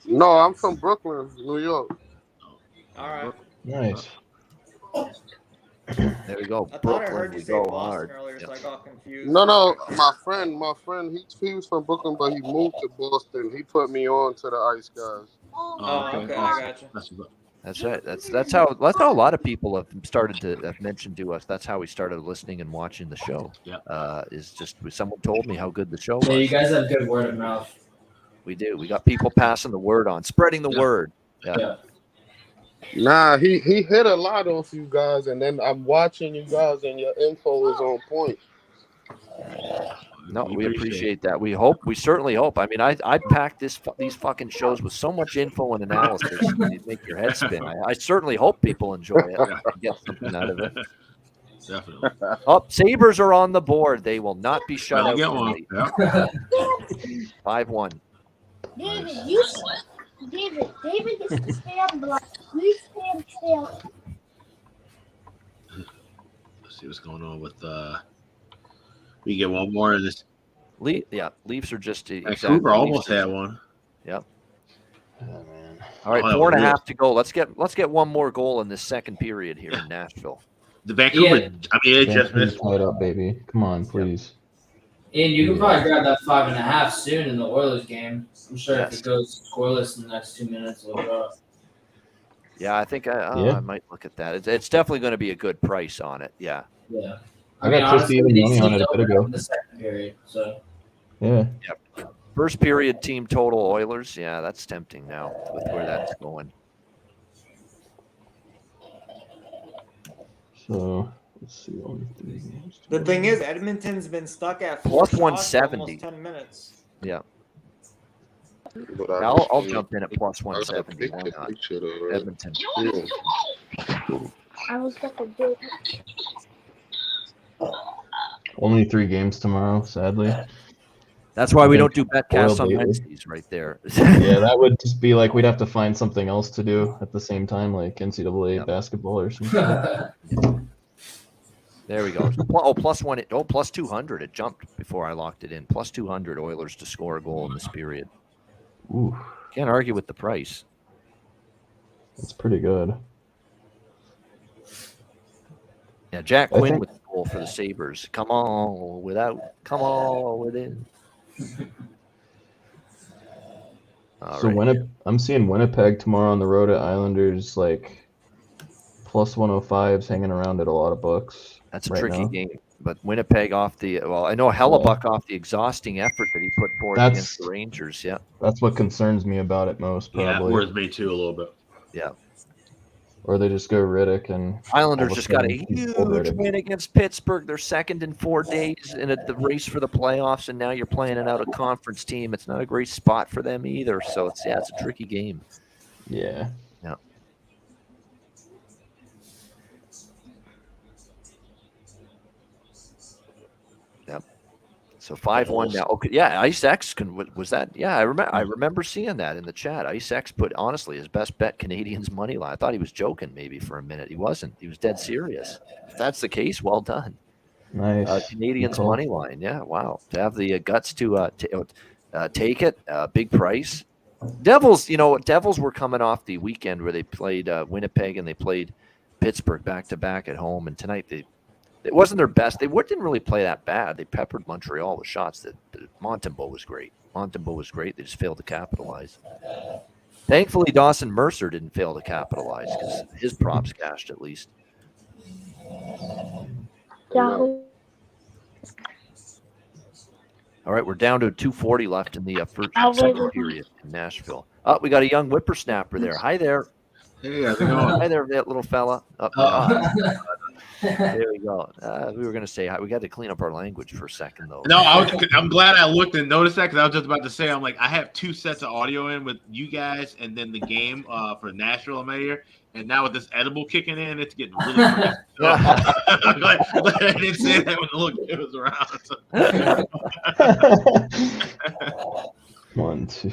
No, I'm from Brooklyn, New York. All right. Nice. There we go. I thought I Brooklyn, heard you we say go Boston hard. earlier, so I got confused. No, my friend, he was from Brooklyn, but he moved to Boston. He put me on to the Ice guys. Oh, okay. I got you. That's right. That's how a lot of people have started to have mentioned to us. That's how we started listening and watching the show. Yeah. Is just someone told me how good the show was. Yeah, you guys have good word of mouth. We do. We got people passing the word on, spreading the word. Yeah. Nah, he hit a lot off you guys, and then I'm watching you guys, and your info is on point. No, we appreciate that. We certainly hope. I mean, I packed these fucking shows with so much info and analysis, you make your head spin. I certainly hope people enjoy it and get something out of it. Definitely. Oh, Sabres are on the board. They will not be shut I'll out get one. tonight. Yeah. 5-1. David gets to stay up, but we stay up. Let's see what's going on with we get one more of this. Leafs are just Vancouver almost had one. Yep. Oh, man. All right, 4.5 to go. Let's get one more goal in this second period here in Nashville. The Vancouver, I mean, it just missed tied up, baby. Come on, please. And you can probably grab that 5.5 soon in the Oilers game. I'm sure if it goes scoreless in the next 2 minutes, it'll go up. Yeah, I think I might look at that. It's definitely going to be a good price on it. Yeah. Yeah. I got just even money on it a bit ago. In the second period, so. Yeah. Yep. First period team total Oilers. Yeah, that's tempting now with where that's going. So let's see. The thing is, Edmonton's been stuck at plus shots 170. for almost 10 minutes. Yeah. I'll jump in at plus 170. Why not? Edmonton. I was such a big. Only 3 games tomorrow, sadly. That's why we don't do Betcast on Wednesdays right there. Yeah, that would just be like we'd have to find something else to do at the same time, like NCAA basketball or something. There we go. Oh, plus 200. It jumped before I locked it in. Plus 200 Oilers to score a goal in this period. Ooh. Can't argue with the price. That's pretty good. Yeah, Jack Quinn with the goal for the Sabres. Come on within. So I'm seeing Winnipeg tomorrow on the road at Islanders, like plus 105s hanging around at a lot of books. That's a tricky game. But Winnipeg I know Hellebuck off the exhausting effort that he put forward against the Rangers. Yeah. That's what concerns me about it most, probably. Yeah, worries me too a little bit. Yeah. Or they just go Riddick and Islanders just got a huge win against Pittsburgh. They're second in 4 days in the race for the playoffs, and now you're playing an out-of-conference team. It's not a great spot for them either. So it's a tricky game. Yeah. Yeah. Yep. So 5-1 now. Okay, yeah, Ice X was that? Yeah, I remember seeing that in the chat. Ice X put honestly his best bet Canadians money line. I thought he was joking maybe for a minute. He wasn't. He was dead serious. If that's the case, well done. Nice. Canadians money line. Yeah, wow. To have the guts to take it, big price. Devils were coming off the weekend where they played Winnipeg and they played Pittsburgh back to back at home, and tonight it wasn't their best. They didn't really play that bad. They peppered Montreal with shots. Montembeault was great. They just failed to capitalize. Thankfully, Dawson Mercer didn't fail to capitalize because his props cashed at least. Yahoo. All right, we're down to 2:40 left in the second period in Nashville. Oh, we got a young whippersnapper there. Hi there. Hey, how's it going? Hi there, that little fella. There we go. We were going to say we got to clean up our language for a second, though. No, I'm glad I looked and noticed that because I was just about to say, I'm like, I have 2 sets of audio in with you guys and then the game for Nashville I'm here. And now with this edible kicking in, it's getting really crazy. I didn't say that when it was around. 1, 2.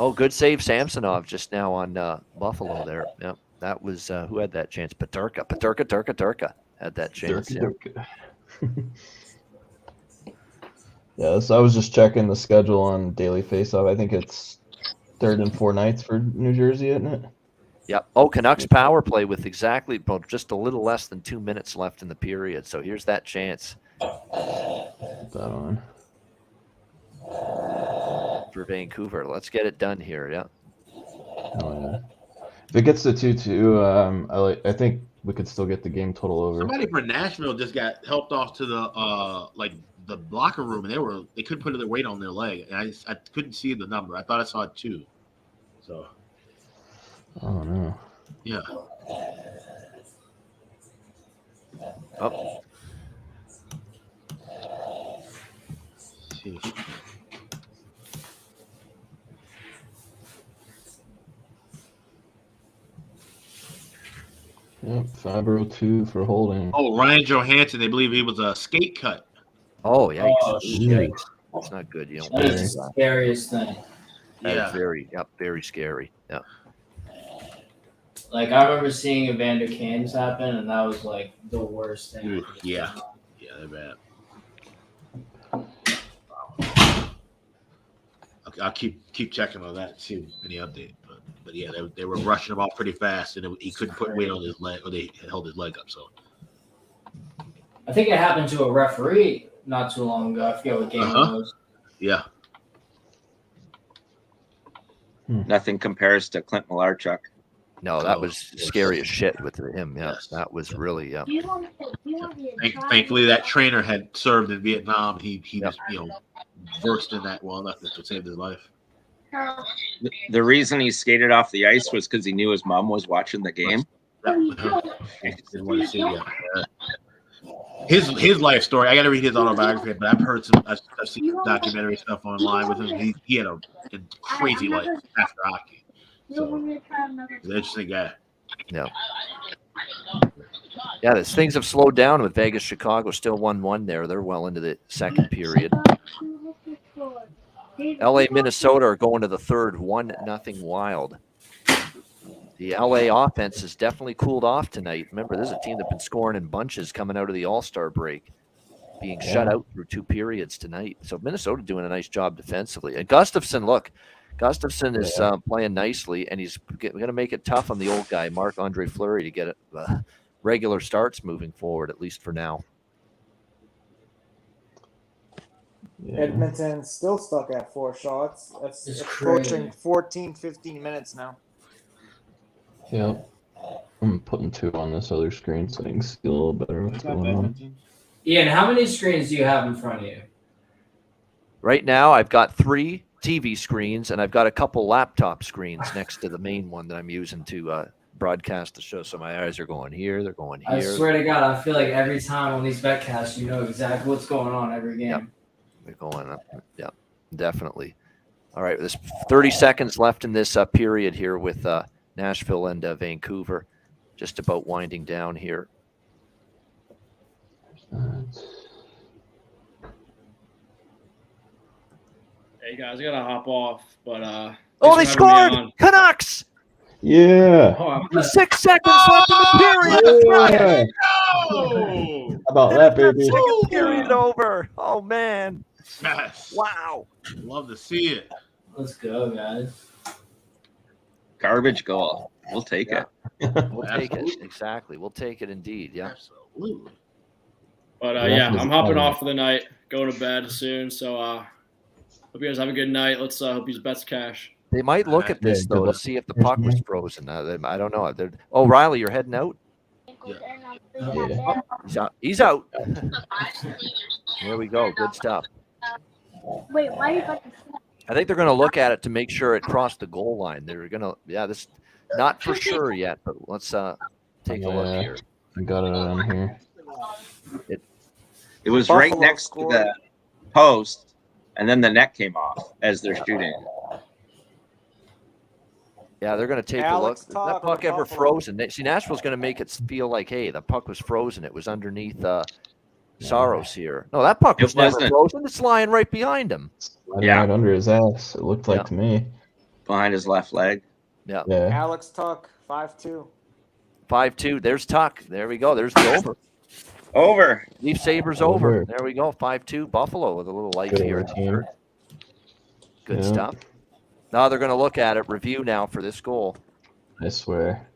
Oh, good save, Samsonov, just now on Buffalo there. Yep. That was who had that chance? Paterka had that chance. Yeah, so I was just checking the schedule on Daily Faceoff. I think it's 3rd and 4 nights for New Jersey, isn't it? Yep. Oh, Canucks power play with just a little less than 2 minutes left in the period. So here's that chance. Put that on. For Vancouver. Let's get it done here. Yeah. Oh, yeah. If it gets to 2-2, I think we could still get the game total over. Somebody for Nashville just got helped off to the locker room, and they couldn't put their weight on their leg, and I couldn't see the number. I thought I saw 2. So. Oh no. Yeah. Oh. Yep, Fabro 2 for holding. Oh, Ryan Johansson, they believe he was a skate cut. Oh, yikes. Oh, Yikes. That's not good. You don't That is the scariest thing. That is very scary. Yeah. Like, I remember seeing Evander Kane's happen, and that was, like, the worst thing. Yeah. Yeah, they're bad. I'll keep checking on that, see any update. But yeah, they were rushing him off pretty fast, and he couldn't put weight on his leg, or they held his leg up. So I think it happened to a referee not too long ago. I forget what game it was. Yeah. Nothing compares to Clint Malarchuk. No, that was scary as shit with him. Yeah, that was really. Thankfully, that trainer had served in Vietnam. He was versed in that well enough to save his life. The reason he skated off the ice was because he knew his mom was watching the game. Didn't want to see his life story. I got to read his autobiography, but I've seen some documentary stuff online with him. He had a crazy life after hockey. So he's an interesting guy. Yeah. Yeah, things have slowed down with Vegas, Chicago still 1-1 there. They're well into the second period. LA, Minnesota are going to the third, 1-0 Wild. The LA offense has definitely cooled off tonight. Remember, this is a team that's been scoring in bunches coming out of the All-Star break, being shut out through 2 periods tonight. So Minnesota doing a nice job defensively. And Gustafsson is playing nicely, and he's going to make it tough on the old guy, Marc-Andre Fleury, to get regular starts moving forward, at least for now. Yeah. Edmonton still stuck at 4 shots. It's approaching 14, 15 minutes now. Yep. I'm putting 2 on this other screen so I can see a little better what's going on. Ian, how many screens do you have in front of you? Right now, I've got 3 TV screens, and I've got a couple laptop screens next to the main one that I'm using to broadcast the show. So my eyes are going here, they're going here. I swear to God, I feel like every time on these Betcasts, you know exactly what's going on every game. Yep. They're going up. Yeah, definitely. All right, there's 30 seconds left in this period here with Nashville and Vancouver. Just about winding down here. Hey guys, I gotta hop off, but they scored! Canucks! Yeah. Oh, 6 seconds left in the period. How about that, baby? Second period over. Oh man. Yes. Wow. Love to see it. Let's go, guys. Garbage goal. We'll take it. We'll take it. Exactly. We'll take it indeed. Yeah. Absolutely. But I'm hopping off for the night, going to bed soon. So hope you guys have a good night. Let's hope you bets cash. They might look at this though to see if the puck was frozen. I don't know. Oh, Riley, you're heading out. Yeah. He's out. There we go. Good stuff. Wait, why you got the? I think they're going to look at it to make sure it crossed the goal line. They're going to, this not for sure yet, but let's take a look here. I got it on here. It was Buffalo right next scored. to the post, and then the net came off as they're shooting. Yeah, they're going to take Alex a look. Is Tuck that puck of ever Buffalo. frozen? See, Nashville's going to make it feel like, hey, the puck was frozen. It was underneath Saros here. No, that puck It was never wasn't. frozen. It's lying right behind him. Sliding Yeah. right under his ass. It looked like Yeah. to me. Behind his left leg. Yeah. Yeah. Alex Tuck, 5-2. 5-2. There's Tuck. There we go. There's the over. Over. Leaf Sabres Over. over. There we go. 5-2. Buffalo with a little life Good here. over team. Good Yeah. stuff. Now they're going to look at it. Review now for this goal. I swear.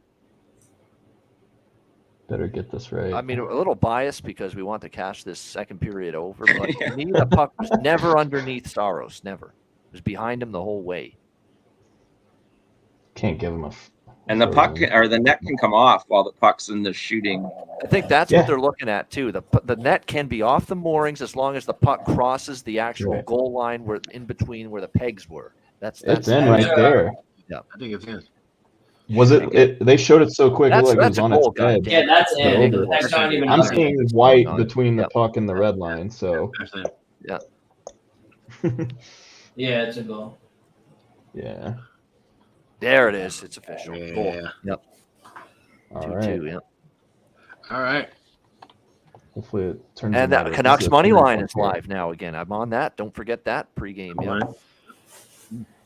Better get this right. I mean, a little biased because we want to cash this second period over, but to me, the puck was never underneath Saros. Never. It was behind him the whole way. Can't give him a. And the puck or the net can come off while the puck's in the shooting. I think that's Yeah. what they're looking at too. The net can be off the moorings as long as the puck crosses the actual Right. goal line where in between where the pegs were. That's It's in right there. Yeah. I think it's in. Was it? They showed it so quick. It That's- looked like it was that's a on goal, its head. goddamn. Yeah, that's But in. over. That's not even I'm under. seeing white between the puck and the red line. So That's in. Yeah. Yeah, it's a goal. yeah. There it is. It's official. Yeah. Goal. Yep. All 2-2. right. Yep. All right. Hopefully it turns. And into that a- Canucks this is a money line 3-1 is here. live now again. I'm on that. Don't forget that pregame. Yeah.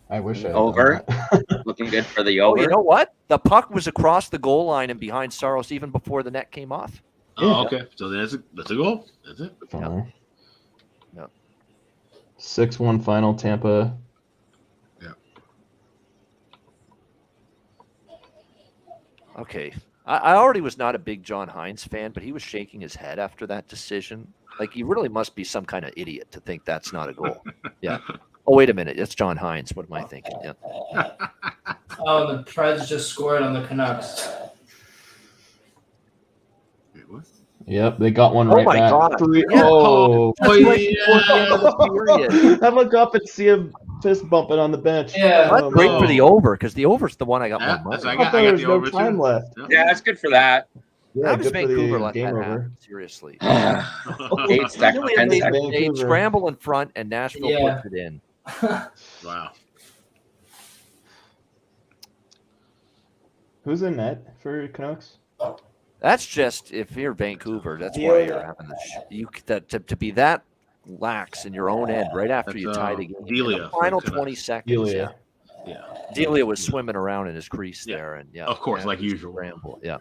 I wish I had Over. done that. Looking good for the Oh, over. you know what? The puck was across the goal line and behind Saros even before the net came off. Oh, okay. So that's a goal. That's it. Fine. Yep. 6-1 final Tampa. Okay. I already was not a big John Hines fan, but he was shaking his head after that decision. Like, he really must be some kind of idiot to think that's not a goal. Yeah. Oh, wait a minute. It's John Hines. What am I thinking? Yeah. Oh, the Preds just scored on the Canucks. Wait, what? Yep, they got one Oh right my back. God. Yeah. Oh, That's like towards the end of the period. I look up and see him fist bumping on the bench. Yeah. That's great for no. the over because the over's the one I got Yeah, more that's money. I got. I thought I there got was the no over time too. left. Yeah, that's good for that. Yeah, How does good for Vancouver the let game that over. happen? Seriously. 8 seconds, Really, 10 they seconds. scramble in front and Nashville Yeah. puts it in. Wow. Who's in net for Canucks? That's just if you're Vancouver, that's why you're having to be that lax in your own end right after That's, you tie the game. In Delia the for final Canucks. 20 seconds. Delia. Yeah. Delia was swimming around in his crease there, and yeah, Of course, like Nashville usual. scramble, yeah.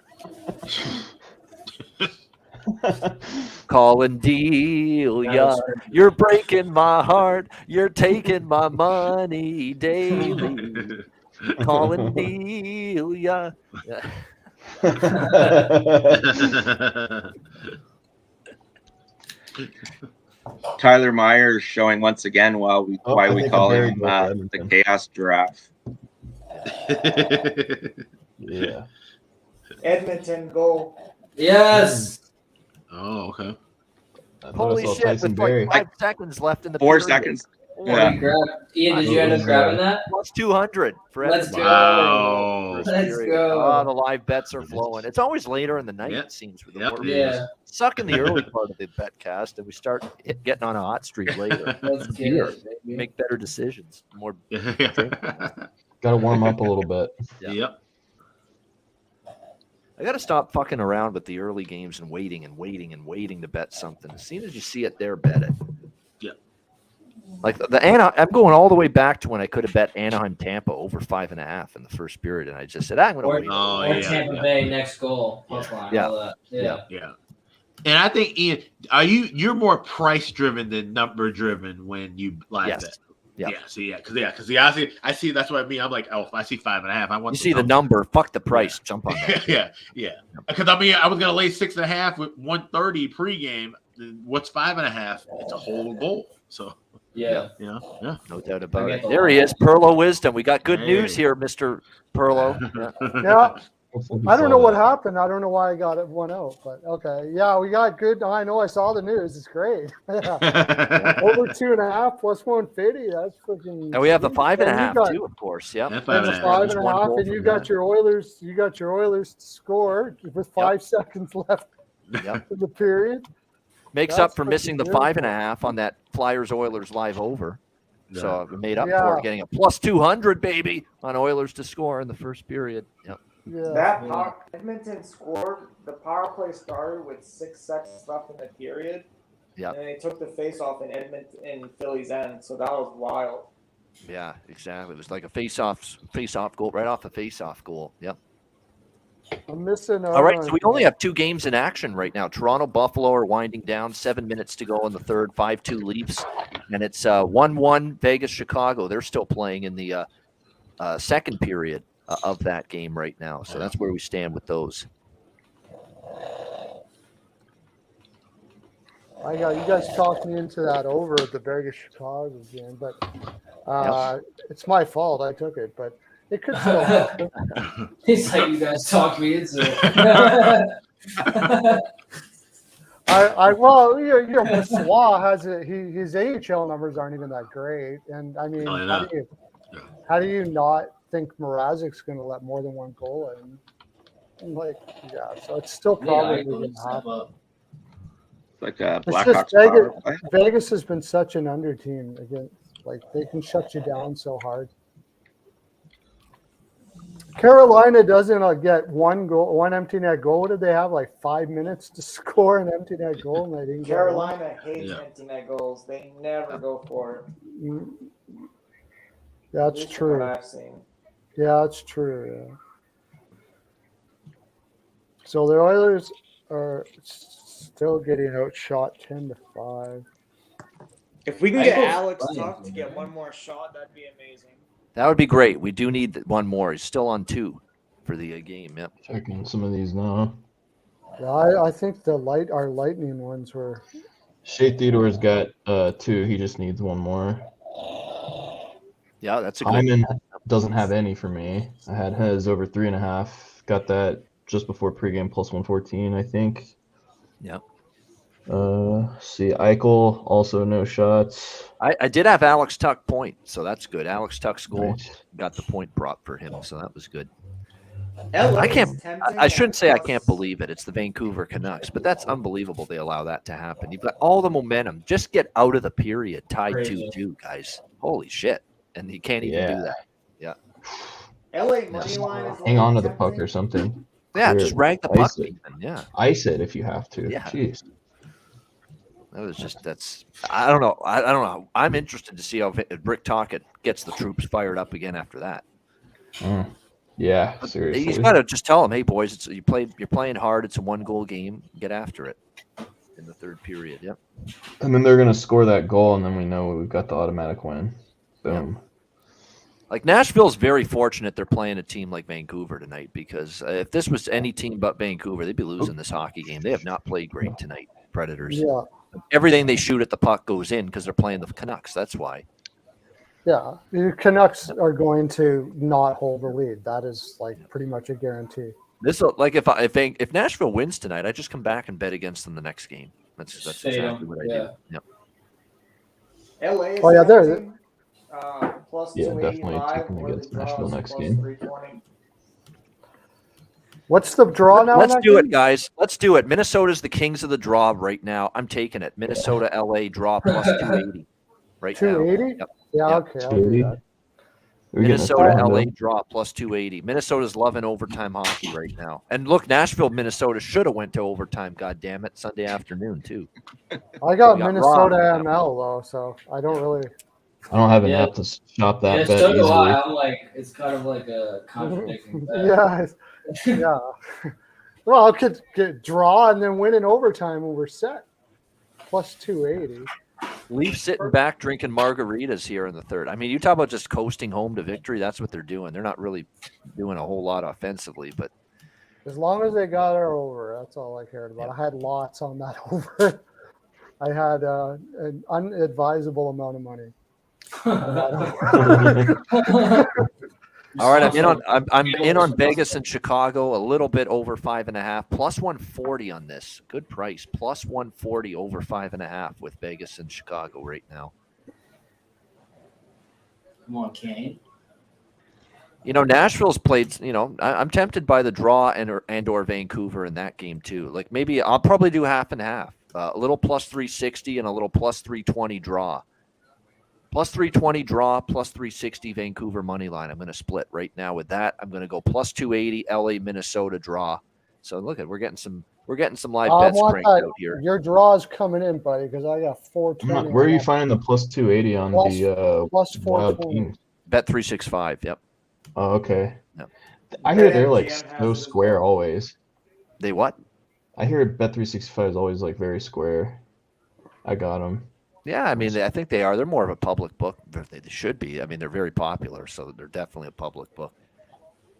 Calling Delia, you're breaking my heart. You're taking my money daily. Calling Delia. Yeah. Tyler Myers showing once again why we I think call a very him good the Edmonton. Chaos Giraffe. Yeah. Edmonton, go. Yes. Oh, okay. I thought I Holy saw shit! Tyson With Berry. like 5 seconds left in the 4 period. seconds. Oh, Yeah. Ian, did you end up grabbing that? Plus 200 for Let's Edmonton. go. Wow. First Let's period. go. Oh, the live bets are flowing. It's always later in the night, Yep. it seems. With the Yep, more it we Yeah. suck in the early part of the Betcast, and we start getting on a hot streak later. Let's get Here, it, baby. make better decisions. More. Got to warm up a little bit. Yeah. Yep. I got to stop fucking around with the early games and waiting to bet something. As soon as you see it there, bet it. Yeah. Like the I'm going all the way back to when I could have bet Anaheim Tampa over 5.5 in the first period, and I just said, I'm going to Or, wait. Oh, or yeah, Tampa yeah. Bay next goal. Plus line, Yeah. all that. Yeah. Yeah. And I think Ian, you're more price driven than number driven when you live Yes. bet. Yeah. Because I see that's what I mean. I'm like, oh, if I see 5.5, I want. You see the number, fuck the price, jump on that. yeah. Because I mean, I was gonna lay 6.5 with 130 pregame. Then what's 5.5? It's a whole goal. So Yeah. yeah. No doubt about I it. get the There he is, Perlo Wisdom. We got good Hey. news here, Mr. Perlo. Yeah. Yeah. I don't know what happened. I don't know why I got it 1-0, but okay. Yeah, we got good. I know. I saw the news. It's great. Yeah. Over 2.5 plus 150. That's freaking. And we have the sweet. 5.5 too, of course. Yep. Yeah, And 5.5. the Just 5.5, and you got your Oilers. You got your Oilers to score with 5 seconds left in the period. Makes up for missing the 5.5 on that Flyers Oilers live over. So we made up for it, getting a plus 200, baby, on Oilers to score in the first period. Yep. Yeah. Edmonton scored. The power play started with 6 seconds left in the period. Yeah. And they took the face off in Philly's end. So that was wild. Yeah, exactly. It was like a face-off goal, right off the face-off goal. Yep. I'm missing. All right, so we only have 2 games in action right now. Toronto, Buffalo are winding down. 7 minutes to go in the third. 5-2 Leafs, and it's 1-1 Vegas, Chicago. They're still playing in the second period of that game right now. So that's where we stand with those. I got you guys talked me into that over at the Vegas Chicago game, but it's my fault. I took it, but it could still happen. It's like you guys talked me into it. Well, Massois has his AHL numbers aren't even that great, and I mean, how do you not think Mrazek's going to let more than 1 goal in? So it's still probably going to happen. Like Blackhawks. Vegas has been such an under team again. Like they can shut you down so hard. Carolina doesn't get 1 goal, 1 empty net goal. What did they have? Like 5 minutes to score an empty net goal, and they didn't. Carolina hates empty net goals. They never go for it. That's true. What I've seen. Yeah, that's true. Yeah. So the Oilers are still getting outshot 10-5. If we can get Alex Tuck to get 1 more shot, that'd be amazing. That would be great. We do need 1 more. He's still on 2 for the game. Yep. Checking some of these now. Yeah, I think our Lightning ones were. Shea Theodore's got 2. He just needs 1 more. Yeah, that's a good. Hyman doesn't have any for me. I had his over 3.5. Got that just before pregame plus 114, I think. Yep. See, Eichel also no shots. I did have Alex Tuck point, so that's good. Alex Tuck's goal got the point prop for him, so that was good. I shouldn't say I can't believe it. It's the Vancouver Canucks, but that's unbelievable they allow that to happen. You've got all the momentum. Just get out of the period tied 2-2, guys. Holy shit. And he can't even do that. Yeah. LA money line is hang on to the puck or something. Yeah, just rag the puck even. Yeah. Ice it if you have to. Yeah. Jeez. That was I don't know. I'm interested to see how Rick Tocchet gets the troops fired up again after that. Yeah, seriously. He's got to just tell them, hey boys, you're playing hard. It's a 1-goal game. Get after it in the third period. Yep. And then they're gonna score that goal, and then we know we've got the automatic win. Boom. Like Nashville's very fortunate they're playing a team like Vancouver tonight, because if this was any team but Vancouver, they'd be losing this hockey game. They have not played great tonight, Predators. Yeah. Everything they shoot at the puck goes in because they're playing the Canucks. That's why. Yeah, the Canucks are going to not hold the lead. That is like pretty much a guarantee. This like if Nashville wins tonight, I just come back and bet against them the next game. That's exactly what I do. Yep. LA is plus yeah, 285. definitely taking against Nashville next game. 320. What's the draw now? Let's do it, guys. Let's do it. Minnesota's the kings of the draw right now. I'm taking it. Minnesota, LA draw plus 280 right 280? now. Yep. Yeah, Yep. okay. I'll do that. Minnesota, LA draw plus 280. Minnesota's loving overtime hockey right now. And look, Nashville, Minnesota should have went to overtime. God damn it, Sunday afternoon too. I got Minnesota ML though, so I don't really. I don't have an app to shop that. Yeah, bet so do easily. I. I'm like, it's kind of like a contradicting bet. Yeah. Well, I could get draw and then win in overtime and we're set. Plus 280. Leafs sitting back drinking margaritas here in the third. I mean, you talk about just coasting home to victory. That's what they're doing. They're not really doing a whole lot offensively, but as long as they got our over, that's all I cared about. I had lots on that over. I had an unadvisable amount of money. All right, I'm in on Vegas and Chicago, a little bit over 5.5, plus 140 on this. Good price, plus 140 over 5.5 with Vegas and Chicago right now. Come on, Kane. Nashville's played. I'm tempted by the draw and or Vancouver in that game too. Like maybe I'll probably do half and half, a little plus 360 and a little plus 320 draw. Plus 320 draw, plus 360 Vancouver money line. I'm going to split right now with that. I'm going to go plus 280 LA Minnesota draw. So look we're getting some live bets cranked out here. Your draw's coming in, buddy, because I got 420. Where are you finding the plus 280 on the plus Wild 420? Kings? Bet 365. Yep. Oh, okay. Yep. I hear they're like so square always. They what? I hear Bet 365 is always like very square. I got them. Yeah, I mean, I think they are. They're more of a public book. They should be. I mean, they're very popular, so they're definitely a public book.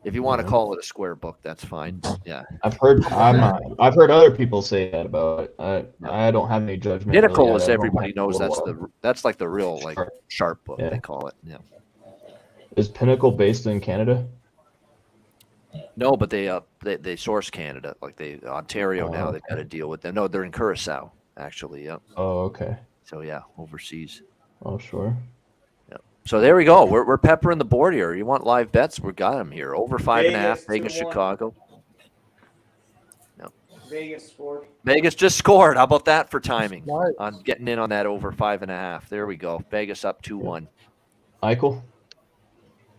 If you want to call it a square book, that's fine. Yeah, I've heard other people say that about it. I don't have any judgment. Pinnacle, really. as everybody knows, that's like the real sharp book. Yeah. They call it. Yeah. Is Pinnacle based in Canada? No, but they source Canada. Like Ontario now, they've got to deal with them. No, they're in Curacao actually. Yep. Oh, okay. So yeah, overseas. Oh, sure. Yep. So there we go. We're peppering the board here. You want live bets? We got them here. Over 5.5. Vegas, Chicago. Yep. Vegas scored. Vegas just scored. How about that for timing? Nice. On getting in on that over 5.5. There we go. Vegas up 2-1. Eichel?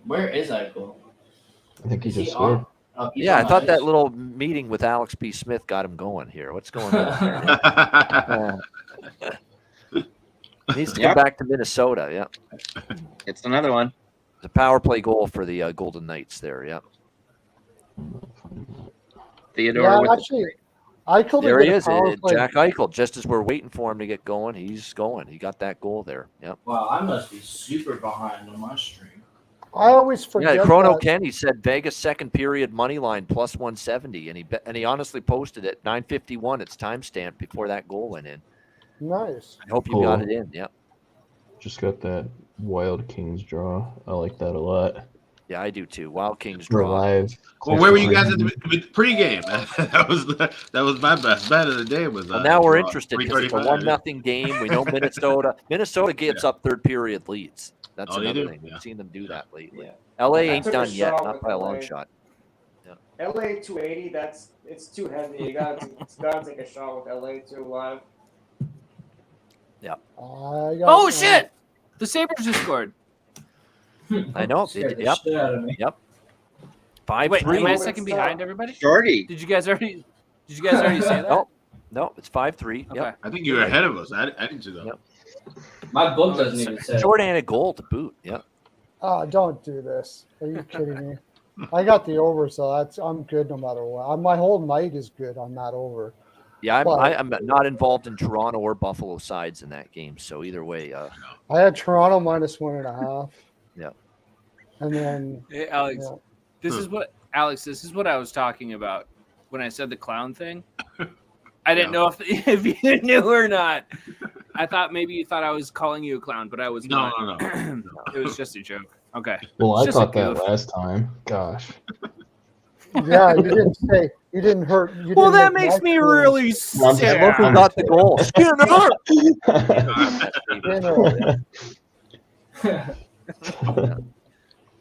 Where is Eichel? I think he Is just he scored. on? Oh, he's Yeah, on I thought ice. that little meeting with Alex B. Smith got him going here. What's going on? Needs to come back to Minnesota. Yeah, It's another one. The power play goal for the Golden Knights there. Yeah. Theodore. Yeah, actually, Eichel There he did a is, power play. Jack Eichel. Just as we're waiting for him to get going, he's going. He got that goal there. Yep. Wow, I must be super behind on my stream. I always forget. Yeah, Chrono that. Ken, he said Vegas second period money line plus 170, and he honestly posted it 9:51. It's timestamped before that goal went in. Nice. I hope you got it in. Yep. Just got that Wild Kings draw. I like that a lot. Yeah, I do too. Wild Kings For draw. live. Well, where were you guys at the pregame? that was my best bet of the day. Was Well, now we're interested because it's a 3:35. 1-0 game. We know Minnesota. Minnesota gets up third period leads. That's Oh, they another do? thing. Yeah. We've seen them do that lately. LA ain't took a done yet, shot not with by a long LA. shot. LA 280. It's too heavy. You gotta take a shot with LA too live. Yeah. Oh shit! The Sabres just scored. I know. Scared the Yep. shit out of me. Yep. Wait, 5-3. am I a second behind everybody? Shorty. Did you guys already say that? No, it's 5-3. Okay. Yep. I think you were ahead of us. I didn't do that. Yep. My book doesn't even say. Short and a goal to boot. Yep. Oh, don't do this. Are you kidding me? I got the over, so I'm good no matter what. My whole night is good on that over. Yeah, But I'm not involved in Toronto or Buffalo sides in that game. So either way, I had Toronto minus 1.5. Yeah. And then Hey, Alex, yeah. this is what I was talking about when I said the clown thing. I didn't know if you knew or not. I thought maybe you thought I was calling you a clown, but I was No, not. no. It was just a joke. Okay. Well, It's I just a caught that goof. last time. Gosh. Yeah, you didn't hurt. You Well, didn't that make makes my me feelings. really I'm just- sad. Who got the goal?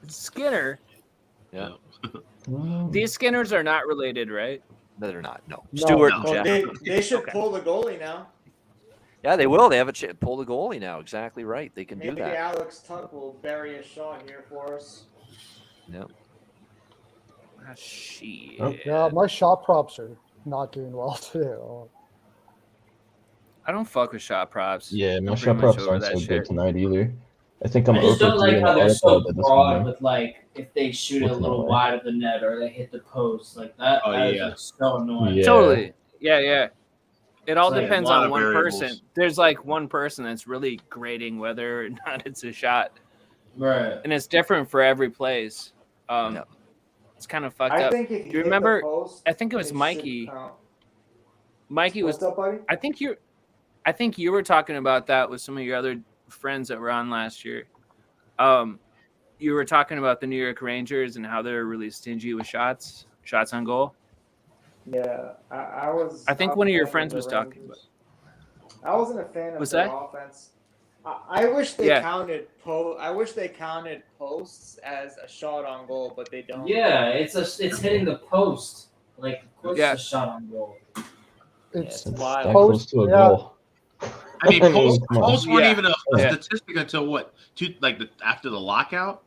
Skinner. Yeah. These Skinners are not related, right? No, they're not. No. No. Stewart Well, and Jeff. they should pull the goalie now. Yeah, they will. They have a chance. Pull the goalie now. Exactly right. They can do Maybe that. Alex Tuck will bury a shot here for us. Yep. Ah, shit. Oh. Yeah, my shot props are not doing well today. I don't fuck with shot props. Yeah, my I'm shot pretty much props over aren't that so shit. good tonight either. I think I'm I just 0 don't for 3 like in how the they're so article this broad morning. with like if they shoot it a Looking little away. wide of the net or they hit the post like that. Oh, that is, yeah. like, so annoying. Yeah. Totally. Yeah. It all It's like a depends lot on of one variables. person. There's like one person that's really grading whether or not it's a shot, Right. and it's different for every place. Yeah. It's kind of fucked I up. think if Do you you hit remember? the post, I think it was should Mikey. count. Mikey was. What's up, buddy? I think you were talking about that with some of your other friends that were on last year. you were talking about the New York Rangers and how they're really stingy with shots on goal. Yeah, I was. I think not one of a your fan friends the was talking about. Rangers. I wasn't a fan of Was their that? offense. I wish they Yeah. counted I wish they counted posts as a shot on goal, but they don't. Yeah, it's hitting the post. Like, of course, Yeah. it's a shot on goal. It's It's wild. that close to a goal. I mean, Come on. posts weren't Yeah. even a Yeah. statistic until what? After the lockout.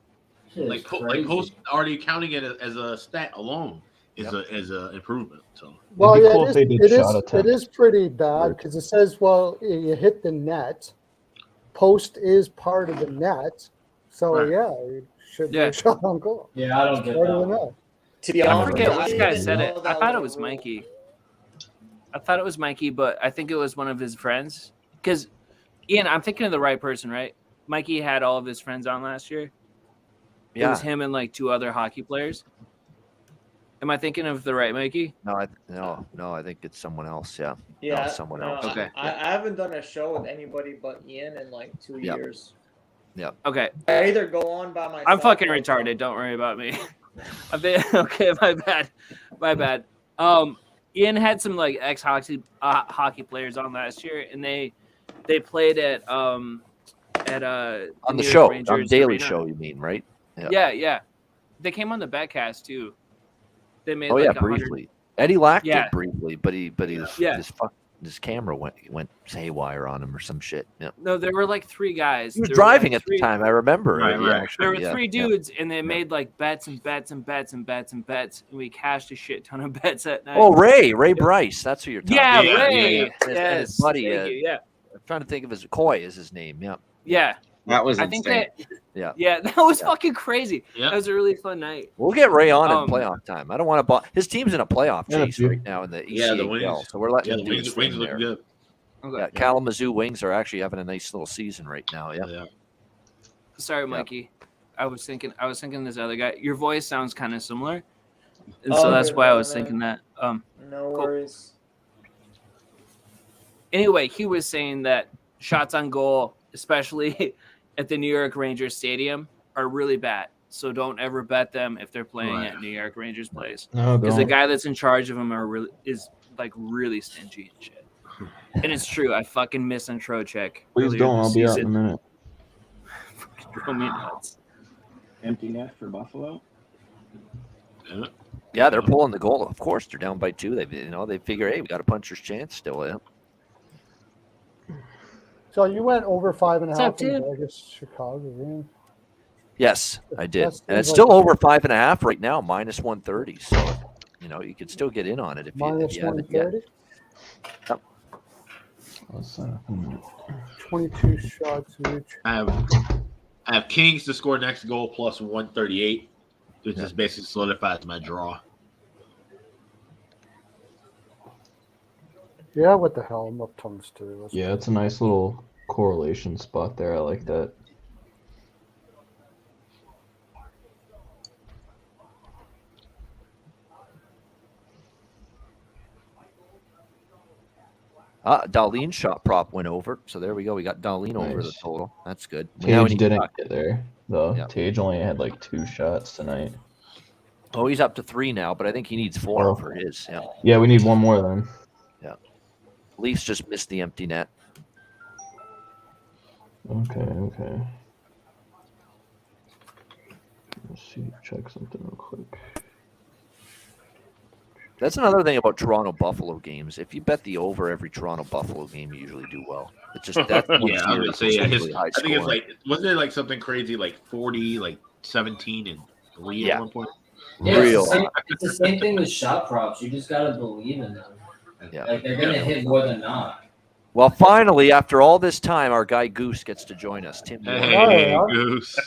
It's Like posts already counting it as a stat alone is a improvement. So Well, It'd be yeah, cool if they did shot it attempts. is pretty bad because it says, well, you hit the net. Post is part of the net. So, Right. yeah, it should be Yeah. a shot on goal. Yeah, I don't get Part of the that. net. To be I honest, forget I which didn't guy even said it. know I that thought it a was rule. Mikey. But I think it was one of his friends. Because, Ian, I'm thinking of the right person, right? Mikey had all of his friends on last year. It was him and like 2 other hockey players. Am I thinking of the right Mikey? No, I think it's someone else. Yeah. Yeah, No, someone else. Okay. I haven't done a show with anybody but Ian in like 2 Yep. years. Yep. Okay. I either go on by myself. I'm fucking or- retarded. Don't worry about me. Okay, my bad. Ian had some like ex-hockey hockey players on last year, and they played at On the the New York show, on Rangers Daily Arena. Show, you mean, right? Yeah. They came on the Betcast too. They made Oh like yeah, 100 briefly. Eddie Lack Yeah. did briefly, but Yeah. his camera went haywire on him or some shit. Yeah. No, there were like 3 guys. He was There were, driving like, at the time. I remember. Right, Yeah, right. actually, There were yeah, 3 yeah. dudes, and they made like bets and bets and bets and bets and bets, and we cashed a shit ton of bets that night. Oh, Ray Bryce. That's who you're talking Yeah, about. Ray. And Yes. his buddy. Thank you. Yeah. I'm trying to think of his Coy is his name. Yeah. Yeah. That was I think insane. that. Yeah. That was fucking crazy. Yeah. That was a really fun night. We'll get Ray on in Um, playoff time. I don't want to. His team's in a playoff Yeah, chase dude. right now in the ECHL, Yeah, the Wings. so we're letting Yeah, him the do Wings, his Wings thing looking there. good. Yeah, Kalamazoo Wings are actually having a nice little season right now. Yeah. Yeah. Sorry, Mikey. I was thinking this other guy. Your voice sounds kind of similar, and Oh, so that's good, why I was man. thinking that. No Cool. worries. Anyway, he was saying that shots on goal, especially at the New York Rangers Stadium, are really bad. So don't ever bet them if they're playing Right. at New York Rangers place, No, because the don't. guy that's in charge of them is really stingy and shit. And it's true. I fucking miss on Trocheck. Please earlier don't. this I'll be out in a season. minute. Drove me nuts. Empty net for Buffalo. Yeah, they're pulling the goal. Of course, they're down by 2. They figure, hey, we got a puncher's chance still. Yeah. So you went over 5.5 What's up, in dude? Vegas, Chicago game. Yes, I did, That and it's seems still like- over 5.5 right now, minus 130. So, you could still get in on it if Minus you haven't yet. 130, Yep. Let's, 22 shots each. I have Kings to score next goal plus 138, which just basically solidifies my draw. Yeah, what the hell? I'm up tons too. That's Yeah, it's a nice little correlation spot there. I like that. Darlene's shot prop went over, so there we go. We got Darlene over the Nice. total. That's good. Now we Tage need didn't Tuck. get there though. Yeah. Tage only had like 2 shots tonight. Oh, he's up to 3 now, but I think he needs 4 Oh. for his. Yeah. Yeah, we need one more then. Yeah. Leafs just missed the empty net. Okay. Let's see. Check something real quick. That's another thing about Toronto Buffalo games. If you bet the over every Toronto Buffalo game, you usually do well. It's just that. Yeah, I was gonna say, yeah, really high I think it's scoring. like, wasn't it like something crazy like 40, like 17 and 3 Yeah. at one point? Yeah, Real. it's the same thing with shot props. You just gotta believe in them. Yeah. Like they're gonna hit more than not. Well, finally, after all this time, our guy Goose gets to join us. Tim. Hey, yeah. Goose.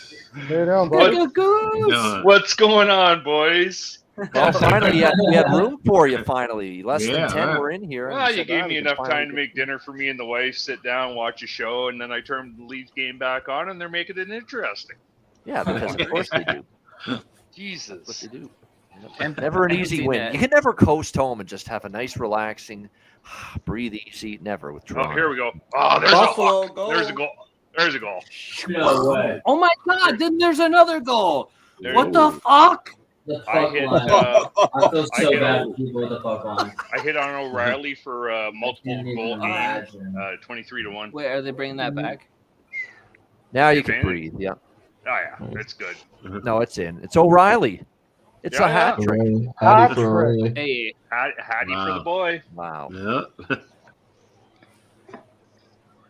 Hey, down, buddy. Goose. What's going on, boys? Well, finally, we had room for you. Finally, less Yeah, than 10 right. were in here. and Well, we you said, gave "Ah, me we can enough finally time to get-" make dinner for me and the wife, sit down, watch a show, and then I turned the Leafs game back on, and they're making it interesting. Yeah, because of course they do. What Jesus. they do. Never an easy Empty win. net. You can never coast home and just have a nice, relaxing, breathe easy. Never with Oh, Toronto. here we go. Oh, Buffalo, go. there's a goal. There's a goal. No way. Oh my God! Then there's another goal. There What you the go. fuck? The I puck hit, line. I feel I so hit bad on- for people with the puck line. I hit on O'Reilly for multiple Can't even goal game, imagine. 23-1. Wait, are they bringing that back? Now you can Advantage. breathe. Yeah. Oh yeah, it's good. No, it's in. It's O'Reilly. It's a hat trick. Hattie for O'Reilly. Hey, Hattie for the boy. Wow. Yeah.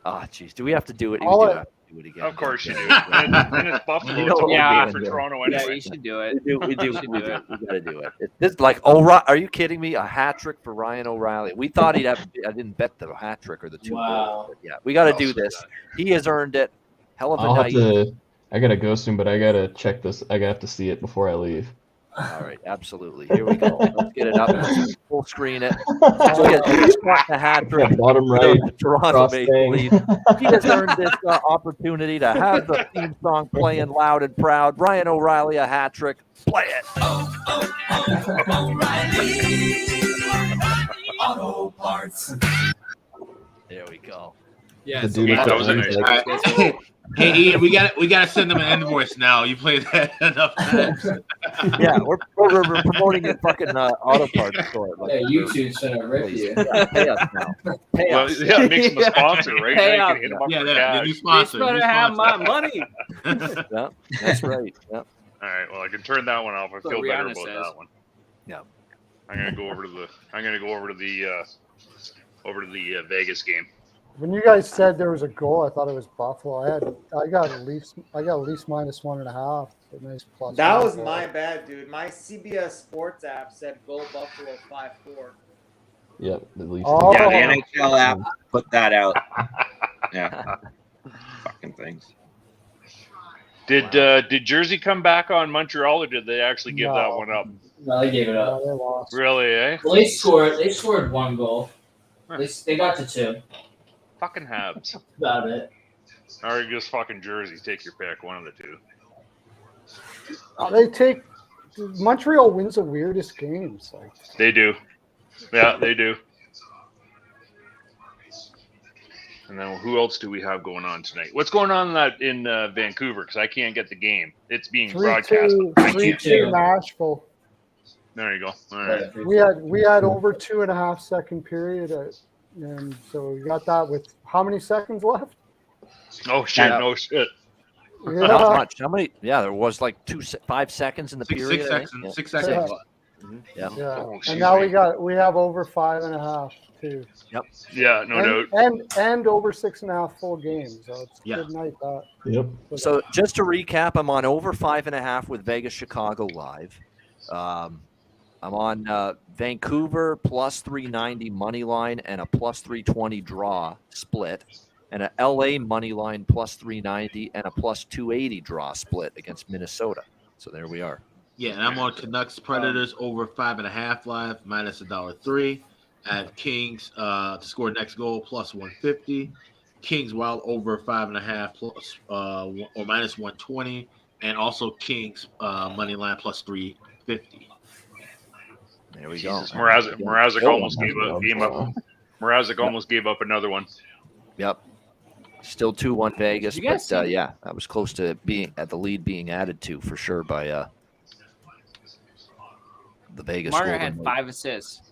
Ah, jeez. Do we have to do it? We All do I- have to do it again. Of course you do. don't And it's Buffalo. You know It's a what home we're game doing for here. Toronto yeah, anyway. you should do it. We do. You should do it. We got to do it. This like O'Reilly. Are you kidding me? A hat trick for Ryan O'Reilly. We thought he'd have. I didn't bet the hat trick or the 2 Wow. goals. But yeah, we got to do this. He has earned it. Hell of a I'll have night. to. I gotta go soon, but I gotta check this. I have to see it before I leave. All right, absolutely. Here we go. Let's get it up. Full screen it. Look at the hat trick. Bottom right, The Toronto cross Maple thing. Leafs. He has earned this opportunity to have the theme song playing loud and proud. Ryan O'Reilly, a hat trick. Play it. Auto Parts. There we go. Yeah, The so dude that that was a owns, nice like, Hey, Ian, we got to send them an invoice now. You played that enough times. Yeah, we're promoting your fucking auto parts store. Yeah, YouTube's gonna rip you. Yeah, pay us now. Pay Well, us. yeah, it makes them a sponsor, right? Hey, Now you can hit them up Yeah, for the cash. new you sponsor. better new have my sponsor. money. Yeah, that's right. Yeah. All right, well, I can turn that one off. I That's what feel better Rihanna about says. that one. Yeah. I'm gonna go over to the Vegas game. When you guys said there was a goal, I thought it was Buffalo. I got at least minus 1.5. A nice plus. That one was goal. my bad, dude. My CBS Sports app said go Buffalo 5-4. Yep, at least. Oh. Yeah, the NHL app put that out. Yeah. Fucking things. Did Jersey come back on Montreal, or did they actually give that No. one up? No, they gave it up. They lost. Really, eh? Well, they scored 1 goal. They got to 2. Fucking Habs. That's about it. Or just fucking Jersey. Take your pick. One of the two. They take Montreal wins the weirdest games. Like They do. Yeah, they do. And then who else do we have going on tonight? What's going on in Vancouver? Because I can't get the game. It's being broadcast. 3-2 Nashville. There you go. All right. We had over 2.5 second period, and so we got that with how many seconds left? Oh shit! No shit. Yeah. Not much. How many? Yeah, there was like 5 seconds in the Six period. I think. seconds. Yeah. 6 seconds. Yeah. Yeah, Oh, and excuse now me. we have over 5.5 too. Yep. Yeah, no doubt. And over 6.5 full games. So it's a Yeah. good night. That. Yep. So just to recap, I'm on over 5.5 with Vegas Chicago live. I'm on Vancouver plus 390 money line and a plus 320 draw split, and a LA money line plus 390 and a plus 280 draw split against Minnesota. So there we are. Yeah, and I'm on Canucks Predators over 5.5 live minus $1.03. At Kings to score next goal plus 150. Kings Wild over 5.5 plus or minus 120, and also Kings money line plus 350. There we go. Mrazek almost gave up. Mrazek almost gave up another one. Yep. Still 2-1 Vegas, You guys but see- yeah, that was close to being at the lead being added to for sure by the Vegas. Marner Golden had Knights. 5 assists.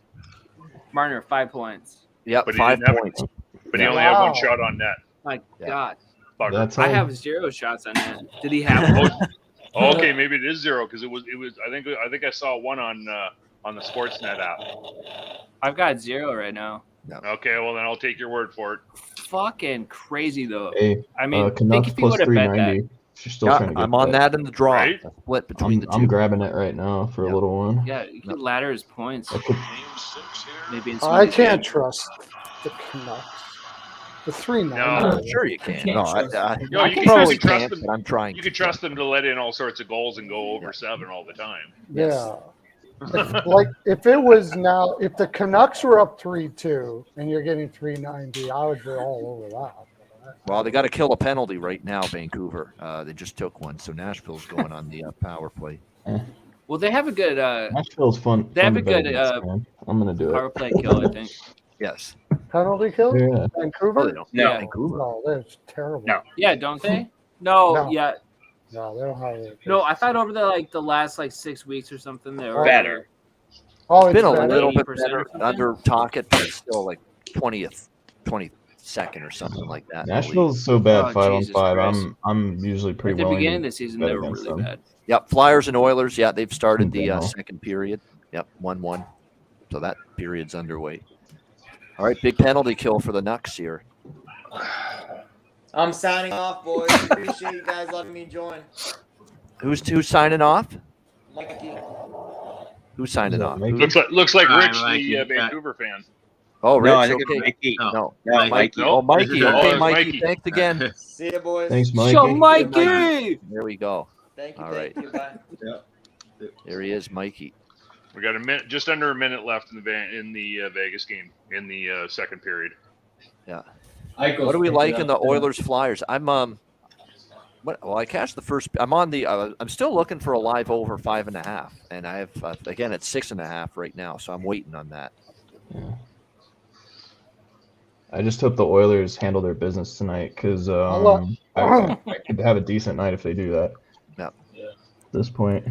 Marner 5 points. Yep, But he 5 didn't have- points. But he Yeah. only had one Wow. shot on net. My Yeah. God, Fucker. That's I all. have 0 shots on net. Did he have one? Oh, okay, maybe it is 0 because it was. I think I saw one on the Sportsnet app. I've got 0 right now. Okay, well then I'll take your word for it. Fucking crazy though. Hey, I mean, think Canucks if he plus would have bet that. 390. If you're still Yeah, trying to get I'm on that in the draw. Right? A split between the two. I'm grabbing it right now for a little one. Yeah, you could ladder his points. Maybe in I Swedish can't game. trust the Canucks. The 3-9. No. Sure you can. No, Yo, I you can probably trust can't, them. but I'm trying. You could trust them to let in all sorts of goals and go over 7 all the time. Yeah. If it was now, if the Canucks were up 3-2 and you're getting 390, I would be all over that. Well, they got to kill a penalty right now, Vancouver. They just took one, so Nashville's going on the power play. Well, they have a good Nashville's fun. They have fun a to bet good, against, man. I'm gonna do power it. play kill, I think. Yes. Penalty kill? Yeah. Vancouver? Oh, they don't. No. Vancouver. No, that's terrible. No. Yeah, don't they? No, No. yeah. No, they don't have it. No, I thought over the last 6 weeks or something they were Better. Oh, It's been a better? little bit 80% better or something? under Tocchet, but it's still like 22nd or something like that. in the league. Nashville's so bad Oh, 5 on Jesus 5. Christ. I'm usually pretty At the willing beginning of to the season, bet they were against really them. bad. Yep, Flyers and Oilers. Yeah, they've started In the general. second period. Yep, 1-1. So that period's underway. All right, big penalty kill for the Nucks here. I'm signing off, boys. Appreciate you guys letting me join. Who's signing off? Mikey. Who's signing off? Who? Looks like Rich, Mikey. the Vancouver fan. Oh, Rich. No, I think okay. it's Mikey. No, Mikey. Oh, Mikey. Oh, Okay, it's Mikey. Mikey. Thanks again. See you, boys. Thanks, Mikey. Show Mikey! There we go. Thank you. All Thank right. you. Bye. There he is, Mikey. We got a minute, just under a minute left in the Vegas game in the second period. Yeah. Eichel's What do we picked like it in the up, too. Oilers Flyers? I cashed the first. I'm on the. I'm still looking for a live over 5.5, and I have again it's 6.5 right now, so I'm waiting on that. Yeah. I just hope the Oilers handle their business tonight because I could have a decent night if they do that. Yeah. At this point,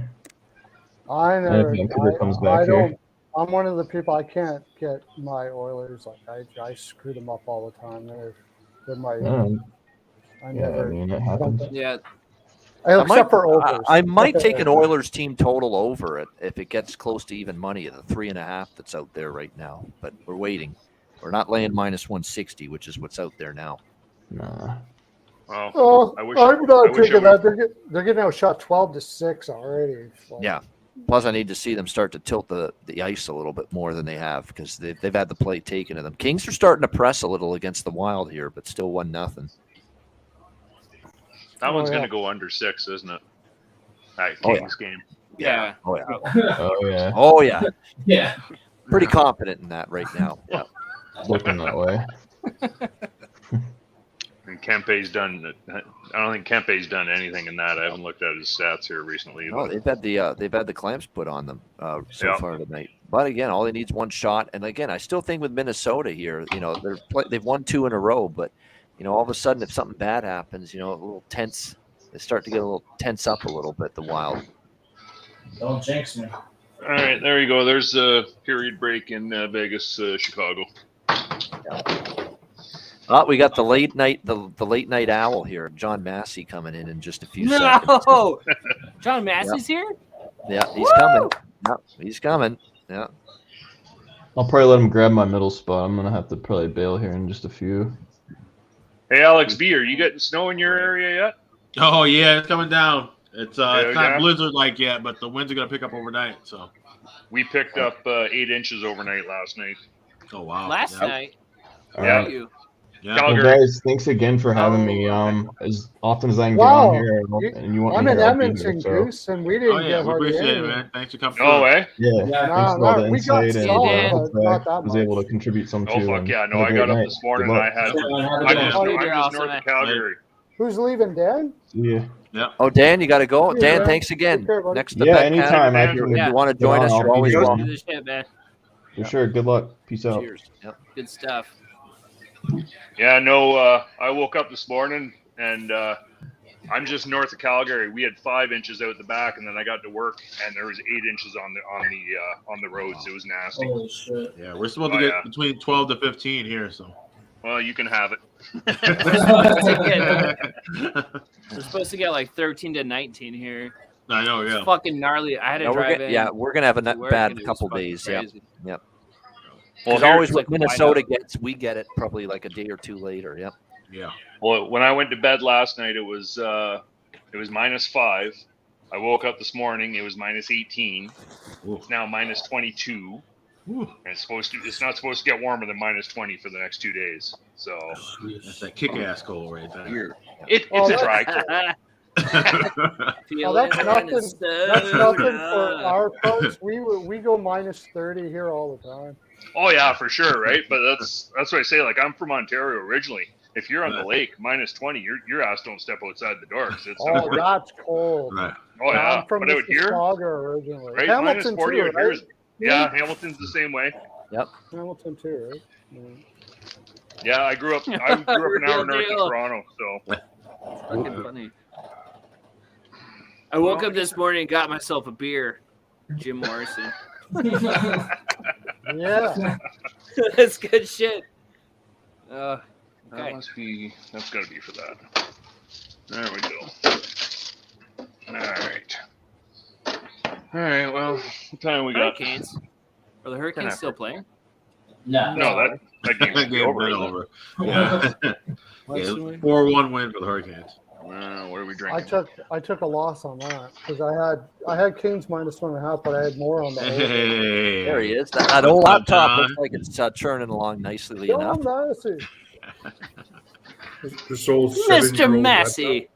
I never. Vancouver comes back I here. don't. I'm one of the people I can't get my Oilers. Like I screw them up all the time. They're my. I Yeah, never. I mean it happens. Yeah. Except for overs. I might take an Oilers team total over it if it gets close to even money at the 3.5 that's out there right now. But we're waiting. We're not laying minus 160, which is what's out there now. Nah. Well, Oh, I wish I'm not I wish taking I that. They're getting outshot 12-6 already. So. Yeah. Plus, I need to see them start to tilt the ice a little bit more than they have because they've had the play taken to them. Kings are starting to press a little against the Wild here, but still 1-0. That one's yeah. going to go under 6, isn't it? That Oh, yeah. Kings game. Yeah. Oh yeah. Oh yeah. Oh yeah. Yeah. Pretty confident in that right now. Yeah. Looking that way. And Kempe's done. I don't think Kempe's done anything in that. I haven't looked at his stats here recently. No, they've had the clamps put on them so Yeah. far tonight. But again, all they need is one shot. And again, I still think with Minnesota here, they've won 2 in a row, but all of a sudden, if something bad happens, a little tense. They start to get a little tense up a little bit. The Wild. Don't jinx me. All right, there you go. There's a period break in Vegas, Chicago. Oh, we got the late night owl here, John Massey, coming in just a few seconds. No, John Massey's here. Yeah, he's coming. Yeah, he's coming. Yeah. I'll probably let him grab my middle spot. I'm gonna have to probably bail here in just a few. Hey, Alex B, are you getting snow in your area yet? Oh yeah, it's coming down. It's Yeah, it's not yeah. blizzard like yet, but the winds are gonna pick up overnight. So. We picked up 8 inches overnight last night. Oh wow. Last night. All Yeah. right. Yeah. Well, Calgary. guys, thanks again for having me. As often as I can get Wow. on here, and you want I'm me in here, I'll be Edmonton, here, so. Goose, and we didn't Oh yeah, get we hardly appreciate it, any. man. Thanks for coming. No way. Yeah, No, thanks for all the we got insight and some, hopefully but not that I was much. able to contribute some Oh too. fuck and yeah! No, have a I great got up night. this morning Good and I luck. had. Yeah. I'm just north of Calgary. Who's leaving, Dan? Yeah. Yeah. Oh, Dan, you got to go. Yeah, Dan, man. thanks again. Take care, buddy. Next to Yeah, Betcast, anytime. I if can you want to get join on, us, I'll you're be always here. welcome. Do this shit, man. For sure. Good luck. Peace out. Cheers. Yep. Good stuff. Yeah, no. I woke up this morning and I'm just north of Calgary. We had 5 inches out the back, and then I got to work, and there was 8 inches on the roads. It was nasty. Holy shit. Yeah, we're supposed Oh, to get yeah. between 12 to 15 here. So. Well, you can have it. We're supposed to get like 13 to 19 here. I know. Yeah. It's fucking gnarly. I had to No, drive in. we're gonna have a to work, bad and it was couple fucking days. Yeah. crazy. Yep. Well, Because always here's, what like, Minnesota whiteout. gets, we get it probably like a day or two later. Yep. Yeah. Well, when I went to bed last night, it was -5. I woke up this morning. It was -18. It's now -22. Ooh. And it's not supposed to get warmer than -20 for the next 2 days. So That's that kick-ass goal right there. it's a dry cold. Well, that's nothing. That's nothing for our folks. We go -30 here all the time. Oh yeah, for sure, right? But that's what I say. Like I'm from Ontario originally. If you're on the lake, -20, your ass don't step outside the door. 'Cause it's not Oh, worth it. that's cold. Right. Oh yeah, I'm from but out here, Mississauga originally. right? Hamilton -40 too, out here right? is. Yeah, Hamilton's the same way. Yep. Hamilton too, right? Yeah. Yeah, I grew up an hour north of deal. Toronto, so Fucking funny. I woke up this morning and got myself a beer. Jim Morrison. Yeah. That's good shit. Okay. That's got to be for that. There we go. All right. Well, what time we got? Hurricanes. Are the Hurricanes still playing? No. No, that game's That game over. went isn't it? over. Yeah. Yeah, 4-1 win for the Hurricanes. What are we I drinking? took a loss on that because I had Kings -1.5, but I had more on the over. Hey, There he is. That old laptop looks like it's churning along nicely enough. Massey. This old Mr. 7-year-old Massey.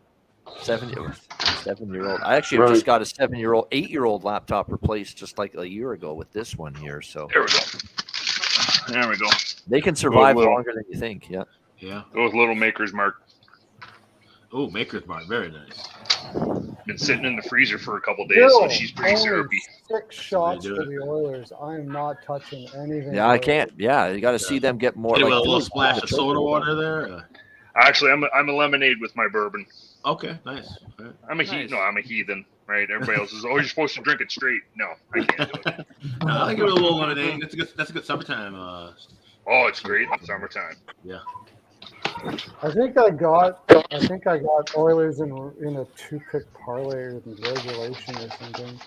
7-year-old. I actually have just got a 8-year-old laptop replaced just like a year ago with this one here. So There we go. There we go. they can survive little. longer than you think. Yeah. Yeah. Go with little Maker's Mark. Oh, Maker's Mark. Very nice. Been sitting in the freezer for a couple days, so she's pretty only syrupy. 6 shots for the Oilers. I am not touching anything. Yeah, I can't. Yeah, you got to see them get more. Hit it with Like a little Philly splash did of the soda triple. water there. Actually, I'm a lemonade with my bourbon. Okay, nice. I'm a heathen, right? Everybody else is, you're supposed to drink it straight. No, I can't do it. No, I give it a little lemonade. That's a good summertime. Oh, it's great in the summertime. Yeah. I think I got Oilers in a 2-pick parlay in regulation or something.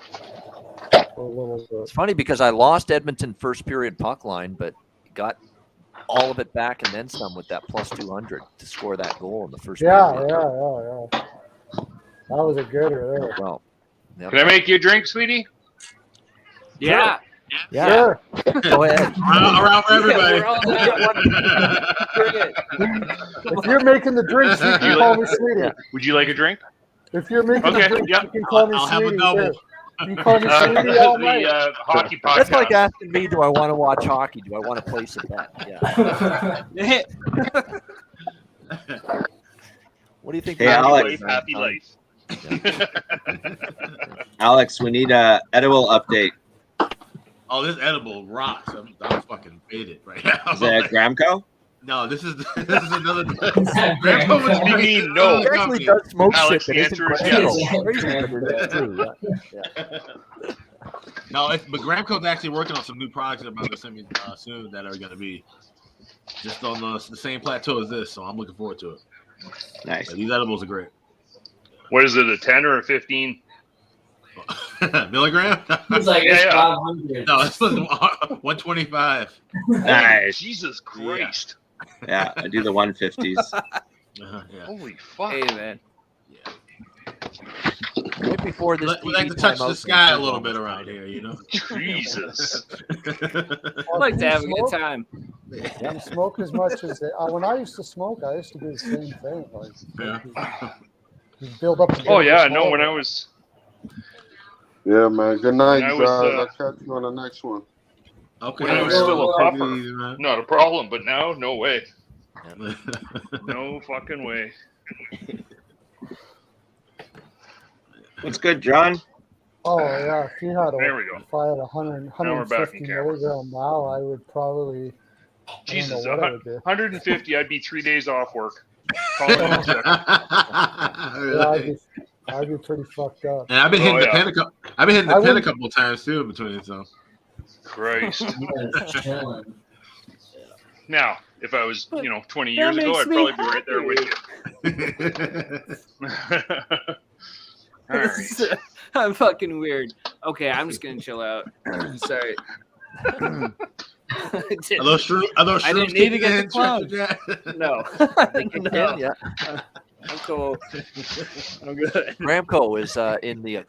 A little bit. It's funny because I lost Edmonton first period puck line, but got all of it back and then some with that +200 to score that goal in the first period. Yeah. That was a gooder there. Well, yep. Can I make you a drink, sweetie? Yeah. Yeah. Sure. Go ahead. Around for everybody. If you're making the drinks, you can call me sweetie. Would you like a drink? If you're making the drinks, you can call me I'll have a sweetie. double. Sure. You can call me sweetie all night. The hockey podcast. That's like asking me, do I want to watch hockey? Do I want to place a bet? Yeah. What do you think? Hey, Happy Alex. life, Happy life. Alex, we need a edible update. Oh, this edible rocks. I'm fucking faded right now. Is that Gramco? No, this is another. What do you mean? No. He actually does smoke Alex, shit the that isn't answer is criminal. yes. No, but Gramco's actually working on some new products that are about to send me soon that are going to be just on the same plateau as this. So I'm looking forward to it. Nice. These edibles are great. What is it, a 10 or a 15? Milligram? It's like it's 500. No, it's 125. Nice. Jesus Christ. Yeah, I do the 150s. Yeah. Holy fuck. Hey, man. Right before this, We like to touch the sky a little bit around here, you know. Jesus. I like to have a good time. You smoke as much as when I used to smoke, I used to do the same thing. Like, you build up. Oh yeah, no. When I was. Yeah, man. Good night, When I guys. was, I'll catch you on the next one. Okay. When I was still a puffer, not a problem. But now, no way. No fucking way. What's good, John? Oh yeah, if you had There we go. if I had 100, Now we're back in 150 camera. milligram now, I would probably. Jesus, I don't know what I would do. 150. I'd be 3 days off work. Call it in a second. Yeah, I'd be pretty fucked up. And I've been hitting the pin I've been hitting the I pin a wouldn't- couple of times too in between. So. Christ. Chilling. Now, if I was, 20 That years ago, makes I'd me probably be right there with you. All right. I'm fucking weird. Okay, I'm just gonna chill out. Sorry. Are those shrooms I didn't need to kicking get in, the clown. Jack? No. They kicked No. in, yeah. I'm cool. I'm good. Ramco is in the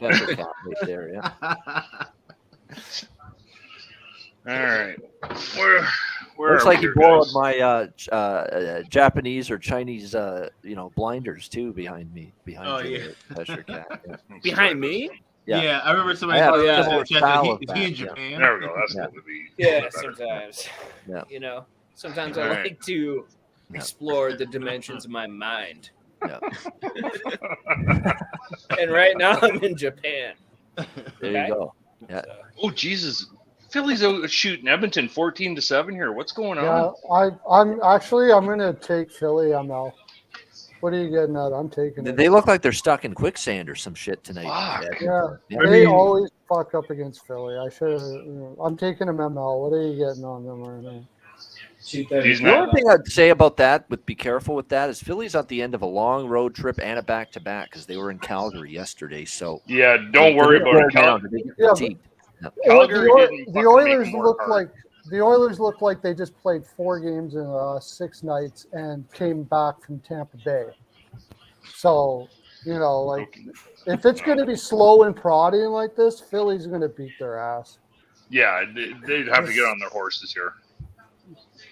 kind of right there, yeah. All right. Where Looks are like we he here, borrowed guys? my Japanese or Chinese, blinders too behind Oh, you, yeah. there, Cheshire Cat. Yeah. Behind me? Yeah. I remember somebody. I have told me a that similar in chat style that of is he that, in yeah. Japan? There we go. That's Yeah. going to be. Yeah, better. sometimes. Yeah. Sometimes All I right. like to explore the dimensions of my mind. Yeah. And right now I'm in Japan. There you go. Yeah. Oh, Jesus. Philly's out shooting Edmonton 14-7 here. What's going Yeah, on? I'm going to take Philly ML. What are you getting at? I'm taking it. They look like they're stuck in quicksand or some shit tonight. Yeah, Yeah. they always fuck up against Philly. I should. I'm taking them ML. What are you getting on them right now? The only thing I'd say about that, be careful with that, is Philly's at the end of a long road trip and a back-to-back because they were in Calgary yesterday. So Yeah, don't worry about it. The Oilers look like they just played 4 games in 6 nights and came back from Tampa Bay. So if it's going to be slow and prodding like this, Philly's going to beat their ass. Yeah, they'd have to get on their horses here.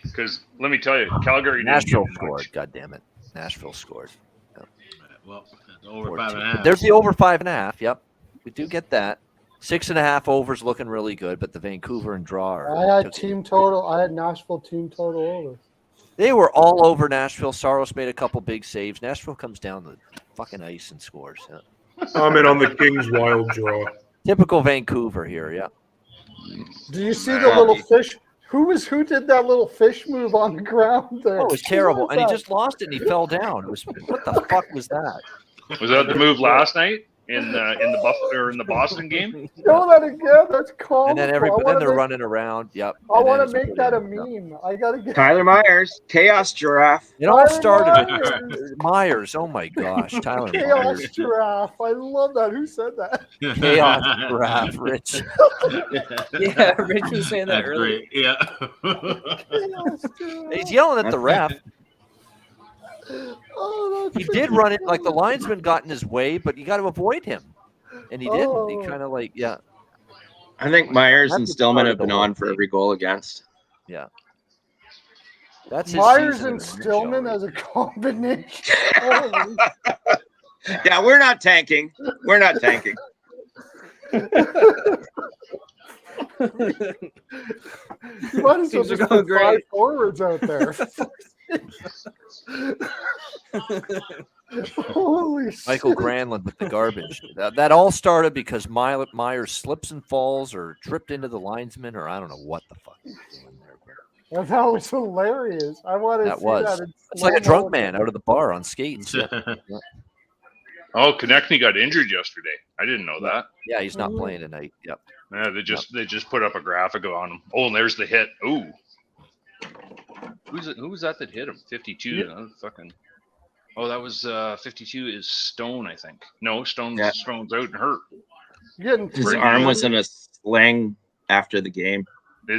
Because let me tell you, Calgary didn't Nashville give them scored. much. God damn it, Nashville scored. Yep. Well, over 14. 5.5. There's the over 5.5. Yep, we do get that. 6.5 overs looking really good, but the Vancouver and draw are. I had team total. I had Nashville team total over. They were all over Nashville. Saros made a couple big saves. Nashville comes down the fucking ice and scores. Yeah. I'm in on the Kings wild draw. Typical Vancouver here. Yeah. Do you see the little fish? Who did that little fish move on the ground there? Oh, it was terrible, and he just lost it and he fell down. It was what the fuck was that? Was that the move last night in the Boston game? Show that again. That's comical. And then then they're running around. Yep. I want to make that a meme. I gotta get Tyler Myers, Chaos Giraffe. It all started with Myers. Oh my gosh, Tyler Chaos Myers. Giraffe. I love that. Who said that? Chaos Giraffe, Rich. Yeah, Rich was saying that earlier. Great. Yeah. He's yelling at the ref. Oh, He did run it like the linesman got in his way, but you got to avoid him, and he didn't. He kind of yeah. I think Myers That's and the Stillman part have of the been whole on for every goal against. Yeah. That's his Myers season and in the Stillman NHL. as a combination. Holy Yeah, we're not tanking. We're not tanking. You might as well Things are just going put 5 great. forwards out there. Holy Michael shit. Granlund with the garbage. That all started because Myers slips and falls or tripped into the linesman, or I don't know what the fuck he's doing there. That was hilarious. I want to That see was. that. In It's like a slow-mo. drunk man out of the bar on skates. Yeah. Yeah. Oh, Konechny got injured yesterday. I didn't know that. Yeah, he's not playing tonight. Yep. Yeah, they just put up a graphic on him. Oh, and there's the hit. Ooh. Who was that hit him? 52. Yeah. That was fucking. Oh, that was 52 is Stone, I think. No, Stone's out and hurt. His arm was in a sling after the game.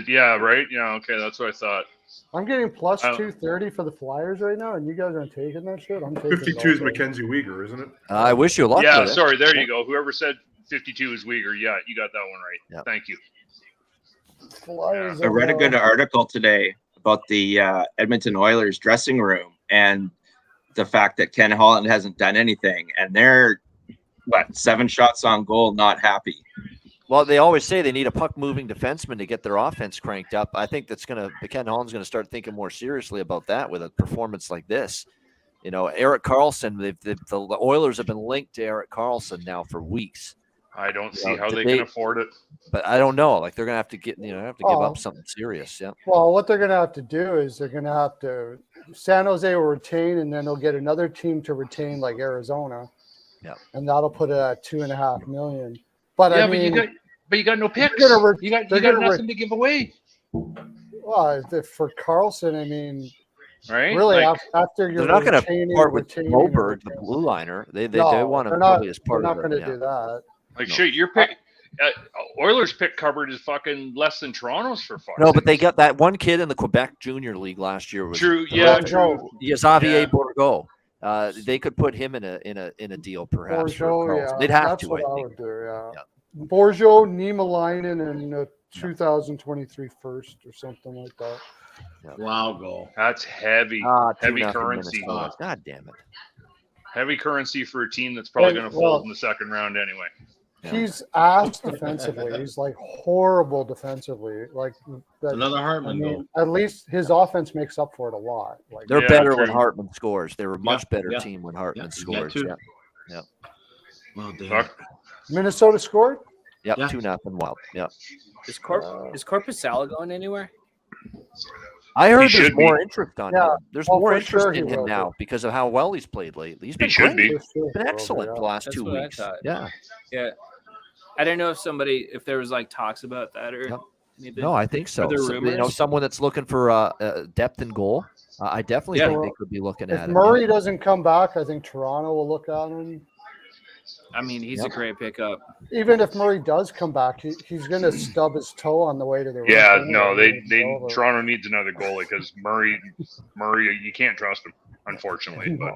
Yeah, right? Yeah, okay, that's what I thought. I'm getting plus 230 for the Flyers right now, and you guys aren't taking that shit. I'm taking 52 is it all day. Mackenzie Weegar, isn't it? I wish you luck. Yeah, with it. sorry, there you go. Whoever said 52 is Uyghur, yeah, you got that one right. Yeah. Thank you. Flyers I read a are, good article today about the Edmonton Oilers dressing room and the fact that Ken Holland hasn't done anything, and they're 7 shots on goal, not happy. Well, they always say they need a puck-moving defenseman to get their offense cranked up. I think Ken Holland's going to start thinking more seriously about that with a performance like this. You know, Erik Karlsson. The Oilers have been linked to Erik Karlsson now for weeks. I don't see how they can afford it. But I don't know. Like they're going to have to give up something serious. Yeah. well, what they're going to have to do is they're going to have to San Jose will retain, and then they'll get another team to retain, like Arizona. Yeah. And that'll put it at $2.5 million. But Yeah, I mean, but you got no picks. they're gonna You got they're gonna nothing to give away. well, for Karlsson, I mean, Right? really, Like, after you're They're not going to retaining, part with retaining, Moberg, the blue liner. They No, want him they're not- probably as part they're of not it. going to do that. Like shit, your pick, Oilers pick cupboard is fucking less than Toronto's for fuck's No, but sake. they got that one kid in the Quebec Junior League last year. Was True, yeah, true. Yeah, Xavier Yeah. Bourgault. They could put him in a deal perhaps. For Bourgeot, Karlsson. yeah, They'd have that's to. what I I think. would do. Yeah. Bourgeot, Niemelainen, and 2023 first or something like that. Wow, goal. That's heavy, heavy 2-0 currency. Minnesota. God damn it. Heavy currency for a team that's probably Hey, going to well- fold in the second round anyway. He's ass defensively. He's like horrible defensively. Like that, Another Hartman goal. At least his offense makes up for it a lot. Like They're Yeah, better when true. Hartman scores. They're a much better yeah. team when Hartman Yeah, you got scores. two. Yeah. Yeah. Well, damn. Fuck. Minnesota scored. Yep, Yeah. 2-0 Wild. Yep. Is Corpusala going anywhere? I heard He there's should more be. interest on Yeah. him. There's Oh, more for interest sure he in him will now be. because of how well he's played lately. He's been should great. be. For sure He's been he will be, excellent yeah. the last That's 2 what I weeks. thought. Yeah. Yeah. I didn't know if there was like talks about that or Yep. anything. No, I think so. Are there So, rumors? someone that's looking for depth in goal. I definitely Yeah. think they could be looking If at him. Murray doesn't come back, I think Toronto will look at him. I mean, he's Yep. a great pickup. Even if Murray does come back, he's going to stub his toe on the way to the rink Yeah, anyway, no, and it's over. Toronto needs another goalie because Murray, you can't trust him, unfortunately. But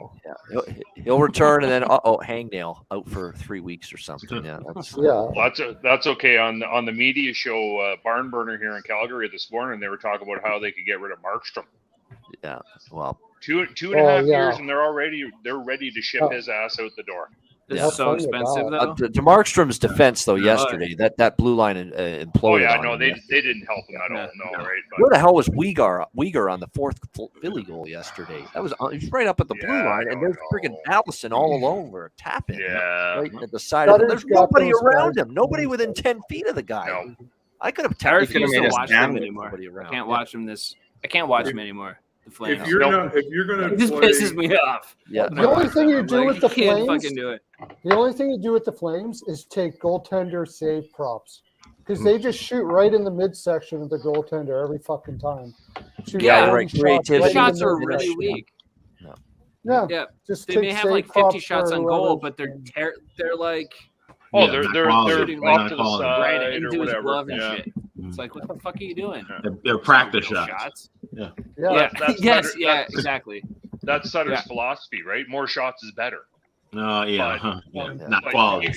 Yeah, he'll return and then hangnail out for 3 weeks or something. Yeah, that's Yeah. well, that's okay. On the media show Barn Burner here in Calgary this morning, they were talking about how they could get rid of Markstrom. yeah. Well, Two and a half yeah. years, and they're ready to ship his ass out the door. This Yeah. is so expensive though. to Markstrom's defense, though, yesterday that blue line imploded. Oh yeah, on no, him they yesterday. didn't help him at all. No, right? But, Where the hell was Uyghur on the fourth Philly goal yesterday? That was he was right up at the blue line, and there's freaking Allison all alone where tap in. Yeah. Right at the side of him. There's Sutter's got nobody those around guys. him. Nobody within 10 feet of the guy. No. I could have I refuse made to us watch down them with anymore. nobody I around. can't Yeah. watch them I can't watch them anymore. The Flames. If you're gonna it just play, pisses me off. Yeah. The only thing you do with the can't Flames, fucking do it. the only thing you do with the Flames is take goaltender save props because they just shoot right in the midsection of the goaltender every fucking time. Shoot Yeah, all right. these Creativity. right in Shots the are midsection. really weak. Yeah, Yeah, just they take may have save like 50 props shots for on goal, whoever. but they're like oh, Yeah, they're quality, they're right off on to the quality. right side or into his whatever. glove and Yeah. shit. It's like, what the fuck are you doing? They're practice No shots. Yeah. Yeah. That's yes. Sutter- Yeah. that's- Exactly. That's Sutter's Yeah. philosophy, right? More shots is better. Yeah. But- Yeah. Yeah. Not Like, quality.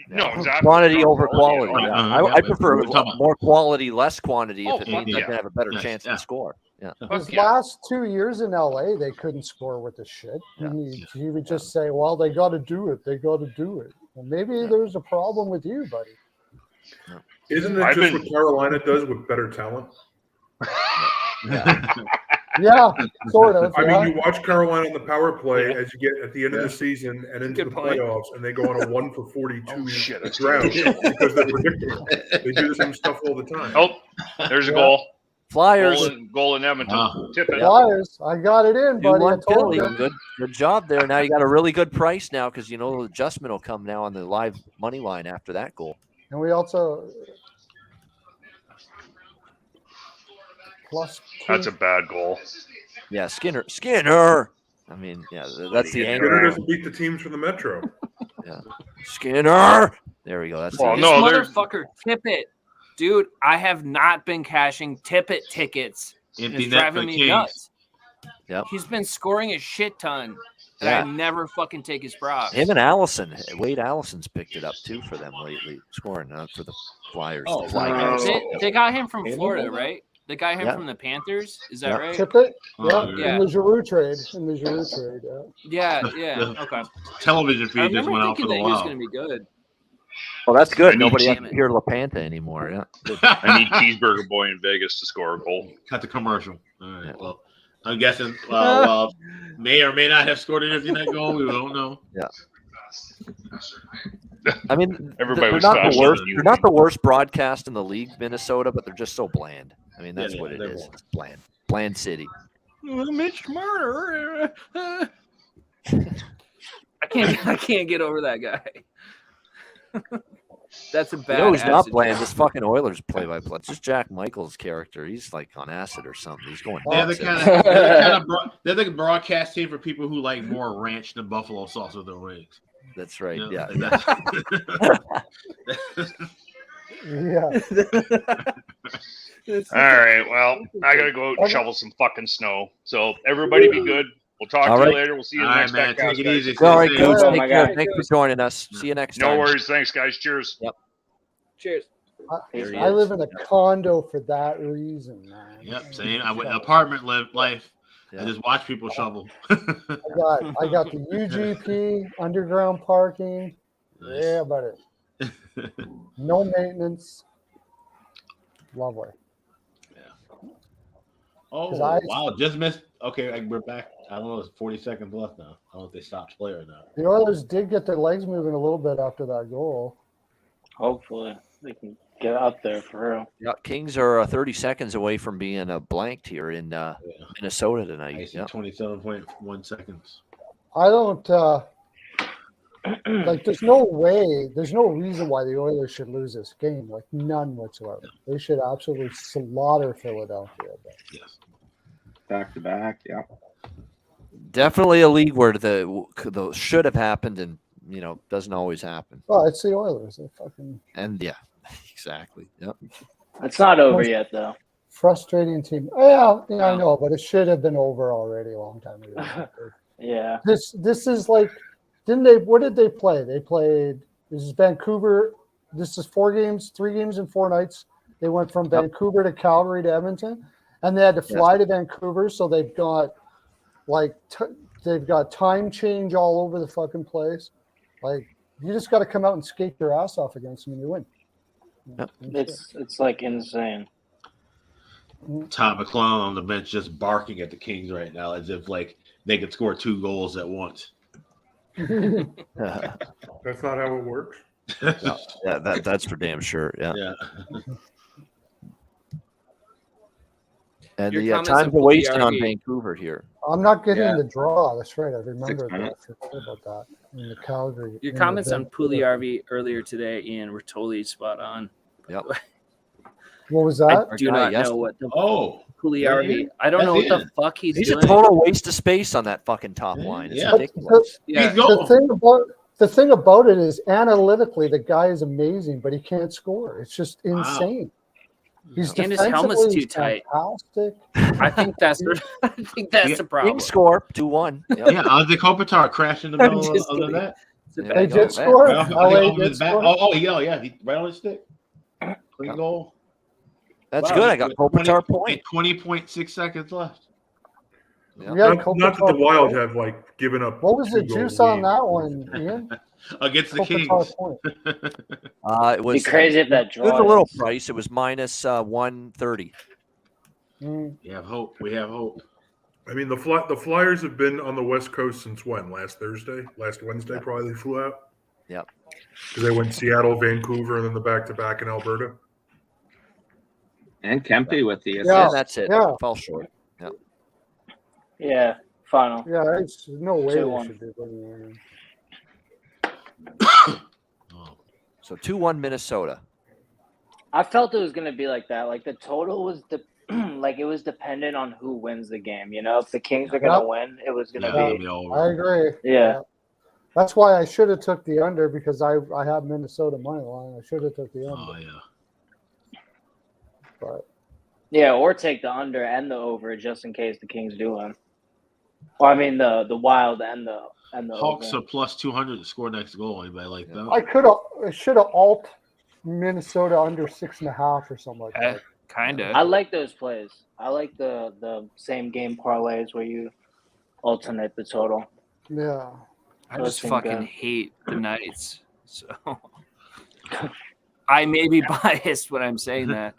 No, exactly. Quantity Not over quality quality. at all. Yeah. I but prefer we're talking about- more quality, less quantity if Oh, it means I yeah. can have a better Yes, chance yeah. to score. Yeah. His Fuck yeah. last 2 years in LA, they couldn't score with the shit. He would just say, "Well, they got to do it. They got to do it." Well, maybe there's a problem with you, buddy. isn't it I've just been- what Carolina does with better talent? Yeah, sort of. I yeah. mean, you watch Carolina on the power play as you get at the end of the season and into Good the point. playoffs, and they go on a 1-for-42 Oh, shit, that's drought because they're predictable. They do the same stuff all the time. Oh, there's a Yeah. goal. Flyers. Goal in Edmonton. Wow. Tip it. Flyers, I got it in, buddy. I 2-1 told Philly. you. Good job there. Now you got a really good price now because the adjustment will come now on the live money line after that goal. And we also plus 2. That's a bad goal. Yeah, Skinner. I mean, yeah, that's the Skinner angle. doesn't beat the teams from the Metro. Yeah. Skinner. There we go. That's Well, the no, This there's- motherfucker Tippett, dude. I have not been cashing Tippett tickets. Empty It's net driving for the me Kings. nuts. Yep. He's been scoring a shit ton, and Yeah. I never fucking take his props. Him and Allison. Wade Allison's picked it up too for them lately, scoring for the Flyers. Oh, the Fly Guys. They got him from Him? Florida, right? They got him Yeah. from the Panthers. Is that Yeah. right? Tippett? Oh, Yeah, in the Giroux trade. Yeah. Yeah. Okay. Television I feed just remember went out thinking for that the he was Wild. going to be good. Well, that's I good. need Nobody has Damn to it. hear LaPanta anymore. Yeah. Good. I need Cheeseburger Boy in Vegas to score a goal. Cut the commercial. All right. Well, I'm guessing may or may not have scored an empty net goal. We don't know. Yeah. I mean, Everybody they're was not the faster worst. than you. They're not the worst broadcast in the league, Minnesota, but they're just so bland. I mean, that's Yeah, what it they're is. bland. It's bland. Bland city. Mitch Marner. I can't get over that guy. That's a bad. He's not acid bland. trip. This fucking Oilers play-by-play. It's just Jack Michael's character. He's like on acid or something. He's going They're the nuts. they're the broadcast team for people who like more ranch than buffalo sauce with their wings. That's right. You know, Yeah. Yeah. All right. Well, I gotta go out and shovel some fucking snow. So everybody be good. We'll talk All to right. you later. We'll see you in All the right, next man. Betcast, Take it guys. easy. All right, Stay safe. dudes. Oh, Take my care. God. Thanks for joining us. See you next No time. worries. Thanks, guys. Cheers. Yep. Cheers. There he I is. live in a condo for that reason, man. Yep, same. I went apartment life. Yeah. I just watch people shovel. I got the UGP underground parking. Nice. Yeah, buddy. No maintenance. Lovely. Oh, 'Cause I- wow. Just missed. Okay, we're back. I don't know. It's 40 seconds left now. I don't know if they stopped play or not. The Oilers did get their legs moving a little bit after that goal. Hopefully. They can get up there for real. Yeah, Kings are 30 seconds away from being blanked here in Minnesota tonight. Yeah. 27.1 seconds. I don't like. There's no reason why the Oilers should lose this game. Like none whatsoever. They should absolutely slaughter Philadelphia. Yes. Back to back. Yeah. Definitely a league where the should have happened and doesn't always happen. Well, it's the Oilers. They fucking exactly. Yep. It's not over yet, though. Frustrating team. Oh, yeah, I know, but it should have been over already a long time ago. Yeah. This is like, didn't they? What did they play? They played. This is Vancouver. This is 3 games in 4 nights. They went from Vancouver to Calgary to Edmonton, and they had to fly to Vancouver. So they've got they've got time change all over the fucking place. Like you just got to come out and skate your ass off against them and you win. Yep. It's like insane. Tom McClellan on the bench just barking at the Kings right now as if like they could score 2 goals at once. That's not how it works. That's for damn sure. Yeah. And the time's wasting on Vancouver here. I'm not getting the draw. That's right. I remember that. I forgot about that. In the Calgary. Your comments on Puljujärvi earlier today, Ian, were totally spot on. Yep. What was that? I do not know what the Puljujärvi. Yeah. I don't know what the fuck he's doing. a total waste of space on that fucking top line. It's ridiculous. The thing about it is analytically the guy is amazing, but he can't score. It's just insane. He's and his helmet's too tight. Fantastic. I think that's the problem. King score 2-1. Yeah, Andre Kopitar crashed in the middle of the net. They did score. Oh, yeah, right on his stick. Clean goal. That's good. I got Kopitar point. 20.6 seconds left. Not that the Wild have given up. What was the juice on that one, Ian? Against the Kings. It was crazy if that draw. It was a little price. It was minus 130. We have hope. We have hope. I mean, the Flyers have been on the West Coast since when? Last Wednesday, probably they flew out. Yep. Because they went Seattle, Vancouver, and then the back-to-back in Alberta. And Kempe with the assist. Yeah, that's it. Yeah. Fell short. Yep. Yeah, final. Yeah, it's no way they 2-1. should do that. So 2-1 Minnesota. I felt it was going to be like that. Like the total was it was dependent on who wins the game. If the Kings are going to win, it was going to be. I agree. Yeah. That's why I should have took the under because I have Minnesota money line. I should have took the under. Oh yeah. But Yeah, or take the under and the over just in case the Kings do win. Well, I mean the Wild and the Hawks over. are plus 200 to score next goal. Anybody like that? I should have alt Minnesota under 6.5 or something like that. Kind of. I like those plays. I like the same game parlays where you alternate the total. Yeah. I just fucking hate the Knights. So I may be biased when I'm saying that.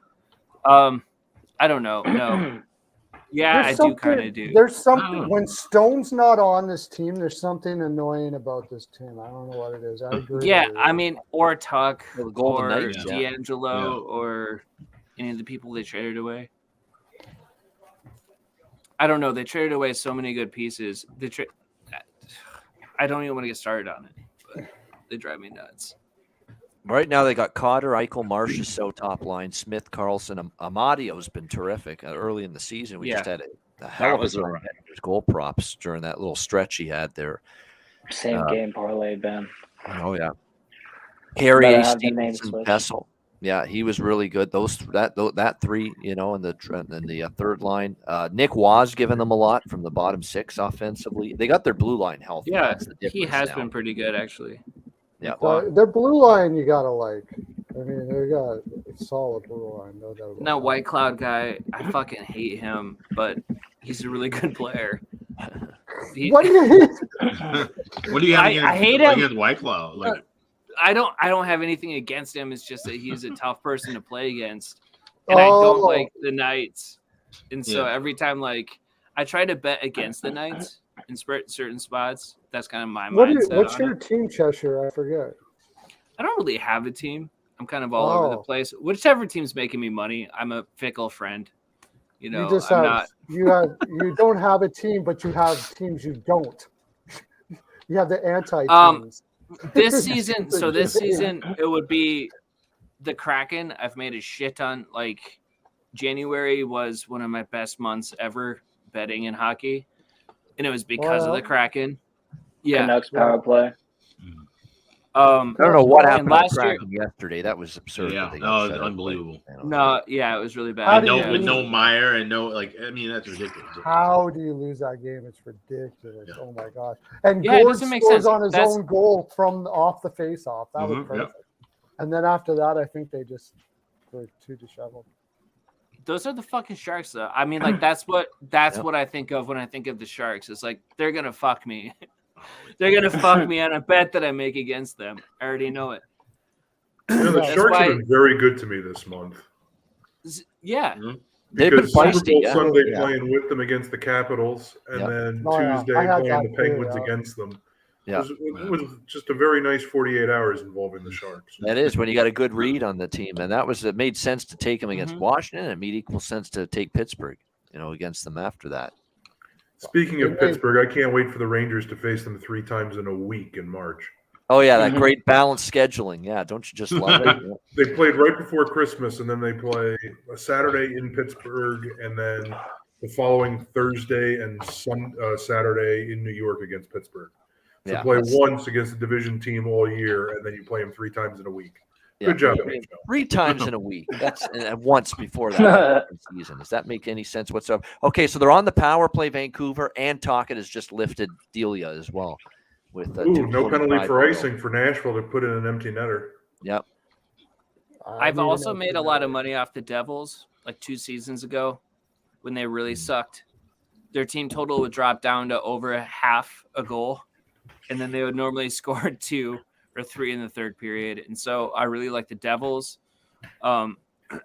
I don't know. No. Yeah, I do kind of do. There's something when Stone's not on this team. There's something annoying about this team. I don't know what it is. I agree. Yeah, I mean, or Tuck, Golden or Knights, D'Angelo, or any of the people they traded away. I don't know. They traded away so many good pieces. I don't even want to get started on it, but they drive me nuts. Right now they got Cotter, Eichel, Marchessault top line, Smith, Carlson, Amadio's been terrific early in the season. We just had a hell of a goal props during that little stretch he had there. Same game parlay, Ben. Oh yeah, Carrier, Stevenson, Kessel. Yeah, he was really good. That three, in the third line. Nick Waz giving them a lot from the bottom six offensively. They got their blue line healthy. Yeah, he has been pretty good actually. Yeah, their blue line you gotta like. I mean, they got a solid blue line, no doubt. That White Cloud guy, I fucking hate him, but he's a really good player. What do you hate? What do you have against, I hate him. against White Cloud? Like, I don't have anything against him. It's just that he's a tough person to play against, and I don't like the Knights. And so every time, I try to bet against the Knights in certain spots. That's kind of my mindset. What's your team, Cheshire? I forget. I don't really have a team. I'm kind of all over the place. Whichever team's making me money, I'm a fickle friend. You know, you don't have a team, but you have teams you don't. You have the anti teams. This season, it would be the Kraken. I've made a shit ton. Like January was one of my best months ever betting in hockey, and it was because of the Kraken. Yeah, Canucks power play. I don't know what happened to Kraken yesterday. That was absurd. Yeah, that was unbelievable. No, yeah, it was really bad. With no Meyer and no that's ridiculous. How do you lose that game? It's ridiculous. Yeah. Oh my gosh! And Gord scores sense. on his own goal from off the face-off. That was perfect. And then after that, I think they just were too disheveled. Those are the fucking Sharks, though. I mean, like that's what I think of when I think of the Sharks. It's like they're gonna fuck me. They're gonna fuck me on a bet that I make against them. I already know it. The Sharks have been very good to me this month. Yeah, they've been feisty. Sunday playing with them against the Capitals, and then Tuesday playing the Penguins against them. Yeah, it was just a very nice 48 hours involving the Sharks. That is when you got a good read on the team, and it made sense to take them against Washington, and it made equal sense to take Pittsburgh, against them after that. Speaking of Pittsburgh, I can't wait for the Rangers to face them 3 times in a week in March. Oh, yeah, that great balanced scheduling. Yeah, don't you just love it? They played right before Christmas, and then they play a Saturday in Pittsburgh, and then the following Thursday and Saturday in New York against Pittsburgh. So play once against a division team all year, and then you play them 3 times in a week. Good job, NHL. 3 times in a week. That's once before that season. Does that make any sense whatsoever? Okay, so they're on the power play, Vancouver, and Tocchet has just lifted Delia as well. With no penalty for icing for Nashville to put in an empty netter. Yep. I've also made a lot of money off the Devils, like 2 seasons ago, when they really sucked. Their team total would drop down to over half a goal, and then they would normally score 2 or 3 in the third period. And so I really like the Devils. I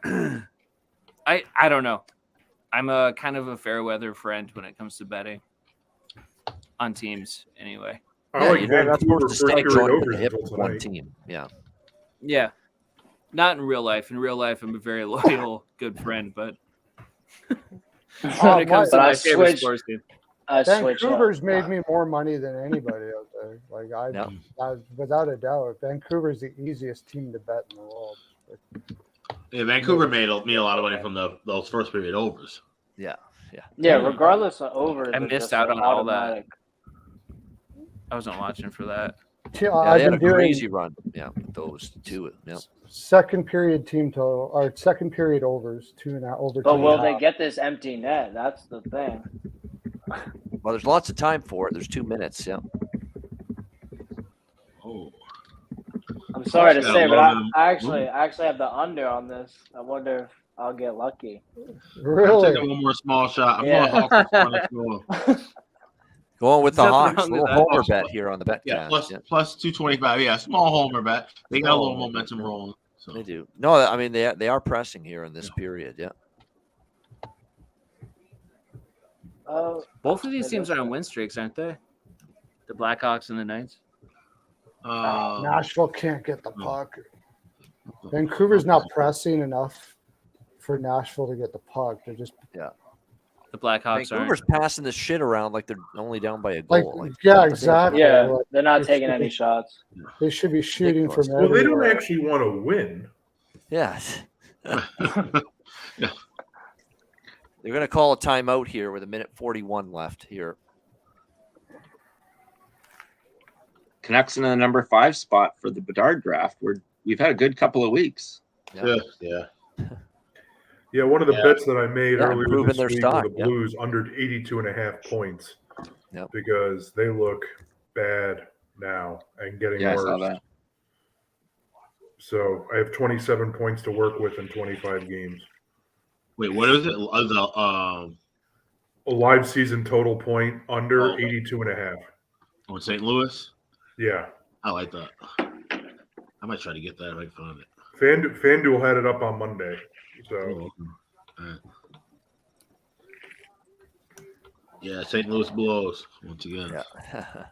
don't know. I'm a kind of a fair weather friend when it comes to betting on teams anyway. I like Vancouver first period overs hip until one tonight. team. Yeah. Yeah. Not in real life. In real life, I'm a very loyal, good friend, but when it comes to my favorite sports team. Vancouver's made me more money than anybody out there. Like I without a doubt, Vancouver's the easiest team to bet in the world. Yeah, Vancouver made a lot of money from those first period overs. Yeah. Regardless of overs, I missed out on all that. I wasn't watching for that. They had a crazy run. Yeah, those 2. Yeah. Second period team total or second period overs 2.5 over. But will they get this empty net? That's the thing. Well, there's lots of time for it. There's 2 minutes. Yeah. Oh. I'm sorry to say, but I actually have the under on this. I wonder if I'll get lucky. Really? I'm taking one more small shot. I'm going Hawks. Going with the Hawks. A little homer bet here on the Betcast. Yeah, plus 225. Yeah, small homer bet. They got a little momentum rolling. So. They do. No, I mean they are pressing here in this period. Yeah. Both of these teams are on win streaks, aren't they? The Blackhawks and the Knights. Nashville can't get the puck. Vancouver's not pressing enough for Nashville to get the puck. They're just The Blackhawks Vancouver's passing this shit around like they're only down by a goal. Exactly. Yeah, they're not taking any shots. They should be shooting from Well, they everywhere. don't actually want to win. Yes. They're going to call a timeout here with 1:41 left here. Canucks in the number 5 spot for the Bedard draft. We've had a good couple of weeks. Yeah. Yeah, one of the bets that I made earlier this their week stock, were the Blues under 82.5 points because they look bad now and getting I worse. saw that. So I have 27 points to work with in 25 games. Wait, what is it? A live season total point under 82.5. Oh, St. Louis? Yeah. I like that. I might try to get that if I can find it. FanDuel had it up on Monday. So yeah, St. Louis blows once again. Yeah.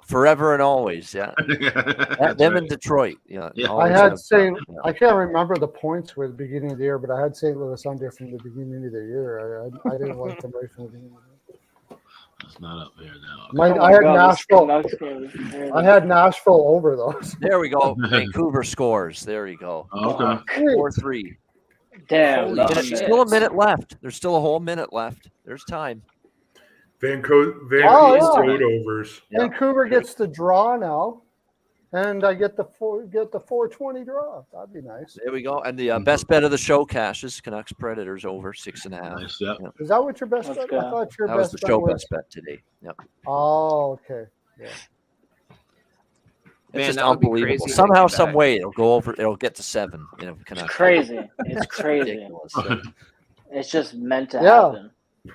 forever and always. Yeah, them in Detroit. Yeah, I had St. I can't remember the points with the beginning of the year, but I had St. Louis under from the beginning of the year. I didn't like them right from the beginning of the year. It's not up there now. I had Nashville. I had Nashville over those. There we go. Vancouver scores. There you go. Okay. 4-3. Damn. There's still a minute left. There's still a whole minute left. There's time. Vancouver overs. Vancouver gets the draw now, and I get the 420 draw. That'd be nice. There we go. And the best bet of the show cashes Canucks Predators over 6.5. Nice, yeah. Is that what your best bet? I thought your That best was the bet show was. best bet today. Yep. Oh, okay. Yeah. It's Man, just that would be unbelievable. crazy if they Somehow, came some back. way, it'll go over. It'll get to 7. It's crazy. It's crazy. Ridiculous. It's just meant to Yeah. happen.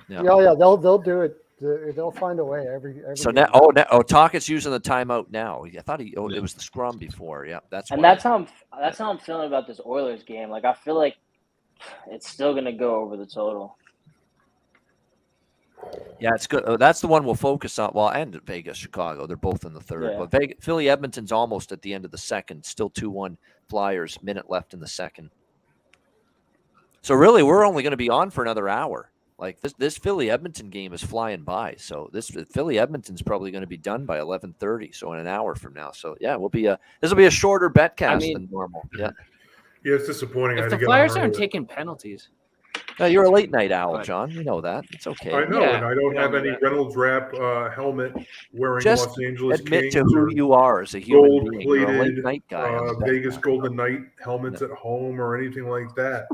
Yeah. Yeah. They'll do it. They'll find a way every. So game. now, Talkett's using the timeout now. I thought it was the scrum before. Yeah, that's And why. that's how I'm feeling about this Oilers game. Like I feel like it's still gonna go over the total. Yeah, it's good. That's the one we'll focus on. Well, and Vegas, Chicago, they're both in the third. Yeah. But Philly, Edmonton's almost at the end of the second. Still 2-1 Flyers. Minute left in the second. So really, we're only going to be on for another hour. Like this Philly Edmonton game is flying by. So this Philly Edmonton's probably going to be done by 11:30. So in an hour from now. So yeah, this will be a shorter betcast than normal. Yeah. Yeah, it's disappointing. I If had to the get Flyers on aren't early. taking penalties, No, you're a late night owl, John. You know that. It's okay. I know, Yeah, and I don't we have all know any that. Reynolds wrap helmet wearing Just Los Angeles admit Kings to who or you are as a human gold being. You're a late plated night guy. on the Vegas Betcast. Golden Knight helmets at home or anything like that.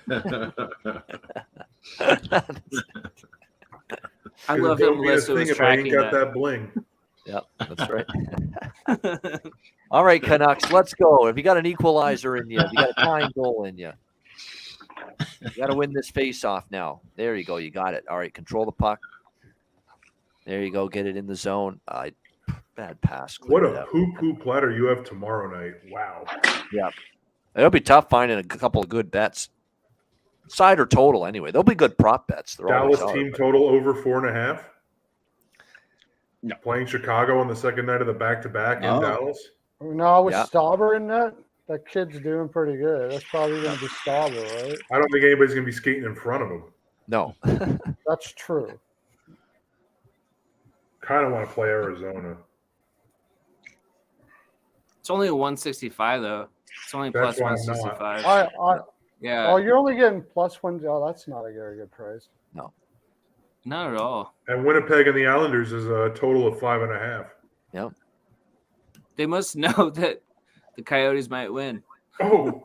I 'Cause love it that don't mean a Melissa thing was if I ain't tracking got that. that bling. Yep, that's right. All right, Canucks, let's go. If you got an equalizer in you, if you got a tying goal in you, you got to win this face-off now. There you go. You got it. All right, control the puck. There you go. Get it in the zone. Bad pass. What Cleared a out. poo platter you have tomorrow night. Wow. Yeah. It'll be tough finding a couple of good bets. Side or total, anyway. There'll be good prop bets. There Dallas always are, team but- total over 4.5. No. Playing Chicago on the second night of the back-to-back in Oh. Dallas. No, with Yeah. Stauber in that kid's doing pretty good. That's probably going to be Stauber, right? I don't think anybody's going to be skating in front of him. No. That's true. Kind of want to play Arizona. It's only a 165 though. It's only That's plus why I'm not. 165. Yeah. Oh, you're only getting +1. Oh, that's not a very good price. No. Not at all. And Winnipeg and the Islanders is a total of 5.5. Yep. They must know that the Coyotes might win. Oh.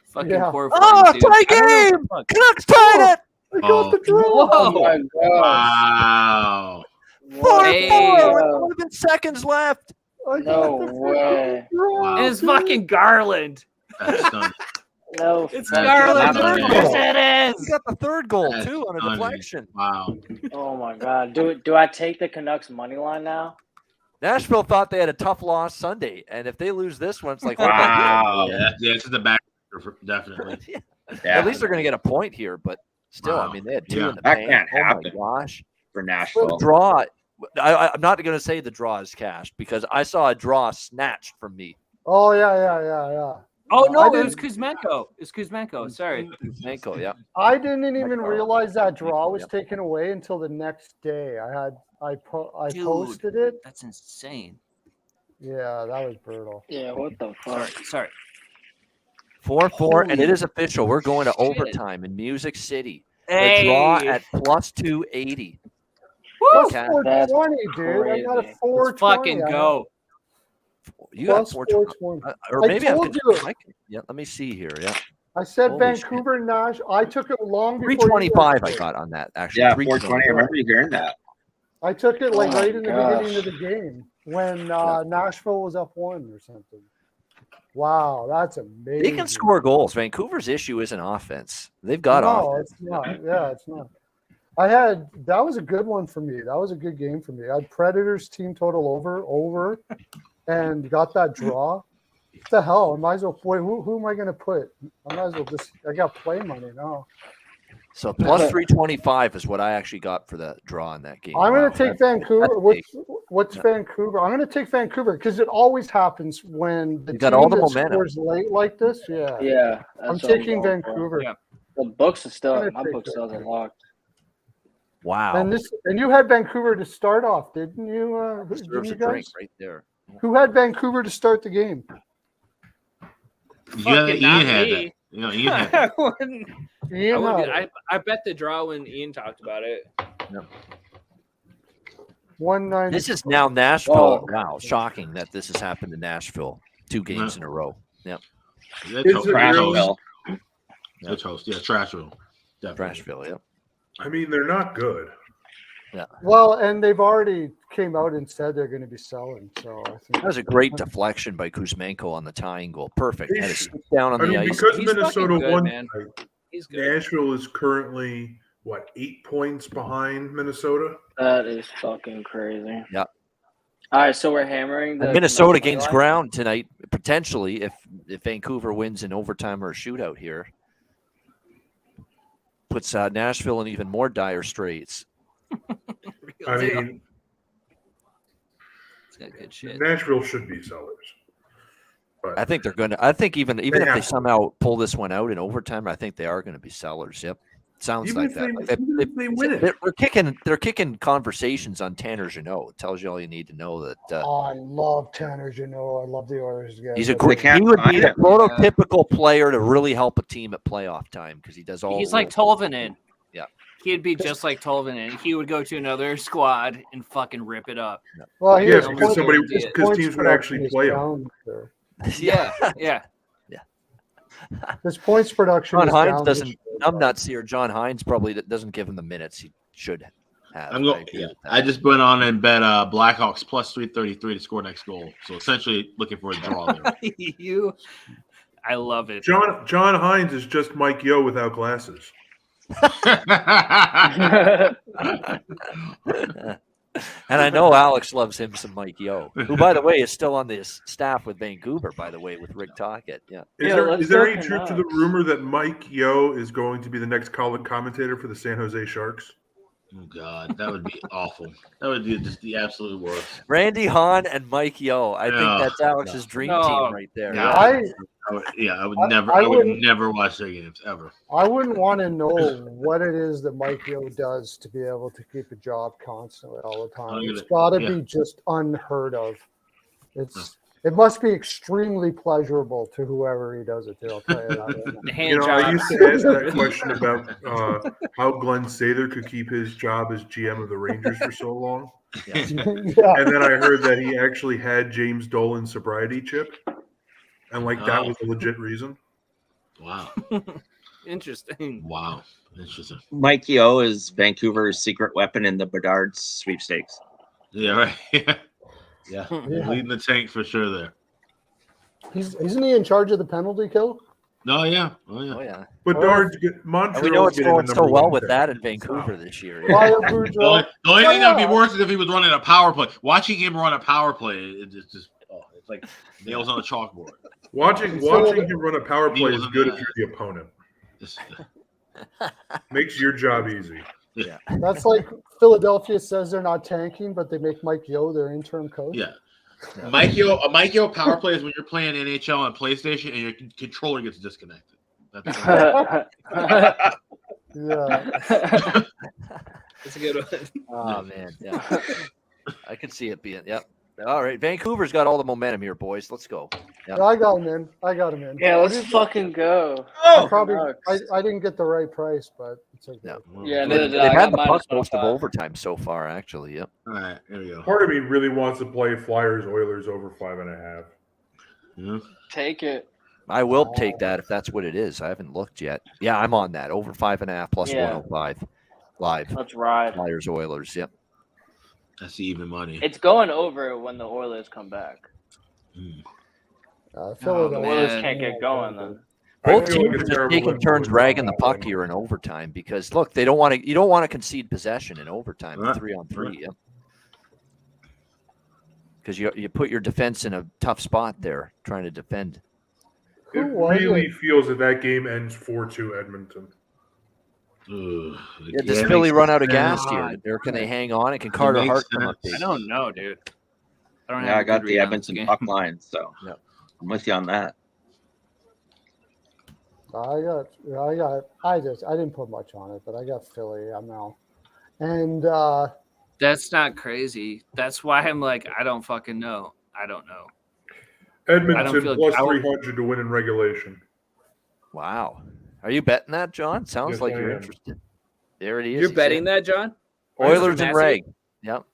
Fucking Yeah. poor Oh, Flames, dude. tie I don't know game! what the fuck. Canucks tied it! I got the draw. Oh Whoa. my god! Wow. 4-4 Hey. with 11 seconds left. I No got the way. draw, And it's dude. fucking Garland. That's stunning. No. It's fucking Garland. way. Third Yes, goal. it He is. got the third goal, That's too, on a stunning. deflection. Wow. Oh my god. Do I take the Canucks money line now? Nashville thought they had a tough loss Sunday, and if they lose this one, it's like, Wow. Yeah, it's in the back definitely. Yeah. Yeah. At least they're going to get a point here, but still, Wow. I mean, they had 2 Yeah. in the That bank. can't Oh happen. my gosh. for The Nashville. draw. I'm not going to say the draw is cashed because I saw a draw snatched from me. Oh, yeah. Oh I no, it didn't- was Kuzmenko. It's Kuzmenko. Sorry. Kuzmenko, yeah. I didn't even Like, realize that draw was Yep. taken away until the next day. I Dude. posted it. That's insane. Yeah, that was brutal. Yeah, what the fuck? Sorry. 4-4, and Holy it is official. We're going to shit. overtime in Music City. Hey. The draw at plus 280. Plus Okay. 420, dude. I got a crazy. 420. Let's fucking go. You got Plus 420. 420. Or I maybe I'm told confused. you. Yeah, let me see here. Yeah. I said Holy shit. Vancouver, Nash. I took it long before. you 325 guys I did. got on that, actually. Yeah, 320. 420. I remember you hearing that. I took it like Oh my right in the gosh. beginning of the game when Nashville was up 1 or something. Wow, that's amazing. They can score goals. Vancouver's issue isn't offense. They've got No, offense. it's not. Yeah, it's not. That was a good one for me. That was a good game for me. I had Predators team total over, and got that draw. What the hell? I might as well play. Who am I going to put? I might as well I got play money now. So plus 325 is what I actually got for the draw in that game. I'm going Wow, to take Vancouver. What's Vancouver? I'm going to take Vancouver because it always happens when the You got team all the that momentum. scores late like this. Yeah. Yeah, I'm that's what taking going for. Vancouver. Yeah. The books is still I'm gonna my take book still hasn't Vancouver. locked. Wow. And you had Vancouver to start off, didn't you? Didn't Deserves you a drink guys? right there. Who had Vancouver to start the game? Yeah, Fucking Ian not had me. that. You know, Ian had that. I wouldn't. Ian had I bet the draw when Ian talked about it. Yep. 190. This is now Nashville. Wow, shocking that this has happened to Nashville 2 games in a row. Yep. It's Trashville. It's host. Yeah, Trashville. Definitely. Trashville, yep. I mean, they're not good. Yeah. Well, and they've already came out and said they're going to be selling. So I think That was a great deflection by Kuzmenko on the tying goal. Perfect. Had a stick down on I the mean, ice. because He's Minnesota fucking good, won, man. tonight, He's good. Nashville is currently, 8 points behind Minnesota? That is fucking crazy. Yeah. All right, so we're hammering the And Minnesota money gains line? ground tonight, potentially, if Vancouver wins in overtime or a shootout here. Puts Nashville in even more dire straits. I mean, It's got good shit. Nashville should be sellers. But I think they're going to. I think even if have they to. somehow pull this one out in overtime, I think they are going to be sellers. Yep, sounds Even like if that. even if they win it. They're kicking conversations on Tanner Jeannot. It tells you all you need to know that. Oh, I love Tanner Jeannot. I love the Oilers guys. He's a great. He would be the prototypical player to really help a team at playoff time because he does all. He's the like little- Tolvanen. Yeah. He'd be just like Tolvanen. He would go to another squad and fucking rip it up. Well, Yeah, his because points teams would actually production is play him. down there. Yeah, yeah. His points production John is Hines down. doesn't. I'm not seeing John Hines probably doesn't give him the minutes he should have. I'm going. Yeah, I just went on and bet Blackhawks plus 333 to score next goal. So essentially, looking for a draw there. I love it. John Hines is just Mike Yeo without glasses. And I know Alex loves him some Mike Yeo, who, by the way, is still on this staff with Vancouver, by the way, with Rick Tocchet. Yeah. Is there any truth to the rumor that Mike Yeo is going to be the next commentator for the San Jose Sharks? Oh God, that would be awful. That would be just the absolute worst. Randy Hahn and Mike Yeo. I think that's Alex's dream team right there. Yeah, I would never. I would never watch their games ever. I wouldn't want to know what it is that Mike Yeo does to be able to keep a job constantly all the time. It's got to be just unheard of. It must be extremely pleasurable to whoever he does it to. I'll tell you that. I used to ask that question about how Glenn Sather could keep his job as GM of the Rangers for so long. Yeah. And then I heard that he actually had James Dolan's sobriety chip. And that was a legit reason. Wow. Interesting. Wow. Interesting. Mike Yeo is Vancouver's secret weapon in the Bedard sweepstakes. Yeah, right. Yeah. Leading the tank for sure there. Isn't he in charge of the penalty kill? No, yeah. Oh, yeah. Oh, yeah. Bedard's Montreal's And we know it's getting going the so number well one with pick. that in Vancouver this year. The only thing that would be worse is if he was running a power play. Watching him run a power play, it's just it's like nails on a chalkboard. Watching him run a power play is good if you're the opponent. Makes your job easy. Yeah. That's like Philadelphia says they're not tanking, but they make Mike Yeo their interim coach. Yeah. A Mike Yeo power play is when you're playing NHL on PlayStation and your controller gets disconnected. Yeah. That's a good one. Oh man, yeah. I could see it being. Yep. All right, Vancouver's got all the momentum here, boys. Let's go. Yep. I got him in. Yeah, let's fucking go. I didn't get the right price, but it's okay. No. Yeah, They've had the puck most of overtime so far, actually. Yep. All right, here we go. Part of me really wants to play Flyers Oilers over 5.5. Yeah. Take it. I will take that if that's what it is. I haven't looked yet. Yeah, I'm on that. Over 5.5 plus 105 live. Let's ride. Flyers Oilers. Yep. That's even money. It's going over when the Oilers come back. Philadelphia. Oilers can't get going then. Both teams are taking turns dragging the puck here in overtime because look, they don't want to. You don't want to concede possession in overtime, 3-on-3. Yep. Because you put your defense in a tough spot there, trying to defend. It really feels that game ends 4-2 Edmonton. Does Philly run out of gas here? Or can they hang on? And can Carter Hart come up? I don't know, dude. I got the Edmonton puck line, so I'm with you on that. I didn't put much on it, but I got Philly. I'm out. And that's not crazy. That's why I'm like, I don't fucking know. I don't know. Edmonton plus 300 to win in regulation. Wow. Are you betting that, John? Sounds like you're interested. There it is. You're betting that, John? Oilers and Reg. Yep.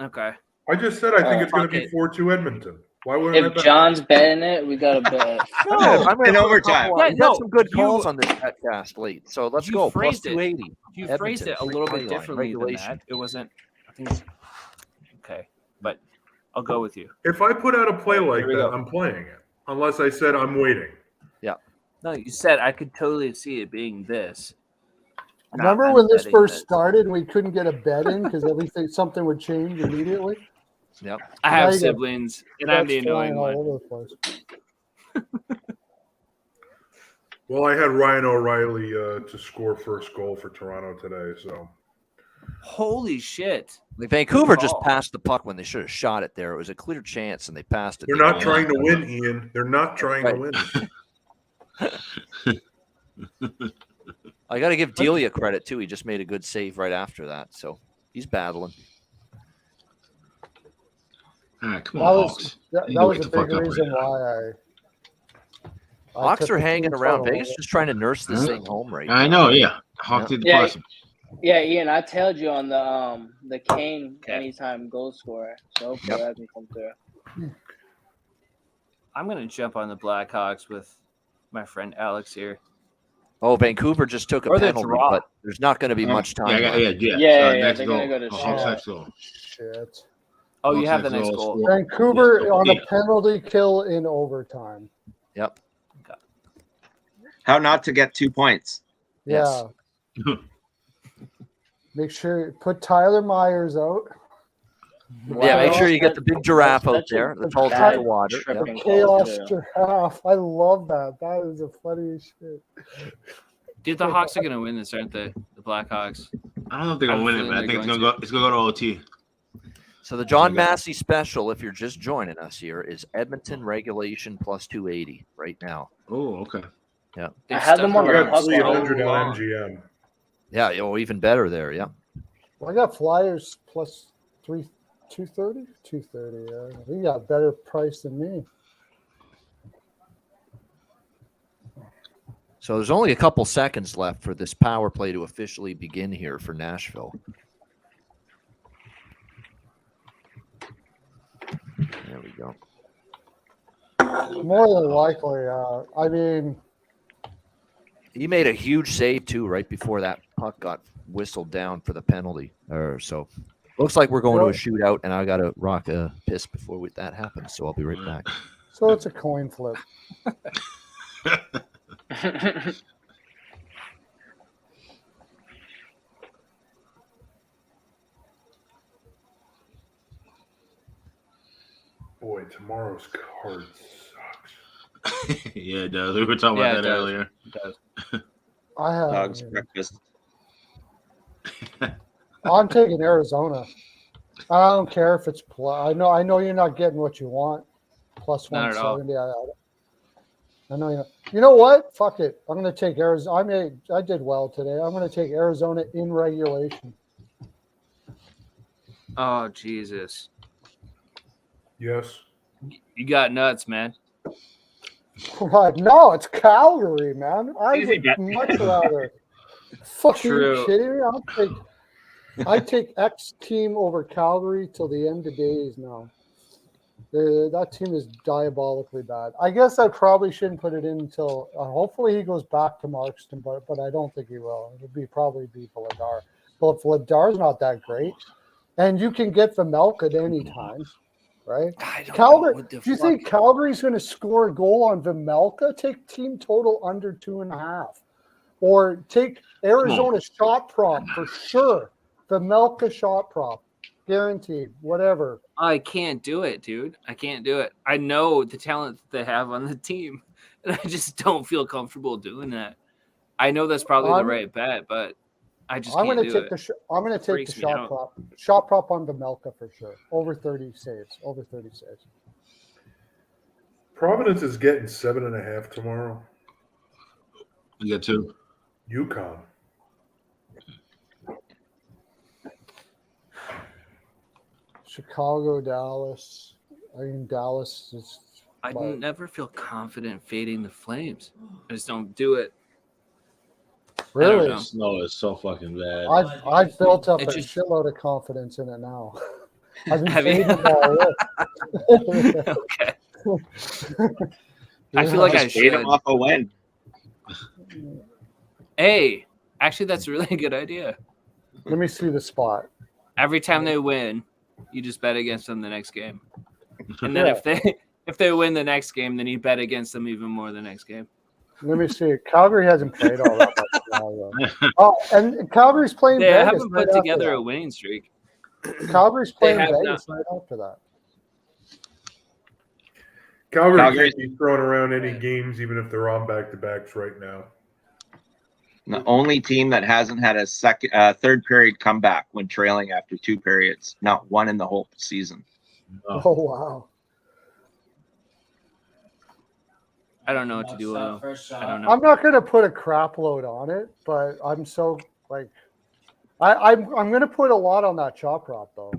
Okay. I just said I think it's going to be 4-2 Edmonton. Why wouldn't I If bet John's betting it, we got to bet. I'm in overtime. We got some good calls on this Betcast late, so let's go. Plus 280. You phrased it a little bit differently than that. It wasn't. I think it's okay, but I'll go with you. If I put out a play like that, I'm playing it. Unless I said I'm waiting. Yeah. No, you said I could totally see it being this. Remember when this first started and we couldn't get a bet in because something would change immediately? Yep. I have siblings, and I'm the annoying one. All over the place. Well, I had Ryan O'Reilly to score first goal for Toronto today, so. Holy shit. Vancouver just passed the puck when they should have shot it there. It was a clear chance, and they passed it. They're not trying to win, Ian. They're not trying to win. I got to give Delia credit, too. He just made a good save right after that, so he's battling. All right, come on, Hawks. That was a big reason why I Hawks are hanging around. Vegas just trying to nurse this thing home right now. I know, yeah. Hawks did the person. Yeah, Ian, I told you on the Kane anytime goal scorer. So hopefully that can come through. I'm going to jump on the Blackhawks with my friend Alex here. Oh, Vancouver just took a penalty, but there's not going to be much time. Yeah. They're going to go to shit. Oh, you have the next goal. Vancouver on a penalty kill in overtime. Yep. Okay. How not to get 2 points. Yeah. Make sure put Tyler Myers out. Yeah, make sure you get the big giraffe out there. That's all through the water. The chaos giraffe. I love that. That is the funniest shit. Dude, the Hawks are going to win this, aren't they? The Blackhawks. I don't know if they're going to win it, but I think it's going to go to OT. So the John Massey special, if you're just joining us here, is Edmonton regulation plus 280 right now. Oh, okay. Yeah. I had them on the got 300 on MGM. Yeah, even better there, yeah. Well, I got Flyers plus 230? 230, yeah. You got a better price than me. So there's only a couple seconds left for this power play to officially begin here for Nashville. There we go. More than likely, I mean, he made a huge save too right before that puck got whistled down for the penalty. So looks like we're going to a shootout, and I got to rock a piss before that happens. So I'll be right back. So it's a coin flip. Boy, tomorrow's card sucks. Yeah, it does. We were talking about that earlier. It does. I have Dogs breakfast. I'm taking Arizona. I don't care if it's I know you're not getting what you want. Plus 170. I know you. You know what? Fuck it. I'm going to take Arizona. I did well today. I'm going to take Arizona in regulation. Oh, Jesus. Yes. You got nuts, man. What? No, it's Calgary, man. I would much rather. Fucking kidding me? I take X team over Calgary till the end of days now. That team is diabolically bad. I guess I probably shouldn't put it in until hopefully he goes back to Markston, but I don't think he will. It would probably be Vladar. Well, if Vladar's not that great, and you can get Vemelka at any time, right? Calgary. Do you think Calgary's going to score a goal on Vemelka? Take team total under 2.5, or take Arizona shot prop for sure. Vemelka shot prop. Guaranteed, whatever. I can't do it, dude. I can't do it. I know the talent that they have on the team, and I just don't feel comfortable doing that. I know that's probably the right bet, but I just can't do it. I'm going to take the Freaks me shot out. prop. Shot prop on Vemelka for sure. Over 30 saves. Providence is getting 7.5 tomorrow. You get 2. UConn. Chicago, Dallas. I mean, Dallas is. I never feel confident fading the Flames. I just don't do it. Really? Snow is so fucking bad. I've built up a shitload of confidence in it now. I've been fading it all in. Okay. I feel like I should. Him off a win. Hey, actually, that's a really good idea. Let me see the spot. Every time they win, you just bet against them the next game, and then if they win the next game, then you bet against them even more the next game. Let me see. Calgary hasn't played all that much now, though. Oh, and Calgary's playing They Vegas. haven't put right together after a winning streak. Calgary's playing They have Vegas right after that. Calgary can't be throwing around any games, even if they're on back-to-backs right now. The only team that hasn't had a third period comeback when trailing after 2 periods. Not one in the whole season. Oh wow. I don't know what to do with them. I don't know. I'm not going to put a crap load on it, but I'm so like, I'm going to put a lot on that chop prop though,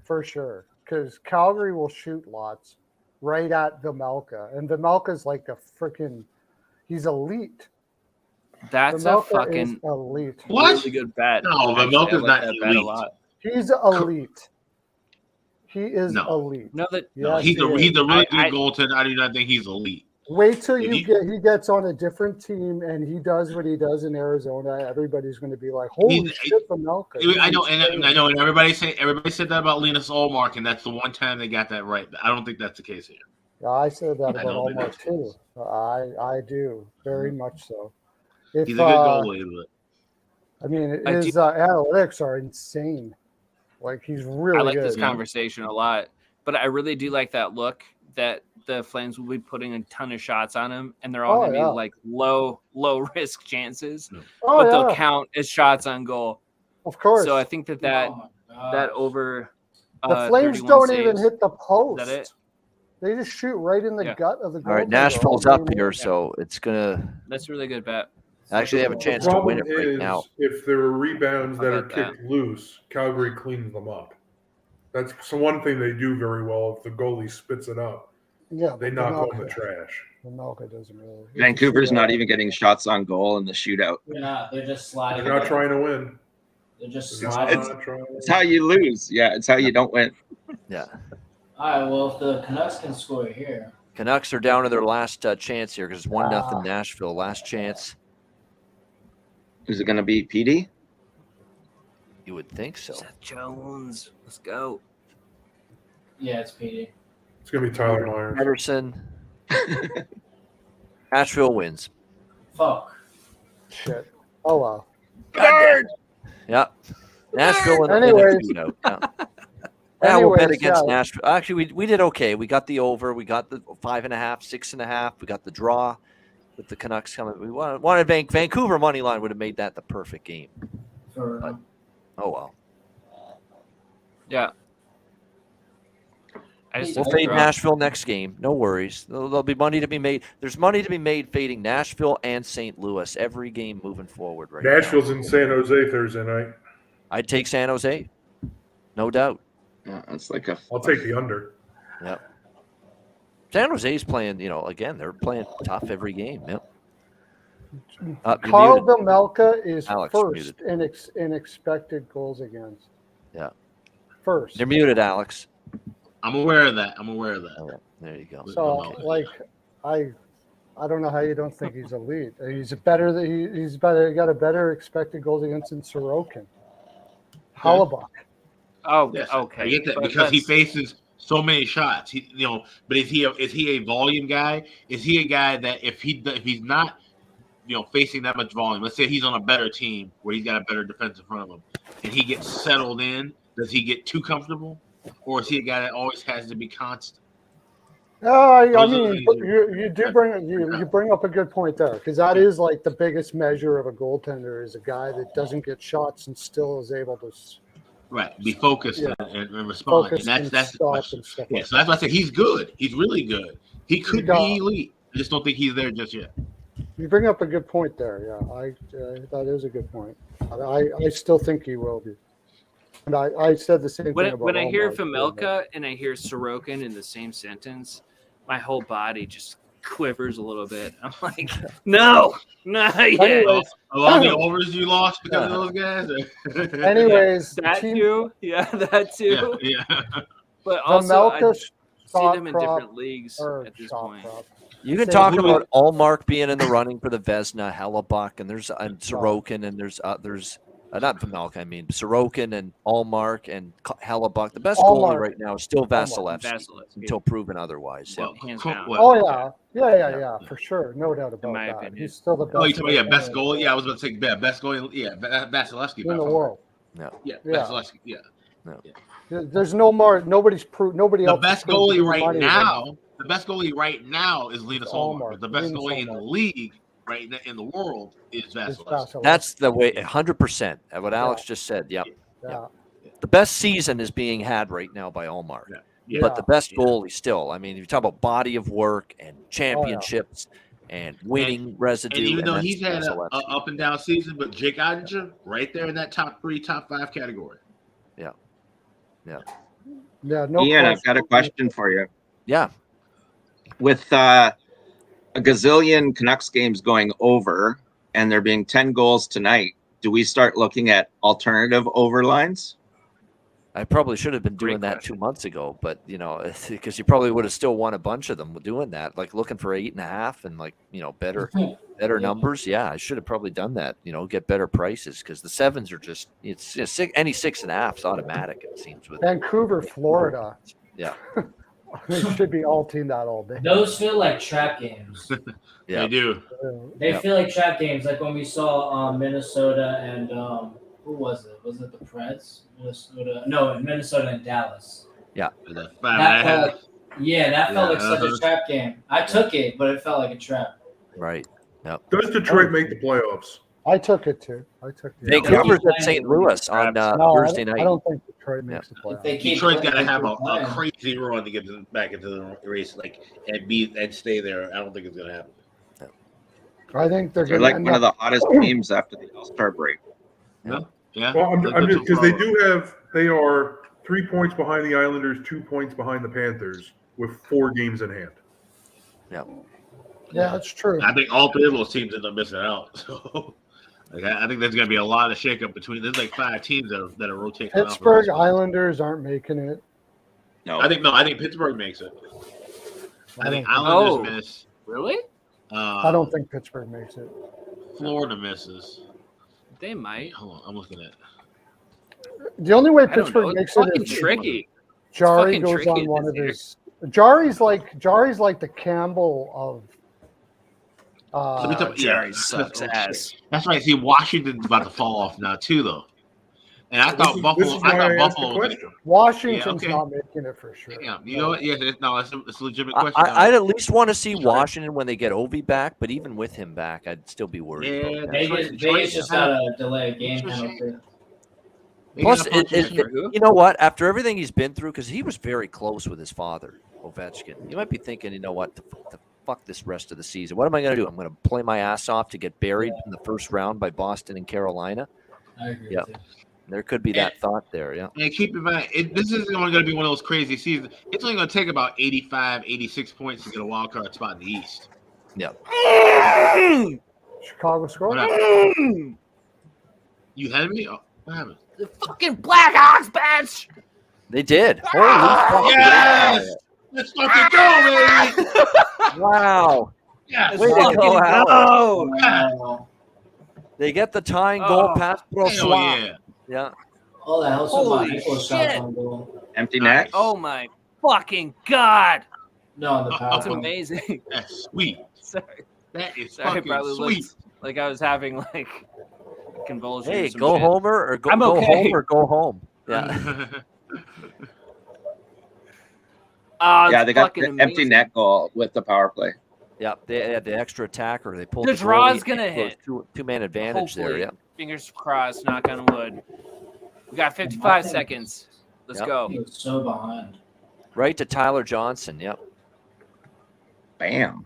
for sure, because Calgary will shoot lots right at Vemelka, and Vemelka's like a freaking, he's elite. That's Vemelka a fucking elite. really good bet. No, Actually, Vemelka's I like not that bet a elite. lot. He's elite. He is elite. No, that Yes, he's a he is. really good goaltender. I do not think he's elite. Wait till he gets on a different team and he does what he does in Arizona. Everybody's going to be like, "Holy shit, Vemelka!" I know, and everybody said that about Linus Ullmark, and that's the one time they got that right. I don't think that's the case here. Yeah, I said that I about don't think Ullmark too. I do very much so. If, He's a good goalie, but I mean, his analytics are insane. Like he's really I like good. this conversation a lot, but I really do like that look that the Flames will be putting a ton of shots on him, and they're all going to be like low risk chances, but they'll count as shots on goal. Of course. So I think that over the Flames 31 don't saves, even hit the post. Is that it? They just shoot right in the gut of the goal. All right, Nashville's up here, so it's gonna. That's a really good bet. Actually, they have a chance to win it right now. If there are rebounds that are bet that. kicked loose, Calgary cleans them up. That's one thing they do very well. If the goalie spits it up, they knock on the trash. Vemelka doesn't really. Vancouver's not even getting shots on goal in the shootout. They're not. They're just sliding. They're not trying to win. They're just sliding. It's how you lose. Yeah, it's how you don't win. Yeah. All right. Well, if the Canucks can score here, Canucks are down to their last chance here because it's 1-0 Nashville. Last chance. Is it going to be PD? You would think so. Seth Jones, let's go. yeah, it's PD. It's going to be Tyler Myers. Henderson. Nashville wins. Fuck. Shit. Oh wow. Yeah. Nashville and Anyways. shootout. Yeah, we'll bet against Nashville. Actually, we did okay. We got the over. We got the 5.5, 6.5. We got the draw with the Canucks coming. We wanted Vancouver money line would have made that the perfect game. But, oh well. Yeah. We'll fade Nashville next game. No worries. There'll be money to be made. There's money to be made fading Nashville and St. Louis every game moving forward right Nashville's now. in San Jose Thursday night. I'd take San Jose. No doubt. Yeah, it's like I'll take the under. Yep. San Jose's playing, again, they're playing tough every game. Yep. Carl Vemelka is Alex, first in expected goals against. Yeah. First. You're muted, Alex. I'm aware of that. Okay. There you go. So, I don't know how you don't think he's elite. He's better. He's better. He got a better expected goals against than Sorokin. Hellebuyck. Oh, yes, okay. I get that because he faces so many shots. But is he a volume guy? Is he a guy that if he's not, facing that much volume, let's say he's on a better team where he's got a better defense in front of him, and he gets settled in, does he get too comfortable, or is he a guy that always has to be constant? I mean, you bring up a good point there, because that is like the biggest measure of a goaltender is a guy that doesn't get shots and still is able to be focused and respond. And that's the question. Yeah, so that's why I said he's good. He's really good. He could be elite. I just don't think he's there just yet. You bring up a good point there. Yeah, that is a good point. I still think he will be. And I said the same thing about when I hear Omar, Vejmelka and I hear Sorokin in the same sentence, my whole body just quivers a little bit. I'm like, no, not yet. Anyways, of all the overs you lost because of those guys. Anyways, that too. Yeah, that too. Yeah. But also, I Vejmelka, see them in different leagues at this point. You can talk about Allmark being in the running for the Vezina, Hellebuck, and there's Sorokin, and there's not Vejmelka, I mean Sorokin and Allmark and Hellebuck. The best goalie right now is still Vasilevsky until proven otherwise. Hands down. Oh yeah, for sure, no doubt about that. Opinion. He's still the best. Oh, you told me, best goalie. Yeah, I was about to say best goalie. Yeah, Vasilevsky in the world. Yeah, Vasilevsky. Yeah. There's no more. Nobody's proved. Nobody else. The best goalie right now. The best goalie right now is Linus Ullmark. The best goalie in the league right now in the world is Vasilevsky. That's the way, 100%. What Alex just said. Yep. Yeah. The best season is being had right now by Ullmark. But the best goalie still. I mean, if you talk about body of work and championships and winning residue. And even though he's had an up and down season, but Jake Oettinger right there in that top 3, top 5 category. Yeah. No. Ian, I've got a question for you. Yeah. With a gazillion Canucks games going over and there being 10 goals tonight, do we start looking at alternative over lines? I probably should have been doing that 2 months ago, but because you probably would have still won a bunch of them doing that, like looking for 8.5 and better numbers. Yeah, I should have probably done that. Get better prices because the 7s are just any 6.5's automatic. It seems with Vancouver, Florida. Yeah. They should be all team that all day. Those feel like trap games. They do. They feel like trap games, like when we saw Minnesota and who was it? Was it the Preds? Minnesota and Dallas. Yeah. That felt like such a trap game. I took it, but it felt like a trap. Right. Yep. Does Detroit make the playoffs? I took it too. Vancouver's at St. Louis on Thursday night. I don't think Detroit makes the playoffs. Detroit's got to have a crazy run to get them back into the race, and stay there. I don't think it's going to happen. I think they're like one of the hottest teams after the All-Star break. Yeah. Well, I'm just because they are 3 points behind the Islanders, 2 points behind the Panthers, with 4 games in hand. Yeah. Yeah, that's true. I think all 3 of those teams end up missing out. So, I think there's going to be a lot of shakeup between. There's like 5 teams that are rotating. Pittsburgh Islanders aren't making it. No, I think Pittsburgh makes it. I think Islanders miss. Really? I don't think Pittsburgh makes it. Florida misses. They might. Hold on, I'm looking at. The only way Pittsburgh makes it is tricky. Jari goes on one of his. Jari's like the Campbell of. Jari sucks ass. That's right. See, Washington's about to fall off now too, though. And I thought Buffalo. Washington's not making it for sure. Yeah, you know what? Yeah, it's a legitimate question. I'd at least want to see Washington when they get Ovi back, but even with him back, I'd still be worried. Yeah, Vegas just got to delay a game penalty. Plus, you know what? After everything he's been through, because he was very close with his father, Ovechkin, you might be thinking, you know what? The fuck this rest of the season. What am I going to do? I'm going to play my ass off to get buried in the first round by Boston and Carolina. I agree. Yeah. There could be that thought there, yeah. And keep in mind, this isn't only going to be one of those crazy seasons. It's only going to take about 85, 86 points to get a wild card spot in the East. Yeah. Chicago scored. You had me? Oh, what happened? The fucking Blackhawks bench. They did. Holy yes! Let's fucking go, baby! Wow. Yes. Way to go, Al. Wow. They get the tying goal past Brossois. Yeah. Oh, that helps Holy with my shit. on goal. Empty net. Oh my fucking god. No, the power. That's amazing. That's sweet. Sorry. That is Sorry, fucking probably sweet. looked like I was having like convulsions. Hey, or some go shit. Homer or go I'm okay. home or go home. Yeah. Yeah, they got the empty net goal with the power play. Yeah, they had the extra attacker. They pulled The the draw's goalie gonna into a hit. two-man advantage there. Hopefully. Yeah. Fingers crossed, knock on wood. We got 55 seconds. Let's Yep. go. He was so behind. Right to Tyler Johnson. Yep. Bam.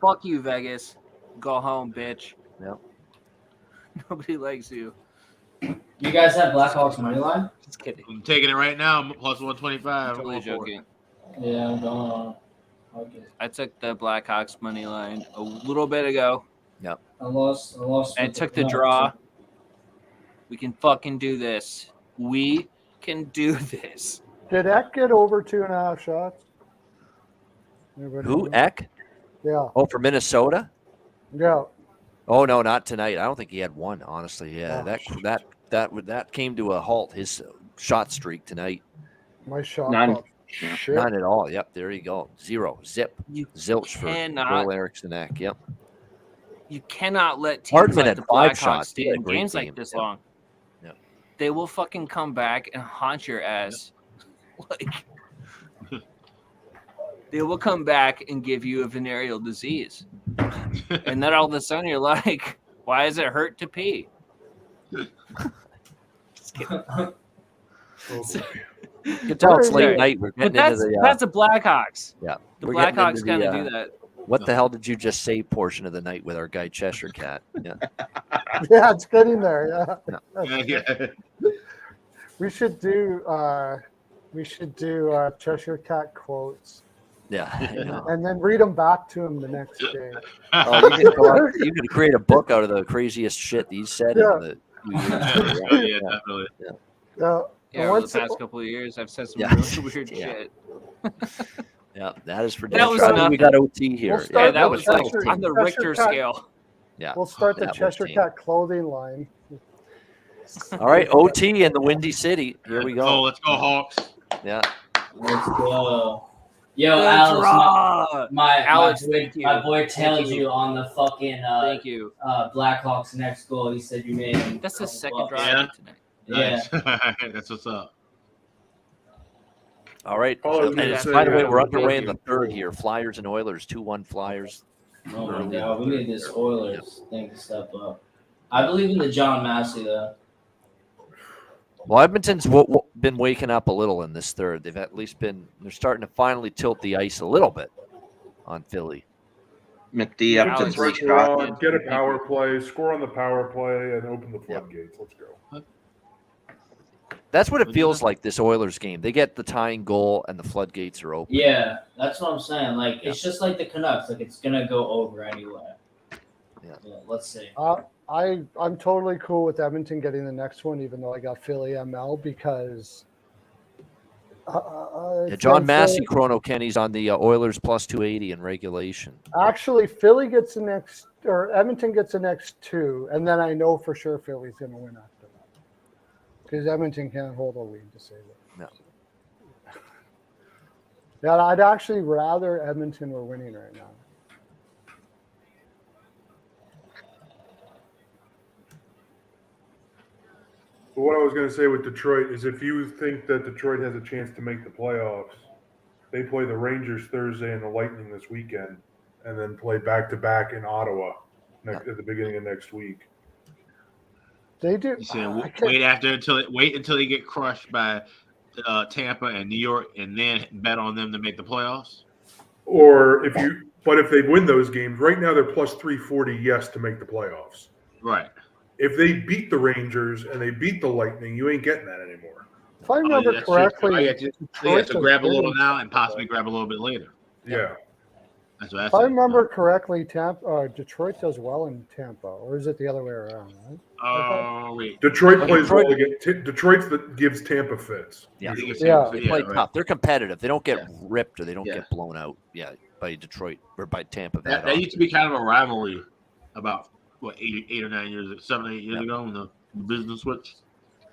Fuck you, Vegas. Go home, bitch. Yep. Nobody likes you. You guys have Blackhawks money line? Just kidding. I'm taking it right now. Plus 125. Totally joking. Yeah, I'm going on. Okay. I took the Blackhawks money line a little bit ago. Yep. I lost. And took the draw. We can fucking do this. We can do this. Did Eck get over 2.5 shots? Anybody Who? know? Eck? Yeah. Oh, for Minnesota? Yeah. Oh no, not tonight. I don't think he had one. Honestly, yeah. Oh, That came to a halt. His shot streak tonight. My shot. None. clock. Shit. None at all. Yep. There you go. Zero. Zip. Zilch for cannot- Joel Eriksson Ek. Yep. You cannot let teams Hardman like had the 5 Blackhawks shots. stay He had a in great games game. like this Yeah. long. Yeah. They will fucking come back and haunt your ass. Like, they will come back and give you a venereal disease. And then all of a sudden you're like, why does it hurt to pee? Just kidding. You can tell it's late night. We're But getting into that's the the Blackhawks. yeah. The we're getting Blackhawks into got to the, do that. What the hell did you just say? Portion of the night with our guy Cheshire Cat. Yeah. Yeah, it's getting there. Yeah. Yeah. We should do Cheshire Cat quotes. Yeah. I know. And then read them back to him the next day. Oh, you could create a book out of the craziest shit he said Yeah. in the 2 years. Yeah, definitely. Yeah. Yeah, over the once- past couple of years, I've said some Yeah. really weird Yeah. shit. Yeah, that is for That damn was sure. I think enough. we got OT here. We'll Yeah, start Yeah, that the was like Cheshire- on the Cheshire Richter Cat- scale. Yeah. We'll start the that was Cheshire tame. Cat clothing line. All right, OT in the Windy City. Here we Oh, go. let's go, Hawks. Yeah. Let's go. Yo, Good Alex, draw. my Alex, boy, thank you. my boy Thank tailed you. you on the fucking Thank you. Blackhawks next goal. He said you made him. That's the couple second bucks. draw Yeah. tonight. Yeah. Nice. That's what's up. All right. All I was And gonna say, by the way, we're thank underway in you. the third here. Flyers and Oilers, 2-1 Flyers. Oh my Early in god, the we third need this here. Oilers thing to step up. I believe in the John Massey though. Well, Edmonton's been waking up a little in this third. They've at least they're starting to finally tilt the ice a little bit on Philly. McD up to Alex, 3 Switch shots. on, get a power play, score on the power play, and open the floodgates. Let's go. That's what it feels like, this Oilers game. They get the tying goal and the floodgates are open. Yeah, that's what I'm saying. Like it's just like the Canucks. Like it's gonna go over anyway. Yeah. Let's see. I'm totally cool with Edmonton getting the next one, even though I got Philly ML because. John Massey, Chrono Kenny's on the Oilers plus 280 in regulation. Actually, Philly gets the next, or Edmonton gets the next 2, and then I know for sure Philly's going to win after that because Edmonton can't hold a lead to save it. No. Yeah, I'd actually rather Edmonton were winning right now. But what I was going to say with Detroit is if you think that Detroit has a chance to make the playoffs, they play the Rangers Thursday and the Lightning this weekend, and then play back-to-back in Ottawa at the beginning of next week. They do. You said wait until they get crushed by Tampa and New York, and then bet on them to make the playoffs. Or if they win those games, right now they're plus 340 yes to make the playoffs. Right. If they beat the Rangers and they beat the Lightning, you ain't getting that anymore. If I remember that's correctly, true. You have to Detroit grab a was little winning. now and possibly grab a little bit later. Yeah. That's what I If I said. remember correctly, Detroit does well in Tampa, or is it the other way around? Right? Oh, wait. Detroit plays well against Detroit's that gives Tampa fits. Yeah. Yeah. They play right. tough. They're competitive. They don't get Yeah. ripped or they don't Yeah. get blown out. Yeah, by Detroit or by Tampa. That used to be kind of a rivalry about what 8 or 9 years, 7 or 8 years ago when the business switched.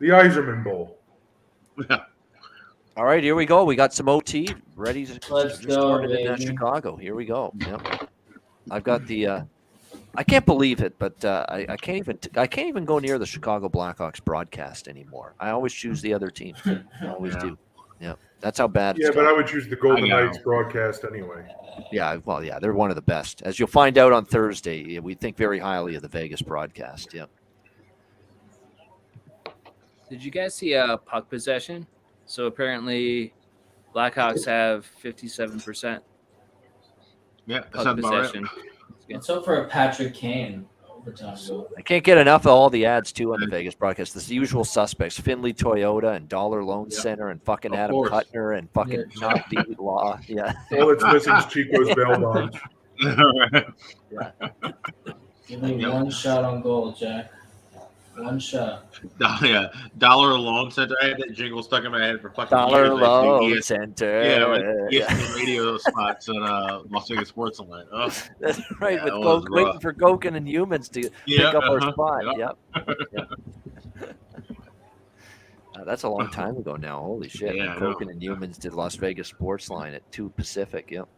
The Iserman Bowl. Yeah. All right, here we go. We got some OT ready to Let's just go, started in baby. Chicago. Here we go. Yep. I've got the. I can't believe it, but I can't even go near the Chicago Blackhawks broadcast anymore. I always choose the other team. I always do. Yeah, That's how bad. Yeah, it's but got. I would choose the Golden Knights broadcast anyway. Yeah, well, yeah, they're one of the best. As you'll find out on Thursday, we think very highly of the Vegas broadcast. Yeah. Did you guys see puck possession? So apparently, Blackhawks have 57%. Yeah, puck possession. Let's hope for a Patrick Kane overtime goal. I can't get enough of all the ads too on the Vegas broadcast. This usual suspects: Finley Toyota and Dollar Loan Center and fucking Adam Kuttner and fucking not beat law. Yeah. All it's missing is Chico's bail bonds. Yeah. Give me one shot on goal, Jack. One shot. Yeah, Dollar Loan Center. I had that jingle stuck in my head for fucking Dollar years. Loan Center. Yeah, like ESPN radio spots on Las Vegas Sports Online. Oh, that's right. yeah, With waiting for Gokin and Humans to pick up our spot. Yep. That's a long time ago now. Holy shit! Yeah, Gokin and Humans did Las Vegas Sports Line at 2 Pacific. Yep.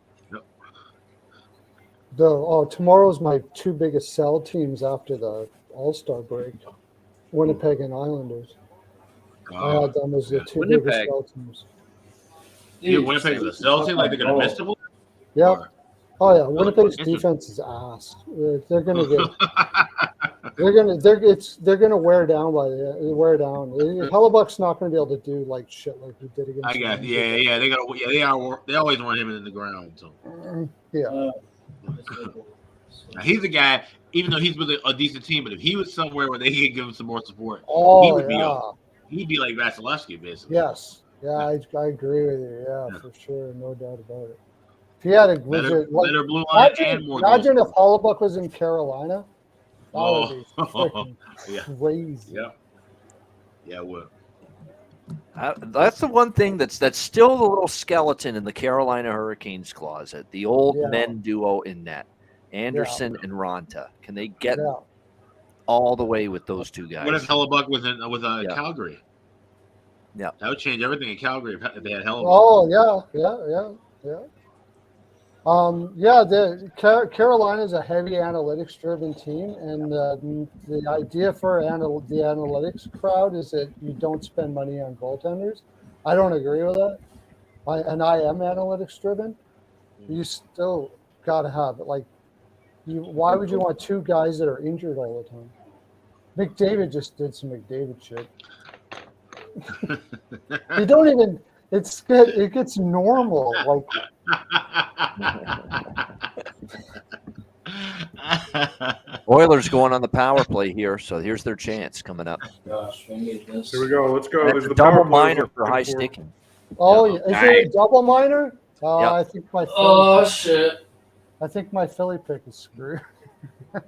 Tomorrow's my two biggest sell teams after the All-Star break. Winnipeg and Islanders. I had them as the two biggest sell teams. Yeah, Winnipeg's a sell team, like they're gonna miss them. Yeah. Oh yeah, Winnipeg's defense is ass. They're gonna get. They're gonna wear down Hellebuck's not gonna be able to do like shit like he did against. I got they always want him in the ground. So. Yeah. Now, he's a guy. Even though he's with a decent team, but if he was somewhere where they could give him some more support, he'd be like Vasilevsky, basically. Yes. Yeah, I agree with you. Yeah, for sure. No doubt about it. If he had a better blue line and more imagine if Hellebuck was in Carolina. That would be freaking crazy. Yeah. Yeah, it would. That's the one thing that's still the little skeleton in the Carolina Hurricanes closet. The old men duo in net. Anderson and Ronta. Can they get all the way with those two guys? What if Hellebuck was in Calgary? Yeah, that would change everything in Calgary if they had Hellebuck. Oh yeah. Carolina's a heavy analytics-driven team, and the idea for the analytics crowd is that you don't spend money on goaltenders. I don't agree with that. I am analytics-driven. You still got to have it. Why would you want two guys that are injured all the time? McDavid just did some McDavid shit. You don't even. It gets normal. Oilers going on the power play here, so here's their chance coming up. Gosh, we need this. Here we go. Let's go. That's a double minor for high sticking. Oh, is it a double minor? I think my. Shit. I think my Philly pick is screwed. I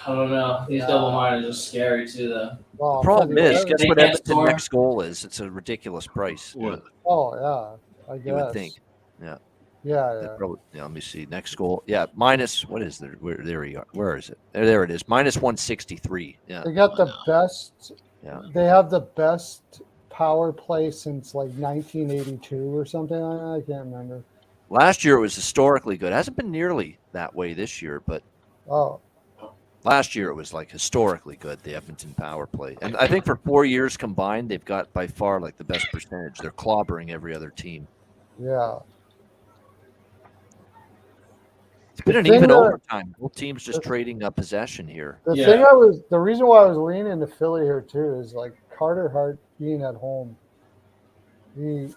don't know. These double minors are scary too, though. The problem is, guess what Edmonton next goal is? It's a ridiculous price. What? Oh yeah, I guess. You would think. Yeah. Yeah. Probably, let me see. Next goal. Yeah, minus. What is there? There we are. Where is it? There it is. Minus 163. Yeah. They got the best. Yeah. They have the best power play since like 1982 or something like that. I can't remember. Last year it was historically good. It hasn't been nearly that way this year, but last year it was like historically good, the Edmonton power play. And I think for 4 years combined, they've got by far like the best percentage. They're clobbering every other team. Yeah. It's been an even overtime. Both teams just trading possession here. The reason why I was leaning to Philly here too is like Carter Hart being at home. He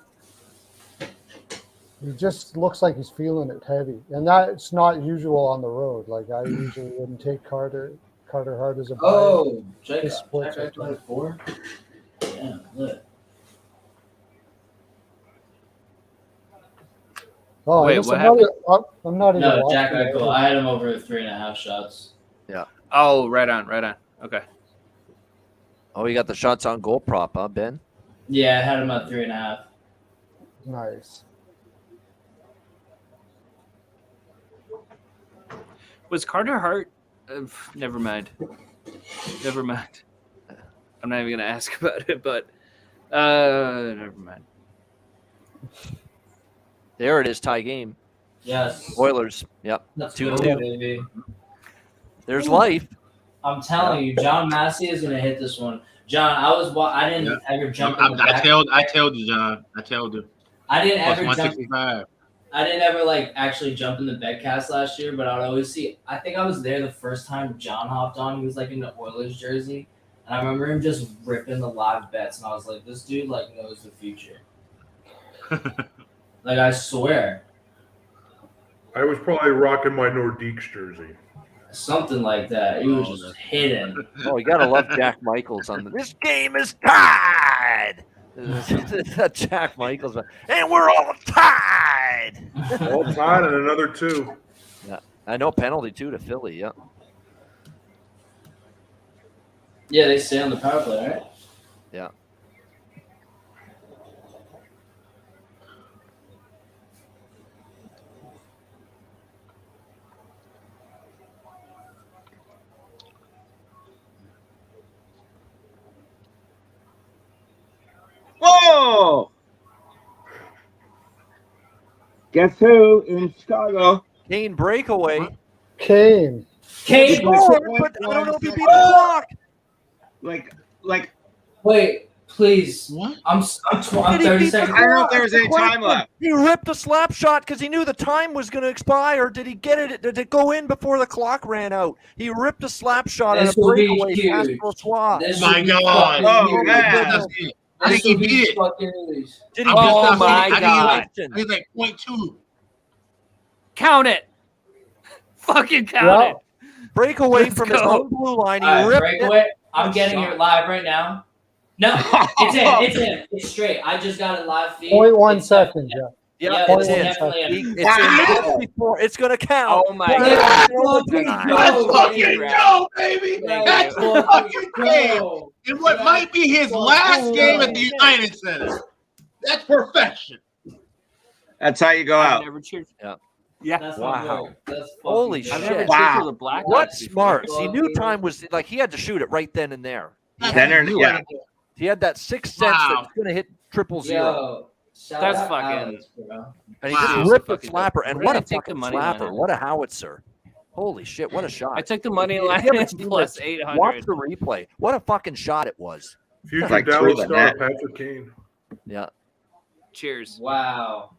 just looks like he's feeling it heavy, and that's not usual on the road. Like I usually wouldn't take Carter Hart as a buyer. Oh, Jack I played 4. Yeah, lit. Oh, wait, what happened? I'm not even. No, Jack I had him over 3.5 shots. Yeah. Oh, right on. Okay. Oh, you got the shots on goal prop, huh, Ben? Yeah, I had him at 3.5. Nice. Was Carter Hart? Never mind. I'm not even gonna ask about it, but never mind. There it is, tie game. Yes. Oilers. Yep. Let's 2-2. go, baby. There's life. I'm telling you, John Massey is gonna hit this one. John, I didn't ever jump in the back. I told you, John. I told you. I didn't Plus ever jump. 165. I didn't ever like actually jump in the Betcast last year, but I would always see. I think I was there the first time John hopped on. He was like in the Oilers jersey, and I remember him just ripping the live bets, and I was like, "This dude like knows the future." Like I swear, I was probably rocking my Nordiques jersey. something like that. He was just hitting. Oh, you gotta love Jack Michaels on this game is tied. Jack Michaels, and we're all tied. All tied and another 2. Yeah, I know penalty too to Philly. Yeah. Yeah, they stay on the power play, right? Yeah. Whoa! Guess who in Chicago? Kane breakaway. Kane. Kane scored, but I don't know if he beat the clock. Like. Wait, please. What? I'm Did he 30 beat the seconds. I don't know if clock? there was any time left. He ripped a slap shot because he knew the time was going to expire. Did he get it? Did it go in before the clock ran out? He ripped a slap shot This on a will be breakaway past huge. Francois. This My will be God. fucking Oh, huge. man. I think This he will be beat it. fucking huge. Did he Oh, beat my the God. He's like 0.2. Count it. Fucking count Yeah. it. breakaway Let's from his go. own blue line? He All right, ripped breakaway. it. I'm getting it live right now. No, it's in. It's in. It's straight. I just got it live feed. 0.1 It's seconds. definitely- Yeah, Yeah, it's it's in. definitely in. It's in just before. It's going to count. Oh my Let's God. fucking Let's go, fucking baby. go, baby. Thank That's you. fucking Kane. Go. In what might be his last game at the United Center. That's perfection. That's how you go I've out. never cheered. Yeah. That's Wow. my boy. That's Holy fucking I've shit. never cheered Wow. for the Blackhawks. What before. smarts? He knew time was like he had to shoot it right then and there. Center, yeah. He had that sixth sense that Wow. was going to hit 000. Yo, shout That's out fucking- Alex, bro. And he Wow. just ripped the Fucking- slapper. And Where what did a I take the fucking money line slapper. at? What a howitzer. Holy shit. What a shot. I took the money If you line haven't at seen plus this, 800. watch the replay. What a fucking shot it was. Future Like Dallas through the star net. Patrick Kane. Yeah. Cheers. Wow.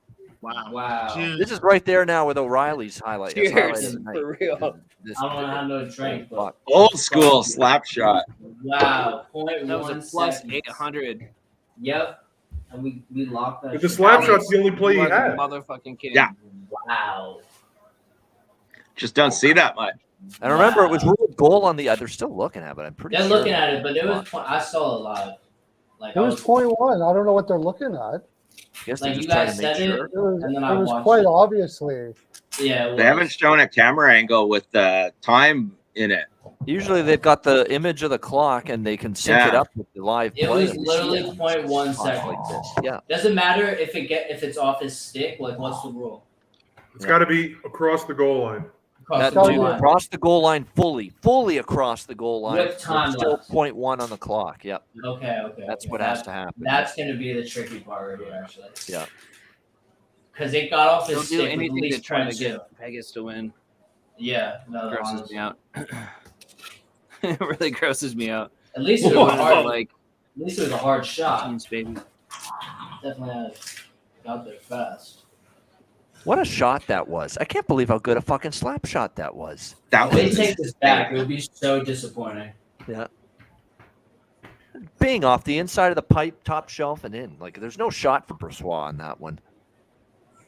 Wow. Wow. Cheers. This is right there now with O'Reilly's highlight. His highlight of Cheers. the night. For real. This- I don't have no drink, but Old school slap shot. wow. 0.1 That was a plus seconds. 800. Yep. And we locked that. But the shit. slap shot's the only play he You are the had. motherfucking kidding. Yeah. Wow. Just don't see that much. And remember, it was ruled goal on the. They're still looking at it, but I'm pretty They're sure. looking at it, but there was. I saw it live. Like It was 0.1. I don't know what they're looking at. I guess they're Like, just you trying guys to make said it, sure. It was, and then it I was watched quite it. obviously. Yeah. It They haven't was. shown a camera angle with the time in it. Usually they've got the image of the clock and they can sync it Yeah. up with the live It play. was and see literally it. 0.1 Spots seconds. like this. Yeah. Doesn't matter if it's off his stick. Like, what's the rule? It's got to be across the goal line. Across That the goal too, line. across the goal line fully across the goal line. With time Still left. 0.1 on the clock. Yep. Okay. That's okay. what has to happen. That's going to be the tricky part right here, actually. Yeah. Because it got off his Don't stick do with at anything to least try to 0.2. get Vegas to win. Yeah. No, Grosses honestly. me out. It really grosses me out. At least it was hard. Like, At least it was a hard shot. teams, baby. Definitely got there fast. What a shot that was. I can't believe how good a fucking slap shot that was. That If they was take this back, it would be so disappointing. Yeah. Being off the inside of the pipe, top shelf, and in. Like, there's no shot for Brossois on that one.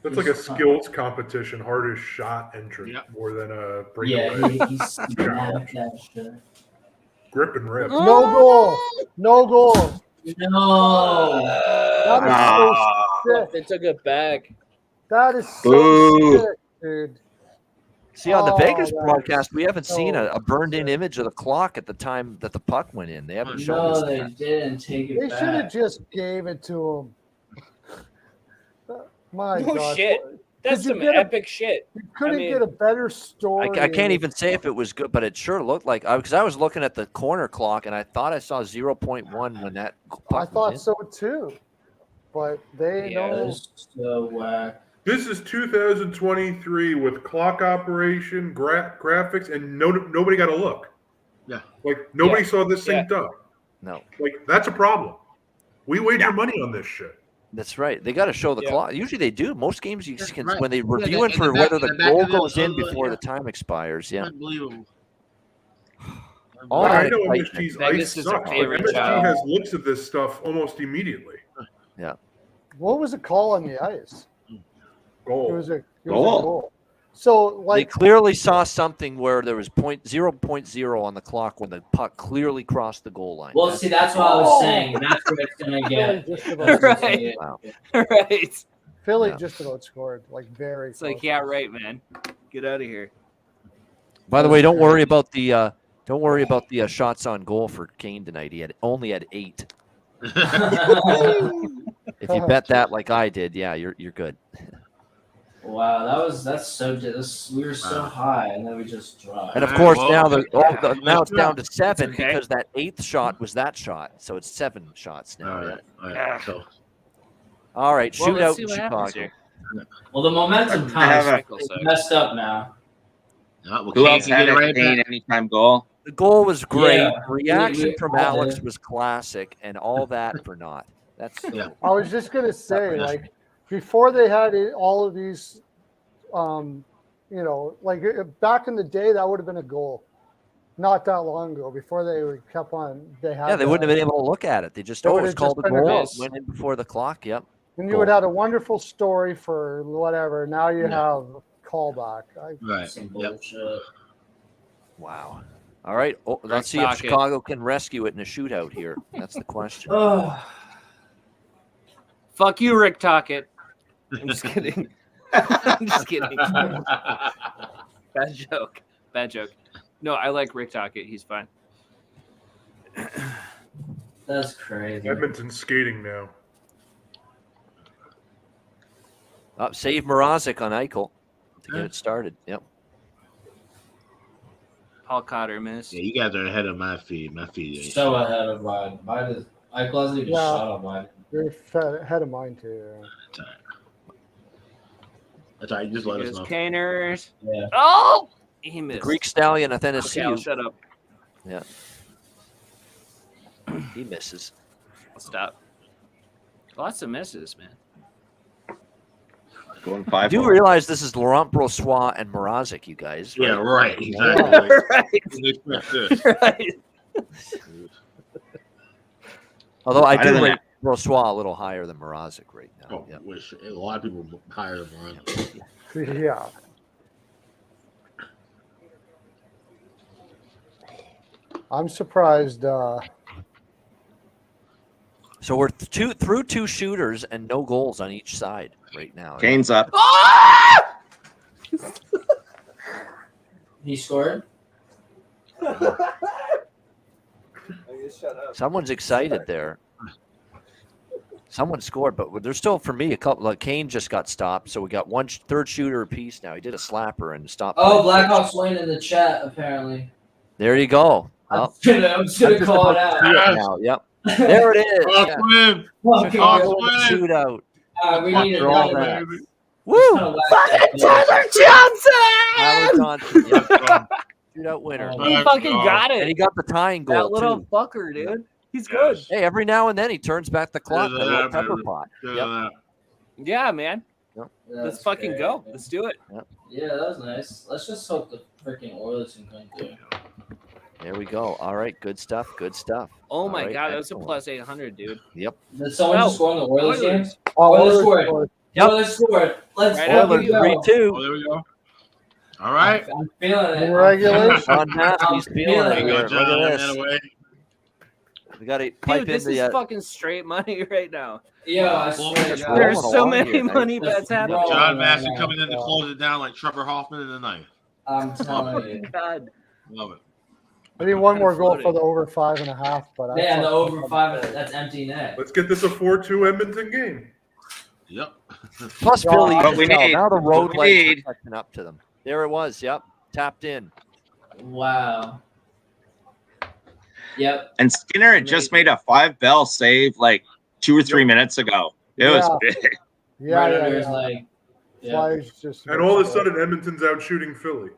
That's like a skills competition, hardest shot entrant more than a Yeah, breakaway. he snapped that shit. Grip and rip. No goal. No goal. No. That is so sick. They took it back. That is so Boo. sick, dude. See, on the Oh, Vegas that's broadcast, we haven't seen so a burned-in image of the clock at the time that the puck went in. They haven't shown No, us they that. didn't take it They should have back. just gave it to him. My No God. shit. That's Could you some get a- epic shit. You couldn't mean- get a better story. I can't even say if it was good, but it sure looked like because I was looking at the corner clock and I thought I saw 0.1 when that puck I was thought in. so too. But they Yeah, know. So whack. This is 2023 with clock operation, graphics, and nobody got a look. Yeah. Like, nobody Yeah. saw this synced up. No. Like, that's a problem. We wager money on this shit. That's right. They got to show the clock. Usually they do. Most games you can Right. when they Yeah, reviewing in for the back- whether in the the back goal of the- goes in of the- before yeah. the time expires. Yeah. Unbelievable. All I right. know MSG's Vegas ice is a sucks, but favorite MSG child. has looks at this stuff almost immediately. Yeah. What was the call on the ice? Goal. It was a Goal. goal. So They like clearly saw something where there was 0.0 on the clock when the puck clearly crossed the goal line. Well, see, that's what I was saying. That's where it's gonna get. Just about Right. Wow. Right. Philly Yeah. just about scored, like very. It's like, yeah, right, man. Get out of here. By the way, don't worry about the shots on goal for Kane tonight. He only had 8. If you bet that like I did, yeah, you're good. Wow, that's so. We were so high, and then we just dropped. And of course now now it's down to 7 okay. because that 8th shot was that shot, so it's 7 shots now. All yeah. right. All right. So, All right, Well, let's shootout see in what happens Chicago. here. Well, the momentum I kind have of messed up now. well, Who Kane else can had get it a right Kane back. anytime goal? The goal was great. Yeah. The reaction We from all Alex did. was classic, and all that for naught. That's Yeah. I was just gonna say, like, before they had all of these, like back in the day, that would have been a goal. Not that long ago, before they kept on, they had. Yeah, they wouldn't have been able to look at it. They just It it would was have called a just been a goal. goal. It went in before the clock. Yep. And you Goal. would have had a wonderful story for whatever. Now you have callback. Right. Some Yep. bullshit. Wow. All right. Oh, let's see if Pocket. Chicago can rescue it in a shootout here. That's the question. Fuck you, Rick Tockett. I'm just kidding. I'm just kidding. Bad joke. Bad joke. No, I like Rick Tockett. He's fine. That's crazy. Edmonton's skating now. Save Mrazek on Eichel to get it started. Yep. Paul Cotter missed. Yeah, you guys are ahead of my feed. My feed is So ahead of mine. Mine is. I wasn't even shot on mine. You're ahead of mine too. That's all right. Just let us Here's know. Caners. Yeah. Oh! He missed. Greek Stallion of Okay, Tennessee. I'll shut up. Yeah. He misses. I'll stop. Lots of misses, man. Going I 5. do realize this is Laurent Brossoit and Mrazek, you guys. Yeah, right. Right. Exactly. Right. Although I I do don't rate Brossoit a little higher than Mrazek right now. Oh, Yep. wish a lot of people higher than Miranda. Yeah. I'm surprised. So we're through 2 shooters and no goals on each side right now. Kane's up. He scored. Someone's excited there. Someone scored, but there's still, for me, a couple. Like Kane just got stopped, so we got one third shooter apiece now. He did a slapper and stopped. Oh, Blackhawks Wayne in the chat apparently. There you go. I'm just gonna call it out. Now. Yep. There it is. Hawks win. Chicago Hawks win. shootout. We need After all another. that. Woo! Fucking Tyler Johnson! Tyler Johnson. Yep. Shootout winner. Oh, He fucking got And it. he got the tying goal, That little too. fucker, dude. He's good. Hey, every now and then he turns back the clock. Yeah, A little yeah, pepper baby. pot. Yeah, Yep. Yeah, man. Let's That's fucking great. go. Let's do it. Yeah, that was nice. Let's just hope the freaking Oilers can come through. There we go. All right. Good stuff. Good stuff. Oh All my right, god, that was a excellent. plus 800, dude. Yep. Did someone just score on the Oilers game? Oh, Oilers Oilers scored. scored. Yep. Oilers scored. Let's Right fucking up. Oilers go. 3-2. Oh, there we go. All right. I'm feeling it. In regulation. Sean Matthews I'm feeling feeling it it. here. Good Look job. at That this. away. We got to pipe Dude, in this is the. fucking straight money right now. Yo, I swear to Just God. There's rolling so along many here, man. money Just bets happening. rolling. John Oh, Massey my coming in to God. close it down like Trevor Hoffman in the night. I'm telling you. God. Love it. I need one more goal for the over 5.5, but Man, the over 5, that's empty net. Let's get this a 4-2 Edmonton game. Yep. Plus, Yeah, Philly, you but can we tell. need- Now the road we legs need- are catching up to them. There it was. Yep. Tapped in. Wow. Yep. And Skinner had just made a 5-bell save like 2 or 3 minutes ago. It was Yeah. big. Yeah, Right yeah, under his yeah. leg. Yeah. Flyers just And all of a sudden, Edmonton's out shooting Philly.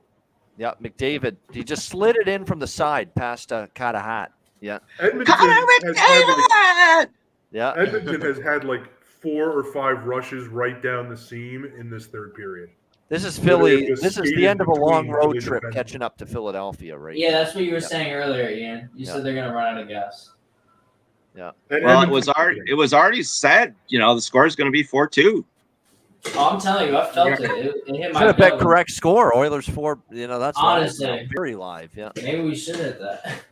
Yeah. McDavid. He just slid it in from the side past Catahat. Yeah. Edmonton has had like, Yeah. Edmonton has had like 4 or 5 rushes right down the seam in this third period. This is Literally Philly. just This is the skated end of a long between road Philly trip defenders. catching up to Philadelphia, right? Yeah, now. that's what you were Yeah. saying earlier, Ian. You said they're gonna run out of gas. Yeah. Well, it was already said. The score is going to be 4-2. Oh, I'm telling you, I felt it. It hit my Should have bet gut. correct score. Oilers 4. That's Honestly. live now. Very live. Yeah. Maybe we should hit that.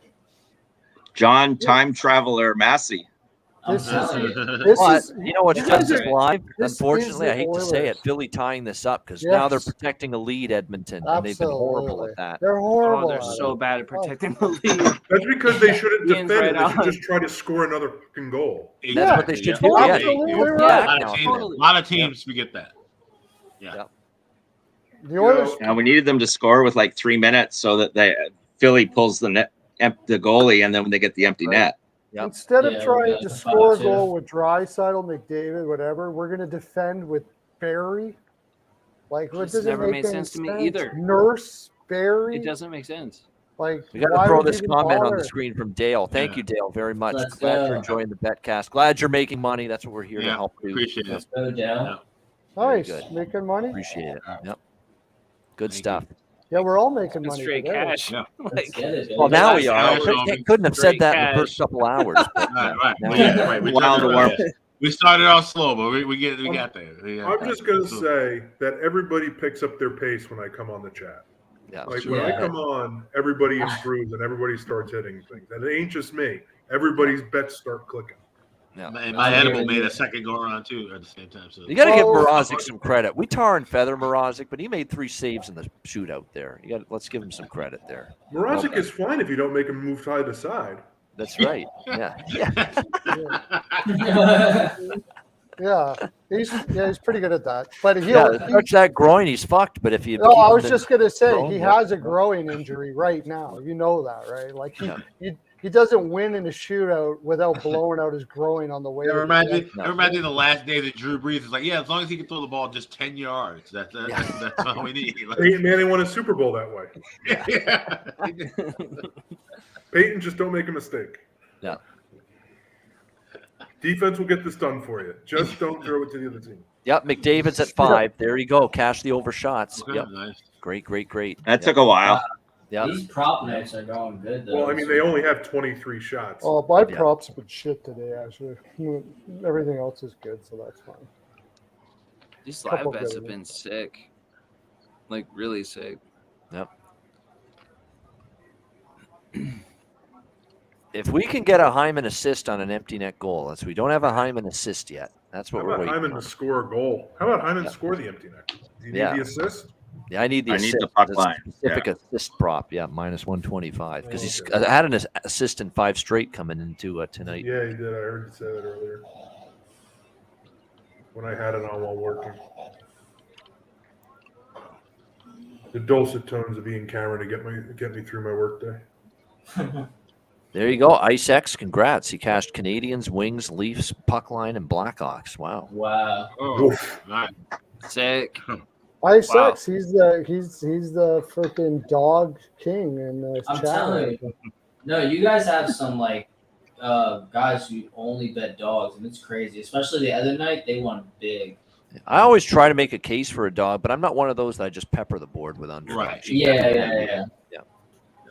John Time Traveler Massey. This But is you know what's you just guys as are- live? this is Unfortunately, the I hate to say it, Oilers. Philly tying this up because now they're Yes. protecting a lead, Edmonton, and they've been horrible at that. They're horrible. They're at so it. bad at protecting the lead. That's because they shouldn't Ian's defend it. right They should on. just try to score another fucking goal. That's what they should do. Totally Yeah, right. pull A back lot now. of teams, a lot of teams forget that. Yeah. The Oilers. Now we needed them to score with like 3 minutes so that Philly pulls the goalie, and then when they get the empty net. Yep. Instead of Yeah, trying we to got score a 5-2. goal with Draisaitl, McDavid, whatever, we're going to defend with Barry. Like, what This does never it made make sense to any me either. Nurse, Barry. It doesn't make sense. Like, We got to why throw would this you even comment on bother? the screen from Dale. Thank you, Dale, very much. Let's Glad go. you're enjoying the Betcast. Glad you're making money. That's what we're here to Yeah, help do. appreciate it. Go down. Nice, Very good. making money. Appreciate it. Yep. Good stuff. Yeah, we're all making It's money straight today. cash. Yeah. Let's get it, Well, baby. now we are. Cash, They couldn't have said Straight that in the cash. first couple hours. But, Right. now Yeah, right. We, Wow, the warm- we started off slow, but we got there. I'm just going to say that everybody picks up their pace when I come on the chat. Yeah. Like Sure. when I Yeah. come on, everybody improves and everybody starts hitting things. And it ain't just me. Everybody's bets start clicking. Yeah. And my edible made a second go around too at the same time. So You got to give Well- Mrazek some credit. We tar and feather Mrazek, but he made 3 saves in the shootout there. Let's give him some credit there. Mrazek Well is fine if you don't make him move side to side. That's right. Yeah. Yeah, he's pretty good at that. But Yeah, touch that groin, he's fucked. But if you, No, keep I him was in just gonna say groin, he yeah. has a growing injury right now. You know that, right? Like Yeah. he doesn't win in a shootout without blowing out his groin on the way. It to the reminds net. me. It reminds me of the last day that Drew Brees was like, "Yeah, as long as he can throw the ball just 10 yards, that's all we need." Like, Peyton Manning won a Super Bowl that way. yeah. Peyton, just don't make a mistake. Yeah. Defense will get this done for you. Just don't throw it to the other team. Yep, McDavid's at 5. There you go. Cash the overshots. Okay, Yep. nice. Great. That took a while. Yep. These prop nights are going good though. Well, I mean, they only have 23 shots. Oh, my Yeah. props have been shit today. Actually, everything else is good, so that's fine. These live Couple bets good have been sick. Like really sick. Yep. If we can get a Hyman assist on an empty net goal, we don't have a Hyman assist yet. That's How what we're about waiting Hyman on. to score a goal? How about Hyman score the empty net? Do you need Yeah. the assist? Yeah, I need the I need assist. the puck the line. specific assist prop. Yeah, minus 125 because he's had an assist in 5 straight coming into tonight. Yeah, he did. I heard you say that earlier. When I had it on while working. The dulcet tones of Ian Cameron to get me through my workday. There you go. Ice X, congrats. He cashed Canadians, Wings, Leafs, Puck Line, and Blackhawks. Wow. Wow. Oh, nice. Sick. Ice Wow. X, he's the freaking dog king in the I'm chat. telling you. No, you guys have some like guys who only bet dogs, and it's crazy. Especially the other night, they won big. I always try to make a case for a dog, but I'm not one of those that I just pepper the board with underdogs. Right. Yeah.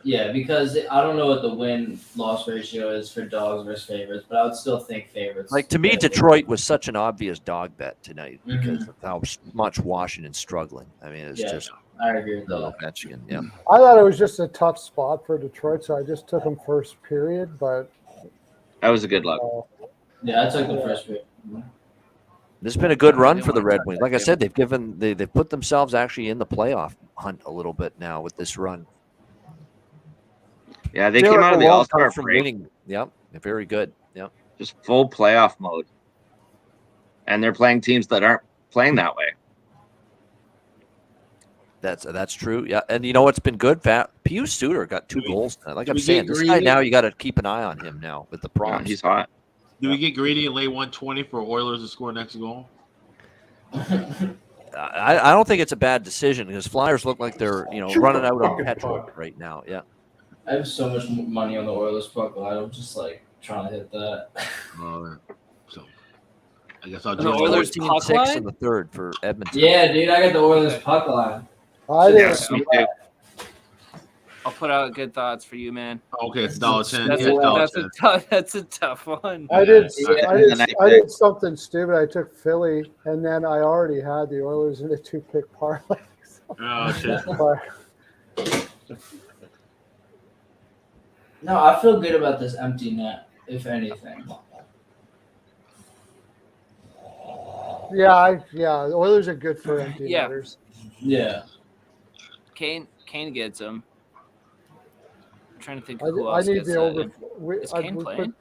Yeah, because I don't know what the win-loss ratio is for dogs versus favorites, but I would still think favorites. Like, to me, Detroit was such an obvious dog bet tonight Mhm. because of how much Washington's struggling. I mean, it's Yeah, just I agree with that. Ovechkin. Yeah. I thought it was just a tough spot for Detroit, so I just took him first period. But That was a good luck. Yeah, I took the first pick. This has been a good run for the Red Wings. Like I said, they've put themselves actually in the playoff hunt a little bit now with this run. Yeah, they came out of the Wild All-Star card from break winning. Yep, they're very good. Yep. just full playoff mode. And they're playing teams that aren't playing that way. That's true. Yeah, and you know what's been good? Pius Suter got 2 goals tonight. Like do I'm we saying, get this guy greedy? now you got to keep an eye on him now with the props. He's hot. Do we get greedy and lay 120 for Oilers to score next goal? I don't think it's a bad decision because Flyers look like they're running out on petrol right now. Yeah. I have so much money on the Oilers puck line. I'm just like trying to hit that. I guess I'll The join Oilers you. puck 6 line? in the third for Edmonton. Yeah, dude, I got the Oilers puck line. I didn't. Yes, me too. I'll put out good thoughts for you, man. Okay, it's $1.10. That's, Yeah, that's a tough one. I did the night I did something stupid. I took Philly, and then I already had the Oilers in a 2-pick parlay. Oh shit! No, I feel good about this empty net, if anything. Yeah, the Oilers are good for empty netters. Yeah. Kane gets him. I'm trying to think I of who else need gets the that over. in. Is Kane playing?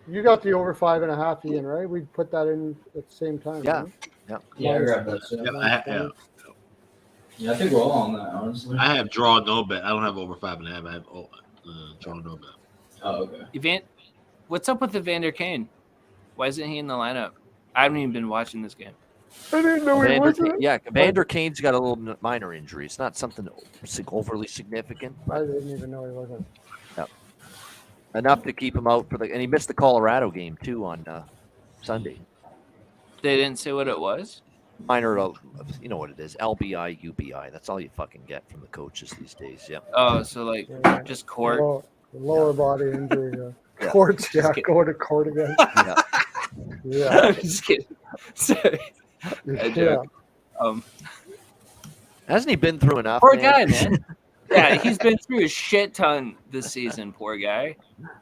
You got the over 5.5, Ian, right? We put that in at the same time. Yeah. Right? Yeah, I grabbed that too. Yeah, I think we're all on that, honestly. I have draw no bet. I don't have over 5.5. I have draw no bet. Oh, okay. What's up with Evander Kane? Why isn't he in the lineup? I haven't even been watching this game. I didn't know he was. Evander Kane's got a little minor injury. It's not something overly significant. I didn't even know he wasn't. Yep. Enough to keep him out and he missed the Colorado game too on Sunday. They didn't say what it was? Minor, you know what it is. LBI, UBI. That's all you fucking get from the coaches these days. Yeah. Oh, so just court. Lower body injury. Yeah. Courts, going to court again. Yeah. I'm just kidding. Sorry. I joke. Hasn't he been through enough? Poor guy, man. Yeah, he's been through a shit ton this season, poor guy.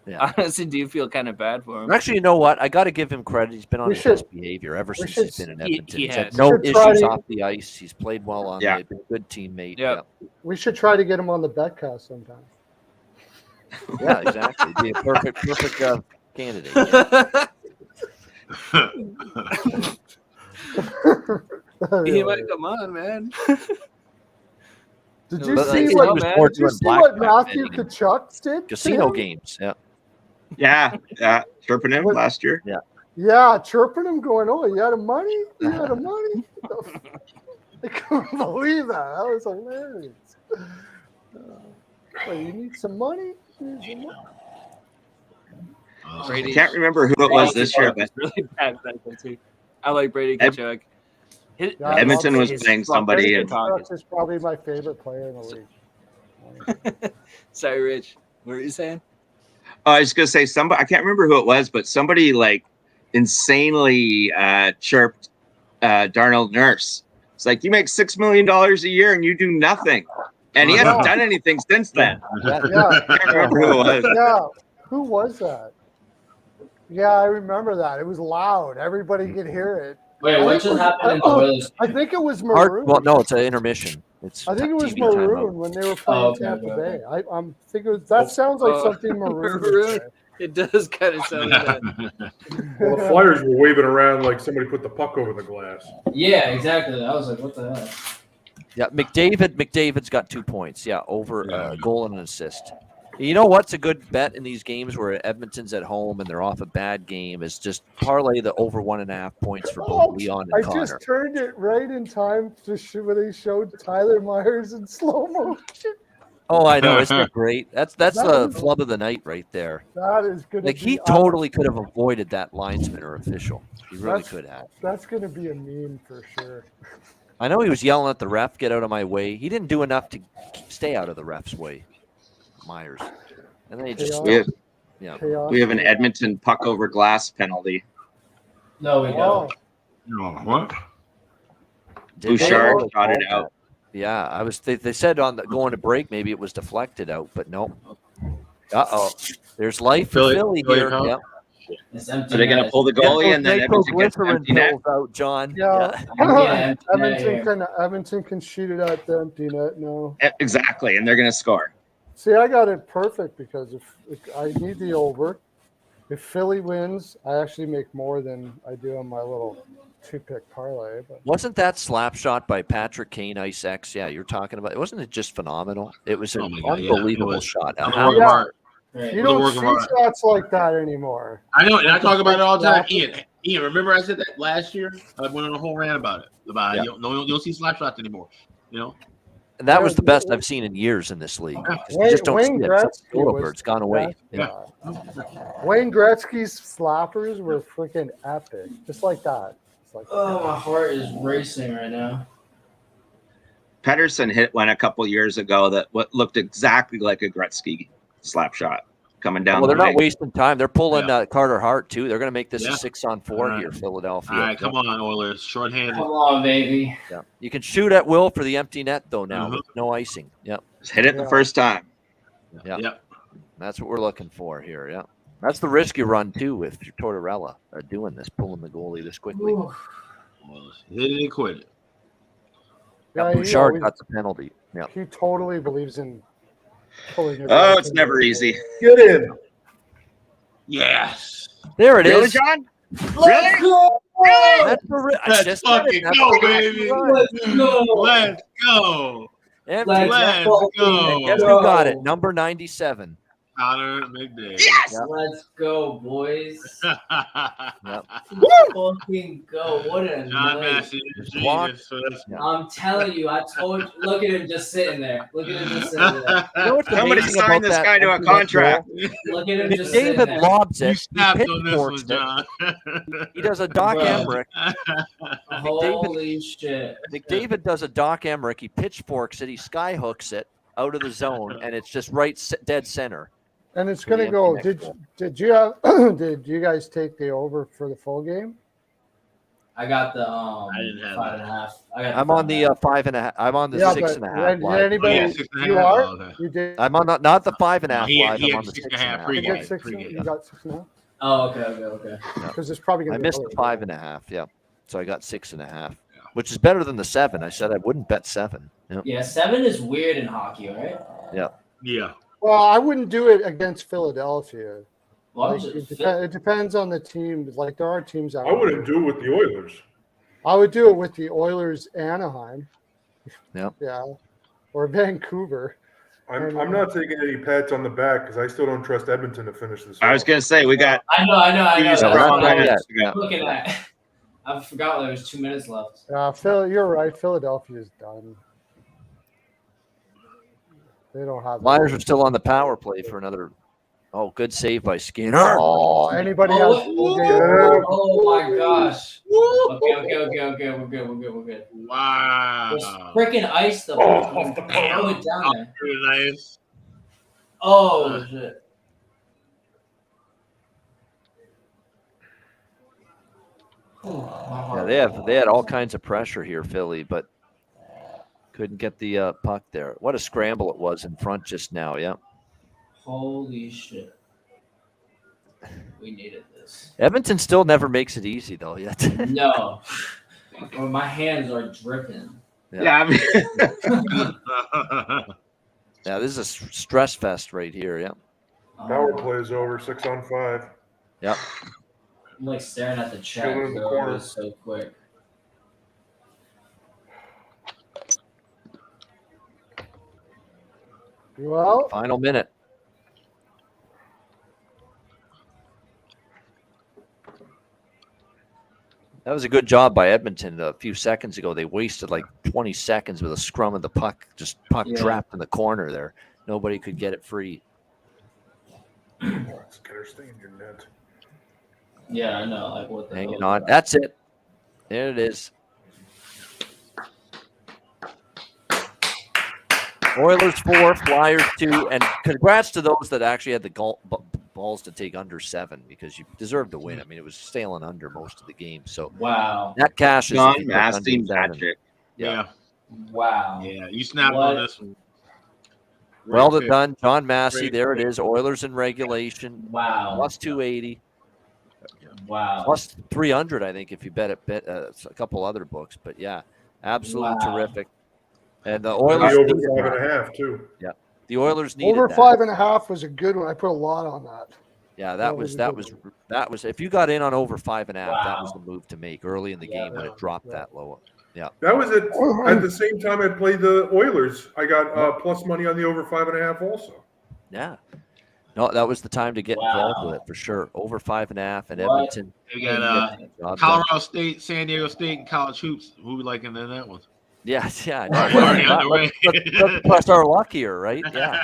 Yeah. Honestly, do you feel kind of bad for him? Actually, you know what? I got to give him credit. He's been on his best behavior ever since he's been in Edmonton. He's had no issues off the ice. He's played well on there. He's been a good teammate. Yeah. We should try to get him on the Betcast sometime. Yeah, exactly. Be a perfect candidate. He might come on, man. Did you see what Matthew Tkachuk did? Casino games, Yeah, chirping him last year. Yeah, chirping him, going, "Oh, you had a money? You had a money?" I couldn't believe that. That was hilarious. You need some money? I can't remember who it was this year, but really bad too. I like Brady Tkachuk. Edmonton was playing somebody, and Tkachuk is probably my favorite player in the league. Sorry, Rich. What were you saying? I was going to say somebody. I can't remember who it was, but somebody insanely chirped Darnell Nurse. It's like, you make $6 million a year and you do nothing, and he hasn't done anything since then. Yeah. I can't remember who it was. Yeah, who was that? Yeah, I remember that. It was loud. Everybody could hear it. Wait, what just happened in the Oilers? I think it was Maroon. Well, no, it's an intermission. I think it was Maroon when they were playing Tampa Bay. I'm thinking that sounds like something Maroon would say. It does kind of sound like that. Well, the Flyers were waving around like somebody put the puck over the glass. Yeah, exactly. I was like, what the hell? Yeah, McDavid's got 2 points. Yeah, over a goal and an assist. You know what's a good bet in these games where Edmonton's at home and they're off a bad game is just parlay the over 1.5 points for both Leon and Connor. I just turned it right in time to when they showed Tyler Myers in slow motion. Oh, I know. Isn't it great? That's the flub of the night right there. That is good. Like, he totally could have avoided that linesman or official. He really could have. That's going to be a meme for sure. I know he was yelling at the ref, "Get out of my way." He didn't do enough to stay out of the ref's way. Myers, and then he just we have an Edmonton puck over glass penalty. No, we don't. What? Bouchard shot it out. Yeah, They said on going to break, maybe it was deflected out, but no. There's life for Philly here. Yeah. Are they going to pull the goalie and then Edmonton gets empty net? Out, John. Yeah. Edmonton can shoot it at the empty net now. Exactly, and they're going to score. See, I got it perfect because if I need the over. If Philly wins, I actually make more than I do on my little 2-pick parlay. But wasn't that slap shot by Patrick Kane, Ice X? Yeah, you're talking about. Wasn't it just phenomenal? It was an unbelievable shot. You don't see shots like that anymore. I know, and I talk about it all the time. Ian, remember I said that last year? I went on a whole rant about it. You don't see slap shots anymore. You know. that was the best I've seen in years in this league. You just don't see it. It's over. It's gone away. Yeah. Wayne Gretzky's slappers were freaking epic, just like that. Oh, my heart is racing right now. Pedersen hit one a couple years ago that what looked exactly like a Gretzky slap shot coming down. Well, they're the not wasting time. They're pulling Carter Hart too. They're going to make this a Yeah. 6-on-4 here, Philadelphia. All right, come on, Oilers, shorthanded. Come on, baby. Yeah. You can shoot at will for the empty net though now with no icing. Yep. Just hit it the first time. Yeah. Yep. That's what we're looking for here. Yeah. That's the risk you run too with Tortorella doing this, pulling the goalie this quickly. Hit it and quit it. Yeah, Bouchard got the penalty. Yeah. He totally believes in pulling it. Oh, it's never easy. Get in. Yes. There it Really, is. John? Let's go! Really? Let's fucking go, baby. Let's go. Let's go. Let's go. And guess who got it? Number 97. Connor McDavid. Yes. Yep. Let's go, boys. Yep. Fucking go. What a John night. Massey, genius for this. I'm telling you, I told you. Look at him just sitting there. Look at him just sitting there. You know what's Somebody amazing sign about this that guy to a empty net contract. goal? Look at him just sitting David there. lobs it. You He snapped on this one, pitchforks it. John. He does a Doc Bro. Emmerich. Holy shit. McDavid does a Doc Emmerich. He pitchforks it. He skyhooks it out of the zone, and it's just dead center. And it's For the going to go. empty net Did you have? Did you guys take the over for the full game? I got the didn't have 5.5. I'm on the 5.5. I'm on the 6.5. Did live. anybody? Yeah, 6.5. You are. Oh, okay. You did. I'm on not the 5.5 He live. I'm had on the 6.5 6.5. You got pregame. six. You got 6.5. Oh, okay. Because it's probably going I to. missed the 5.5. Yeah, so I got 6.5, which is better than the 7. I said I wouldn't bet 7. Yep. Yeah, 7 is weird in hockey, right? Yeah. Yeah. Well, I wouldn't do it against Philadelphia. Well, Like, it depends on the team. Like there are teams out. I wouldn't do it with the Oilers. I would do it with the Oilers, Anaheim. Yep. Yeah, or Vancouver. I'm not taking any pats on the back because I still don't trust Edmonton to finish this. I was going to say, we got. I know. He's Yeah, strong we're not minutes done to yet. go. Looking at I forgot there was 2 minutes left. Phil, you're right. Philadelphia's done. They don't have. Flyers are still on the power play for another. Oh, good save by Skinner. Oh, anybody has? Oh my gosh. Okay. We're good. Wow. There's freaking ice though. Off the Throw it down there. Pretty nice. Oh shit. Yeah, they had all kinds of pressure here, Philly, but couldn't get the puck there. What a scramble it was in front just now. Yeah. Holy shit. We needed this. Edmonton still never makes it easy though yet. No. Well, my hands are dripping. Yeah, I mean, Yeah, this is a stress fest right here. Yeah. Power play is over. 6-on-5. Yep. I'm like staring at the chat. Still in the bro. corner. It was so quick. Well, Final minute. That was a good job by Edmonton a few seconds ago. They wasted like 20 seconds with a scrum of the puck, just puck Yeah. trapped in the corner there. Nobody could get it free. Skinner, stay in your net. Yeah, I know. Like what the Hanging hell? on. That's it. There it is. Oilers 4, Flyers 2, and congrats to those that actually had the balls to take under 7 because you deserved the win. I mean, it was sailing under most of the game. So Wow. that cash is John if you took Massey under 7. magic. Yeah. Wow. Yeah. You snapped What? on this one. Well Great pick. done, John Massey. Great There it pick. is. Oilers in regulation. Wow. Plus 280. Wow. Plus 300, I think, if you bet a couple other books. But yeah, absolutely Wow. terrific. And the Maybe Oilers over needed that. 5.5 too. Yeah, the Oilers needed over that. 5.5 was a good one. I put a lot on that. Yeah, That that was was a good that was if you got in on over 5.5, that was Wow. the move to make early in the game when it dropped that low. Yeah. That was it. At the same time I played the Oilers, I got plus money on the over 5.5 also. Yeah. No, that was the time to get involved Wow. with it for sure. Over 5.5 and What? Edmonton. We got Job done. Colorado State, San Diego State, and college hoops. Who we liking in that one? Yeah. Already underway. Let's press our luck here, right? Yeah.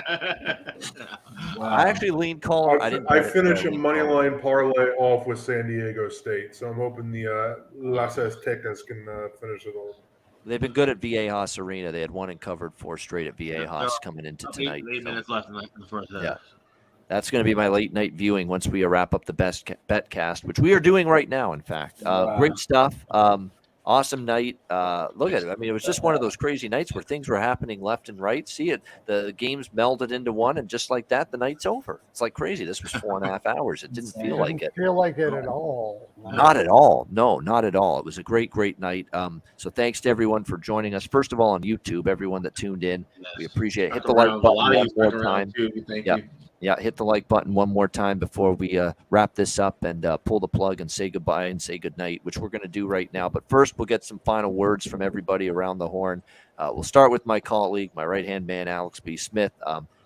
I actually leaned Colorado. I finish a money line parlay off with San Diego State, so I'm hoping the Las Aztecas can finish it off. They've been good at Viejas Arena. They had won and covered 4 straight at Viejas coming into tonight. 8 minutes left in the first half. Yeah. That's going to be my late night viewing once we wrap up the Betcast, which we are doing right now, in fact. Great stuff. Awesome night. Look at it. I mean, it was just one of those crazy nights where things were happening left and right. See it. The games melded into one, and just like that, the night's over. It's like crazy. This was 4.5 hours. It didn't feel like it. Feel like it at all. Not at all. No, not at all. It was a great, great night. So thanks to everyone for joining us. First of all, on YouTube, everyone that tuned in, we appreciate it. Hit the like button one more time. Thank you. Yeah, hit the like button one more time before we wrap this up and pull the plug and say goodbye and say goodnight, which we're going to do right now. But first, we'll get some final words from everybody around the horn. We'll start with my colleague, my right-hand man, Alex B. Smith.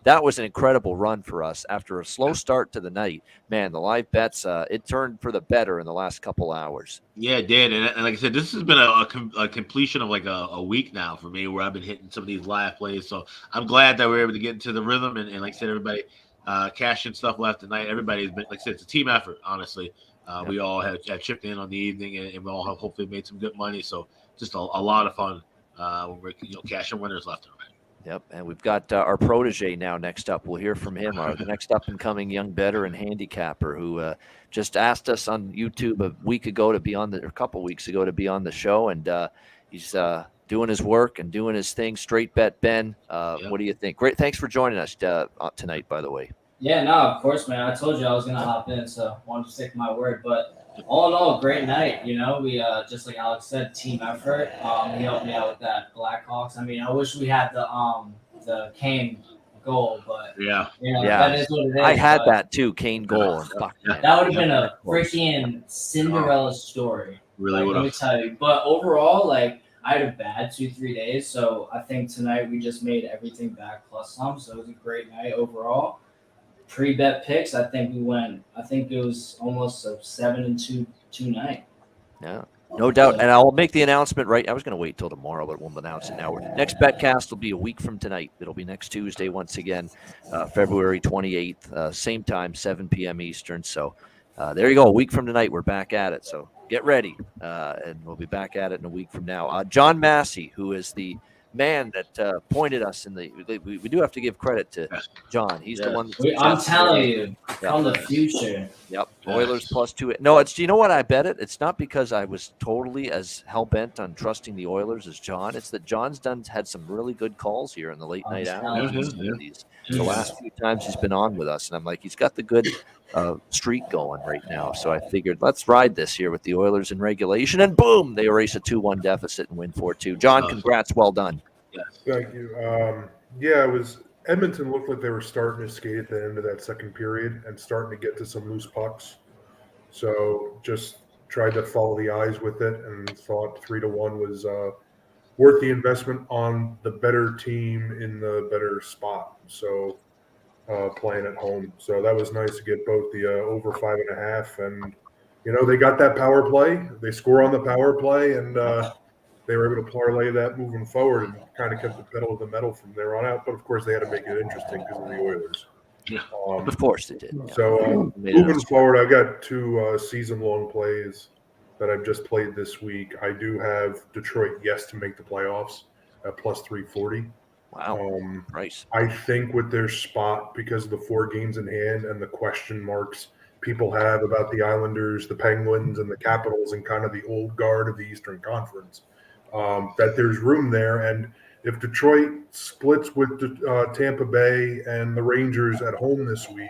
That was an incredible run for us. After a slow start to the night, man, the live bets, it turned for the better in the last couple hours. Yeah, it did. And like I said, this has been a completion of like a week now for me where I've been hitting some of these live plays. So I'm glad that we're able to get into the rhythm. And like I said, everybody cashing stuff left tonight. Everybody's been, like I said, it's a team effort, honestly. We all have chipped in on the evening, and we all have hopefully made some good money. So just a lot of fun when we're cashing winners left and right. Yep, and we've got our protege now next up. We'll hear from him, the next up-and-coming young bettor and handicapper who just asked us on YouTube a couple weeks ago to be on the show, and he's doing his work and doing his thing. Straight Bet Ben, what do you think? Great, thanks for joining us tonight, by the way. Yeah, no, of course, man. I told you I was gonna hop in, so I wanted to stick to my word. But all in all, great night. We just like Alex said, team effort. He helped me out with that Blackhawks. I mean, I wish we had the Kane goal, but that is what it is. I had that too, Kane goal. Fuck, that would have been a freaking Cinderella story. Really would have. Let me tell you. But overall, I had a bad 2-3 days, so I think tonight we just made everything back plus some. So it was a great night overall. Pre-bet picks, I think it was almost a 7-2 night. Yeah, no doubt. And I'll make the announcement right. I was going to wait till tomorrow, but we'll announce it now. Next Betcast will be a week from tonight. It'll be next Tuesday once again, February 28th, same time, 7 p.m. Eastern. So there you go. A week from tonight, we're back at it. So get ready, and we'll be back at it in a week from now. John Massey, who is the man that pointed us in we do have to give credit to John. He's the one. I'm telling you, from the future. Yep. Oilers +2. No, you know what? I bet it. It's not because I was totally as hell bent on trusting the Oilers as John. It's that John's had some really good calls here in the late night hours. The last few times he's been on with us, and I'm like, he's got the good streak going right now. So I figured let's ride this here with the Oilers in regulation, and boom, they erase a 2-1 deficit and win 4-2. John, congrats, well done. Thank you. It was Edmonton looked like they were starting to skate at the end of that second period and starting to get to some loose pucks. So just tried to follow the eyes with it and thought 3-1 was worth the investment on the better team in the better spot. So playing at home. So that was nice to get both the over 5.5 and they got that power play. They score on the power play and they were able to parlay that moving forward and kind of kept the pedal to the metal from there on out. But of course they had to make it interesting because of the Oilers. Of course they did. Yeah. So moving forward, I've got 2 season-long plays that I've just played this week. I do have Detroit to make the playoffs at +340. Wow, nice. I think with their spot, because of the 4 games in hand and the question marks people have about the Islanders, the Penguins, and the Capitals, and kind of the old guard of the Eastern Conference, that there's room there. And if Detroit splits with Tampa Bay and the Rangers at home this week,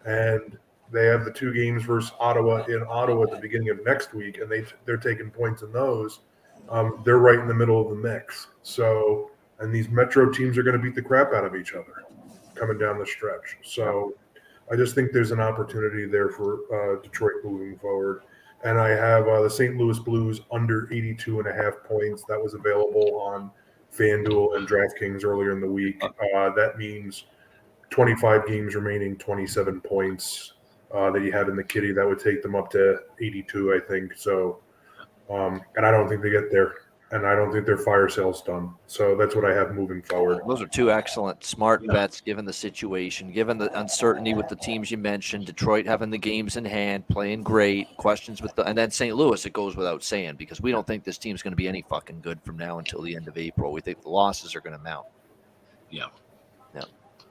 and they have the 2 games versus Ottawa at the beginning of next week, and they're taking points in those, they're right in the middle of the mix. So, and these Metro teams are going to beat the crap out of each other coming down the stretch. So I just think there's an opportunity there for Detroit moving forward. And I have the St. Louis Blues under 82.5 points. That was available on FanDuel and DraftKings earlier in the week. That means 25 games remaining, 27 points that you have in the kitty. That would take them up to 82, I think. So, and I don't think they get there. and I don't think their fire sale's done. So that's what I have moving forward. Those are two excellent, smart bets given the situation, given the uncertainty with the teams you mentioned. Detroit having the games in hand, playing great. Questions with and then St. Louis, it goes without saying, because we don't think this team's going to be any fucking good from now until the end of April. We think the losses are going to mount. Yeah.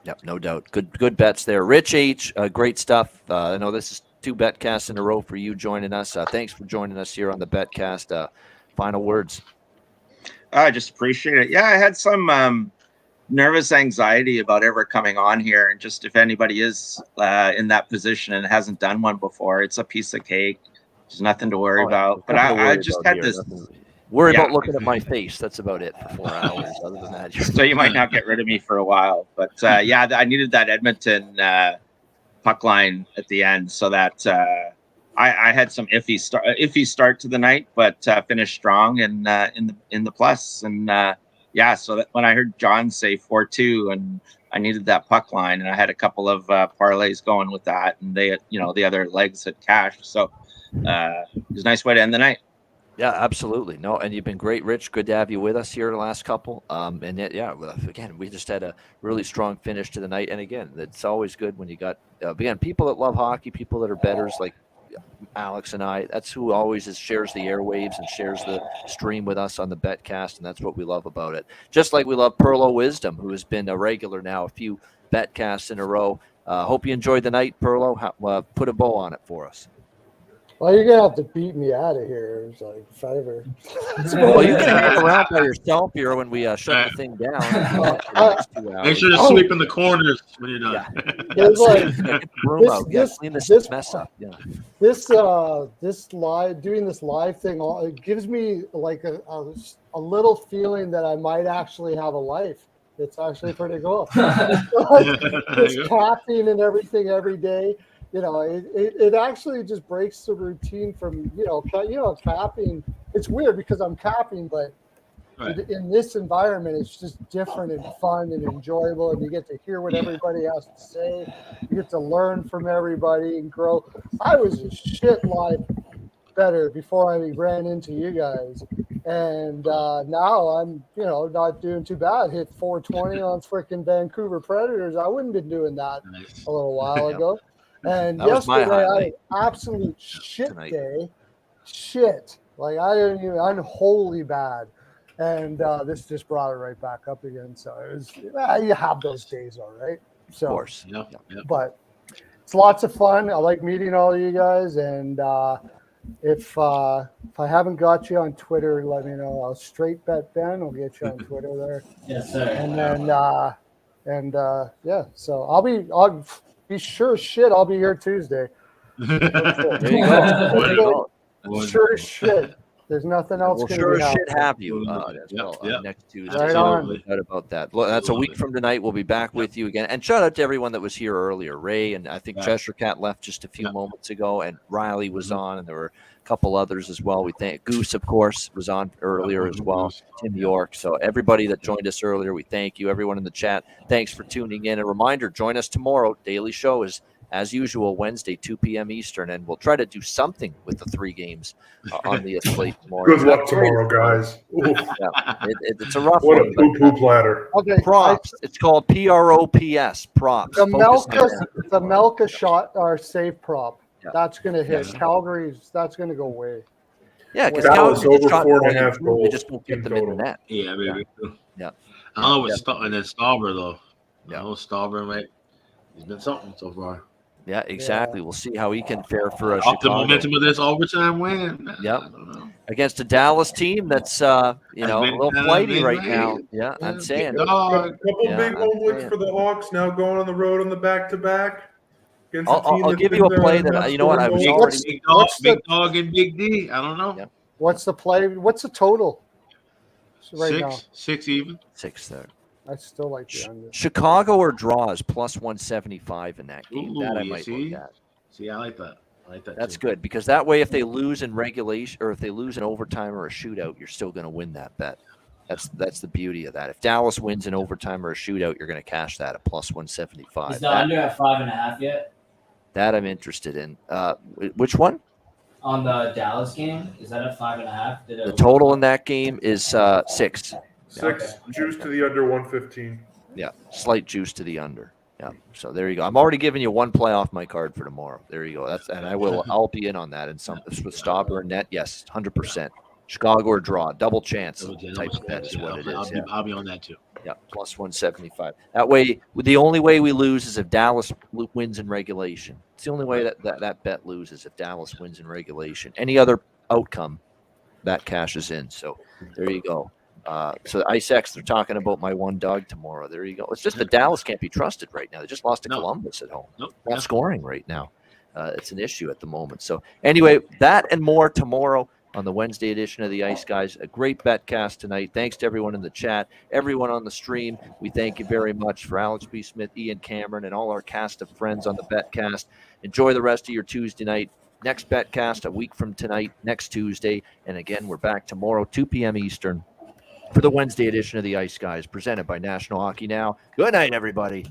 Yep, no doubt. Good bets there. Rich H, great stuff. I know this is 2 Betcasts in a row for you joining us. Thanks for joining us here on the Betcast. Final words. I just appreciate it. Yeah, I had some nervous anxiety about ever coming on here, and just if anybody is in that position and hasn't done one before, it's a piece of cake. There's nothing to worry about. But I just had this. Worry about looking at my face. That's about it for 4 hours. Other than that, so you might not get rid of me for a while. But yeah, I needed that Edmonton puck line at the end, so that I had some iffy start to the night, but finished strong and in the plus. And yeah, so that when I heard John say 4-2, and I needed that puck line, and I had a couple of parlays going with that, and they, the other legs had cashed. So it was a nice way to end the night. Yeah, absolutely. No, and you've been great, Rich. Good to have you with us here the last couple. And yet, yeah, again, we just had a really strong finish to the night. And again, it's always good when you got, again, people that love hockey, people that are bettors like Alex and I. That's who always shares the airwaves and shares the stream with us on the Betcast, and that's what we love about it. Just like we love Perlo Wisdom, who has been a regular now, a few Betcasts in a row. Hope you enjoyed the night, Perlo. Put a bow on it for us. Well, you're gonna have to beat me out of here. It's like if I ever. Well, you can hang around by yourself here when we shut the thing down. Make sure to sweep in the corners when you're done. It's like clean this mess up. Yeah. This doing this live thing, it gives me like a little feeling that I might actually have a life. It's actually pretty cool. Just caffeine and everything every day. It actually just breaks the routine from, caffeine. It's weird because I'm caffeine, but in this environment, it's just different and fun and enjoyable. And you get to hear what everybody has to say. You get to learn from everybody and grow. I was a shit live better before I ran into you guys. And now I'm, not doing too bad. Hit 420 on freaking Vancouver Predators. I wouldn't have been doing that a little while ago. And that yesterday I had an absolute shit day. Shit. Like I didn't even unholy bad. And this just brought it right back up again. So it was you have those days, all right. So of course. Yeah. But it's lots of fun. I like meeting all of you guys. And if I haven't got you on Twitter, let me know. I'll straight bet Ben. I'll get you on Twitter there. Yes, sir. And then yeah. So I'll be sure as shit I'll be here Tuesday. There you go. Sure as shit. There's nothing else. We'll sure as shit have you next Tuesday. Right on. No doubt about that. That's a week from tonight. We'll be back with you again. And shout out to everyone that was here earlier. Ray, and I think Cheshire Cat left just a few moments ago, and Riley was on, and there were a couple others as well. We thank Goose, of course, was on earlier as well. Tim York. So everybody that joined us earlier, we thank you. Everyone in the chat, thanks for tuning in. A reminder, join us tomorrow. Daily show is, as usual, Wednesday, 2 p.m. Eastern, and we'll try to do something with the 3 games on the slate tomorrow. Good luck tomorrow, guys. It's a rough one. What a poo-poo but platter. Okay, props. It's called PROPS. Props. The Melka shot or save prop. Yeah. That's going to hit. Calgary's. That's going to go away. Yeah, because Dallas over 4.5 goals. They just won't get them in the net. Yeah, maybe. Yeah. I don't know what and then Stauber though. Yeah, Stauber, mate. He's been something so far. Yeah, exactly. We'll see how he can fare for off the momentum of this overtime win. Yep. Against a Dallas team that's a little flighty right now. Yeah, I'm saying. A couple big omelets for the Hawks now going on the road on the back-to-back. I'll give you a play that you know what I was already big dog and big D. I don't know. Yep. What's the play? What's the total? Right now, 6 even. 6 there. I still like the under. Chicago or draws plus 175 in that game. That I might look at. See, I like that. That's good because that way, if they lose in regulation or if they lose in overtime or a shootout, you're still going to win that bet. That's the beauty of that. If Dallas wins in overtime or a shootout, you're going to cash that at plus 175. Is the under at 5.5 yet? That I'm interested in. Which one? on the Dallas game? Is that a 5.5? The total in that game is 6. 6, juice to the under 115. Yeah, slight juice to the under. Yeah, so there you go. I'm already giving you one play off my card for tomorrow. There you go. I'll be in on that. And some with Stauber and net, yes, 100%. Chicago or draw, double chance type of bet is what it is. I'll be on that too. Yeah, plus 175. That way, the only way we lose is if Dallas wins in regulation. It's the only way that bet loses if Dallas wins in regulation. Any other outcome, that cashes in. So there you go. So Ice X, they're talking about my one dog tomorrow. There you go. It's just that Dallas can't be trusted right now. They just lost to Columbus at home. Not scoring right now. It's an issue at the moment. So anyway, that and more tomorrow on the Wednesday edition of the Ice Guys. A great Betcast tonight. Thanks to everyone in the chat, everyone on the stream. We thank you very much for Alex B. Smith, Ian Cameron, and all our cast of friends on the Betcast. Enjoy the rest of your Tuesday night. Next Betcast a week from tonight, next Tuesday. And again, we're back tomorrow, 2 p.m. Eastern, for the Wednesday edition of the Ice Guys, presented by National Hockey Now. Good night, everybody.